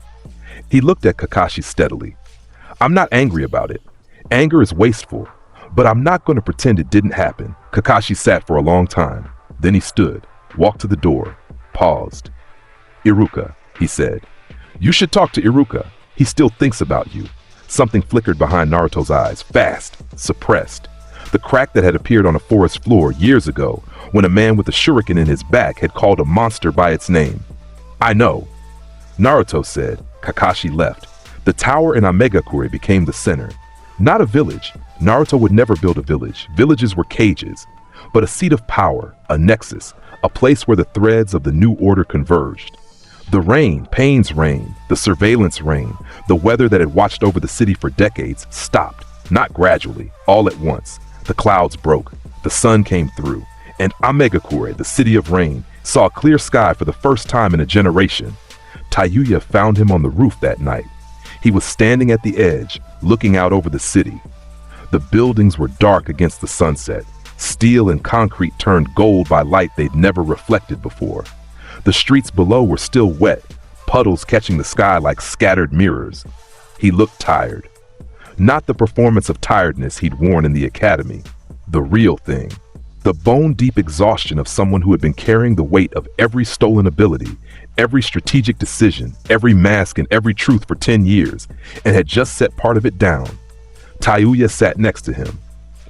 He looked at Kakashi steadily. I'm not angry about it. Anger is wasteful. But I'm not going to pretend it didn't happen. Kakashi sat for a long time. Then he stood, walked to the door, paused. Iruka, he said. You should talk to Iruka. He still thinks about you. Something flickered behind Naruto's eyes, fast, suppressed. The crack that had appeared on a forest floor years ago when a man with a shuriken in his back had called a monster by its name. I know. Naruto said. Kakashi left. The tower in Amegakure became the center. Not a village. Naruto would never build a village. Villages were cages. But a seat of power, a nexus, a place where the threads of the new order converged. The rain, Pain's rain, the surveillance rain, the weather that had watched over the city for decades, stopped, not gradually, all at once. The clouds broke, the sun came through, and Amegakure, the city of rain, saw a clear sky for the first time in a generation. Tayuya found him on the roof that night. He was standing at the edge, looking out over the city. The buildings were dark against the sunset. Steel and concrete turned gold by light they'd never reflected before. The streets below were still wet, puddles catching the sky like scattered mirrors. He looked tired. Not the performance of tiredness he'd worn in the academy. The real thing. The bone-deep exhaustion of someone who had been carrying the weight of every stolen ability, every strategic decision, every mask and every truth for 10 years, and had just set part of it down. Tayuya sat next to him.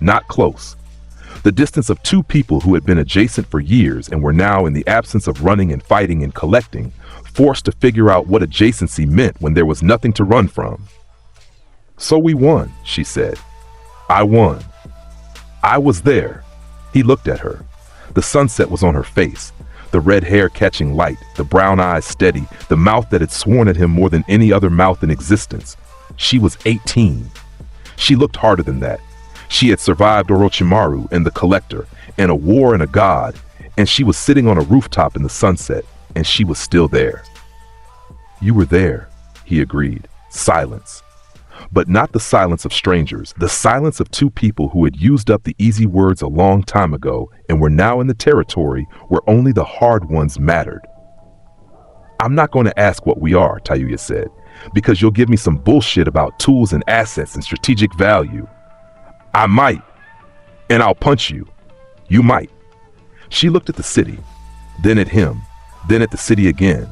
Not close. The distance of two people who had been adjacent for years and were now, in the absence of running and fighting and collecting, forced to figure out what adjacency meant when there was nothing to run from. So we won, she said. I won. I was there. He looked at her. The sunset was on her face. The red hair catching light, the brown eyes steady, the mouth that had sworn at him more than any other mouth in existence. She was 18. She looked harder than that. She had survived Orochimaru and the Collector, and a war and a god, and she was sitting on a rooftop in the sunset, and she was still there. "You were there," he agreed. Silence. But not the silence of strangers, the silence of two people who had used up the easy words a long time ago and were now in the territory where only the hard ones mattered. "I'm not going to ask what we are," Tayuya said, "because you'll give me some bullshit about tools and assets and strategic value." "I might, and I'll punch you." "You might." She looked at the city, then at him, then at the city again.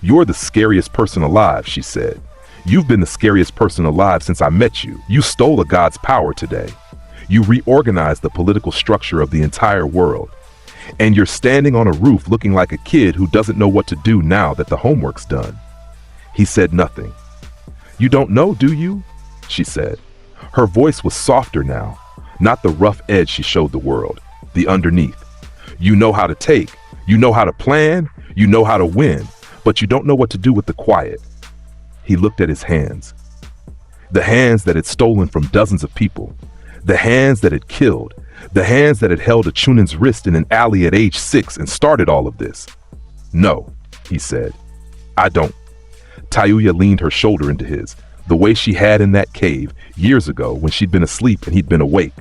"You're the scariest person alive," she said. "You've been the scariest person alive since I met you. You stole a god's power today. You reorganized the political structure of the entire world. And you're standing on a roof looking like a kid who doesn't know what to do now that the homework's done." He said nothing. "You don't know, do you?" she said. Her voice was softer now, not the rough edge she showed the world, the underneath. "You know how to take, you know how to plan, you know how to win, but you don't know what to do with the quiet." He looked at his hands. The hands that had stolen from dozens of people. The hands that had killed. The hands that had held a Chunin's wrist in an alley at age 6 and started all of this. "No," he said. "I don't." Tayuya leaned her shoulder into his, the way she had in that cave years ago when she'd been asleep and he'd been awake.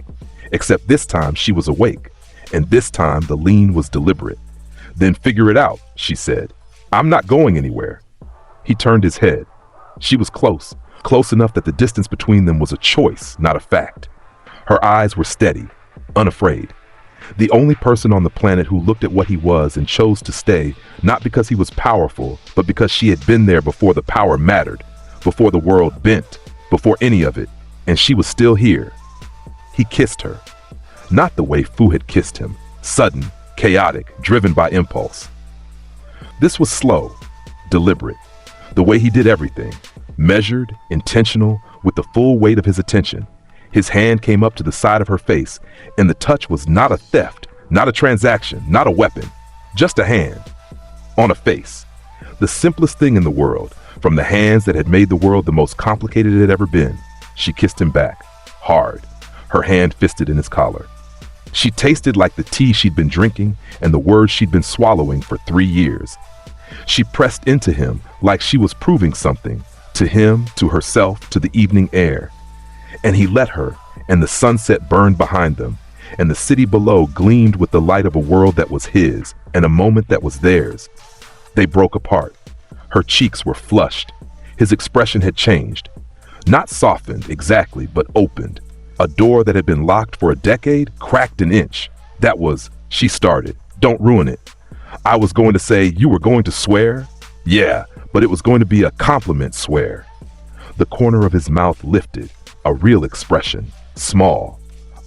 Except this time she was awake, and this time the lean was deliberate. "Then figure it out," she said. "I'm not going anywhere." He turned his head. She was close, close enough that the distance between them was a choice, not a fact. Her eyes were steady, unafraid. The only person on the planet who looked at what he was and chose to stay, not because he was powerful, but because she had been there before the power mattered, before the world bent, before any of it, and she was still here. He kissed her. Not the way Fu had kissed him, sudden, chaotic, driven by impulse. This was slow, deliberate. The way he did everything, measured, intentional, with the full weight of his attention. His hand came up to the side of her face, and the touch was not a theft, not a transaction, not a weapon, just a hand. On a face. The simplest thing in the world, from the hands that had made the world the most complicated it had ever been. She kissed him back, hard, her hand fisted in his collar. She tasted like the tea she'd been drinking and the words she'd been swallowing for 3 years. She pressed into him like she was proving something, to him, to herself, to the evening air. And he let her, and the sunset burned behind them, and the city below gleamed with the light of a world that was his, and a moment that was theirs. They broke apart. Her cheeks were flushed. His expression had changed. Not softened, exactly, but opened. A door that had been locked for a decade cracked an inch. That was, she started. "Don't ruin it." "I was going to say, you were going to swear?" "Yeah, but it was going to be a compliment swear." The corner of his mouth lifted, a real expression, small,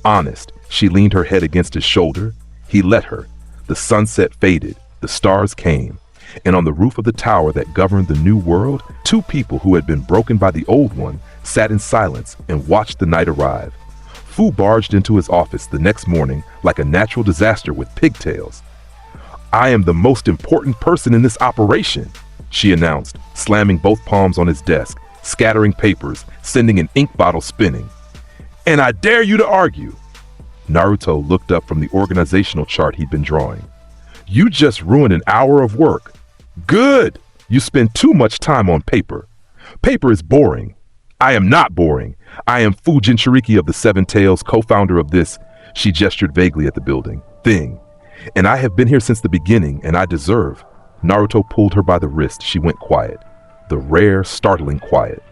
honest. She leaned her head against his shoulder. He let her. The sunset faded, the stars came, and on the roof of the tower that governed the new world, 2 people who had been broken by the old one sat in silence and watched the night arrive. Fu barged into his office the next morning like a natural disaster with pigtails. "I am the most important person in this operation," she announced, slamming both palms on his desk, scattering papers, sending an ink bottle spinning. "And I dare you to argue." Naruto looked up from the organizational chart he'd been drawing. "You just ruined an hour of work." "Good! You spend too much time on paper. Paper is boring." "I am not boring. I am Fu Jinchuriki of the Seven Tails, co-founder of this," she gestured vaguely at the building, "thing. "And I have been here since the beginning, and I deserve." Naruto pulled her by the wrist. She went quiet. The rare, startling quiet.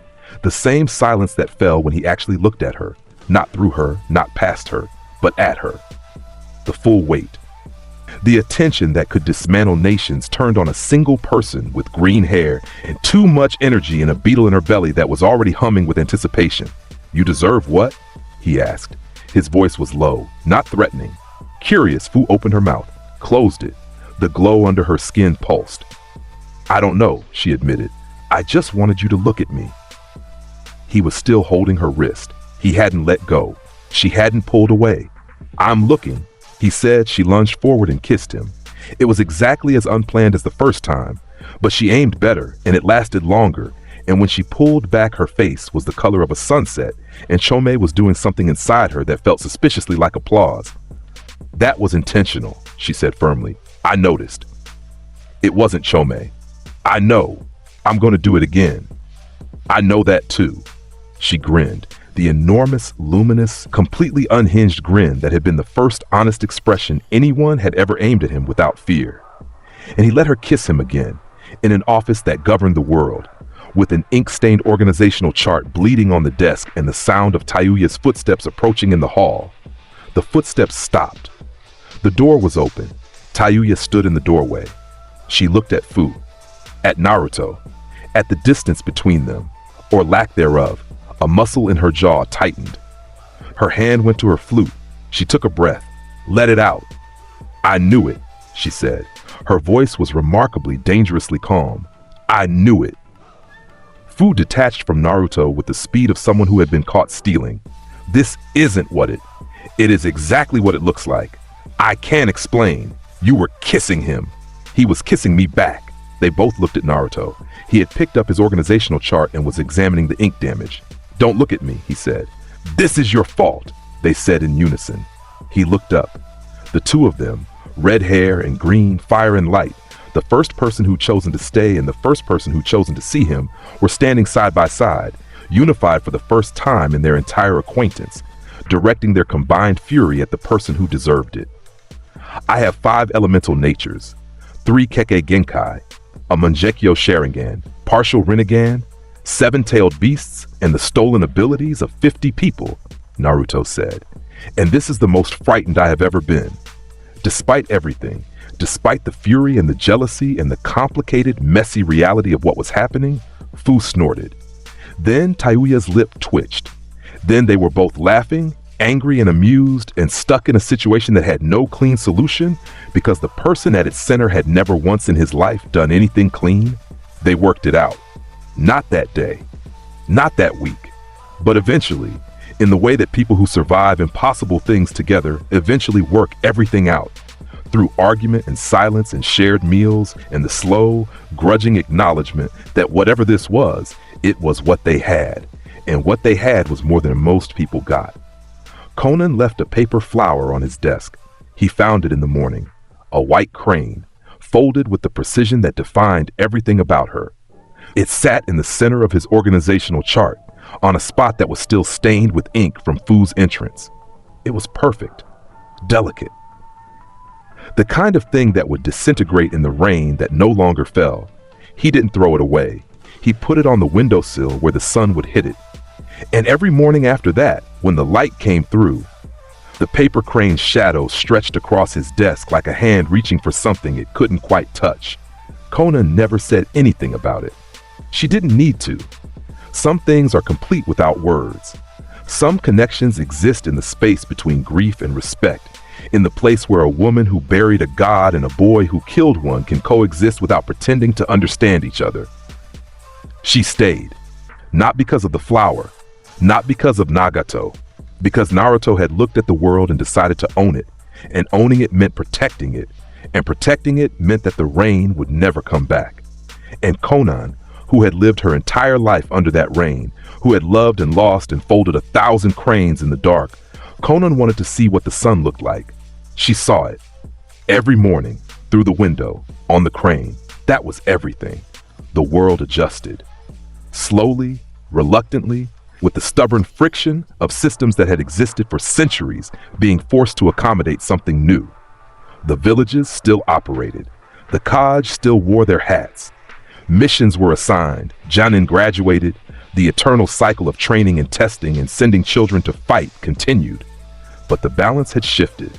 The same silence that fell when he actually looked at her. Not through her, not past her, but at her. The full weight. The attention that could dismantle nations turned on a single person with green hair and too much energy and a beetle in her belly that was already humming with anticipation. "You deserve what?" he asked. His voice was low, not threatening. Curious, Fu opened her mouth, closed it. The glow under her skin pulsed. "I don't know," she admitted. "I just wanted you to look at me." He was still holding her wrist. He hadn't let go. She hadn't pulled away. "I'm looking," he said. She lunged forward and kissed him. It was exactly as unplanned as the first time, but she aimed better and it lasted longer, and when she pulled back, her face was the color of a sunset, and Chome was doing something inside her that felt suspiciously like applause. "That was intentional," she said firmly. "I noticed." "It wasn't, Chome. I know. I'm going to do it again." "I know that too." She grinned, the enormous, luminous, completely unhinged grin that had been the first honest expression anyone had ever aimed at him without fear. And he let her kiss him again, in an office that governed the world, with an ink-stained organizational chart bleeding on the desk and the sound of Tayuya's footsteps approaching in the hall. The footsteps stopped. The door was open. Tayuya stood in the doorway. She looked at Fu, at Naruto, at the distance between them, or lack thereof. A muscle in her jaw tightened. Her hand went to her flute. She took a breath. "Let it out." "I knew it," she said. Her voice was remarkably, dangerously calm. "I knew it." Fu detached from Naruto with the speed of someone who had been caught stealing. "This isn't what it is exactly what it looks like. I can't explain. You were kissing him. He was kissing me back." They both looked at Naruto. He had picked up his organizational chart and was examining the ink damage. "Don't look at me," he said. "This is your fault," they said in unison. He looked up. The two of them, red hair and green fire and light, the first person who'd chosen to stay and the first person who'd chosen to see him, were standing side by side, unified for the first time in their entire acquaintance, directing their combined fury at the person who deserved it. "I have 5 elemental natures, 3 kekkei genkai, a Mangekyo Sharingan, partial Rinnegan, 7-tailed beasts, and the stolen abilities of 50 people," Naruto said. "And this is the most frightened I have ever been. Despite everything, despite the fury and the jealousy and the complicated, messy reality of what was happening," Fu snorted. Then Tayuya's lip twitched. Then they were both laughing, angry and amused, and stuck in a situation that had no clean solution because the person at its center had never once in his life done anything clean. They worked it out. Not that day, not that week, but eventually, in the way that people who survive impossible things together eventually work everything out, through argument and silence and shared meals and the slow, grudging acknowledgement that whatever this was, it was what they had, and what they had was more than most people got. Conan left a paper flower on his desk. He found it in the morning, a white crane, folded with the precision that defined everything about her. It sat in the center of his organizational chart, on a spot that was still stained with ink from Fu's entrance. It was perfect, delicate. The kind of thing that would disintegrate in the rain that no longer fell. He didn't throw it away. He put it on the windowsill where the sun would hit it. And every morning after that, when the light came through, the paper crane's shadow stretched across his desk like a hand reaching for something it couldn't quite touch. Conan never said anything about it. She didn't need to. Some things are complete without words. Some connections exist in the space between grief and respect, in the place where a woman who buried a god and a boy who killed one can coexist without pretending to understand each other. She stayed, not because of the flower, not because of Nagato, because Naruto had looked at the world and decided to own it, and owning it meant protecting it, and protecting it meant that the rain would never come back. And Conan, who had lived her entire life under that rain, who had loved and lost and folded 1,000 cranes in the dark, Conan wanted to see what the sun looked like. She saw it. Every morning, through the window, on the crane. That was everything. The world adjusted. Slowly, reluctantly, with the stubborn friction of systems that had existed for centuries being forced to accommodate something new. The villages still operated. The Kaj still wore their hats. Missions were assigned, Jonin graduated, the eternal cycle of training and testing and sending children to fight continued. But the balance had shifted.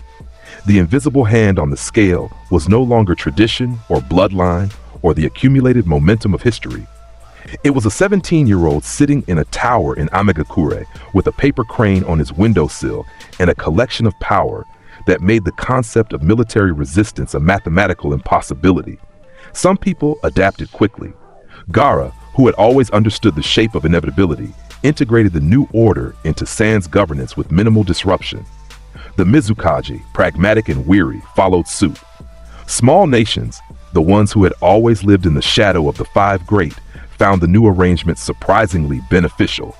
The invisible hand on the scale was no longer tradition or bloodline or the accumulated momentum of history. It was a 17-year-old sitting in a tower in Amigakure with a paper crane on his windowsill and a collection of power that made the concept of military resistance a mathematical impossibility. Some people adapted quickly. Gaara, who had always understood the shape of inevitability, integrated the new order into San's governance with minimal disruption. The Mizukage, pragmatic and weary, followed suit. Small nations, the ones who had always lived in the shadow of the Five Great, found the new arrangement surprisingly beneficial.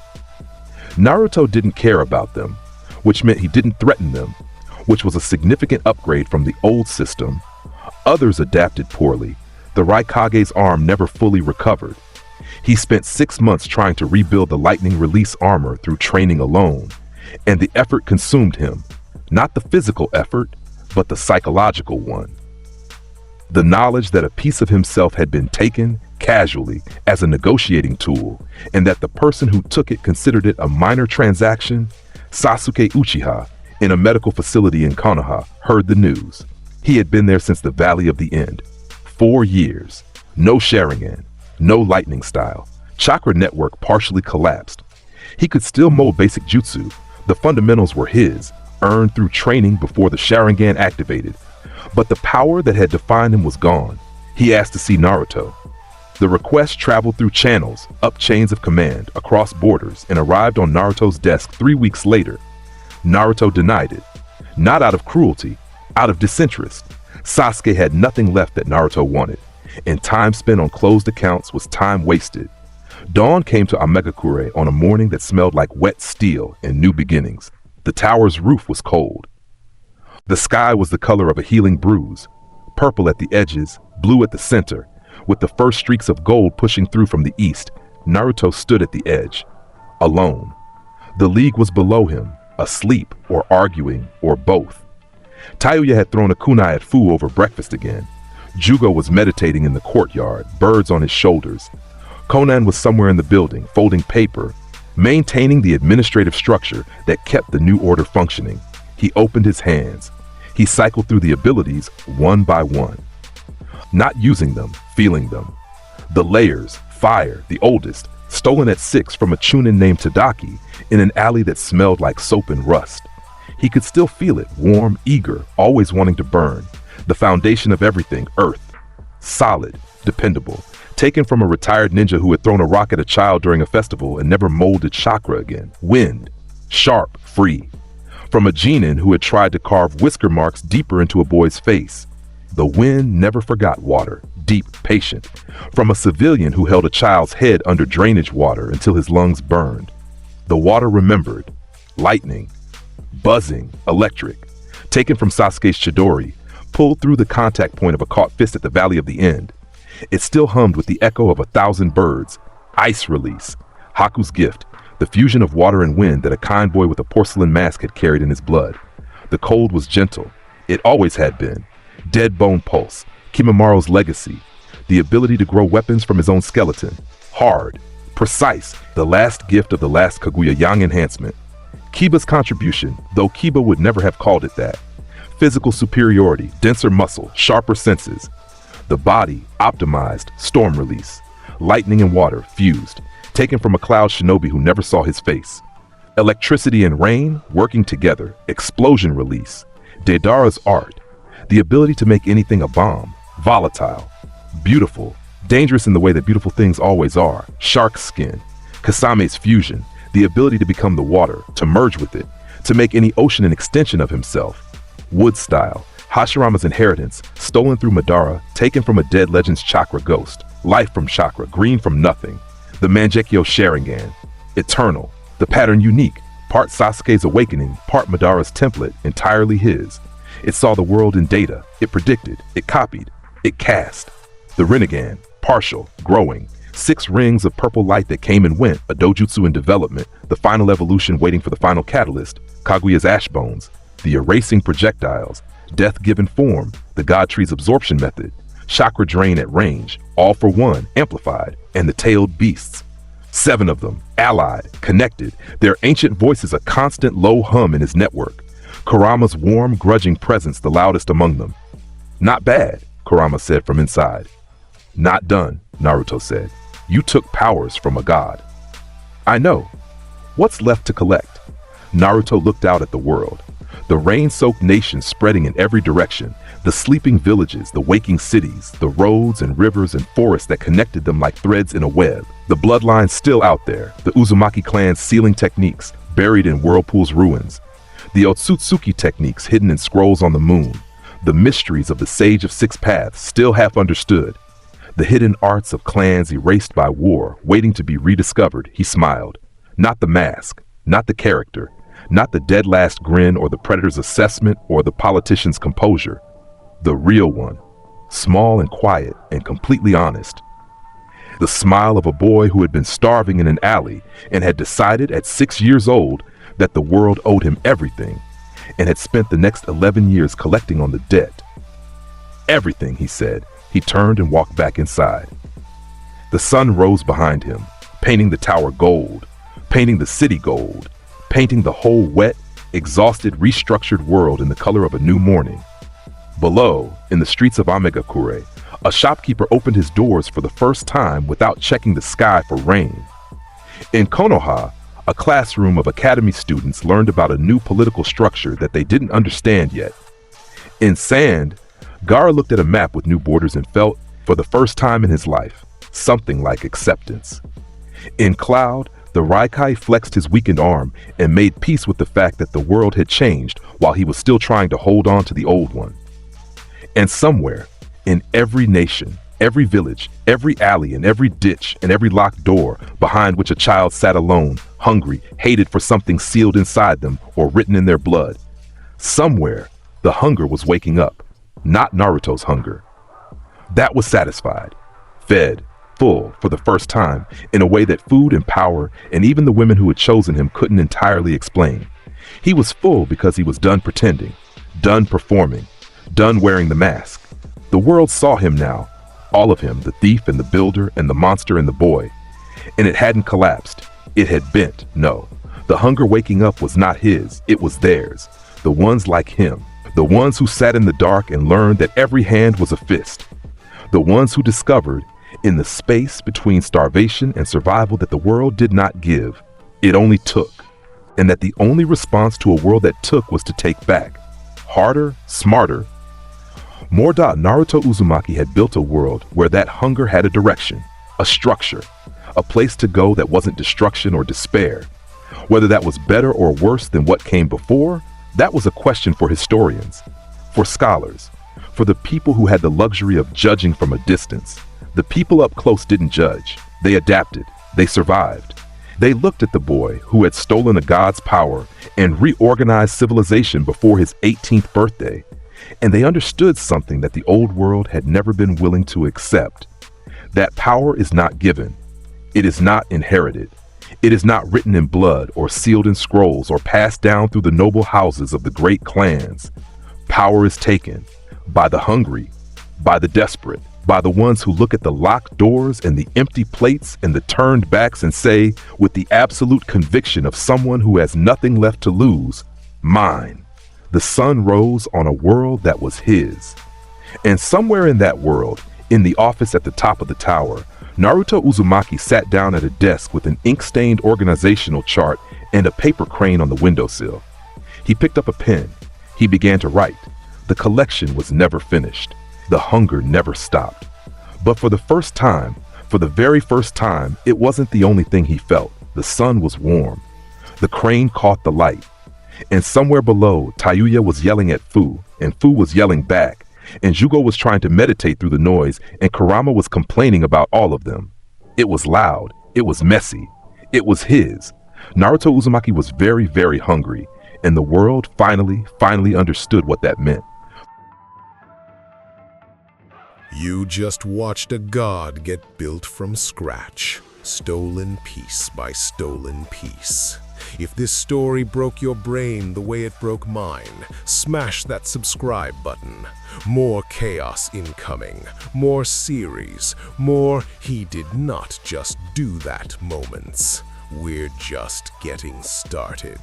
Naruto didn't care about them, which meant he didn't threaten them, which was a significant upgrade from the old system. Others adapted poorly. The Raikage's arm never fully recovered. He spent 6 months trying to rebuild the lightning release armor through training alone, and the effort consumed him. Not the physical effort, but the psychological one. The knowledge that a piece of himself had been taken casually as a negotiating tool, and that the person who took it considered it a minor transaction. Sasuke Uchiha, in a medical facility in Konoha, heard the news. He had been there since the Valley of the End. 4 years. No Sharingan. No lightning style. Chakra network partially collapsed. He could still mold basic jutsu. The fundamentals were his, earned through training before the Sharingan activated. But the power that had defined him was gone. He asked to see Naruto. The request traveled through channels, up chains of command, across borders, and arrived on Naruto's desk 3 weeks later. Naruto denied it. Not out of cruelty, out of disinterest. Sasuke had nothing left that Naruto wanted, and time spent on closed accounts was time wasted. Dawn came to Amegakure on a morning that smelled like wet steel and new beginnings. The tower's roof was cold. The sky was the color of a healing bruise, purple at the edges, blue at the center. With the first streaks of gold pushing through from the east, Naruto stood at the edge, alone. The league was below him, asleep or arguing or both. Tayuya had thrown a kunai at Fu over breakfast again. Jugo was meditating in the courtyard, birds on his shoulders. Conan was somewhere in the building, folding paper, maintaining the administrative structure that kept the new order functioning. He opened his hands. He cycled through the abilities one by one. Not using them, feeling them. The layers, fire, the oldest, stolen at 6 from a chunin named Tadaki in an alley that smelled like soap and rust. He could still feel it, warm, eager, always wanting to burn. The foundation of everything, earth. Solid, dependable. Taken from a retired ninja who had thrown a rock at a child during a festival and never molded chakra again. Wind. Sharp, free. From a genin who had tried to carve whisker marks deeper into a boy's face. The wind never forgot water, deep, patient. From a civilian who held a child's head under drainage water until his lungs burned. The water remembered. Lightning. Buzzing, electric. Taken from Sasuke's Chidori, pulled through the contact point of a caught fist at the Valley of the End. It still hummed with the echo of 1,000 birds. Ice release. Haku's gift, the fusion of water and wind that a kind boy with a porcelain mask had carried in his blood. The cold was gentle. It always had been. Dead bone pulse. Kimimura's legacy. The ability to grow weapons from his own skeleton. Hard. Precise. The last gift of the last Kaguya Yang enhancement. Kiba's contribution, though Kiba would never have called it that. Physical superiority, denser muscle, sharper senses. The body, optimized, storm release. Lightning and water, fused. Taken from a cloud shinobi who never saw his face. Electricity and rain, working together. Explosion release. Deidara's art. The ability to make anything a bomb. Volatile. Beautiful. Dangerous in the way that beautiful things always are. Shark skin. Kasame's fusion. The ability to become the water, to merge with it, to make any ocean an extension of himself. Wood style. Hashirama's inheritance, stolen through Madara, taken from a dead legend's chakra ghost. Life from chakra, green from nothing. The Mangekyo Sharingan. Eternal. The pattern unique. Part Sasuke's awakening, part Madara's template, entirely his. It saw the world in data. It predicted. It copied. It cast. The Rinnegan. Partial. Growing. 6 rings of purple light that came and went, a dojutsu in development, the final evolution waiting for the final catalyst, Kaguya's ash bones, the erasing projectiles, death given form, the god tree's absorption method, chakra drain at range, all for one, amplified, and the tailed beasts. 7 of them, allied, connected, their ancient voices a constant low hum in his network. Kurama's warm, grudging presence the loudest among them. Not bad, Kurama said from inside. Not done, Naruto said. You took powers from a god. I know. What's left to collect? Naruto looked out at the world. The rain-soaked nation spreading in every direction. The sleeping villages, the waking cities, the roads and rivers and forests that connected them like threads in a web. The bloodlines still out there. The Uzumaki clan's sealing techniques, buried in Whirlpool's ruins. The Otsutsuki techniques hidden in scrolls on the moon. the mysteries of the Sage of Six Paths still half understood, the hidden arts of clans erased by war, waiting to be rediscovered, he smiled. Not the mask, not the character, not the dead last grin or the predator's assessment or the politician's composure. The real one, small and quiet and completely honest. The smile of a boy who had been starving in an alley and had decided at 6 years old that the world owed him everything and had spent the next 11 years collecting on the debt. Everything, he said. He turned and walked back inside. The sun rose behind him, painting the tower gold, painting the city gold, painting the whole wet, exhausted, restructured world in the color of a new morning. Below, in the streets of Amegakure, a shopkeeper opened his doors for the first time without checking the sky for rain. In Konoha, a classroom of academy students learned about a new political structure that they didn't understand yet. In Sand, Gara looked at a map with new borders and felt, for the first time in his life, something like acceptance. In Cloud, the Raikai flexed his weakened arm and made peace with the fact that the world had changed while he was still trying to hold on to the old one. And somewhere, in every nation, every village, every alley, and every ditch, and every locked door behind which a child sat alone, hungry, hated for something sealed inside them or written in their blood, somewhere, the hunger was waking up. Not Naruto's hunger. That was satisfied, fed, full for the first time in a way that food and power and even the women who had chosen him couldn't entirely explain. He was full because he was done pretending, done performing, done wearing the mask. The world saw him now, all of him, the thief and the builder and the monster and the boy. And it hadn't collapsed. It had bent, no. The hunger waking up was not his, it was theirs. The ones like him. The ones who sat in the dark and learned that every hand was a fist. The ones who discovered, in the space between starvation and survival that the world did not give, it only took. And that the only response to a world that took was to take back. Harder, smarter. Naruto Uzumaki had built a world where that hunger had a direction, a structure, a place to go that wasn't destruction or despair. Whether that was better or worse than what came before, that was a question for historians, for scholars, for the people who had the luxury of judging from a distance. The people up close didn't judge. They adapted. They survived. They looked at the boy who had stolen a god's power and reorganized civilization before his 18th birthday, and they understood something that the old world had never been willing to accept. That power is not given. It is not inherited. It is not written in blood or sealed in scrolls or passed down through the noble houses of the great clans. Power is taken by the hungry, by the desperate, by the ones who look at the locked doors and the empty plates and the turned backs and say, with the absolute conviction of someone who has nothing left to lose, mine. The sun rose on a world that was his. And somewhere in that world, in the office at the top of the tower, Naruto Uzumaki sat down at a desk with an ink-stained organizational chart and a paper crane on the windowsill. He picked up a pen. He began to write. The collection was never finished. The hunger never stopped. But for the first time, for the very first time, it wasn't the only thing he felt. The sun was warm. The crane caught the light. And somewhere below, Tayuya was yelling at Fu, and Fu was yelling back. And Jugo was trying to meditate through the noise, and Kurama was complaining about all of them. It was loud. It was messy. It was his. Naruto Uzumaki was very, very hungry, and the world finally understood what that meant. You just watched a god get built from scratch, stolen piece by stolen piece. If this story broke your brain the way it broke mine, smash that subscribe button. More chaos incoming, more series, more he did not just do that moments. We're just getting started.